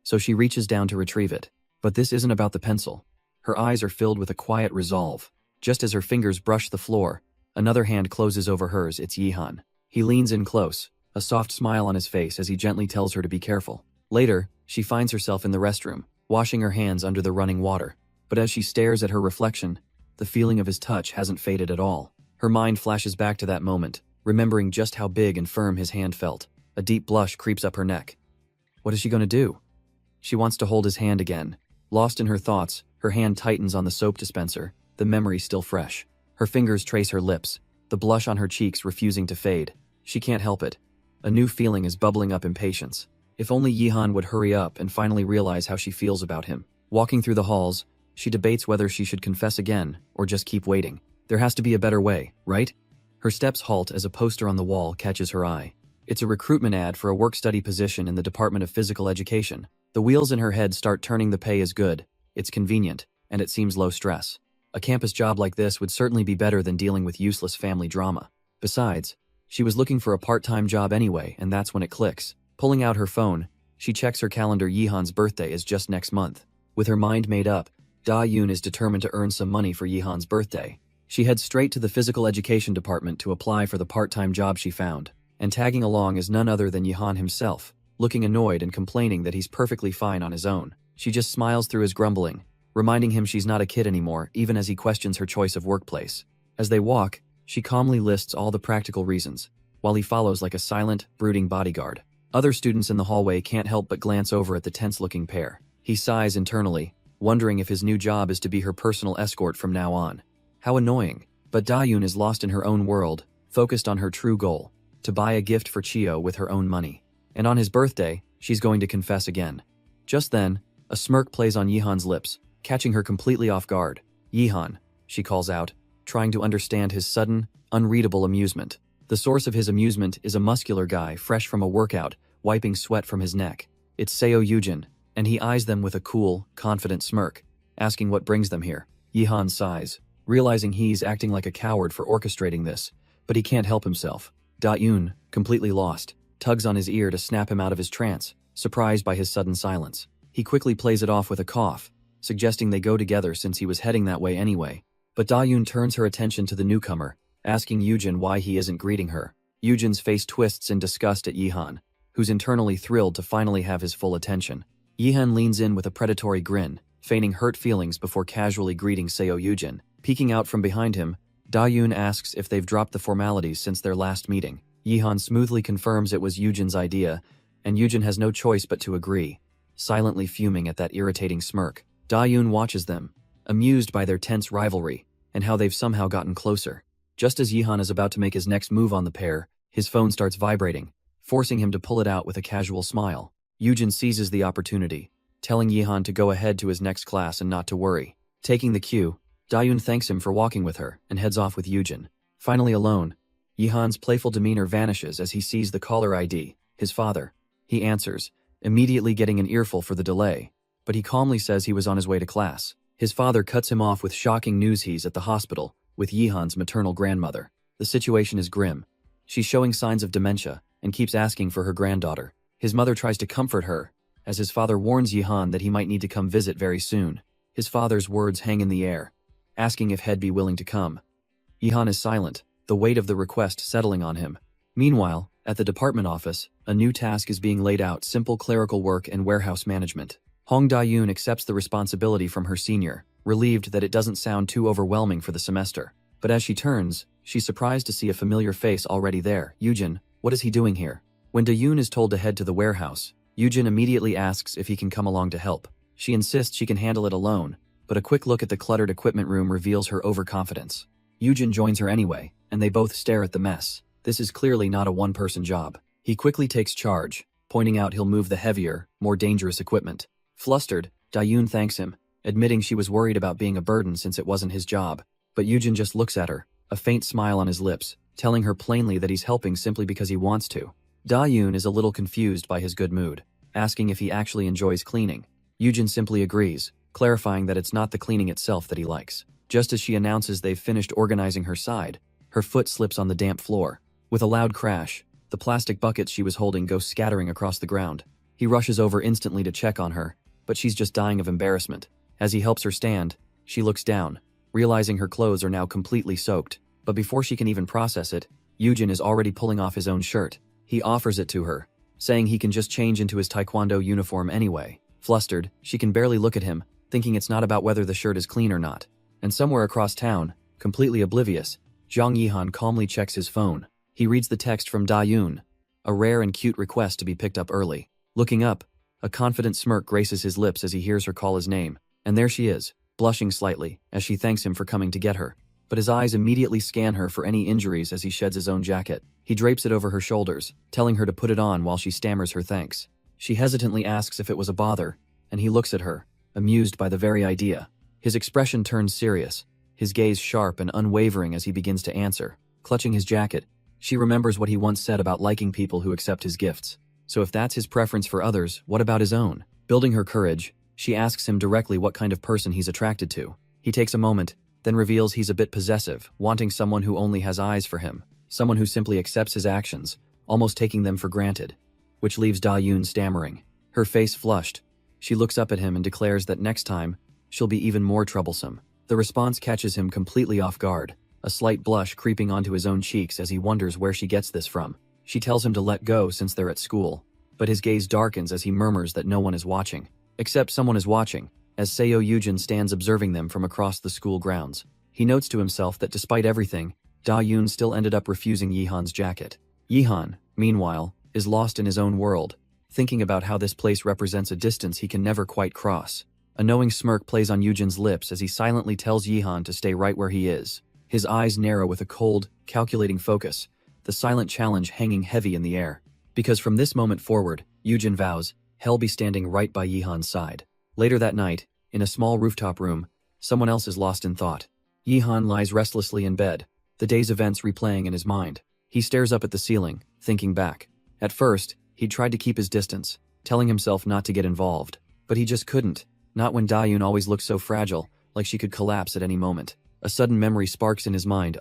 So she reaches down to retrieve it. But this isn't about the pencil. Her eyes are filled with a quiet resolve. Just as her fingers brush the floor, another hand closes over hers. It's Yihan. He leans in close, a soft smile on his face as he gently tells her to be careful. Later, she finds herself in the restroom, washing her hands under the running water. But as she stares at her reflection, the feeling of his touch hasn't faded at all. Her mind flashes back to that moment, remembering just how big and firm his hand felt. A deep blush creeps up her neck. What is she going to do? She wants to hold his hand again. Lost in her thoughts, her hand tightens on the soap dispenser, the memory still fresh. Her fingers trace her lips, the blush on her cheeks refusing to fade. She can't help it. A new feeling is bubbling up: impatience. If only Yihan would hurry up and finally realize how she feels about him. Walking through the halls, she debates whether she should confess again or just keep waiting. There has to be a better way, right? Her steps halt as a poster on the wall catches her eye. It's a recruitment ad for a work-study position in the Department of Physical Education. The wheels in her head start turning. The pay is good, it's convenient, and it seems low stress. A campus job like this would certainly be better than dealing with useless family drama. Besides, she was looking for a part-time job anyway, and that's when it clicks. Pulling out her phone, she checks her calendar. Yihan's birthday is just next month. With her mind made up, Da-yoon is determined to earn some money for Yihan's birthday. She heads straight to the physical education department to apply for the part-time job she found. And tagging along is none other than Yihan himself, looking annoyed and complaining that he's perfectly fine on his own. She just smiles through his grumbling, reminding him she's not a kid anymore, even as he questions her choice of workplace. As they walk, she calmly lists all the practical reasons, while he follows like a silent, brooding bodyguard. Other students in the hallway can't help but glance over at the tense-looking pair. He sighs internally, wondering if his new job is to be her personal escort from now on. How annoying. But Da-yoon is lost in her own world, focused on her true goal, to buy a gift for Chio with her own money. And on his birthday, she's going to confess again. Just then, a smirk plays on Yihan's lips, catching her completely off guard. "Yihan," she calls out, trying to understand his sudden, unreadable amusement. The source of his amusement is a muscular guy fresh from a workout, wiping sweat from his neck. It's Seo Yujin, and he eyes them with a cool, confident smirk, asking what brings them here. Yihan sighs, realizing he's acting like a coward for orchestrating this, but he can't help himself. Da-yoon, completely lost, tugs on his ear to snap him out of his trance, surprised by his sudden silence. He quickly plays it off with a cough, suggesting they go together since he was heading that way anyway. But Da-yoon turns her attention to the newcomer, asking Yujin why he isn't greeting her. Yujin's face twists in disgust at Yihan, who's internally thrilled to finally have his full attention. Yihan leans in with a predatory grin, feigning hurt feelings before casually greeting Seo Yujin. Peeking out from behind him, Da-yoon asks if they've dropped the formalities since their last meeting. Yihan smoothly confirms it was Yujin's idea, and Yujin has no choice but to agree, silently fuming at that irritating smirk. Da-yoon watches them, amused by their tense rivalry, and how they've somehow gotten closer. Just as Yihan is about to make his next move on the pair, his phone starts vibrating, forcing him to pull it out with a casual smile. Yujin seizes the opportunity, telling Yihan to go ahead to his next class and not to worry. Taking the cue, Da-yoon thanks him for walking with her and heads off with Yujin. Finally alone, Yihan's playful demeanor vanishes as he sees the caller ID, his father. He answers, immediately getting an earful for the delay, but he calmly says he was on his way to class. His father cuts him off with shocking news he's at the hospital with Yihan's maternal grandmother. The situation is grim. She's showing signs of dementia and keeps asking for her granddaughter. His mother tries to comfort her, as his father warns Yihan that he might need to come visit very soon. His father's words hang in the air, asking if he'd be willing to come. Yihan is silent, the weight of the request settling on him. Meanwhile, at the department office, a new task is being laid out: simple clerical work and warehouse management. Hong Da-yoon accepts the responsibility from her senior, relieved that it doesn't sound too overwhelming for the semester. But as she turns, she's surprised to see a familiar face already there. Yujin, what is he doing here? When Da-yoon is told to head to the warehouse, Yujin immediately asks if he can come along to help. She insists she can handle it alone, but a quick look at the cluttered equipment room reveals her overconfidence. Yujin joins her anyway, and they both stare at the mess. This is clearly not a one-person job. He quickly takes charge, pointing out he'll move the heavier, more dangerous equipment. Flustered, Da-yoon thanks him, admitting she was worried about being a burden since it wasn't his job. But Yujin just looks at her, a faint smile on his lips, telling her plainly that he's helping simply because he wants to. Da-yoon is a little confused by his good mood, asking if he actually enjoys cleaning. Yujin simply agrees, clarifying that it's not the cleaning itself that he likes. Just as she announces they've finished organizing her side, her foot slips on the damp floor. With a loud crash, the plastic buckets she was holding go scattering across the ground. He rushes over instantly to check on her, but she's just dying of embarrassment. As he helps her stand, she looks down, realizing her clothes are now completely soaked. But before she can even process it, Yujin is already pulling off his own shirt. He offers it to her, saying he can just change into his taekwondo uniform anyway. Flustered, she can barely look at him, thinking it's not about whether the shirt is clean or not. And somewhere across town, completely oblivious, Zhang Yihan calmly checks his phone. He reads the text from Da-yoon, a rare and cute request to be picked up early. Looking up, a confident smirk graces his lips as he hears her call his name. And there she is, blushing slightly, as she thanks him for coming to get her. But his eyes immediately scan her for any injuries as he sheds his own jacket. He drapes it over her shoulders, telling her to put it on while she stammers her thanks. She hesitantly asks if it was a bother, and he looks at her, amused by the very idea. His expression turns serious, his gaze sharp and unwavering as he begins to answer. Clutching his jacket, she remembers what he once said about liking people who accept his gifts. So if that's his preference for others, what about his own? Building her courage, she asks him directly what kind of person he's attracted to. He takes a moment, then reveals he's a bit possessive, wanting someone who only has eyes for him, someone who simply accepts his actions, almost taking them for granted, which leaves Da-yoon stammering. Her face flushed, she looks up at him and declares that next time, she'll be even more troublesome. The response catches him completely off guard, a slight blush creeping onto his own cheeks as he wonders where she gets this from. She tells him to let go since they're at school, but his gaze darkens as he murmurs that no one is watching. Except someone is watching, as Seo Yujin stands observing them from across the school grounds. He notes to himself that despite everything, Da-yoon still ended up refusing Yihan's jacket. Yihan, meanwhile, is lost in his own world, thinking about how this place represents a distance he can never quite cross. A knowing smirk plays on Yujin's lips as he silently tells Yihan to stay right where he is. His eyes narrow with a cold, calculating focus, the silent challenge hanging heavy in the air. Because from this moment forward, Yujin vows, he'll be standing right by Yihan's side. Later that night, in a small rooftop room, someone else is lost in thought. Yihan lies restlessly in bed, the day's events replaying in his mind. He stares up at the ceiling, thinking back. At first, he'd tried to keep his distance, telling himself not to get involved. But he just couldn't, not when Dayun always looked so fragile, like she could collapse at any moment. A sudden memory sparks in his mind.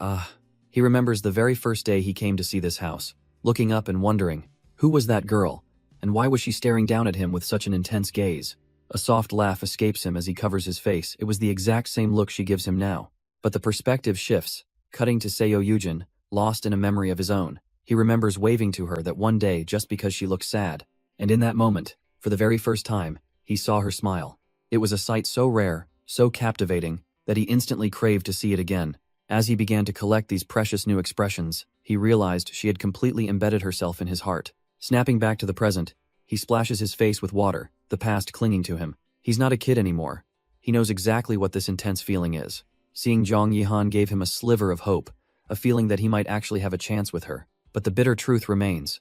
He remembers the very first day he came to see this house, looking up and wondering, who was that girl? And why was she staring down at him with such an intense gaze? A soft laugh escapes him as he covers his face. It was the exact same look she gives him now. But the perspective shifts, cutting to Seo Yujin, lost in a memory of his own. He remembers waving to her that one day just because she looked sad. And in that moment, for the very first time, he saw her smile. It was a sight so rare, so captivating, that he instantly craved to see it again. As he began to collect these precious new expressions, he realized she had completely embedded herself in his heart. Snapping back to the present, he splashes his face with water, the past clinging to him. He's not a kid anymore. He knows exactly what this intense feeling is. Seeing Zhang Yihan gave him a sliver of hope, a feeling that he might actually have a chance with her. But the bitter truth remains.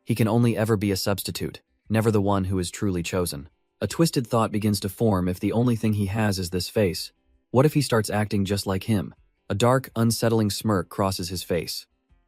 He can only ever be a substitute, never the one who is truly chosen. A twisted thought begins to form. If the only thing he has is this face, what if he starts acting just like him? A dark, unsettling smirk crosses his face.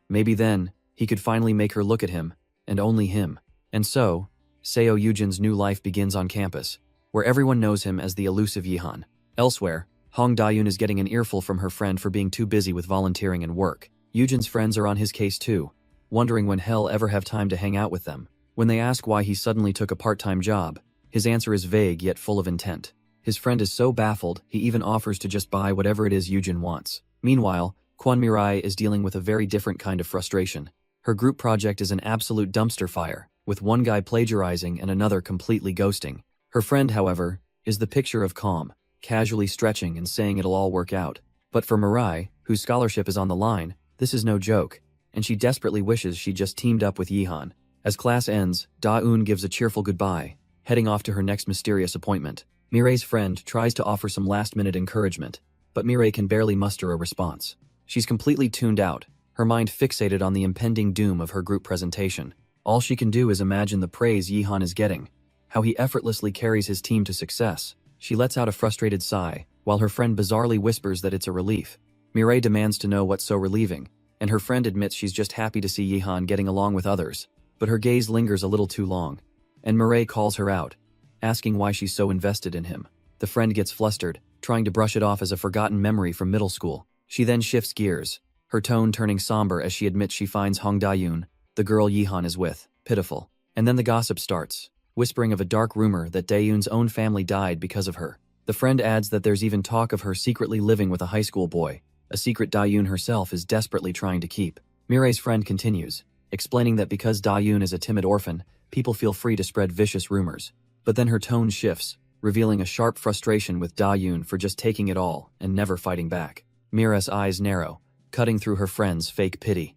Maybe then, he could finally make her look at him, and only him. And so, Seo Yujin's new life begins on campus, where everyone knows him as the elusive Yihan. Elsewhere, Hong Dayun is getting an earful from her friend for being too busy with volunteering and work. Yujin's friends are on his case too, wondering when he'll ever have time to hang out with them. When they ask why he suddenly took a part-time job, his answer is vague yet full of intent. His friend is so baffled, he even offers to just buy whatever it is Yujin wants. Meanwhile, Kwon Mirai is dealing with a very different kind of frustration. Her group project is an absolute dumpster fire, with one guy plagiarizing and another completely ghosting. Her friend, however, is the picture of calm, casually stretching and saying it'll all work out. But for Mirai, whose scholarship is on the line, this is no joke, and she desperately wishes she just teamed up with Yihan. As class ends, Da-eun gives a cheerful goodbye, heading off to her next mysterious appointment. Mirai's friend tries to offer some last-minute encouragement, but Mirai can barely muster a response. She's completely tuned out, her mind fixated on the impending doom of her group presentation. All she can do is imagine the praise Yihan is getting, how he effortlessly carries his team to success. She lets out a frustrated sigh, while her friend bizarrely whispers that it's a relief. Mirai demands to know what's so relieving, and her friend admits she's just happy to see Yihan getting along with others. But her gaze lingers a little too long, and Mirai calls her out, asking why she's so invested in him. The friend gets flustered, trying to brush it off as a forgotten memory from middle school. She then shifts gears, her tone turning somber as she admits she finds Hong Dayun, the girl Yihan is with, pitiful. And then the gossip starts, whispering of a dark rumor that Dayun's own family died because of her. The friend adds that there's even talk of her secretly living with a high school boy, a secret Dayun herself is desperately trying to keep. Mirai's friend continues, explaining that because Dayun is a timid orphan, people feel free to spread vicious rumors. But then her tone shifts, revealing a sharp frustration with Dayun for just taking it all and never fighting back. Mira's eyes narrow, cutting through her friend's fake pity.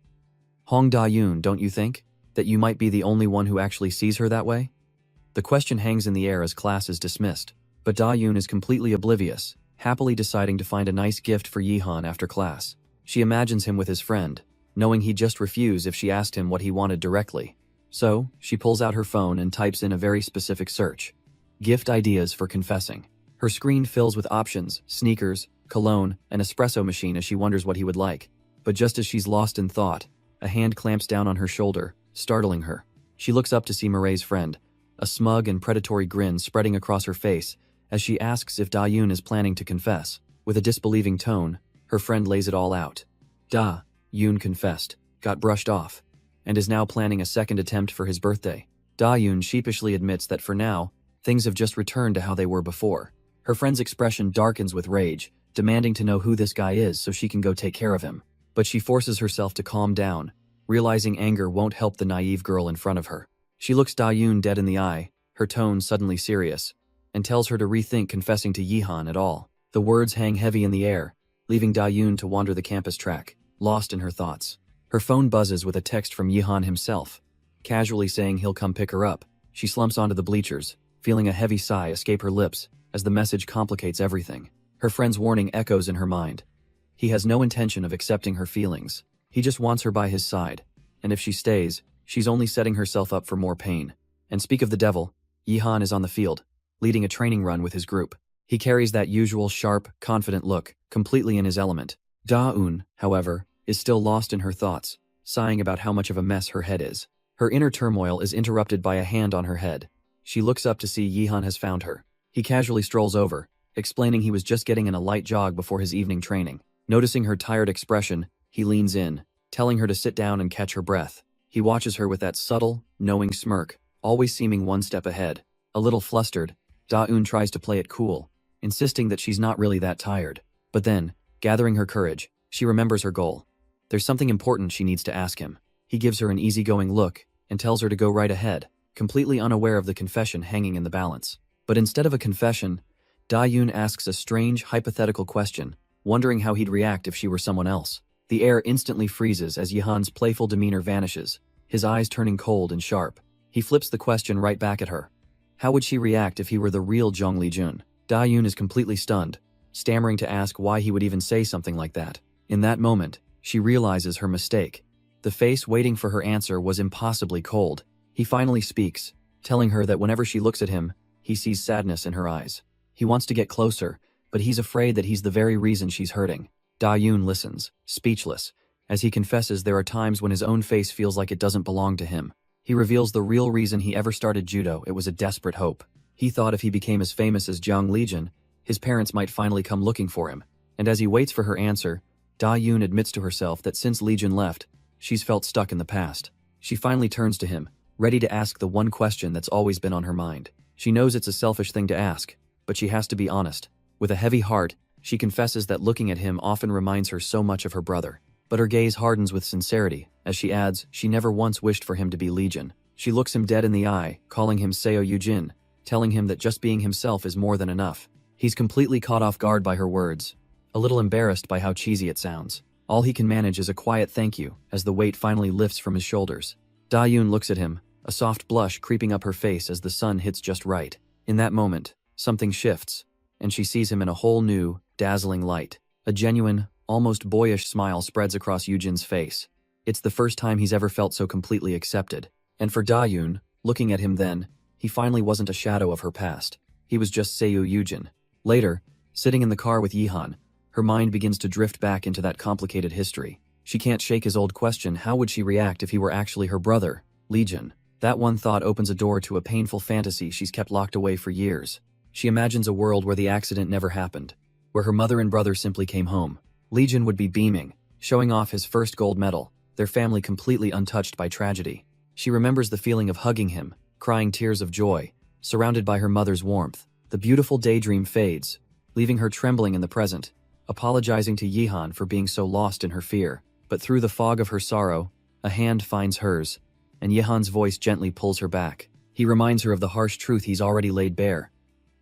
Hong Dayun, don't you think? That you might be the only one who actually sees her that way? The question hangs in the air as class is dismissed, but Dayun is completely oblivious, happily deciding to find a nice gift for Yihan after class. She imagines him with his friend, knowing he'd just refuse if she asked him what he wanted directly. So, she pulls out her phone and types in a very specific search. Gift ideas for confessing. Her screen fills with options, sneakers, cologne, an espresso machine as she wonders what he would like. But just as she's lost in thought, a hand clamps down on her shoulder, startling her. She looks up to see Mirai's friend, a smug and predatory grin spreading across her face as she asks if Dayun is planning to confess. With a disbelieving tone, her friend lays it all out. Da-Yoon confessed, got brushed off, and is now planning a second attempt for his birthday. Da-Yoon sheepishly admits that for now, things have just returned to how they were before. Her friend's expression darkens with rage, demanding to know who this guy is so she can go take care of him. But she forces herself to calm down, realizing anger won't help the naive girl in front of her. She looks Da-Yoon dead in the eye, her tone suddenly serious, and tells her to rethink confessing to Yihan at all. The words hang heavy in the air, leaving Da-Yoon to wander the campus track, lost in her thoughts. Her phone buzzes with a text from Yihan himself, casually saying he'll come pick her up. She slumps onto the bleachers, feeling a heavy sigh escape her lips as the message complicates everything. Her friend's warning echoes in her mind. He has no intention of accepting her feelings. He just wants her by his side. And if she stays, she's only setting herself up for more pain. And speak of the devil, Yihan is on the field, leading a training run with his group. He carries that usual sharp, confident look, completely in his element. Da-eun, however, is still lost in her thoughts, sighing about how much of a mess her head is. Her inner turmoil is interrupted by a hand on her head. She looks up to see Yihan has found her. He casually strolls over, explaining he was just getting in a light jog before his evening training. Noticing her tired expression, he leans in, telling her to sit down and catch her breath. He watches her with that subtle, knowing smirk, always seeming one step ahead. A little flustered, Da-eun tries to play it cool, insisting that she's not really that tired. But then, gathering her courage, she remembers her goal. There's something important she needs to ask him. He gives her an easygoing look and tells her to go right ahead, completely unaware of the confession hanging in the balance. But instead of a confession, Da-eun asks a strange, hypothetical question, wondering how he'd react if she were someone else. The air instantly freezes as Yihan's playful demeanor vanishes, his eyes turning cold and sharp. He flips the question right back at her. How would she react if he were the real Zhong Lijun? Da-eun is completely stunned, stammering to ask why he would even say something like that. In that moment, she realizes her mistake. The face waiting for her answer was impossibly cold. He finally speaks, telling her that whenever she looks at him, he sees sadness in her eyes. He wants to get closer, but he's afraid that he's the very reason she's hurting. Da-eun listens, speechless, as he confesses there are times when his own face feels like it doesn't belong to him. He reveals the real reason he ever started judo. It was a desperate hope. He thought if he became as famous as Zhang Lijun, his parents might finally come looking for him. And as he waits for her answer, Da-eun admits to herself that since Lijun left, she's felt stuck in the past. She finally turns to him, ready to ask the one question that's always been on her mind. She knows it's a selfish thing to ask, but she has to be honest. With a heavy heart, she confesses that looking at him often reminds her so much of her brother. But her gaze hardens with sincerity, as she adds she never once wished for him to be Lijun. She looks him dead in the eye, calling him Seo Yujin, telling him that just being himself is more than enough. He's completely caught off guard by her words, a little embarrassed by how cheesy it sounds. All he can manage is a quiet thank you, as the weight finally lifts from his shoulders. Da-eun looks at him, a soft blush creeping up her face as the sun hits just right. In that moment, something shifts, and she sees him in a whole new, dazzling light. A genuine, almost boyish smile spreads across Yujin's face. It's the first time he's ever felt so completely accepted. And for Da-eun, looking at him then, he finally wasn't a shadow of her past. He was just Seo Yujin. Later, sitting in the car with Yihan, her mind begins to drift back into that complicated history. She can't shake his old question: how would she react if he were actually her brother, Lijun? That one thought opens a door to a painful fantasy she's kept locked away for years. She imagines a world where the accident never happened, where her mother and brother simply came home. Lijun would be beaming, showing off his first gold medal, their family completely untouched by tragedy. She remembers the feeling of hugging him, crying tears of joy, surrounded by her mother's warmth. The beautiful daydream fades, leaving her trembling in the present, apologizing to Yihan for being so lost in her fear. But through the fog of her sorrow, a hand finds hers, and Yihan's voice gently pulls her back. He reminds her of the harsh truth he's already laid bare.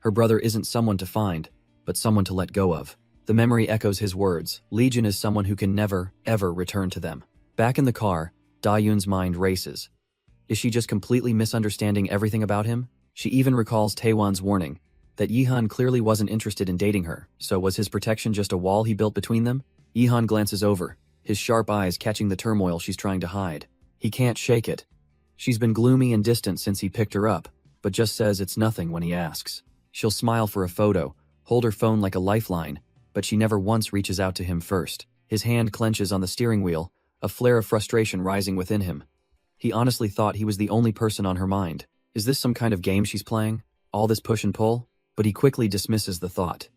Her brother isn't someone to find, but someone to let go of. The memory echoes his words. Lijun is someone who can never, ever return to them. Back in the car, Da-eun's mind races. Is she just completely misunderstanding everything about him? She even recalls Taewon's warning, that Yihan clearly wasn't interested in dating her, so was his protection just a wall he built between them? Yihan glances over, his sharp eyes catching the turmoil she's trying to hide. He can't shake it. She's been gloomy and distant since he picked her up, but just says it's nothing when he asks. She'll smile for a photo, hold her phone like a lifeline, but she never once reaches out to him first. His hand clenches on the steering wheel, a flare of frustration rising within him. He honestly thought he was the only person on her mind. Is this some kind of game she's playing? All this push and pull? But he quickly dismisses the thought.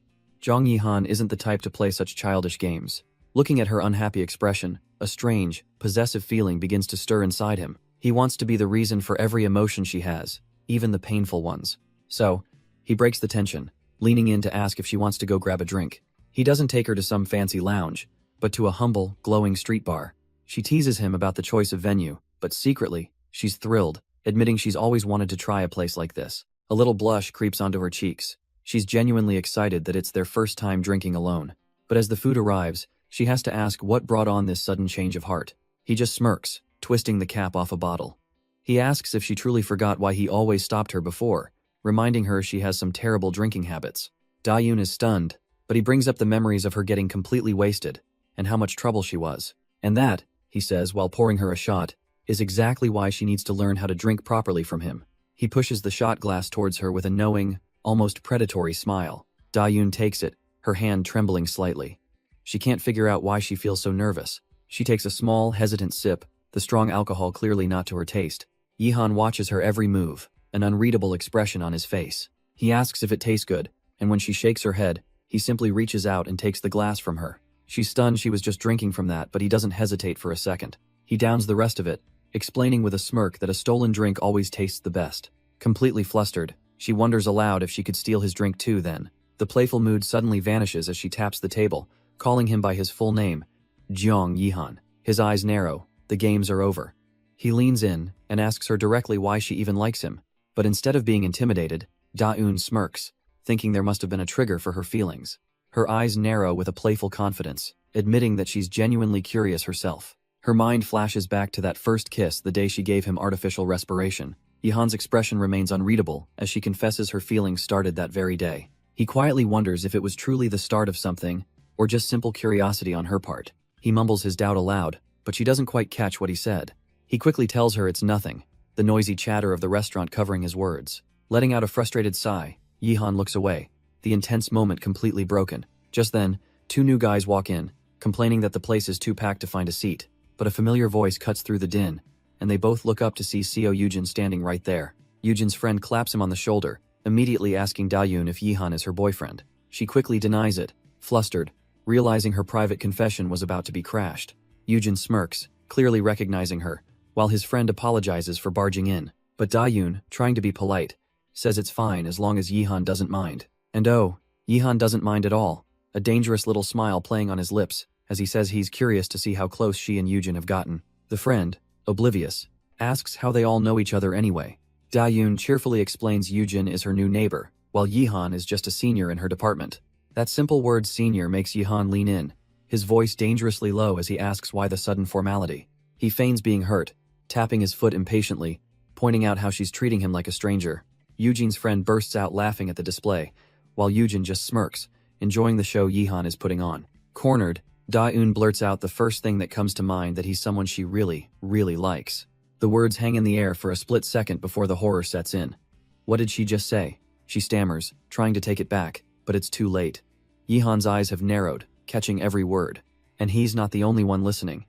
Zhang Yihan isn't the type to play such childish games. Looking at her unhappy expression, a strange, possessive feeling begins to stir inside him. He wants to be the reason for every emotion she has, even the painful ones. So, he breaks the tension, leaning in to ask if she wants to go grab a drink. He doesn't take her to some fancy lounge, but to a humble, glowing street bar. She teases him about the choice of venue, but secretly, she's thrilled, admitting she's always wanted to try a place like this. A little blush creeps onto her cheeks. She's genuinely excited that it's their first time drinking alone. But as the food arrives, she has to ask what brought on this sudden change of heart. He just smirks, twisting the cap off a bottle. He asks if she truly forgot why he always stopped her before, reminding her she has some terrible drinking habits. Da-yoon is stunned, but he brings up the memories of her getting completely wasted, and how much trouble she was. And that, he says while pouring her a shot, is exactly why she needs to learn how to drink properly from him. He pushes the shot glass towards her with a knowing, almost predatory smile. Da-yoon takes it, her hand trembling slightly. She can't figure out why she feels so nervous. She takes a small, hesitant sip, the strong alcohol clearly not to her taste. Yihan watches her every move, an unreadable expression on his face. He asks if it tastes good, and when she shakes her head, he simply reaches out and takes the glass from her. She's stunned she was just drinking from that, but he doesn't hesitate for a second. He downs the rest of it, explaining with a smirk that a stolen drink always tastes the best. Completely flustered, she wonders aloud if she could steal his drink too then. The playful mood suddenly vanishes as she taps the table, calling him by his full name, Jiang Yihan. His eyes narrow, the games are over. He leans in and asks her directly why she even likes him, but instead of being intimidated, Da-yoon smirks, thinking there must have been a trigger for her feelings. Her eyes narrow with a playful confidence, admitting that she's genuinely curious herself. Her mind flashes back to that first kiss the day she gave him artificial respiration. Yihan's expression remains unreadable as she confesses her feelings started that very day. He quietly wonders if it was truly the start of something, or just simple curiosity on her part. He mumbles his doubt aloud, but she doesn't quite catch what he said. He quickly tells her it's nothing, the noisy chatter of the restaurant covering his words. Letting out a frustrated sigh, Yihan looks away, the intense moment completely broken. Just then, two new guys walk in, complaining that the place is too packed to find a seat, but a familiar voice cuts through the din, and they both look up to see Seo Yujin standing right there. Yujin's friend claps him on the shoulder, immediately asking Da-yoon if Yihan is her boyfriend. She quickly denies it, flustered, realizing her private confession was about to be crashed. Yujin smirks, clearly recognizing her, while his friend apologizes for barging in. But Da-yoon, trying to be polite, says it's fine as long as Yihan doesn't mind. And oh, Yihan doesn't mind at all, a dangerous little smile playing on his lips, as he says he's curious to see how close she and Yujin have gotten. The friend, oblivious, asks how they all know each other anyway. Da-yoon cheerfully explains Yujin is her new neighbor, while Yihan is just a senior in her department. That simple word senior makes Yihan lean in, his voice dangerously low as he asks why the sudden formality. He feigns being hurt, tapping his foot impatiently, pointing out how she's treating him like a stranger. Yujin's friend bursts out laughing at the display, while Yujin just smirks, enjoying the show Yihan is putting on. Cornered, Da-yoon blurts out the first thing that comes to mind, that he's someone she really, really likes. The words hang in the air for a split second before the horror sets in. What did she just say? She stammers, trying to take it back, but it's too late. Yihan's eyes have narrowed, catching every word. And he's not the only one listening.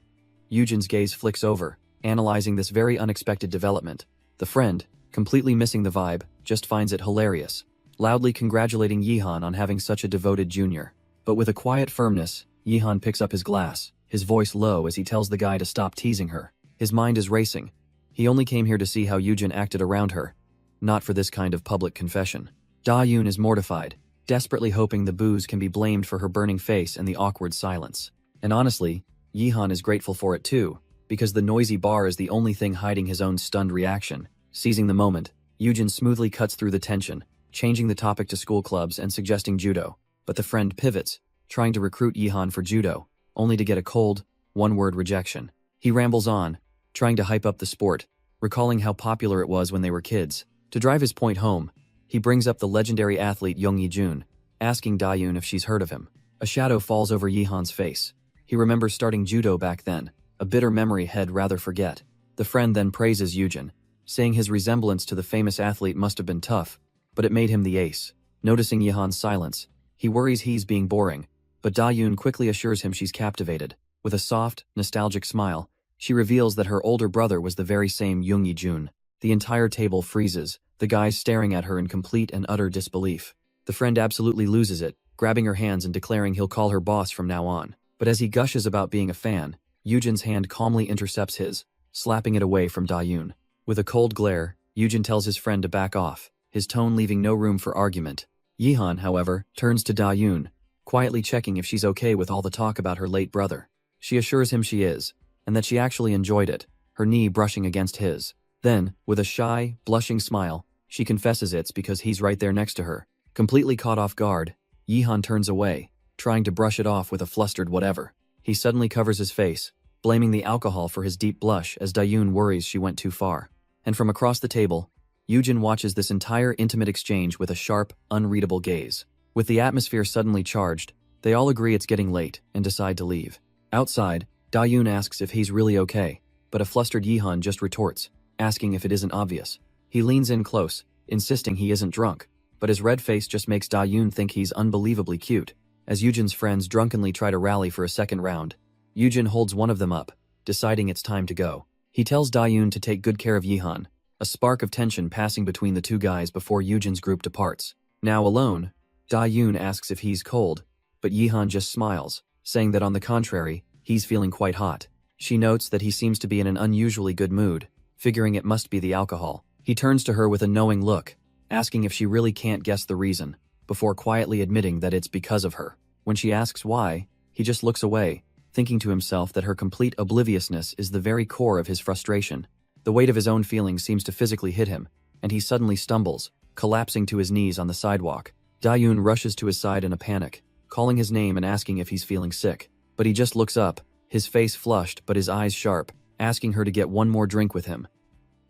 Yujin's gaze flicks over, analyzing this very unexpected development. The friend, completely missing the vibe, just finds it hilarious, loudly congratulating Yihan on having such a devoted junior. But with a quiet firmness, Yihan picks up his glass, his voice low as he tells the guy to stop teasing her. His mind is racing. He only came here to see how Yujin acted around her, not for this kind of public confession. Da-yoon is mortified, desperately hoping the booze can be blamed for her burning face and the awkward silence. And honestly, Yihan is grateful for it too, because the noisy bar is the only thing hiding his own stunned reaction. Seizing the moment, Yujin smoothly cuts through the tension, changing the topic to school clubs and suggesting judo. But the friend pivots, trying to recruit Yihan for judo, only to get a cold, one-word rejection. He rambles on, trying to hype up the sport, recalling how popular it was when they were kids. To drive his point home, he brings up the legendary athlete Young Yi-jun, asking Da-yoon if she's heard of him. A shadow falls over Yihan's face. He remembers starting judo back then, a bitter memory he'd rather forget. The friend then praises Yujin, saying his resemblance to the famous athlete must have been tough, but it made him the ace. Noticing Yihan's silence, he worries he's being boring, but Da-yoon quickly assures him she's captivated. With a soft, nostalgic smile, she reveals that her older brother was the very same Young Yi-jun. The entire table freezes, the guys staring at her in complete and utter disbelief. The friend absolutely loses it, grabbing her hands and declaring he'll call her boss from now on. But as he gushes about being a fan, Yujin's hand calmly intercepts his, slapping it away from Da-yoon. With a cold glare, Yujin tells his friend to back off, his tone leaving no room for argument. Yihan, however, turns to Da-yoon, quietly checking if she's okay with all the talk about her late brother. She assures him she is, and that she actually enjoyed it, her knee brushing against his. Then, with a shy, blushing smile, she confesses it's because he's right there next to her. Completely caught off guard, Yihan turns away, trying to brush it off with a flustered whatever. He suddenly covers his face, blaming the alcohol for his deep blush as Da-yoon worries she went too far. And from across the table, Yujin watches this entire intimate exchange with a sharp, unreadable gaze. With the atmosphere suddenly charged, they all agree it's getting late and decide to leave. Outside, Da-yoon asks if he's really okay, but a flustered Yi-hun just retorts, asking if it isn't obvious. He leans in close, insisting he isn't drunk, but his red face just makes Da-yoon think he's unbelievably cute. As Yujin's friends drunkenly try to rally for a second round, Yujin holds one of them up, deciding it's time to go. He tells Da-yoon to take good care of Yi-hun, a spark of tension passing between the two guys before Yujin's group departs. Now alone, Da-yoon asks if he's cold, but Yi-hun just smiles, saying that on the contrary, he's feeling quite hot. She notes that he seems to be in an unusually good mood, figuring it must be the alcohol. He turns to her with a knowing look, asking if she really can't guess the reason, before quietly admitting that it's because of her. When she asks why, he just looks away, thinking to himself that her complete obliviousness is the very core of his frustration. The weight of his own feelings seems to physically hit him, and he suddenly stumbles, collapsing to his knees on the sidewalk. Da-yoon rushes to his side in a panic, calling his name and asking if he's feeling sick. But he just looks up, his face flushed but his eyes sharp, asking her to get one more drink with him.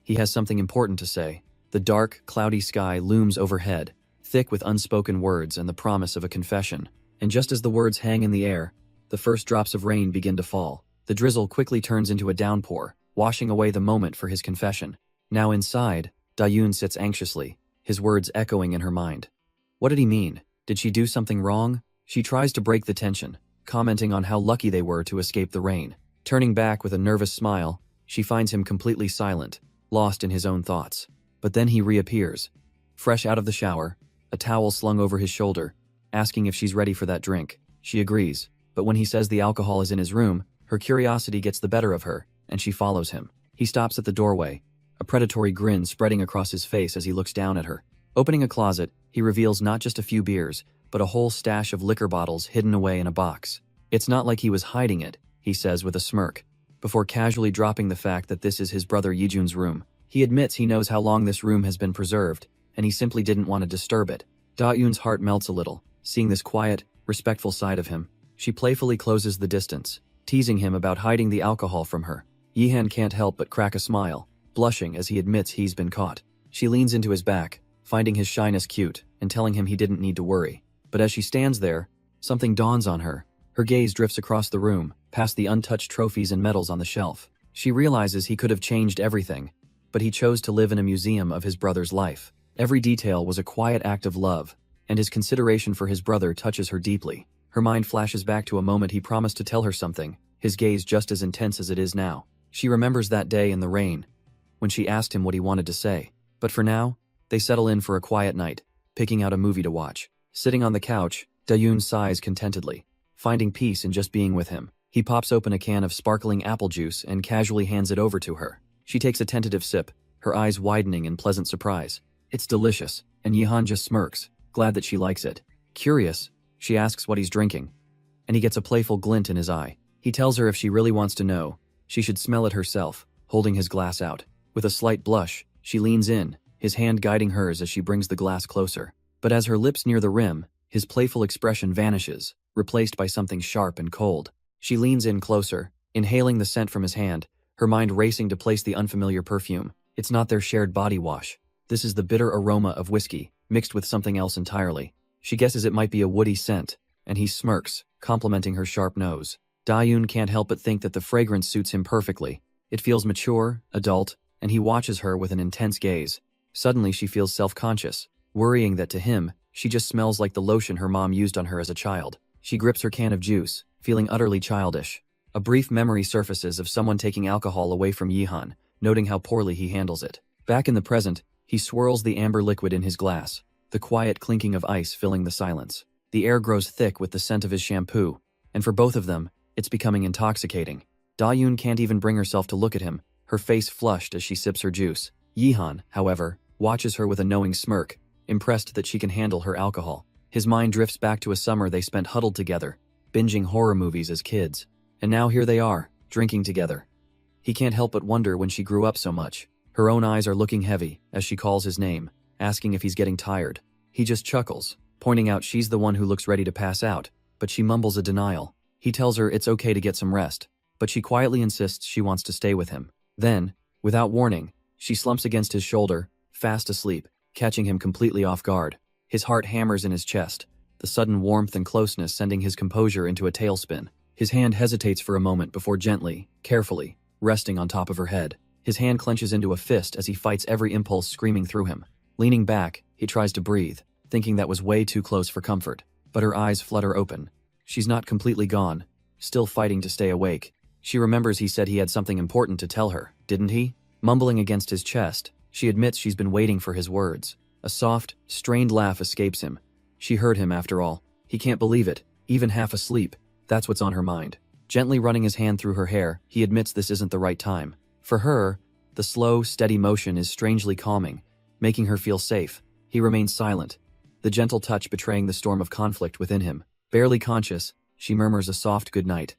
He has something important to say. The dark, cloudy sky looms overhead, thick with unspoken words and the promise of a confession. And just as the words hang in the air, the first drops of rain begin to fall. The drizzle quickly turns into a downpour, washing away the moment for his confession. Now inside, Da-yoon sits anxiously, his words echoing in her mind. What did he mean? Did she do something wrong? She tries to break the tension, commenting on how lucky they were to escape the rain. Turning back with a nervous smile, she finds him completely silent, lost in his own thoughts. But then he reappears, fresh out of the shower, a towel slung over his shoulder, asking if she's ready for that drink. She agrees, but when he says the alcohol is in his room, her curiosity gets the better of her, and she follows him. He stops at the doorway, a predatory grin spreading across his face as he looks down at her. Opening a closet, he reveals not just a few beers, but a whole stash of liquor bottles hidden away in a box. It's not like he was hiding it, he says with a smirk, before casually dropping the fact that this is his brother Yijun's room. He admits he knows how long this room has been preserved, and he simply didn't want to disturb it. Da-yoon's heart melts a little, seeing this quiet, respectful side of him. She playfully closes the distance, teasing him about hiding the alcohol from her. Yi-han can't help but crack a smile, blushing as he admits he's been caught. She leans into his back, finding his shyness cute, and telling him he didn't need to worry. But as she stands there, something dawns on her. Her gaze drifts across the room, past the untouched trophies and medals on the shelf. She realizes he could have changed everything, but he chose to live in a museum of his brother's life. Every detail was a quiet act of love, and his consideration for his brother touches her deeply. Her mind flashes back to a moment he promised to tell her something, his gaze just as intense as it is now. She remembers that day in the rain, when she asked him what he wanted to say. But for now, they settle in for a quiet night, picking out a movie to watch. Sitting on the couch, Da-yoon sighs contentedly, finding peace in just being with him. He pops open a can of sparkling apple juice and casually hands it over to her. She takes a tentative sip, her eyes widening in pleasant surprise. It's delicious, and Yi-han just smirks, glad that she likes it. Curious, she asks what he's drinking, and he gets a playful glint in his eye. He tells her if she really wants to know, she should smell it herself, holding his glass out. With a slight blush, she leans in, his hand guiding hers as she brings the glass closer. But as her lips near the rim, his playful expression vanishes, replaced by something sharp and cold. She leans in closer, inhaling the scent from his hand, her mind racing to place the unfamiliar perfume. It's not their shared body wash. This is the bitter aroma of whiskey, mixed with something else entirely. She guesses it might be a woody scent, and he smirks, complimenting her sharp nose. Da-yoon can't help but think that the fragrance suits him perfectly. It feels mature, adult, and he watches her with an intense gaze. Suddenly she feels self-conscious, worrying that to him, she just smells like the lotion her mom used on her as a child. She grips her can of juice, feeling utterly childish. A brief memory surfaces of someone taking alcohol away from Yi-han, noting how poorly he handles it. Back in the present, he swirls the amber liquid in his glass, the quiet clinking of ice filling the silence. The air grows thick with the scent of his shampoo, and for both of them, it's becoming intoxicating. Da-yoon can't even bring herself to look at him, her face flushed as she sips her juice. Yi-han, however, watches her with a knowing smirk, impressed that she can handle her alcohol. His mind drifts back to a summer they spent huddled together, binging horror movies as kids. And now here they are, drinking together. He can't help but wonder when she grew up so much. Her own eyes are looking heavy as she calls his name, asking if he's getting tired. He just chuckles, pointing out she's the one who looks ready to pass out, but she mumbles a denial. He tells her it's okay to get some rest, but she quietly insists she wants to stay with him. Then, without warning, she slumps against his shoulder, fast asleep, catching him completely off guard. His heart hammers in his chest, the sudden warmth and closeness sending his composure into a tailspin. His hand hesitates for a moment before gently, carefully, resting on top of her head. His hand clenches into a fist as he fights every impulse screaming through him. Leaning back, he tries to breathe, thinking that was way too close for comfort. But her eyes flutter open. She's not completely gone, still fighting to stay awake. She remembers he said he had something important to tell her, didn't he? Mumbling against his chest, she admits she's been waiting for his words. A soft, strained laugh escapes him. She heard him after all. He can't believe it, even half asleep. That's what's on her mind. Gently running his hand through her hair, he admits this isn't the right time. For her, the slow, steady motion is strangely calming, making her feel safe. He remains silent, the gentle touch betraying the storm of conflict within him. Barely conscious, she murmurs a soft goodnight.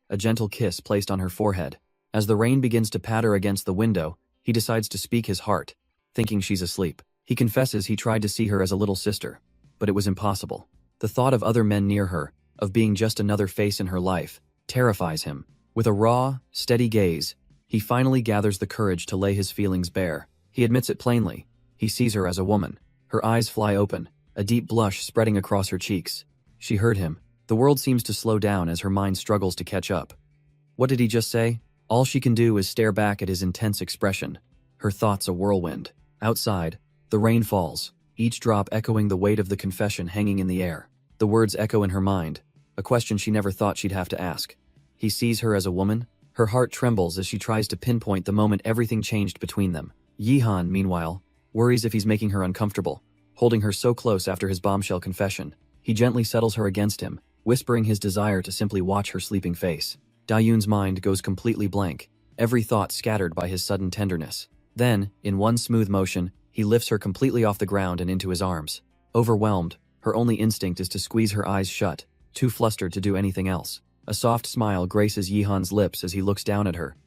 A gentle kiss placed on her forehead. As the rain begins to patter against the window, he decides to speak his heart, thinking she's asleep. He confesses he tried to see her as a little sister, but it was impossible. The thought of other men near her, of being just another face in her life, terrifies him. With a raw, steady gaze, he finally gathers the courage to lay his feelings bare. He admits it plainly. He sees her as a woman. Her eyes fly open, a deep blush spreading across her cheeks. She heard him. The world seems to slow down as her mind struggles to catch up. What did he just say? All she can do is stare back at his intense expression, her thoughts a whirlwind. Outside, the rain falls, each drop echoing the weight of the confession hanging in the air. The words echo in her mind, a question she never thought she'd have to ask. He sees her as a woman. Her heart trembles as she tries to pinpoint the moment everything changed between them. Yihan, meanwhile, worries if he's making her uncomfortable, holding her so close after his bombshell confession. He gently settles her against him, whispering his desire to simply watch her sleeping face. Dayun's mind goes completely blank, every thought scattered by his sudden tenderness. Then, in one smooth motion, he lifts her completely off the ground and into his arms. Overwhelmed, her only instinct is to squeeze her eyes shut, too flustered to do anything else. A soft smile graces Yihan's lips as he looks down at her.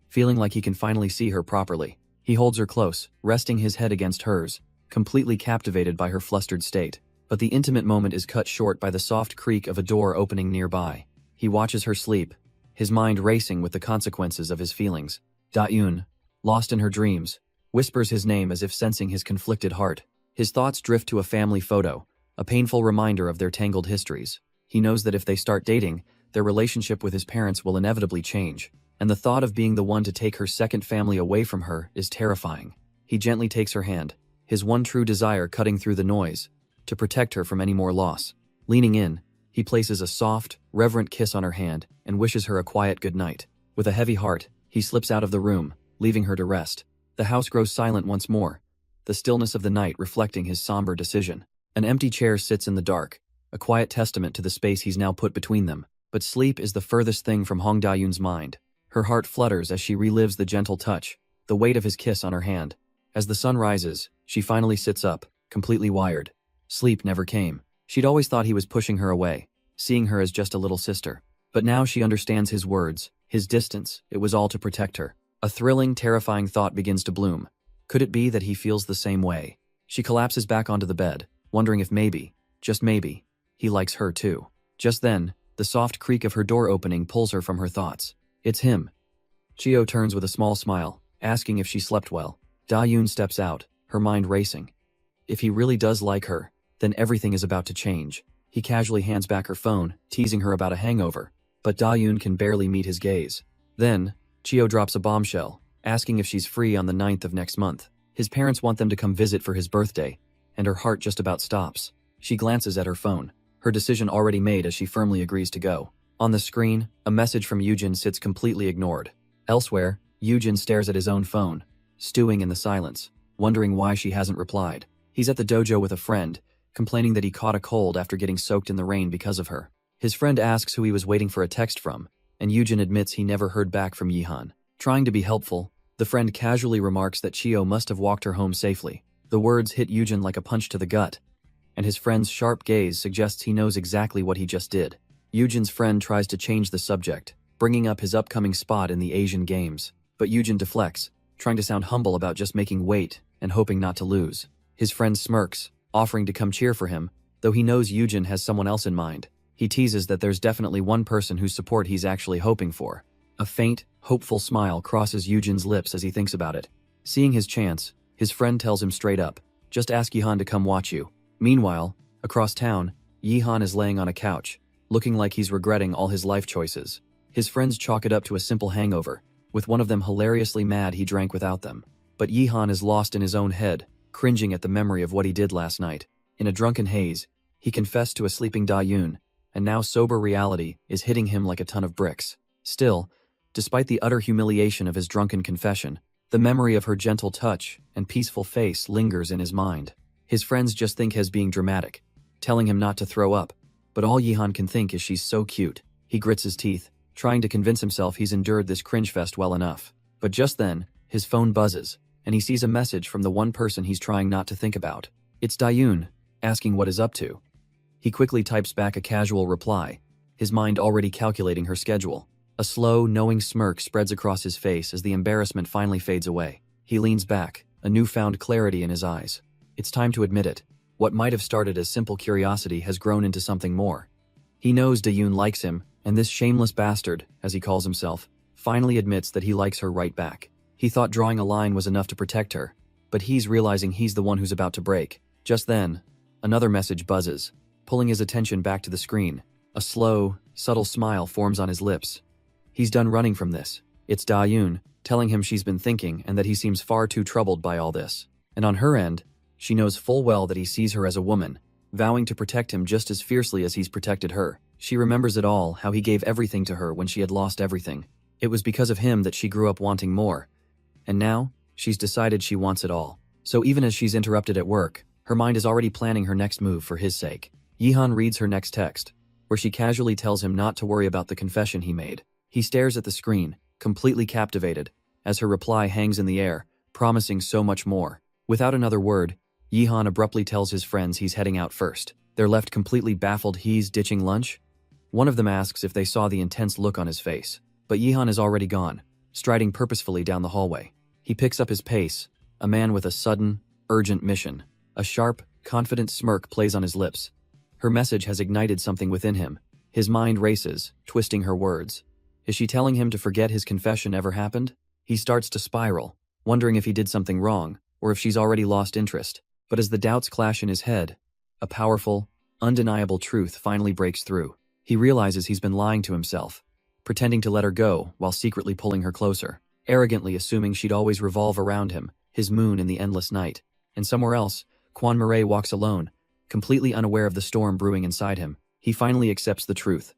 Feeling like he can finally see her properly, he holds her close, resting his head against hers, completely captivated by her flustered state. But the intimate moment is cut short by the soft creak of a door opening nearby. He watches her sleep, his mind racing with the consequences of his feelings. Dayun, lost in her dreams, whispers his name as if sensing his conflicted heart. His thoughts drift to a family photo, a painful reminder of their tangled histories. He knows that if they start dating, their relationship with his parents will inevitably change, and the thought of being the one to take her second family away from her is terrifying. He gently takes her hand, his one true desire cutting through the noise, to protect her from any more loss. Leaning in, he places a soft, reverent kiss on her hand and wishes her a quiet good night. With a heavy heart, he slips out of the room, leaving her to rest. The house grows silent once more, the stillness of the night reflecting his somber decision. An empty chair sits in the dark, a quiet testament to the space he's now put between them. But sleep is the furthest thing from Hong Dayun's mind. Her heart flutters as she relives the gentle touch, the weight of his kiss on her hand. As the sun rises, she finally sits up, completely wired. Sleep never came. She'd always thought he was pushing her away, seeing her as just a little sister. But now she understands his words, his distance. It was all to protect her. A thrilling, terrifying thought begins to bloom. Could it be that he feels the same way? She collapses back onto the bed, wondering if maybe, just maybe, he likes her too. Just then, the soft creak of her door opening pulls her from her thoughts. It's him. Chio turns with a small smile, asking if she slept well. Dayun steps out, her mind racing. If he really does like her, then everything is about to change. He casually hands back her phone, teasing her about a hangover, but Dayun can barely meet his gaze. Then, Chio drops a bombshell, asking if she's free on the 9th of next month. His parents want them to come visit for his birthday, and her heart just about stops. She glances at her phone, her decision already made as she firmly agrees to go. On the screen, a message from Yujin sits completely ignored. Elsewhere, Yujin stares at his own phone, stewing in the silence, wondering why she hasn't replied. He's at the dojo with a friend, complaining that he caught a cold after getting soaked in the rain because of her. His friend asks who he was waiting for a text from, and Yujin admits he never heard back from Yihan. Trying to be helpful, the friend casually remarks that Chio must have walked her home safely. The words hit Yujin like a punch to the gut, and his friend's sharp gaze suggests he knows exactly what he just did. Yujin's friend tries to change the subject, bringing up his upcoming spot in the Asian Games, but Yujin deflects, trying to sound humble about just making weight and hoping not to lose. His friend smirks, offering to come cheer for him, though he knows Yujin has someone else in mind. He teases that there's definitely one person whose support he's actually hoping for. A faint, hopeful smile crosses Yujin's lips as he thinks about it. Seeing his chance, His friend tells him straight up, "Just ask Yihan to come watch you." Meanwhile, across town, Yihan is laying on a couch, looking like he's regretting all his life choices. His friends chalk it up to a simple hangover, with one of them hilariously mad he drank without them. But Yihan is lost in his own head, cringing at the memory of what he did last night. In a drunken haze, he confessed to a sleeping Da-yoon, and now sober reality is hitting him like a ton of bricks. Still, despite the utter humiliation of his drunken confession, the memory of her gentle touch and peaceful face lingers in his mind. His friends just think he's being dramatic, telling him not to throw up, but all Yihan can think is she's so cute. He grits his teeth, trying to convince himself he's endured this cringe fest well enough. But just then, his phone buzzes, and he sees a message from the one person he's trying not to think about. It's Da-yoon, asking what is up to. He quickly types back a casual reply, his mind already calculating her schedule. A slow, knowing smirk spreads across his face as the embarrassment finally fades away. He leans back, a newfound clarity in his eyes. It's time to admit it. What might have started as simple curiosity has grown into something more. He knows Da-yoon likes him, and this shameless bastard, as he calls himself, finally admits that he likes her right back. He thought drawing a line was enough to protect her, but he's realizing he's the one who's about to break. Just then, another message buzzes, pulling his attention back to the screen. A slow, subtle smile forms on his lips. He's done running from this. It's Da-yoon, telling him she's been thinking and that he seems far too troubled by all this. And on her end, she knows full well that he sees her as a woman, vowing to protect him just as fiercely as he's protected her. She remembers it all, how he gave everything to her when she had lost everything. It was because of him that she grew up wanting more. And now, she's decided she wants it all. So even as she's interrupted at work, her mind is already planning her next move for his sake. Yihan reads her next text, where she casually tells him not to worry about the confession he made. He stares at the screen, completely captivated, as her reply hangs in the air, promising so much more. Without another word, Yihan abruptly tells his friends he's heading out first. They're left completely baffled he's ditching lunch. One of them asks if they saw the intense look on his face, but Yihan is already gone, striding purposefully down the hallway. He picks up his pace, a man with a sudden, urgent mission. A sharp, confident smirk plays on his lips. Her message has ignited something within him. His mind races, twisting her words. Is she telling him to forget his confession ever happened? He starts to spiral, wondering if he did something wrong, or if she's already lost interest. But as the doubts clash in his head, a powerful, undeniable truth finally breaks through. He realizes he's been lying to himself, pretending to let her go while secretly pulling her closer, arrogantly assuming she'd always revolve around him, his moon in the endless night. And somewhere else, Kwan Murray walks alone, completely unaware of the storm brewing inside him. He finally accepts the truth.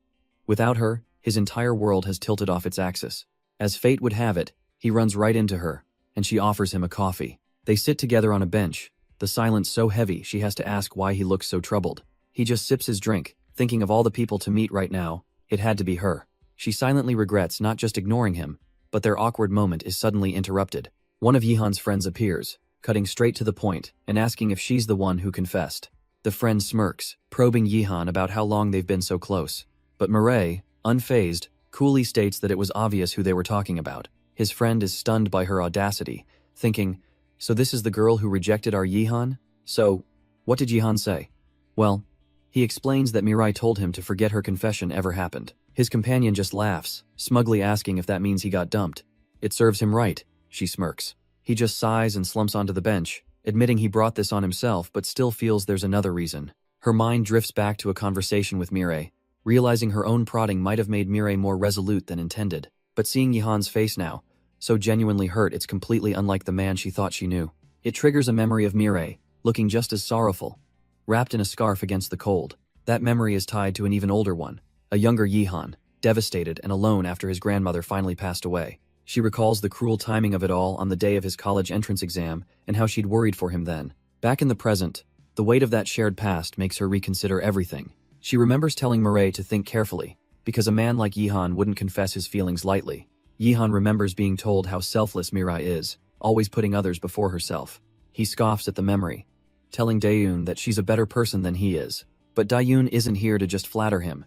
Without her, his entire world has tilted off its axis. As fate would have it, he runs right into her, and she offers him a coffee. They sit together on a bench, the silence so heavy she has to ask why he looks so troubled. He just sips his drink, thinking of all the people to meet right now. It had to be her. She silently regrets not just ignoring him, but their awkward moment is suddenly interrupted. One of Yihan's friends appears, cutting straight to the point and asking if she's the one who confessed. The friend smirks, probing Yihan about how long they've been so close. But Murray, unfazed, coolly states that it was obvious who they were talking about. His friend is stunned by her audacity, thinking, so this is the girl who rejected our Yihan? So, what did Yihan say? Well, he explains that Mirai told him to forget her confession ever happened. His companion just laughs, smugly asking if that means he got dumped. It serves him right, she smirks. He just sighs and slumps onto the bench, admitting he brought this on himself but still feels there's another reason. Her mind drifts back to a conversation with Mirai, realizing her own prodding might have made Mirai more resolute than intended. But seeing Yihan's face now, so genuinely hurt it's completely unlike the man she thought she knew. It triggers a memory of Mirai, looking just as sorrowful, wrapped in a scarf against the cold. That memory is tied to an even older one, a younger Yihan, devastated and alone after his grandmother finally passed away. She recalls the cruel timing of it all on the day of his college entrance exam and how she'd worried for him then. Back in the present, the weight of that shared past makes her reconsider everything. She remembers telling Mirai to think carefully, because a man like Yihan wouldn't confess his feelings lightly. Yihan remembers being told how selfless Mirai is, always putting others before herself. He scoffs at the memory, telling Da-yoon that she's a better person than he is. But Da-yoon isn't here to just flatter him.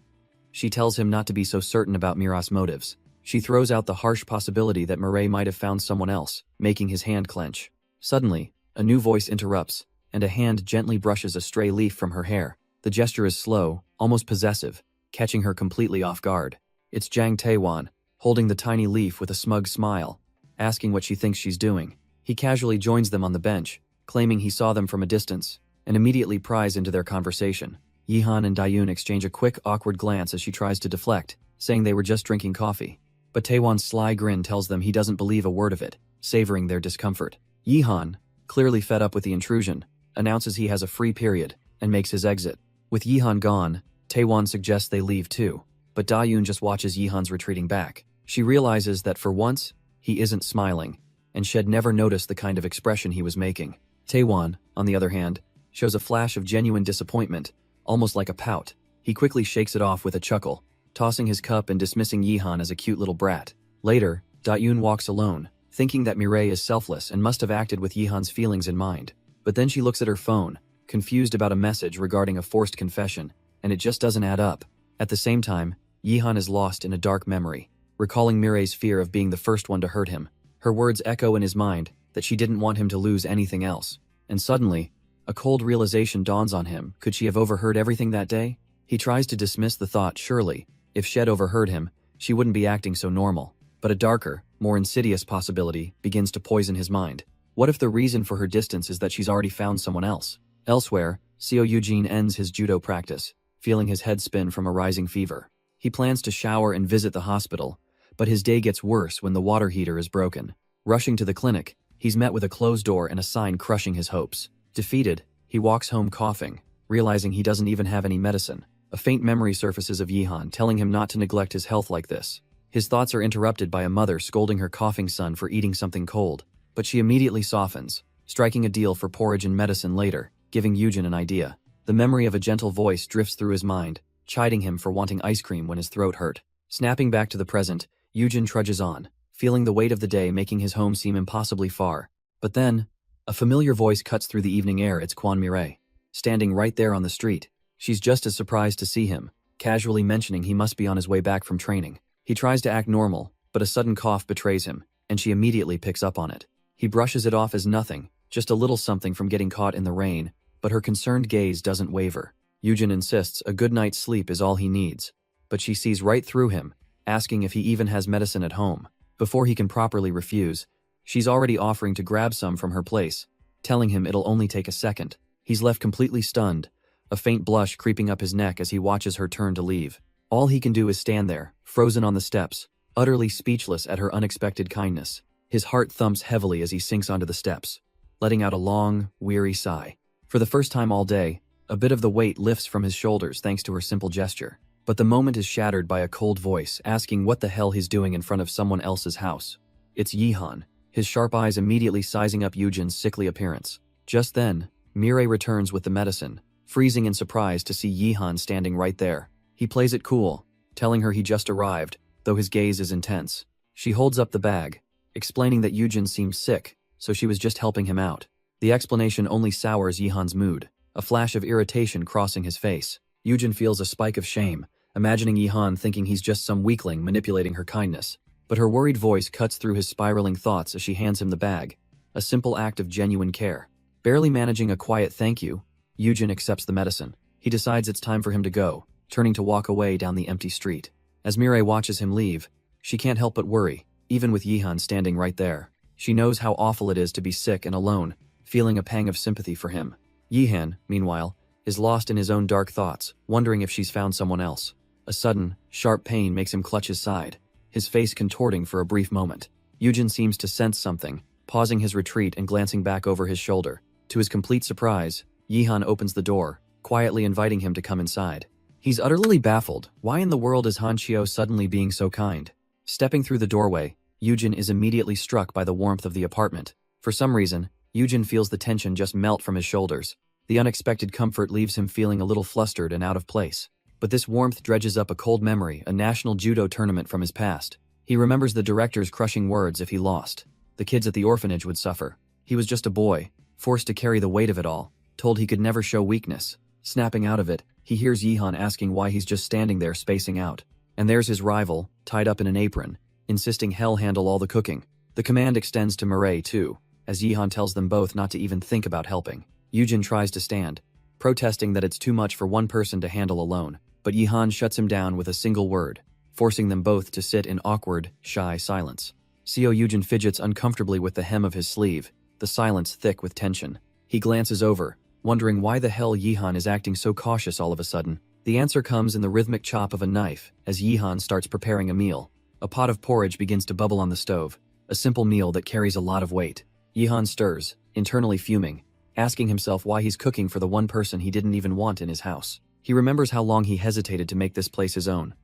She tells him not to be so certain about Mirai's motives. She throws out the harsh possibility that Mirai might have found someone else, making his hand clench. Suddenly, a new voice interrupts, and a hand gently brushes a stray leaf from her hair. The gesture is slow, almost possessive, catching her completely off guard. It's Jang Taewon, holding the tiny leaf with a smug smile, asking what she thinks she's doing. He casually joins them on the bench, claiming he saw them from a distance, and immediately pries into their conversation. Yihan and Dayun exchange a quick, awkward glance as she tries to deflect, saying they were just drinking coffee. But Taewon's sly grin tells them he doesn't believe a word of it, savoring their discomfort. Yihan, clearly fed up with the intrusion, announces he has a free period, and makes his exit. With Yihan gone, Taewon suggests they leave too, but Dayun just watches Yihan's retreating back. She realizes that for once, he isn't smiling, and she'd never noticed the kind of expression he was making. Taewon, on the other hand, shows a flash of genuine disappointment, almost like a pout. He quickly shakes it off with a chuckle, tossing his cup and dismissing Yihan as a cute little brat. Later, Dayun walks alone, thinking that Mireille is selfless and must have acted with Yihan's feelings in mind. But then she looks at her phone, confused about a message regarding a forced confession, and it just doesn't add up. At the same time, Yihan is lost in a dark memory, recalling Mireille's fear of being the first one to hurt him. Her words echo in his mind that she didn't want him to lose anything else. And suddenly, a cold realization dawns on him. Could she have overheard everything that day? He tries to dismiss the thought. Surely, if she'd overheard him, she wouldn't be acting so normal. But a darker, more insidious possibility begins to poison his mind. What if the reason for her distance is that she's already found someone else? Elsewhere, Seo Eugene ends his judo practice, feeling his head spin from a rising fever. He plans to shower and visit the hospital, but his day gets worse when the water heater is broken. Rushing to the clinic, he's met with a closed door and a sign crushing his hopes. Defeated, he walks home coughing, realizing he doesn't even have any medicine. A faint memory surfaces of Yihan telling him not to neglect his health like this. His thoughts are interrupted by a mother scolding her coughing son for eating something cold, but she immediately softens, striking a deal for porridge and medicine later, giving Eugen an idea. The memory of a gentle voice drifts through his mind, chiding him for wanting ice cream when his throat hurt. Snapping back to the present, Eugen trudges on, feeling the weight of the day making his home seem impossibly far. But then, a familiar voice cuts through the evening air. It's Kwon Mireille, standing right there on the street. She's just as surprised to see him, casually mentioning he must be on his way back from training. He tries to act normal, but a sudden cough betrays him, and she immediately picks up on it. He brushes it off as nothing, just a little something from getting caught in the rain, but her concerned gaze doesn't waver. Eugen insists a good night's sleep is all he needs, but she sees right through him, asking if he even has medicine at home. Before he can properly refuse, she's already offering to grab some from her place, telling him it'll only take a second. He's left completely stunned, a faint blush creeping up his neck as he watches her turn to leave. All he can do is stand there, frozen on the steps, utterly speechless at her unexpected kindness. His heart thumps heavily as he sinks onto the steps, letting out a long, weary sigh. For the first time all day, a bit of the weight lifts from his shoulders thanks to her simple gesture. But the moment is shattered by a cold voice asking what the hell he's doing in front of someone else's house. It's Yihan, his sharp eyes immediately sizing up Eugen's sickly appearance. Just then, Mireille returns with the medicine, freezing in surprise to see Yihan standing right there. He plays it cool, telling her he just arrived, though his gaze is intense. She holds up the bag, explaining that Eugen seems sick, so she was just helping him out. The explanation only sours Yihan's mood, a flash of irritation crossing his face. Eugen feels a spike of shame, imagining Yihan thinking he's just some weakling manipulating her kindness. But her worried voice cuts through his spiraling thoughts as she hands him the bag, a simple act of genuine care. Barely managing a quiet thank you, Eugen accepts the medicine. He decides it's time for him to go, turning to walk away down the empty street. As Mireille watches him leave, she can't help but worry, even with Yihan standing right there. She knows how awful it is to be sick and alone, feeling a pang of sympathy for him. Yihan, meanwhile, is lost in his own dark thoughts, wondering if she's found someone else. A sudden, sharp pain makes him clutch his side, his face contorting for a brief moment. Eugen seems to sense something, pausing his retreat and glancing back over his shoulder. To his complete surprise, Yihan opens the door, quietly inviting him to come inside. He's utterly baffled. Why in the world is Hanchio suddenly being so kind? Stepping through the doorway, Eugen is immediately struck by the warmth of the apartment. For some reason, Eugen feels the tension just melt from his shoulders. The unexpected comfort leaves him feeling a little flustered and out of place. But this warmth dredges up a cold memory, a national judo tournament from his past. He remembers the director's crushing words if he lost. The kids at the orphanage would suffer. He was just a boy, forced to carry the weight of it all, told he could never show weakness. Snapping out of it, he hears Yihan asking why he's just standing there spacing out. And there's his rival, tied up in an apron, insisting Hell handle all the cooking. The command extends to Mireille too, as Yihan tells them both not to even think about helping. Eugen tries to stand, protesting that it's too much for one person to handle alone, but Yihan shuts him down with a single word, forcing them both to sit in awkward, shy silence. Seo Yujin fidgets uncomfortably with the hem of his sleeve, the silence thick with tension. He glances over, wondering why the hell Yihan is acting so cautious all of a sudden. The answer comes in the rhythmic chop of a knife as Yihan starts preparing a meal. A pot of porridge begins to bubble on the stove, a simple meal that carries a lot of weight. Yihan stirs, internally fuming, asking himself why he's cooking for the one person he didn't even want in his house. He remembers how long he hesitated to make this place his own.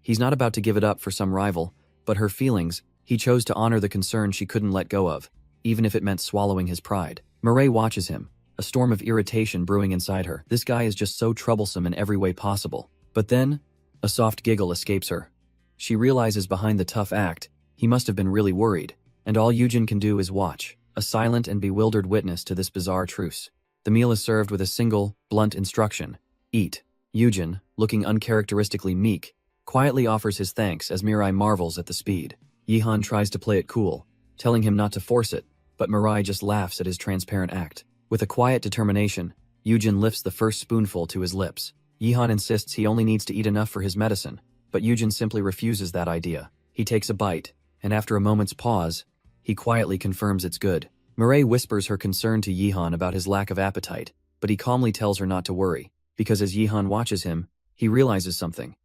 He's not about to give it up for some rival, but her feelings, he chose to honor the concern she couldn't let go of, even if it meant swallowing his pride. Mireille watches him, a storm of irritation brewing inside her. This guy is just so troublesome in every way possible. But then, a soft giggle escapes her. She realizes behind the tough act, he must have been really worried, and all Yujin can do is watch, a silent and bewildered witness to this bizarre truce. The meal is served with a single, blunt instruction: eat. Yujin, looking uncharacteristically meek, quietly offers his thanks as Mirai marvels at the speed. Yihan tries to play it cool, telling him not to force it, but Mirai just laughs at his transparent act. With a quiet determination, Yujin lifts the first spoonful to his lips. Yihan insists he only needs to eat enough for his medicine, but Yujin simply refuses that idea. He takes a bite, and after a moment's pause, he quietly confirms it's good. Mireille whispers her concern to Yihan about his lack of appetite, but he calmly tells her not to worry, because as Yihan watches him, he realizes something.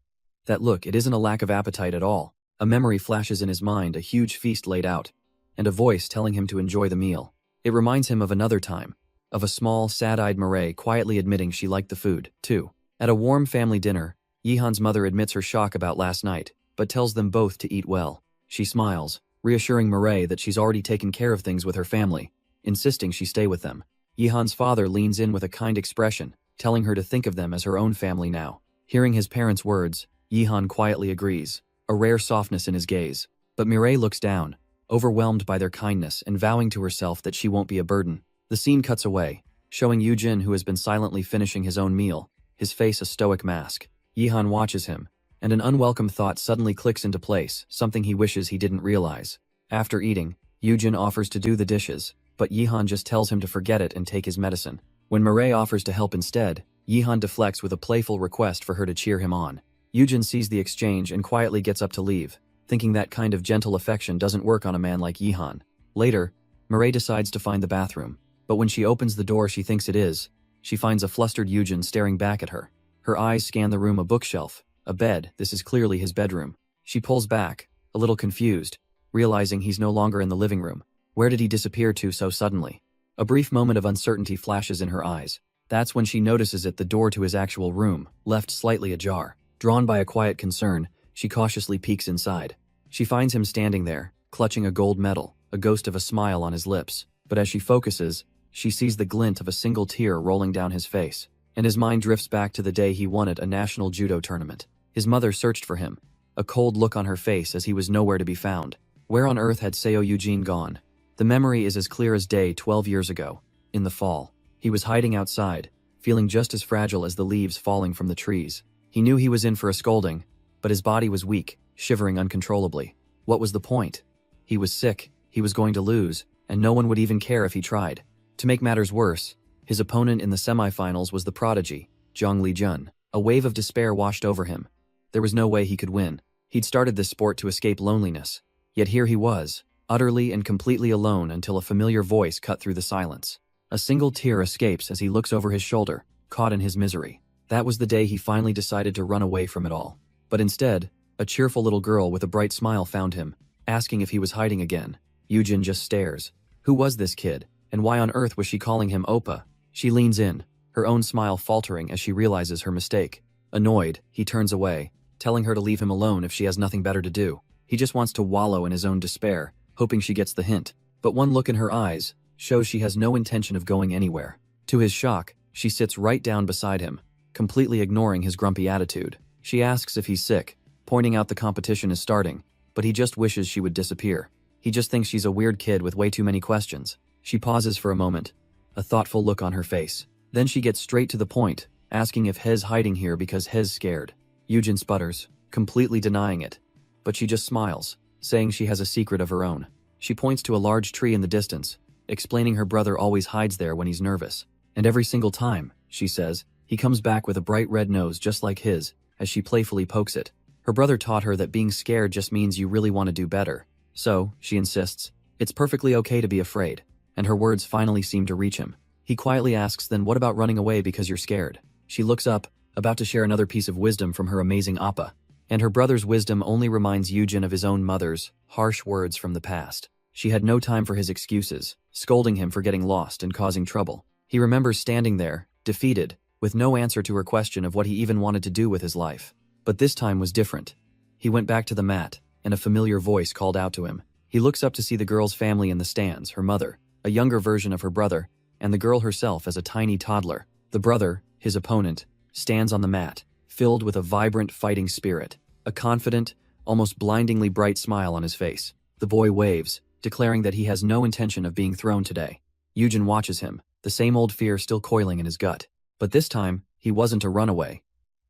That look, it isn't a lack of appetite at all. A memory flashes in his mind, a huge feast laid out, and a voice telling him to enjoy the meal. It reminds him of another time, of a small, sad-eyed Mireille quietly admitting she liked the food, too. At a warm family dinner, Yihan's mother admits her shock about last night, but tells them both to eat well. She smiles, reassuring Mireille that she's already taken care of things with her family, insisting she stay with them. Yihan's father leans in with a kind expression, telling her to think of them as her own family now. Hearing his parents' words, Yihan quietly agrees, a rare softness in his gaze. But Mireille looks down, overwhelmed by their kindness and vowing to herself that she won't be a burden. The scene cuts away, showing Yujin, who has been silently finishing his own meal, his face a stoic mask. Yihan watches him, and an unwelcome thought suddenly clicks into place, something he wishes he didn't realize. After eating, Yujin offers to do the dishes, but Yihan just tells him to forget it and take his medicine. When Mireille offers to help instead, Yihan deflects with a playful request for her to cheer him on. Yujin sees the exchange and quietly gets up to leave, thinking that kind of gentle affection doesn't work on a man like Yihan. Later, Mireille decides to find the bathroom, but when she opens the door she thinks it is, she finds a flustered Yujin staring back at her. Her eyes scan the room: a bookshelf, a bed. This is clearly his bedroom. She pulls back, a little confused, realizing he's no longer in the living room. Where did he disappear to so suddenly? A brief moment of uncertainty flashes in her eyes. That's when she notices it, the door to his actual room, left slightly ajar. Drawn by a quiet concern, she cautiously peeks inside. She finds him standing there, clutching a gold medal, a ghost of a smile on his lips. But as she focuses, she sees the glint of a single tear rolling down his face, and his mind drifts back to the day he won at a national judo tournament. His mother searched for him, a cold look on her face as he was nowhere to be found. Where on earth had Seo Yujin gone? The memory is as clear as day. 12 years ago, in the fall, he was hiding outside, feeling just as fragile as the leaves falling from the trees. He knew he was in for a scolding, but his body was weak, shivering uncontrollably. What was the point? He was sick, he was going to lose, and no one would even care if he tried. To make matters worse, his opponent in the semifinals was the prodigy, Zhang Lijun. A wave of despair washed over him. There was no way he could win. He'd started this sport to escape loneliness, yet here he was, utterly and completely alone until a familiar voice cut through the silence. A single tear escapes as he looks over his shoulder, caught in his misery. That was the day he finally decided to run away from it all. But instead, a cheerful little girl with a bright smile found him, asking if he was hiding again. Yujin just stares. Who was this kid, and why on earth was she calling him Oppa? She leans in, her own smile faltering as she realizes her mistake. Annoyed, he turns away, telling her to leave him alone if she has nothing better to do. He just wants to wallow in his own despair, hoping she gets the hint. But one look in her eyes shows she has no intention of going anywhere. To his shock, she sits right down beside him, completely ignoring his grumpy attitude. She asks if he's sick, pointing out the competition is starting, but he just wishes she would disappear. He just thinks she's a weird kid with way too many questions. She pauses for a moment, a thoughtful look on her face. Then she gets straight to the point, asking if He's hiding here because He's scared. Yujin sputters, completely denying it, but she just smiles, saying she has a secret of her own. She points to a large tree in the distance, explaining her brother always hides there when he's nervous. And every single time, she says, he comes back with a bright red nose just like his, as she playfully pokes it. Her brother taught her that being scared just means you really want to do better. So, she insists, it's perfectly okay to be afraid, and her words finally seem to reach him. He quietly asks, then what about running away because you're scared? She looks up, about to share another piece of wisdom from her amazing Oppa, and her brother's wisdom only reminds Yujin of his own mother's harsh words from the past. She had no time for his excuses, scolding him for getting lost and causing trouble. He remembers standing there, defeated, with no answer to her question of what he even wanted to do with his life. But this time was different. He went back to the mat, and a familiar voice called out to him. He looks up to see the girl's family in the stands, her mother, a younger version of her brother, and the girl herself as a tiny toddler. The brother, his opponent, stands on the mat, filled with a vibrant fighting spirit, a confident, almost blindingly bright smile on his face. The boy waves, declaring that he has no intention of being thrown today. Yujin watches him, the same old fear still coiling in his gut. But this time, he wasn't a runaway.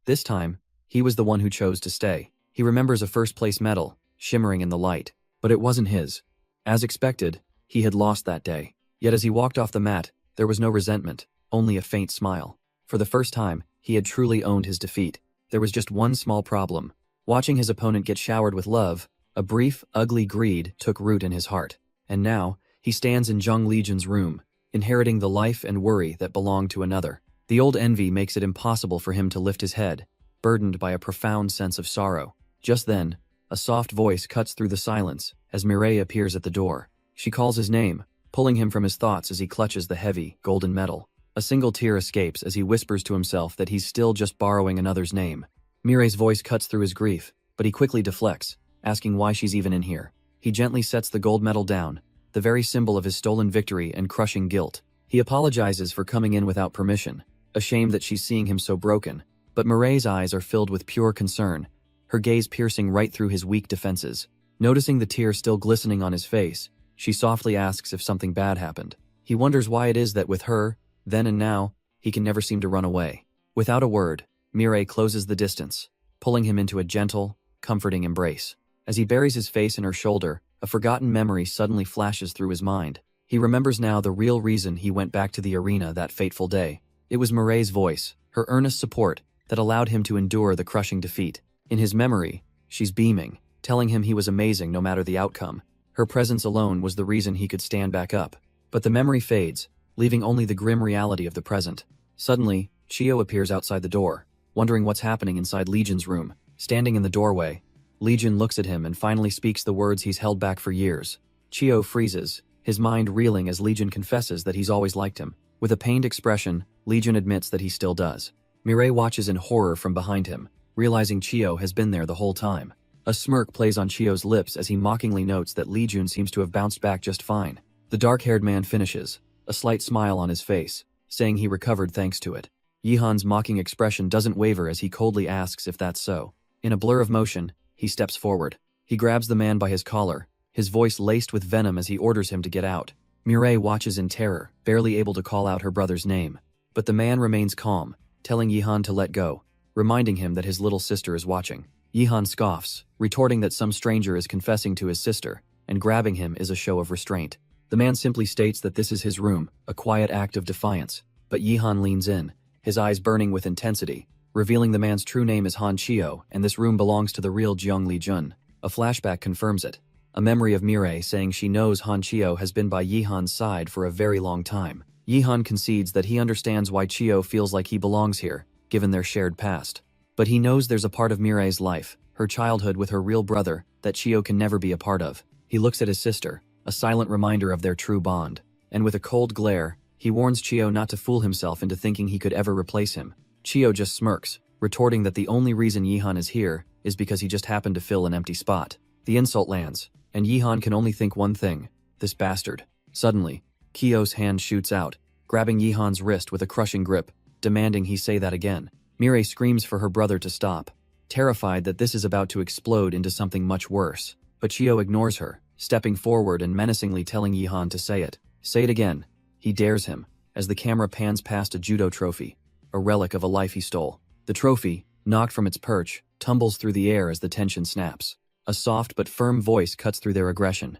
This time, he was the one who chose to stay. He remembers a first-place medal, shimmering in the light, but it wasn't his. As expected, he had lost that day. Yet as he walked off the mat, there was no resentment, only a faint smile. For the first time, he had truly owned his defeat. There was just one small problem. Watching his opponent get showered with love, a brief, ugly greed took root in his heart. And now, he stands in Zhang Legion's room, inheriting the life and worry that belonged to another. The old envy makes it impossible for him to lift his head, burdened by a profound sense of sorrow. Just then, a soft voice cuts through the silence as Mireille appears at the door. She calls his name, pulling him from his thoughts as he clutches the heavy, golden medal. A single tear escapes as he whispers to himself that he's still just borrowing another's name. Mireille's voice cuts through his grief, but he quickly deflects, asking why she's even in here. He gently sets the gold medal down, the very symbol of his stolen victory and crushing guilt. He apologizes for coming in without permission, ashamed that she's seeing him so broken. But Mireille's eyes are filled with pure concern, her gaze piercing right through his weak defenses. Noticing the tear still glistening on his face, she softly asks if something bad happened. He wonders why it is that with her, then and now, he can never seem to run away. Without a word, Mireille closes the distance, pulling him into a gentle, comforting embrace. As he buries his face in her shoulder, a forgotten memory suddenly flashes through his mind. He remembers now the real reason he went back to the arena that fateful day. It was Mireille's voice, her earnest support, that allowed him to endure the crushing defeat. In his memory, she's beaming, telling him he was amazing no matter the outcome. Her presence alone was the reason he could stand back up. But the memory fades, leaving only the grim reality of the present. Suddenly, Chio appears outside the door, wondering what's happening inside Legion's room. Standing in the doorway, Legion looks at him and finally speaks the words he's held back for years. Chio freezes, his mind reeling as Legion confesses that he's always liked him. With a pained expression, Legion admits that he still does. Mireille watches in horror from behind him, realizing Chio has been there the whole time. A smirk plays on Chio's lips as he mockingly notes that Legion seems to have bounced back just fine. The dark-haired man finishes, a slight smile on his face, saying he recovered thanks to it. Yihan's mocking expression doesn't waver as he coldly asks if that's so. In a blur of motion, he steps forward. He grabs the man by his collar, his voice laced with venom as he orders him to get out. Mireille watches in terror, barely able to call out her brother's name. But the man remains calm, telling Yihan to let go, reminding him that his little sister is watching. Yihan scoffs, retorting that some stranger is confessing to his sister, and grabbing him is a show of restraint. The man simply states that this is his room, a quiet act of defiance. But Yihan leans in, his eyes burning with intensity, revealing the man's true name is Han Chio, and this room belongs to the real Jiang Lijun. A flashback confirms it. A memory of Mireille saying she knows Han Chio has been by Yihan's side for a very long time. Yihan concedes that he understands why Chio feels like he belongs here, given their shared past. But he knows there's a part of Mireille's life, her childhood with her real brother, that Chio can never be a part of. He looks at his sister, a silent reminder of their true bond. And with a cold glare, he warns Chio not to fool himself into thinking he could ever replace him. Chio just smirks, retorting that the only reason Yihan is here is because he just happened to fill an empty spot. The insult lands, and Yihan can only think one thing: this bastard. Suddenly, Chio's hand shoots out, grabbing Yihan's wrist with a crushing grip, demanding he say that again. Mireille screams for her brother to stop, terrified that this is about to explode into something much worse. But Chio ignores her, stepping forward and menacingly telling Yihan to say it. Say it again. He dares him, as the camera pans past a judo trophy, a relic of a life he stole. The trophy, knocked from its perch, tumbles through the air as the tension snaps. A soft but firm voice cuts through their aggression.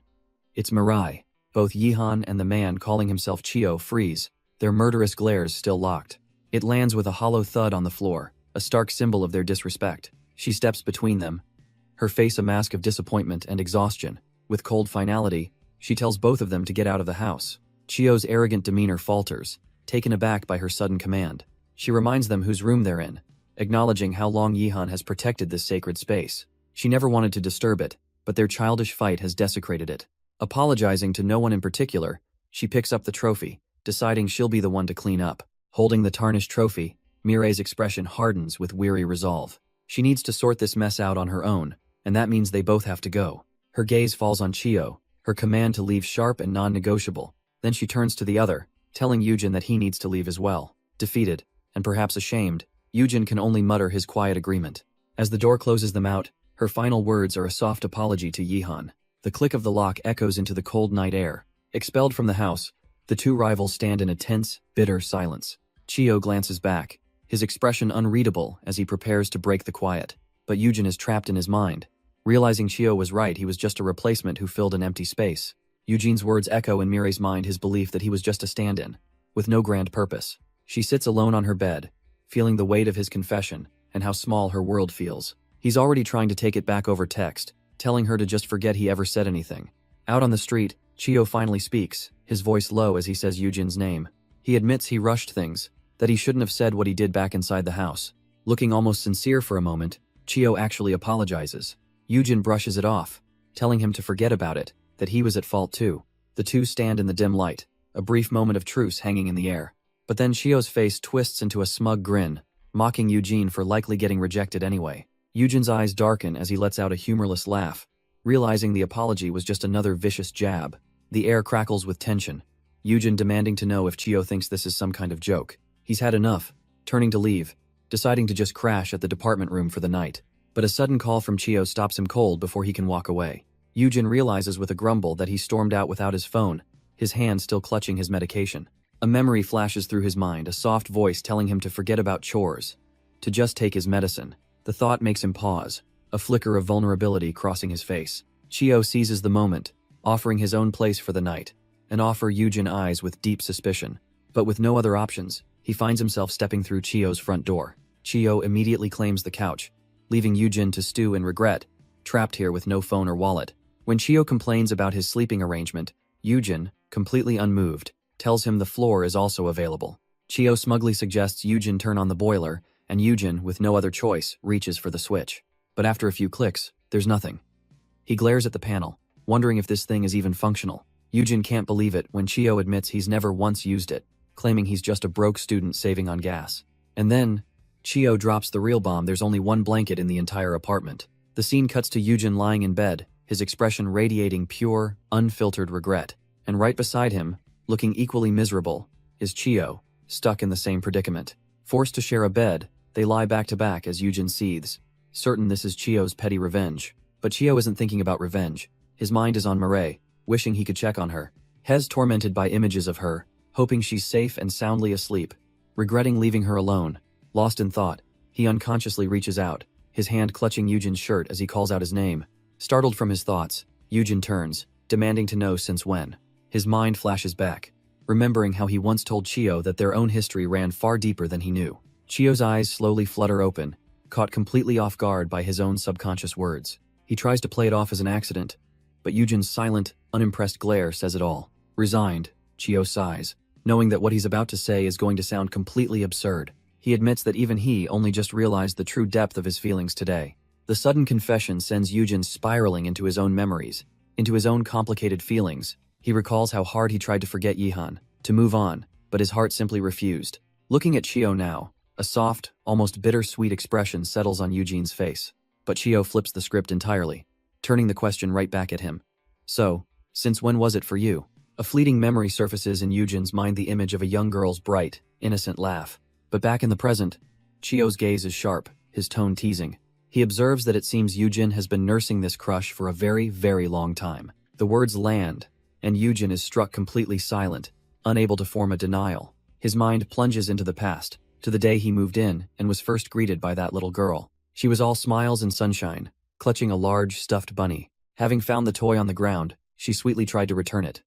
It's Mireille. Both Yihan and the man calling himself Chio freeze, their murderous glares still locked. It lands with a hollow thud on the floor, a stark symbol of their disrespect. She steps between them, her face a mask of disappointment and exhaustion. With cold finality, she tells both of them to get out of the house. Chio's arrogant demeanor falters, taken aback by her sudden command. She reminds them whose room they're in, acknowledging how long Yihan has protected this sacred space. She never wanted to disturb it, but their childish fight has desecrated it. Apologizing to no one in particular, she picks up the trophy, deciding she'll be the one to clean up. Holding the tarnished trophy, Mirai's expression hardens with weary resolve. She needs to sort this mess out on her own, and that means they both have to go. Her gaze falls on Chio, her command to leave sharp and non-negotiable. Then she turns to the other, telling Yujin that he needs to leave as well. Defeated, and perhaps ashamed, Yujin can only mutter his quiet agreement. As the door closes them out, her final words are a soft apology to Yihan. The click of the lock echoes into the cold night air. Expelled from the house, the two rivals stand in a tense, bitter silence. Chio glances back, his expression unreadable as he prepares to break the quiet. But Yujin is trapped in his mind. Realizing Chio was right, he was just a replacement who filled an empty space. Eugene's words echo in Mirai's mind his belief that he was just a stand-in, with no grand purpose. She sits alone on her bed, feeling the weight of his confession and how small her world feels. He's already trying to take it back over text, telling her to just forget he ever said anything. Out on the street, Chio finally speaks, his voice low as he says Eugene's name. He admits he rushed things, that he shouldn't have said what he did back inside the house. Looking almost sincere for a moment, Chio actually apologizes. Eugene brushes it off, telling him to forget about it, that he was at fault too. The two stand in the dim light, a brief moment of truce hanging in the air. But then Chio's face twists into a smug grin, mocking Eugene for likely getting rejected anyway. Eugene's eyes darken as he lets out a humorless laugh, realizing the apology was just another vicious jab. The air crackles with tension, Eugene demanding to know if Chio thinks this is some kind of joke. He's had enough, turning to leave, deciding to just crash at the department room for the night. But a sudden call from Chio stops him cold before he can walk away. Eugene realizes with a grumble that he stormed out without his phone, his hand still clutching his medication. A memory flashes through his mind, a soft voice telling him to forget about chores, to just take his medicine. The thought makes him pause, a flicker of vulnerability crossing his face. Chio seizes the moment, offering his own place for the night, an offer Eugene eyes with deep suspicion. But with no other options, he finds himself stepping through Chio's front door. Chio immediately claims the couch, leaving Eugene to stew in regret, trapped here with no phone or wallet. When Chio complains about his sleeping arrangement, Eugene, completely unmoved, tells him the floor is also available. Chio smugly suggests Eugene turn on the boiler, and Eugene, with no other choice, reaches for the switch. But after a few clicks, there's nothing. He glares at the panel, wondering if this thing is even functional. Eugene can't believe it when Chio admits he's never once used it, claiming he's just a broke student saving on gas. And then, Chio drops the real bomb. There's only one blanket in the entire apartment. The scene cuts to Eugene lying in bed, his expression radiating pure, unfiltered regret. And right beside him, looking equally miserable, is Chio, stuck in the same predicament. Forced to share a bed, they lie back to back as Eugene seethes, certain this is Chio's petty revenge. But Chio isn't thinking about revenge. His mind is on Mirai, wishing he could check on her. Hez tormented by images of her, hoping she's safe and soundly asleep. Regretting leaving her alone, lost in thought, he unconsciously reaches out, his hand clutching Eugene's shirt as he calls out his name. Startled from his thoughts, Eugene turns, demanding to know since when. His mind flashes back, remembering how he once told Chio that their own history ran far deeper than he knew. Chio's eyes slowly flutter open, caught completely off guard by his own subconscious words. He tries to play it off as an accident, but Eugene's silent, unimpressed glare says it all. Resigned, Chio sighs, knowing that what he's about to say is going to sound completely absurd. He admits that even he only just realized the true depth of his feelings today. The sudden confession sends Eugene spiraling into his own memories, into his own complicated feelings. He recalls how hard he tried to forget Yihan, to move on, but his heart simply refused. Looking at Chio now, a soft, almost bittersweet expression settles on Eugene's face. But Chio flips the script entirely, turning the question right back at him. So, since when was it for you? A fleeting memory surfaces in Eugene's mind, the image of a young girl's bright, innocent laugh. But back in the present, Chio's gaze is sharp, his tone teasing. He observes that it seems Eugene has been nursing this crush for a very, very long time. The words land, and Eugene is struck completely silent, unable to form a denial. His mind plunges into the past, to the day he moved in and was first greeted by that little girl. She was all smiles and sunshine, clutching a large, stuffed bunny. Having found the toy on the ground, she sweetly tried to return it,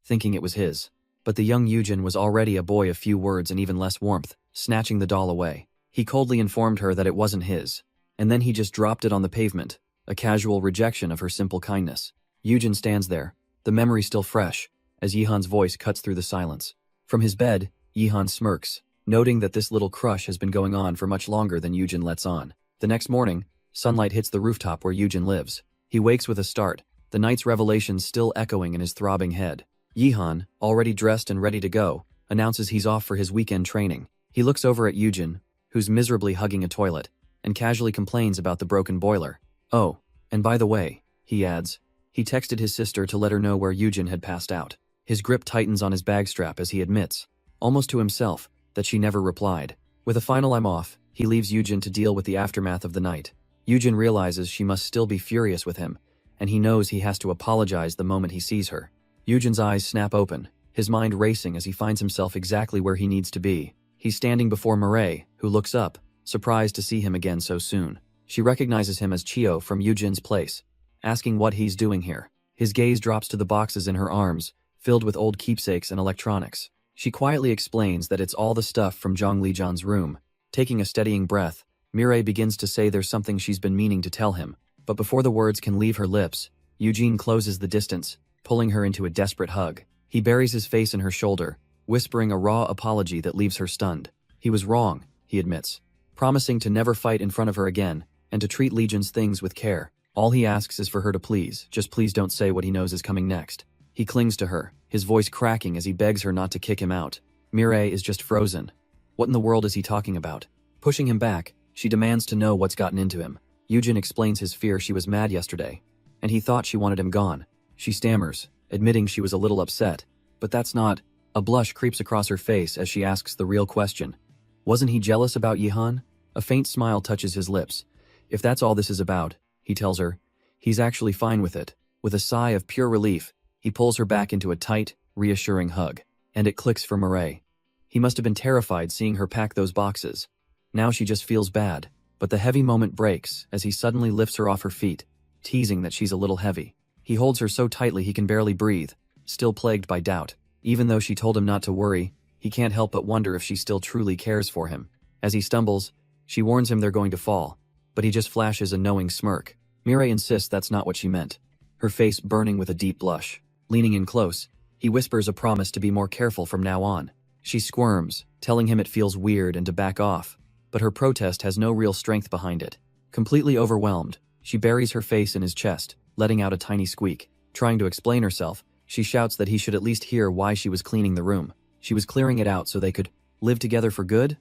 thinking it was his. But the young Eugene was already a boy of few words and even less warmth, snatching the doll away. He coldly informed her that it wasn't his, and then he just dropped it on the pavement, a casual rejection of her simple kindness. Yujin stands there, the memory still fresh, as Yihan's voice cuts through the silence. From his bed, Yihan smirks, noting that this little crush has been going on for much longer than Yujin lets on. The next morning, sunlight hits the rooftop where Yujin lives. He wakes with a start, the night's revelations still echoing in his throbbing head. Yihan, already dressed and ready to go, announces he's off for his weekend training. He looks over at Yujin, who's miserably hugging a toilet, and casually complains about the broken boiler. Oh, and by the way, he adds, he texted his sister to let her know where Yujin had passed out. His grip tightens on his bag strap as he admits, almost to himself, that she never replied. With a final "I'm off," he leaves Yujin to deal with the aftermath of the night. Yujin realizes she must still be furious with him, and he knows he has to apologize the moment he sees her. Yujin's eyes snap open, his mind racing as he finds himself exactly where he needs to be. He's standing before Mireille, who looks up, surprised to see him again so soon. She recognizes him as Chio from Yujin's place, asking what he's doing here. His gaze drops to the boxes in her arms, filled with old keepsakes and electronics. She quietly explains that it's all the stuff from Zhang Lijian's room. Taking a steadying breath, Mireille begins to say there's something she's been meaning to tell him, but before the words can leave her lips, Eugene closes the distance, pulling her into a desperate hug. He buries his face in her shoulder, whispering a raw apology that leaves her stunned. He was wrong, he admits, promising to never fight in front of her again, and to treat Legion's things with care. All he asks is for her to just please don't say what he knows is coming next. He clings to her, his voice cracking as he begs her not to kick him out. Mireille is just frozen. What in the world is he talking about? Pushing him back, she demands to know what's gotten into him. Eugene explains his fear she was mad yesterday, and he thought she wanted him gone. She stammers, admitting she was a little upset, but that's not. A blush creeps across her face as she asks the real question. Wasn't he jealous about Yihan? A faint smile touches his lips. If that's all this is about, he tells her, he's actually fine with it. With a sigh of pure relief, he pulls her back into a tight, reassuring hug. And it clicks for Mireille. He must have been terrified seeing her pack those boxes. Now she just feels bad, but the heavy moment breaks as he suddenly lifts her off her feet, teasing that she's a little heavy. He holds her so tightly he can barely breathe, still plagued by doubt. Even though she told him not to worry, he can't help but wonder if she still truly cares for him. As he stumbles, she warns him they're going to fall, but he just flashes a knowing smirk. Mireille insists that's not what she meant, her face burning with a deep blush. Leaning in close, he whispers a promise to be more careful from now on. She squirms, telling him it feels weird and to back off, but her protest has no real strength behind it. Completely overwhelmed, she buries her face in his chest, letting out a tiny squeak. Trying to explain herself, she shouts that he should at least hear why she was cleaning the room. She was clearing it out so they could live together for good?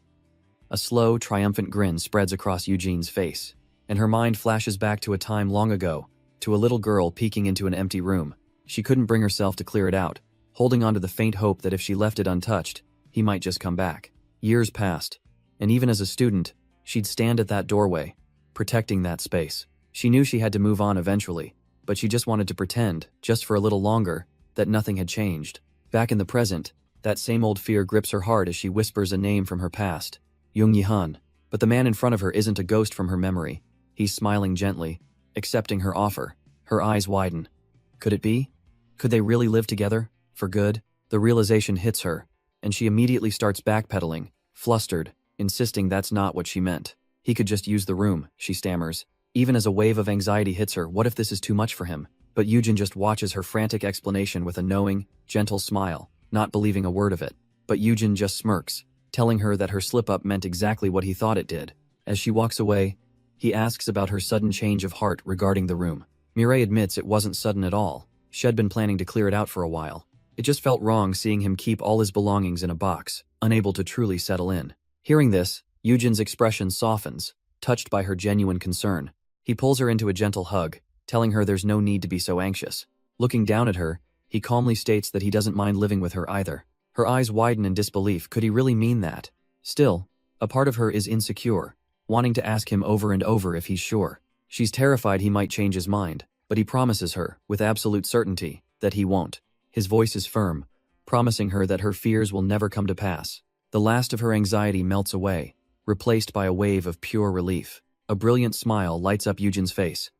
A slow, triumphant grin spreads across Eugene's face, and her mind flashes back to a time long ago, to a little girl peeking into an empty room. She couldn't bring herself to clear it out, holding on to the faint hope that if she left it untouched, he might just come back. Years passed, and even as a student, she'd stand at that doorway, protecting that space. She knew she had to move on eventually, but she just wanted to pretend, just for a little longer, that nothing had changed. Back in the present, that same old fear grips her heart as she whispers a name from her past, Jung Yihan. But the man in front of her isn't a ghost from her memory. He's smiling gently, accepting her offer. Her eyes widen. Could it be? Could they really live together? For good? The realization hits her, and she immediately starts backpedaling, flustered, insisting that's not what she meant. He could just use the room, she stammers. Even as a wave of anxiety hits her, what if this is too much for him? But Eugen just watches her frantic explanation with a knowing, gentle smile, not believing a word of it. But Eugen just smirks, telling her that her slip-up meant exactly what he thought it did. As she walks away, he asks about her sudden change of heart regarding the room. Mireille admits it wasn't sudden at all. She'd been planning to clear it out for a while. It just felt wrong seeing him keep all his belongings in a box, unable to truly settle in. Hearing this, Eugen's expression softens, touched by her genuine concern. He pulls her into a gentle hug, telling her there's no need to be so anxious. Looking down at her, he calmly states that he doesn't mind living with her either. Her eyes widen in disbelief. Could he really mean that? Still, a part of her is insecure, wanting to ask him over and over if he's sure. She's terrified he might change his mind, but he promises her, with absolute certainty, that he won't. His voice is firm, promising her that her fears will never come to pass. The last of her anxiety melts away, replaced by a wave of pure relief. A brilliant smile lights up Eugen's face.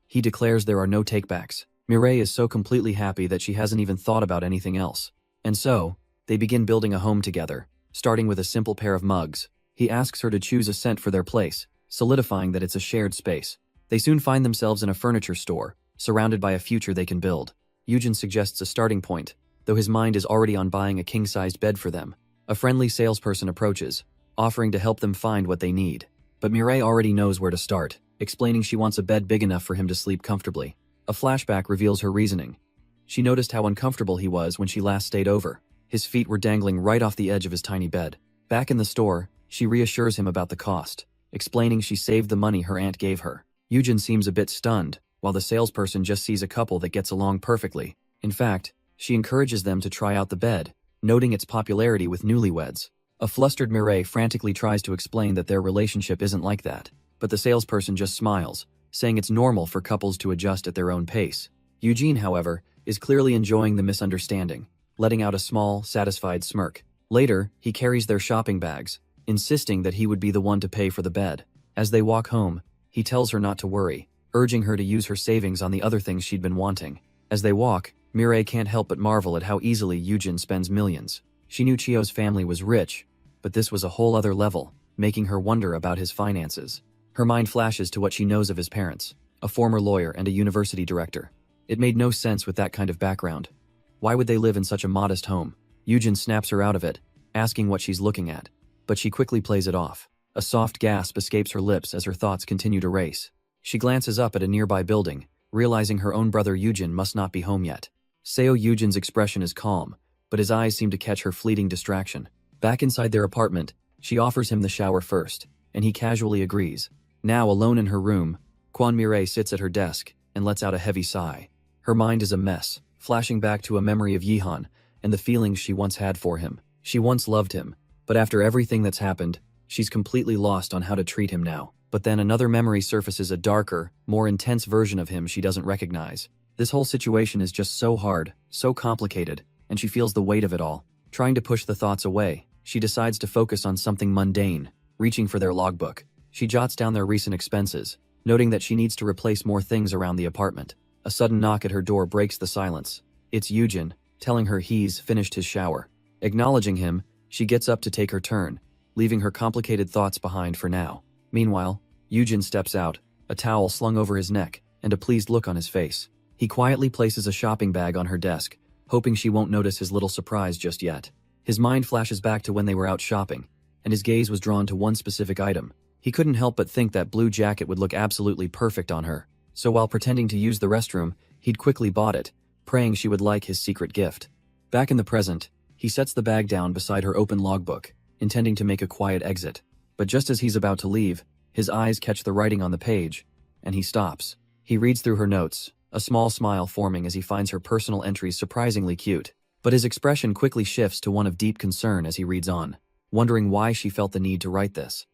He declares there are no takebacks. Mireille is so completely happy that she hasn't even thought about anything else. And so, they begin building a home together, starting with a simple pair of mugs. He asks her to choose a scent for their place, solidifying that it's a shared space. They soon find themselves in a furniture store, surrounded by a future they can build. Yujin suggests a starting point, though his mind is already on buying a king-sized bed for them. A friendly salesperson approaches, offering to help them find what they need. But Mireille already knows where to start, explaining she wants a bed big enough for him to sleep comfortably. A flashback reveals her reasoning. She noticed how uncomfortable he was when she last stayed over. His feet were dangling right off the edge of his tiny bed. Back in the store, she reassures him about the cost, explaining she saved the money her aunt gave her. Yujin seems a bit stunned, while the salesperson just sees a couple that gets along perfectly. In fact, she encourages them to try out the bed, noting its popularity with newlyweds. A flustered Mireille frantically tries to explain that their relationship isn't like that, but the salesperson just smiles, saying it's normal for couples to adjust at their own pace. Eugene, however, is clearly enjoying the misunderstanding, letting out a small, satisfied smirk. Later, he carries their shopping bags, insisting that he would be the one to pay for the bed. As they walk home, he tells her not to worry, urging her to use her savings on the other things she'd been wanting. As they walk, Mireille can't help but marvel at how easily Yujin spends millions. She knew Chio's family was rich, but this was a whole other level, making her wonder about his finances. Her mind flashes to what she knows of his parents, a former lawyer and a university director. It made no sense with that kind of background. Why would they live in such a modest home? Yujin snaps her out of it, asking what she's looking at, but she quickly plays it off. A soft gasp escapes her lips as her thoughts continue to race. She glances up at a nearby building, realizing her own brother Yujin must not be home yet. Seo Yujin's expression is calm, but his eyes seem to catch her fleeting distraction. Back inside their apartment, she offers him the shower first, and he casually agrees. Now alone in her room, Kwan Mireille sits at her desk and lets out a heavy sigh. Her mind is a mess, flashing back to a memory of Yihan and the feelings she once had for him. She once loved him, but after everything that's happened, she's completely lost on how to treat him now. But then another memory surfaces, a darker, more intense version of him she doesn't recognize. This whole situation is just so hard, so complicated, and she feels the weight of it all. Trying to push the thoughts away, she decides to focus on something mundane, reaching for their logbook. She jots down their recent expenses, noting that she needs to replace more things around the apartment. A sudden knock at her door breaks the silence. It's Yujin, telling her he's finished his shower. Acknowledging him, she gets up to take her turn, leaving her complicated thoughts behind for now. Meanwhile, Yujin steps out, a towel slung over his neck, and a pleased look on his face. He quietly places a shopping bag on her desk, hoping she won't notice his little surprise just yet. His mind flashes back to when they were out shopping, and his gaze was drawn to one specific item. He couldn't help but think that blue jacket would look absolutely perfect on her, so while pretending to use the restroom, he'd quickly bought it, praying she would like his secret gift. Back in the present, he sets the bag down beside her open logbook, intending to make a quiet exit. But just as he's about to leave, his eyes catch the writing on the page, and he stops. He reads through her notes, a small smile forming as he finds her personal entries surprisingly cute. But his expression quickly shifts to one of deep concern as he reads on, wondering why she felt the need to write this.